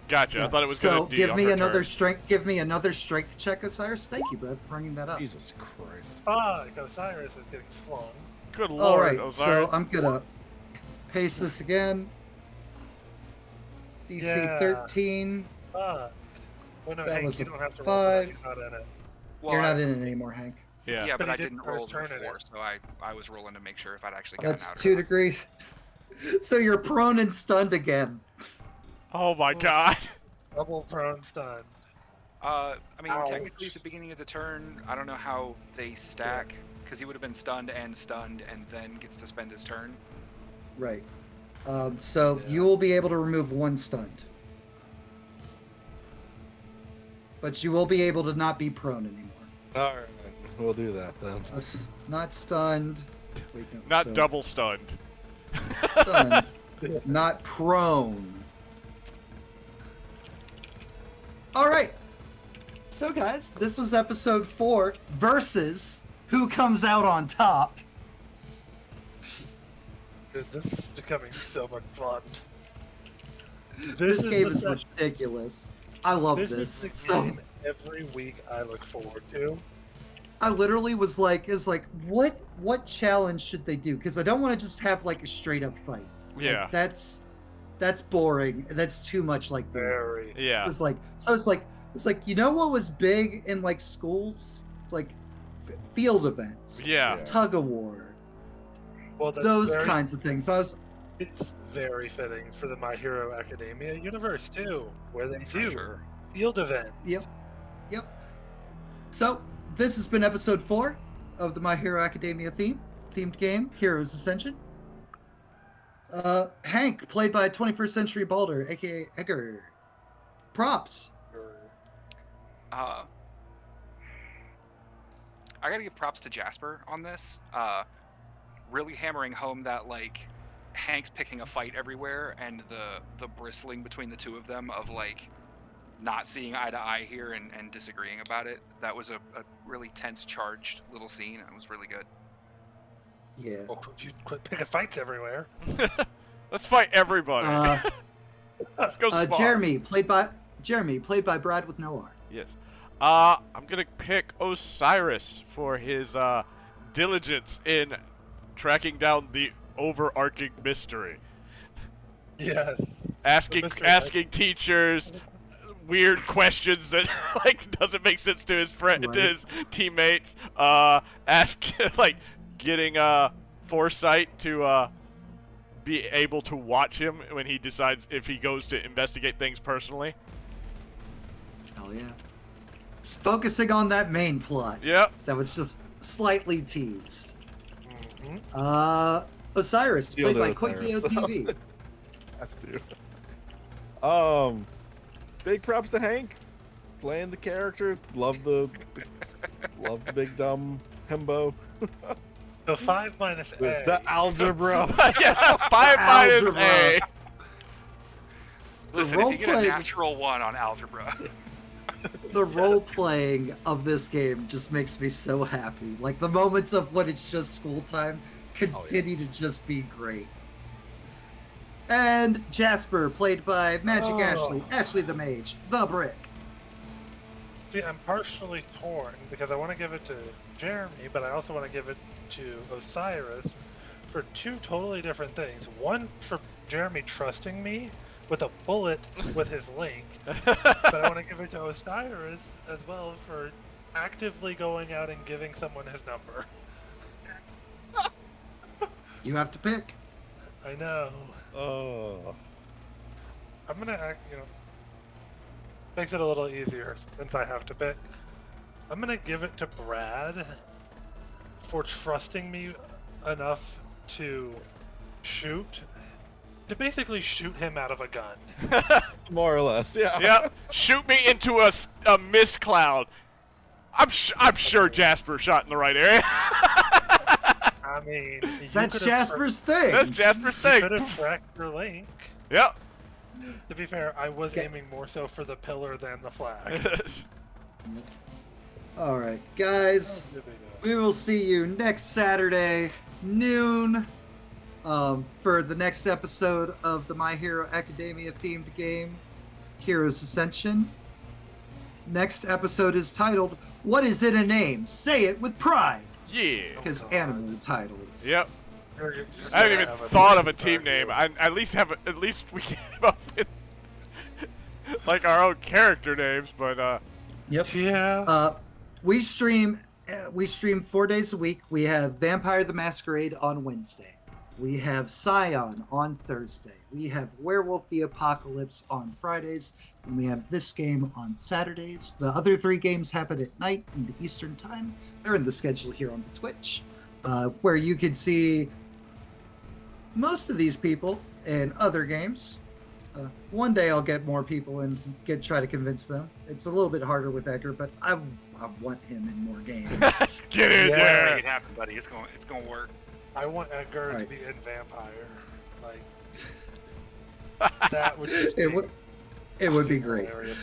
Speaker 1: Gotcha. I
Speaker 2: Yeah.
Speaker 1: thought it was
Speaker 2: so
Speaker 1: gonna be
Speaker 2: give
Speaker 1: on
Speaker 2: me
Speaker 1: her
Speaker 2: another
Speaker 1: turn.
Speaker 2: strength. Give me another strength check, Osiris. Thank you, Brad, for bringing that up.
Speaker 4: Jesus Christ.
Speaker 5: Fuck, Osiris is getting flung.
Speaker 1: Good
Speaker 2: All
Speaker 1: lord,
Speaker 2: right,
Speaker 1: Osiris.
Speaker 2: so I'm gonna paste this again. DC
Speaker 5: Yeah.
Speaker 2: 13.
Speaker 5: Fuck. Oh no,
Speaker 2: That
Speaker 5: Hank,
Speaker 2: was
Speaker 5: you
Speaker 2: a
Speaker 5: don't have to roll for that.
Speaker 2: 5.
Speaker 5: He's not in it.
Speaker 3: Well,
Speaker 2: You're
Speaker 3: I-
Speaker 2: not in it anymore, Hank.
Speaker 1: Yeah.
Speaker 3: Yeah, but
Speaker 5: But he
Speaker 3: I
Speaker 5: did
Speaker 3: didn't
Speaker 5: first
Speaker 3: roll
Speaker 5: turn in
Speaker 3: before,
Speaker 5: it.
Speaker 3: so I was rolling to make sure if I'd actually gotten
Speaker 2: That's
Speaker 3: out.
Speaker 2: 2
Speaker 3: or not.
Speaker 2: degrees. So you're prone and stunned again.
Speaker 1: Oh my god.
Speaker 5: Double prone stun.
Speaker 3: I mean,
Speaker 5: Ouch.
Speaker 3: technically at the beginning of the turn, I don't know how they stack, because he would have been stunned and then gets to spend his turn.
Speaker 2: Right. So
Speaker 5: Yeah.
Speaker 2: you will be able to remove 1 stunned. But you will be able to not be prone anymore.
Speaker 4: All right, we'll do that then.
Speaker 2: Not stunned. Wait, no,
Speaker 1: Not
Speaker 2: so
Speaker 1: double stunned.
Speaker 2: stunned. Not prone. All right. So, guys, this was episode 4 versus who comes out on top.
Speaker 5: Dude, this is becoming so much fun.
Speaker 2: This game
Speaker 5: the
Speaker 2: is
Speaker 5: session-
Speaker 2: ridiculous. I love
Speaker 5: This
Speaker 2: this.
Speaker 5: is the
Speaker 2: So
Speaker 5: game every week I look forward to.
Speaker 2: I literally was like, what challenge should they do? Because I don't want to just have like a straight up fight. Like,
Speaker 1: Yeah.
Speaker 2: that's boring. That's too much like that.
Speaker 5: Very.
Speaker 1: Yeah.
Speaker 2: It's like you know what was big in like schools? Like field events,
Speaker 1: Yeah.
Speaker 2: tug of war,
Speaker 5: Well, that's
Speaker 2: those
Speaker 5: very,
Speaker 2: kinds of things.
Speaker 5: It's very fitting for the My Hero Academia universe too, where they
Speaker 3: For
Speaker 5: do
Speaker 3: sure.
Speaker 5: field event.
Speaker 2: Yep. So this has been episode 4 of the My Hero Academia themed game, Heroes Ascension. Hank, played by 21st Century Balder, aka Edgar. Props.
Speaker 3: I gotta give props to Jasper on this. Really hammering home that like Hank's picking a fight everywhere, and the bristling between the two of them of like not seeing eye to eye here and disagreeing about it. That was a really tense, charged little scene. It was really good.
Speaker 2: Yeah.
Speaker 5: Well, if you quit picking fights everywhere.
Speaker 1: Let's fight everybody. Let's go spar.
Speaker 2: Jeremy, played by Brad with no R.
Speaker 1: Yes. I'm gonna pick Osiris for his diligence in tracking down the overarching mystery.
Speaker 5: Yes.
Speaker 1: Asking
Speaker 5: mystery,
Speaker 1: asking teachers weird questions that like doesn't make sense to his friend to
Speaker 2: Right.
Speaker 1: his teammates. Like getting foresight to be able to watch him when he decides if he goes to investigate things personally.
Speaker 2: Hell yeah. It's focusing on that main plot
Speaker 1: Yep.
Speaker 2: that was just slightly teased.
Speaker 5: Mm-hmm.
Speaker 2: Osiris, played by
Speaker 4: Osiris.
Speaker 2: Koikyo TV.
Speaker 4: Has to. Big props to Hank, playing the character. Love the big dumb himbo.
Speaker 5: So 5 minus A.
Speaker 4: The algebra.
Speaker 1: Yeah. 5 minus
Speaker 2: Algebra.
Speaker 1: A.
Speaker 3: Listen, if you get a
Speaker 2: role-playing-
Speaker 3: natural 1 on algebra,
Speaker 2: The role playing of this game just makes me so happy. Like the moments of when it's just school time continue to just be great. And Jasper, played by Magic
Speaker 5: Oh.
Speaker 2: Ashley the Mage, the Brick.
Speaker 5: See, I'm partially torn because I want to give it to Jeremy, but I also want to give it to Osiris for 2 totally different things. One, for Jeremy trusting me with a bullet with his link, but I want to give it to Osiris as well for actively going out and giving someone his number.
Speaker 2: You have to pick.
Speaker 5: I know.
Speaker 4: Oh.
Speaker 5: I'm gonna act, makes it a little easier since I have to pick. I'm gonna give it to Brad for trusting me enough to basically shoot him out of a gun.
Speaker 4: More or less, yeah.
Speaker 1: Yep. Shoot me into a mist cloud. I'm sure Jasper shot in the right area.
Speaker 5: I mean, you
Speaker 2: That's
Speaker 5: could've
Speaker 2: Jasper's thing.
Speaker 1: That's Jasper's
Speaker 5: You
Speaker 1: thing.
Speaker 5: could have tracked your link.
Speaker 1: Yep.
Speaker 5: To be fair, I was
Speaker 2: Okay.
Speaker 5: aiming more so for the pillar than the flag.
Speaker 2: All right, guys. We will see you next Saturday, noon, for the next episode of the My Hero Academia themed game, Heroes Ascension. Next episode is titled, What Is in a Name? Say It with Pride.
Speaker 1: Yeah.
Speaker 2: Because
Speaker 5: God.
Speaker 2: animal titles.
Speaker 1: Yep.
Speaker 5: You're
Speaker 1: I haven't
Speaker 5: gonna
Speaker 1: even
Speaker 5: have a
Speaker 1: thought of a
Speaker 5: sorry
Speaker 1: team name.
Speaker 5: you.
Speaker 1: I at least we came up with like our own character names, but
Speaker 2: Yep.
Speaker 5: Yeah.
Speaker 2: We stream 4 days a week. We have Vampire the Masquerade on Wednesday. We have Scion on Thursday. We have Werewolf the Apocalypse on Fridays. And we have this game on Saturdays. The other 3 games happen at night in the Eastern Time. They're in the schedule here on the Twitch, where you can see most of these people in other games. One day I'll get more people and try to convince them. It's a little bit harder with Edgar, but I want him in more games.
Speaker 1: Get in
Speaker 5: Yeah.
Speaker 1: there.
Speaker 3: Make it happen, buddy. It's gonna work.
Speaker 5: I want Edgar to
Speaker 2: Right.
Speaker 5: be in Vampire. Like that would just
Speaker 2: It would be great.
Speaker 5: hilarious.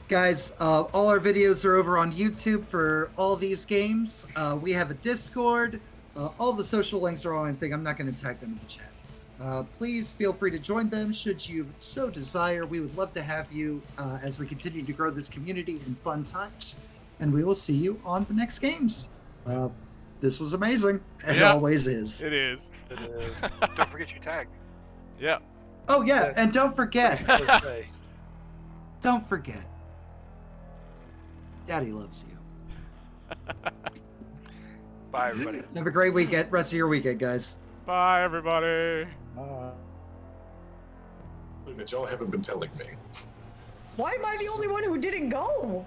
Speaker 2: Guys, all our videos are over on YouTube for all these games. We have a Discord. All the social links are on anything. I'm not going to tag them in the chat. Please feel free to join them should you so desire. We would love to have you as we continue to grow this community in fun times. And we will see you on the next games. This was amazing. It
Speaker 1: Yeah.
Speaker 2: always is.
Speaker 1: It is.
Speaker 5: It is.
Speaker 3: Don't forget your tag.
Speaker 1: Yeah.
Speaker 2: Oh, yeah. And don't forget.
Speaker 5: First day.
Speaker 2: Don't forget. Daddy loves you.
Speaker 3: Bye, everybody.
Speaker 2: Have a great weekend. Rest of your weekend, guys.
Speaker 1: Bye, everybody.
Speaker 6: That y'all haven't been telling me.
Speaker 7: Why am I the only one who didn't go?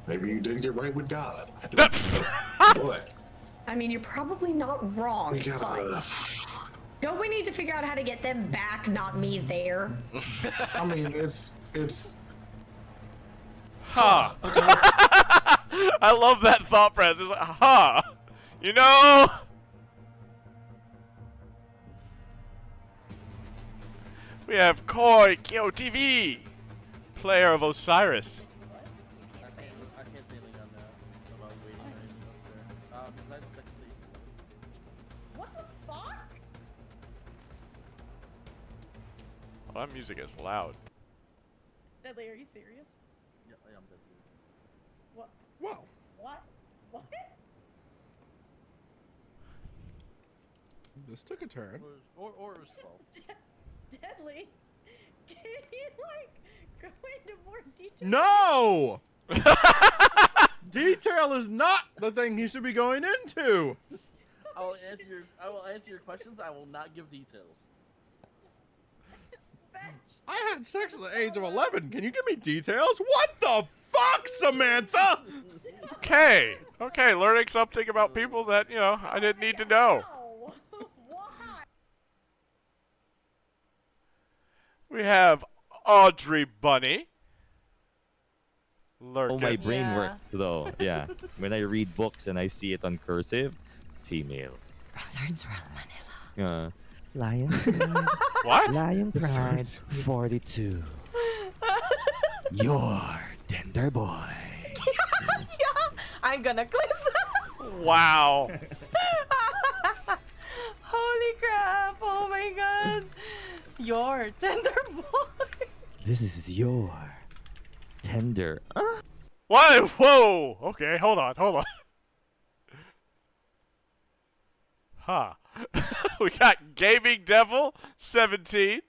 Speaker 6: Maybe you didn't get right with God. I don't know. What?
Speaker 7: I mean, you're probably not wrong.
Speaker 6: We
Speaker 7: but
Speaker 6: gotta.
Speaker 7: don't we need to figure out how to get them back, not me there?
Speaker 6: I mean, it's.
Speaker 1: Huh. I love that thought process. It's like, huh. You know? We have Koi KOTV, player of Osiris.
Speaker 8: I can't say anything on that about waiting or anything else there. Besides secondly,
Speaker 7: What the fuck?
Speaker 1: Oh, that music is loud.
Speaker 7: Deadly, are you serious?
Speaker 8: yeah, I'm dead serious.
Speaker 7: What?
Speaker 4: Wow.
Speaker 7: What? What?
Speaker 4: This took a turn.
Speaker 8: Or it was 12.
Speaker 7: Deadly, can you go into more detail?
Speaker 4: No! Detail is not the thing he should be going into.
Speaker 8: I will answer your questions. I will not give details.
Speaker 4: I had sex at the age of 11. Can you give me details? What the fuck, Samantha?
Speaker 1: Okay. Okay, learning something about people that, you know, I didn't need to know.
Speaker 7: Ow. Why?
Speaker 1: We have Audrey Bunny. Lurking.
Speaker 9: Oh, my brain
Speaker 10: Yeah.
Speaker 9: works though. Yeah. When I read books and I see it on cursive, female.
Speaker 10: Resorts around Manila.
Speaker 9: Lion Pride.
Speaker 1: What?
Speaker 9: Lion Pride 42. Your tender boy.
Speaker 10: Yeah, I'm gonna clip that.
Speaker 1: Wow.
Speaker 10: Holy crap! Oh my god! Your tender boy.
Speaker 9: This is your tender.
Speaker 1: What? Whoa. Okay, hold on. Huh. We got Gaming Devil 17.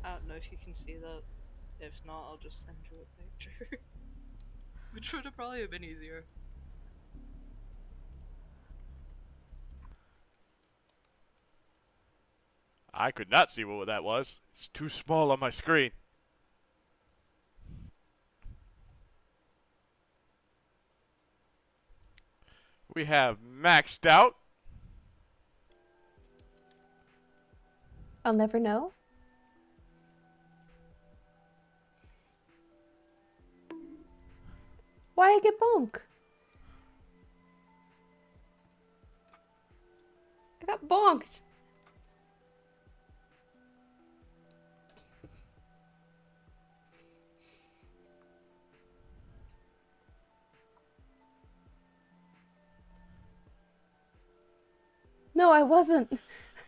Speaker 11: I don't know if you can see that. If not, I'll just send you a picture. Which would have probably been easier.
Speaker 1: I could not see what that was. It's too small on my screen. We have Maxed Out.
Speaker 12: I'll never know. Why I get bonk? I got bonked. No, I wasn't.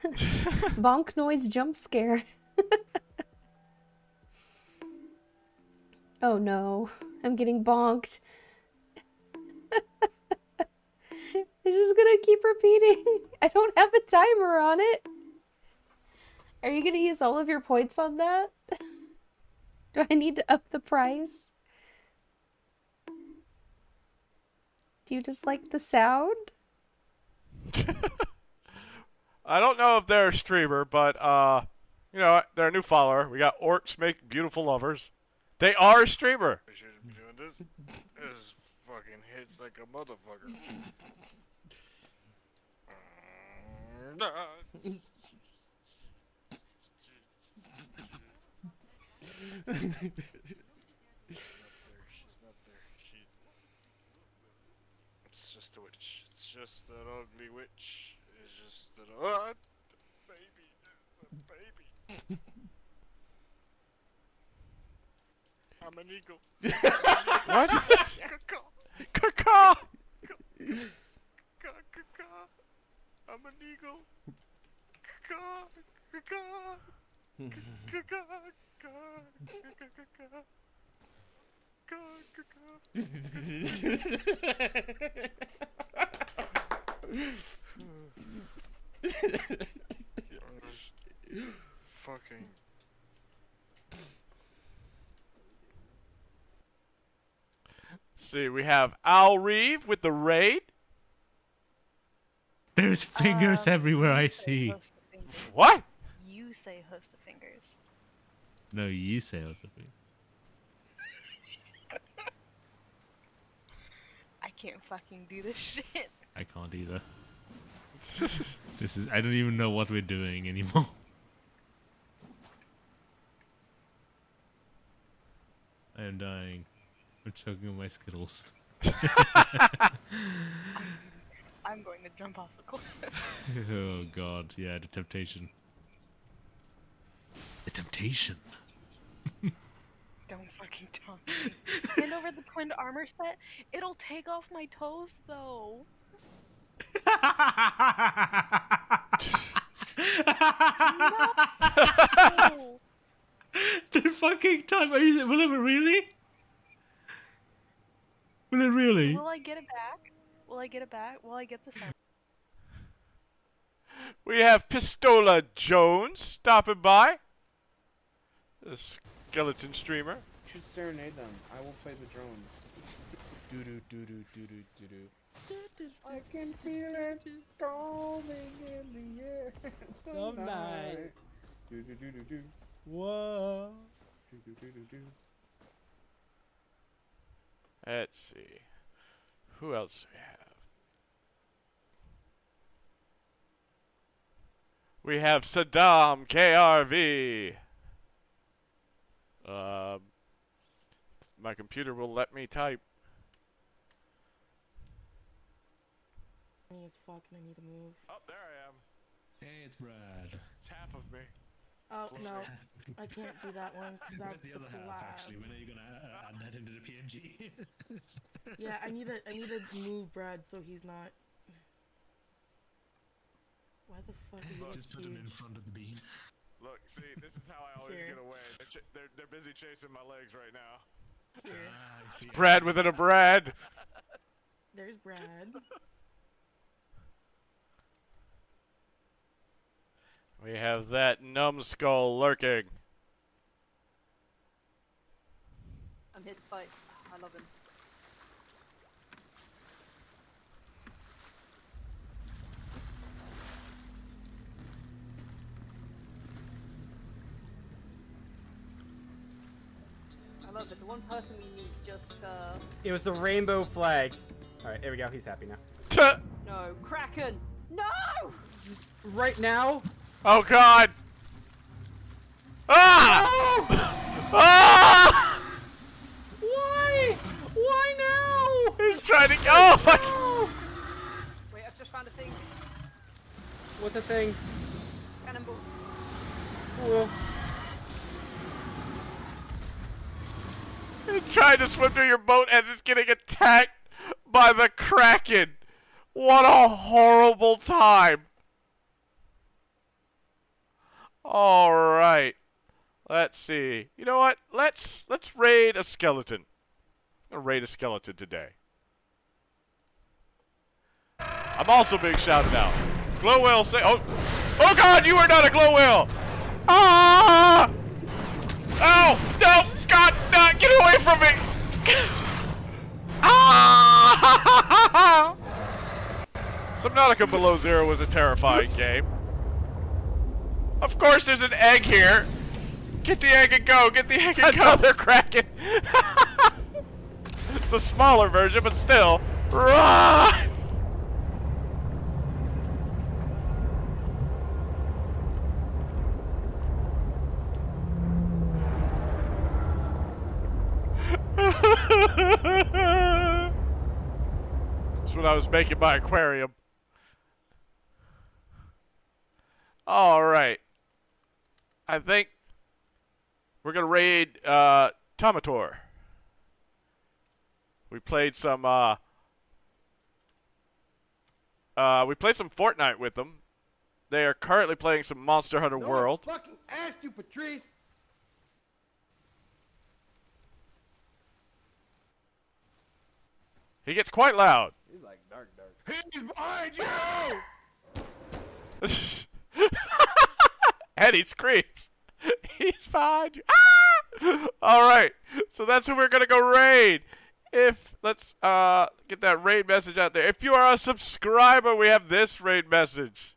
Speaker 12: Bonk noise jump scare. Oh no, I'm getting bonked. It's just gonna keep repeating. I don't have a timer on it. Are you gonna use all of your points on that? Do I need to up the price? Do you just like the sound?
Speaker 1: I don't know if they're a streamer, but, you know, they're a new follower. We got Orcs Make Beautiful Lovers. They are a streamer.
Speaker 13: We shouldn't be doing this. This fucking hits like a motherfucker. She's not there. It's just a witch. It's just an ugly witch. It's just an baby. It's a baby. I'm an eagle.
Speaker 1: What?
Speaker 13: Caw. I'm an eagle. Fucking.
Speaker 1: Let's see, we have Al Reeve with the raid.
Speaker 14: There's fingers everywhere I see.
Speaker 1: What?
Speaker 15: You say host of fingers.
Speaker 14: No, you say host of fingers.
Speaker 15: I can't fucking do this shit.
Speaker 14: I can't either. This is. I don't even know what we're doing anymore. I am dying. I'm choking on my Skittles.
Speaker 15: I'm going to jump off the cliff.
Speaker 14: Oh god, yeah, the temptation. The temptation.
Speaker 15: Don't fucking talk to me. Hand over the twin armor set. It'll take off my toes, though. No.
Speaker 14: The fucking time. Will it really? Will it really?
Speaker 15: Will I get it back? Will I get it back? Will I get the sound?
Speaker 1: We have Pistola Jones stopping by. The skeleton streamer.
Speaker 16: You should serenade them. I will play the drones. Doo doo doo doo doo doo doo doo. I can feel it going in the air tonight. Do do do do do.
Speaker 14: Whoa.
Speaker 16: Do do do do do.
Speaker 1: Let's see. Who else do we have? We have Saddam KRV. My computer will let me type.
Speaker 10: As fuck and I need to move.
Speaker 1: Oh, there I am.
Speaker 14: Hey, it's Brad.
Speaker 1: It's half of me.
Speaker 10: Oh no, I can't do that one because that's
Speaker 14: the other
Speaker 10: collab.
Speaker 14: half, actually. When are you gonna add that into the PNG?
Speaker 10: Yeah, I need to move Brad so he's not. Why the fuck are you
Speaker 14: Just put him in front of the bean.
Speaker 1: Look, see, this is how I always
Speaker 10: Here.
Speaker 1: get away. They're busy chasing my legs right now.
Speaker 10: Here.
Speaker 1: Brad within a Brad.
Speaker 10: There's Brad.
Speaker 1: We have that numbskull lurking.
Speaker 17: I'm here to fight. I love him. I love it. The one person we need just,
Speaker 18: It was the rainbow flag. Alright, there we go. He's happy now.
Speaker 17: No, Kraken! No!
Speaker 18: Right now?
Speaker 1: Oh god! Ah!
Speaker 18: Oh!
Speaker 1: Ah!
Speaker 18: Why? Why now?
Speaker 1: He's trying to. Oh fuck!
Speaker 17: Wait, I've just found a thing.
Speaker 18: What's the thing?
Speaker 17: Cannonballs.
Speaker 18: Cool.
Speaker 1: He's trying to swim to your boat as it's getting attacked by the Kraken. What a horrible time. All right. Let's see. You know what? Let's raid a skeleton. I'm gonna raid a skeleton today. I'm also being shouted out. Glow whale say oh god, you are not a glow whale! Ah! Oh no! God, no, get away from me! Ah! Subnautica Below Zero was a terrifying game. Of course there's an egg here. Get the egg and go! Get the egg and go! They're cracking! It's a smaller version, but still. Run! That's when I was making my aquarium. Alright. I think we're gonna raid Tomator. We played some Fortnite with them. They are currently playing some Monster Hunter World.
Speaker 19: Fucking asked you, Patrice.
Speaker 1: He gets quite loud.
Speaker 19: He's like dark. He's behind you.
Speaker 1: Eddie screams. He's behind you. Ah! All right. So that's who we're going to go raid. Let's get that raid message out there. If you are a subscriber, we have this raid message.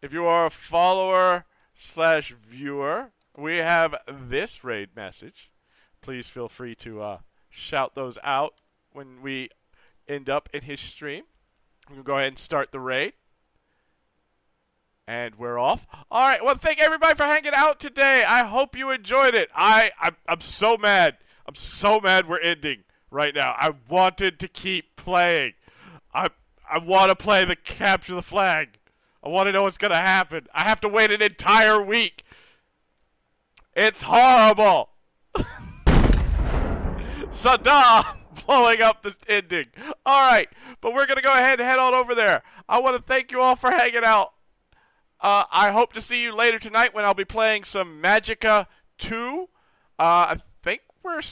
Speaker 1: If you are a follower/viewer, we have this raid message. Please feel free to shout those out when we end up in his stream. We'll go ahead and start the raid. And we're off. All right. Well, thank everybody for hanging out today. I hope you enjoyed it. I'm so mad. I'm so mad we're ending right now. I wanted to keep playing. I want to play the capture the flag. I want to know what's going to happen. I have to wait an entire week. It's horrible. Saddam blowing up the ending. All right. But we're going to go ahead and head on over there. I want to thank you all for hanging out. I hope to see you later tonight when I'll be playing some Magicka 2. I think we're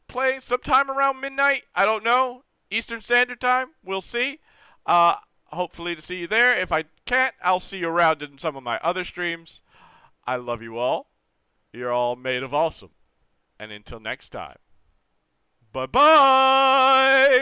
Speaker 1: playing sometime around midnight. I don't know. Eastern Standard Time. We'll see. Hopefully to see you there. If I can't, I'll see you around in some of my other streams. I love you all. You're all made of awesome. And until next time. Bye-bye!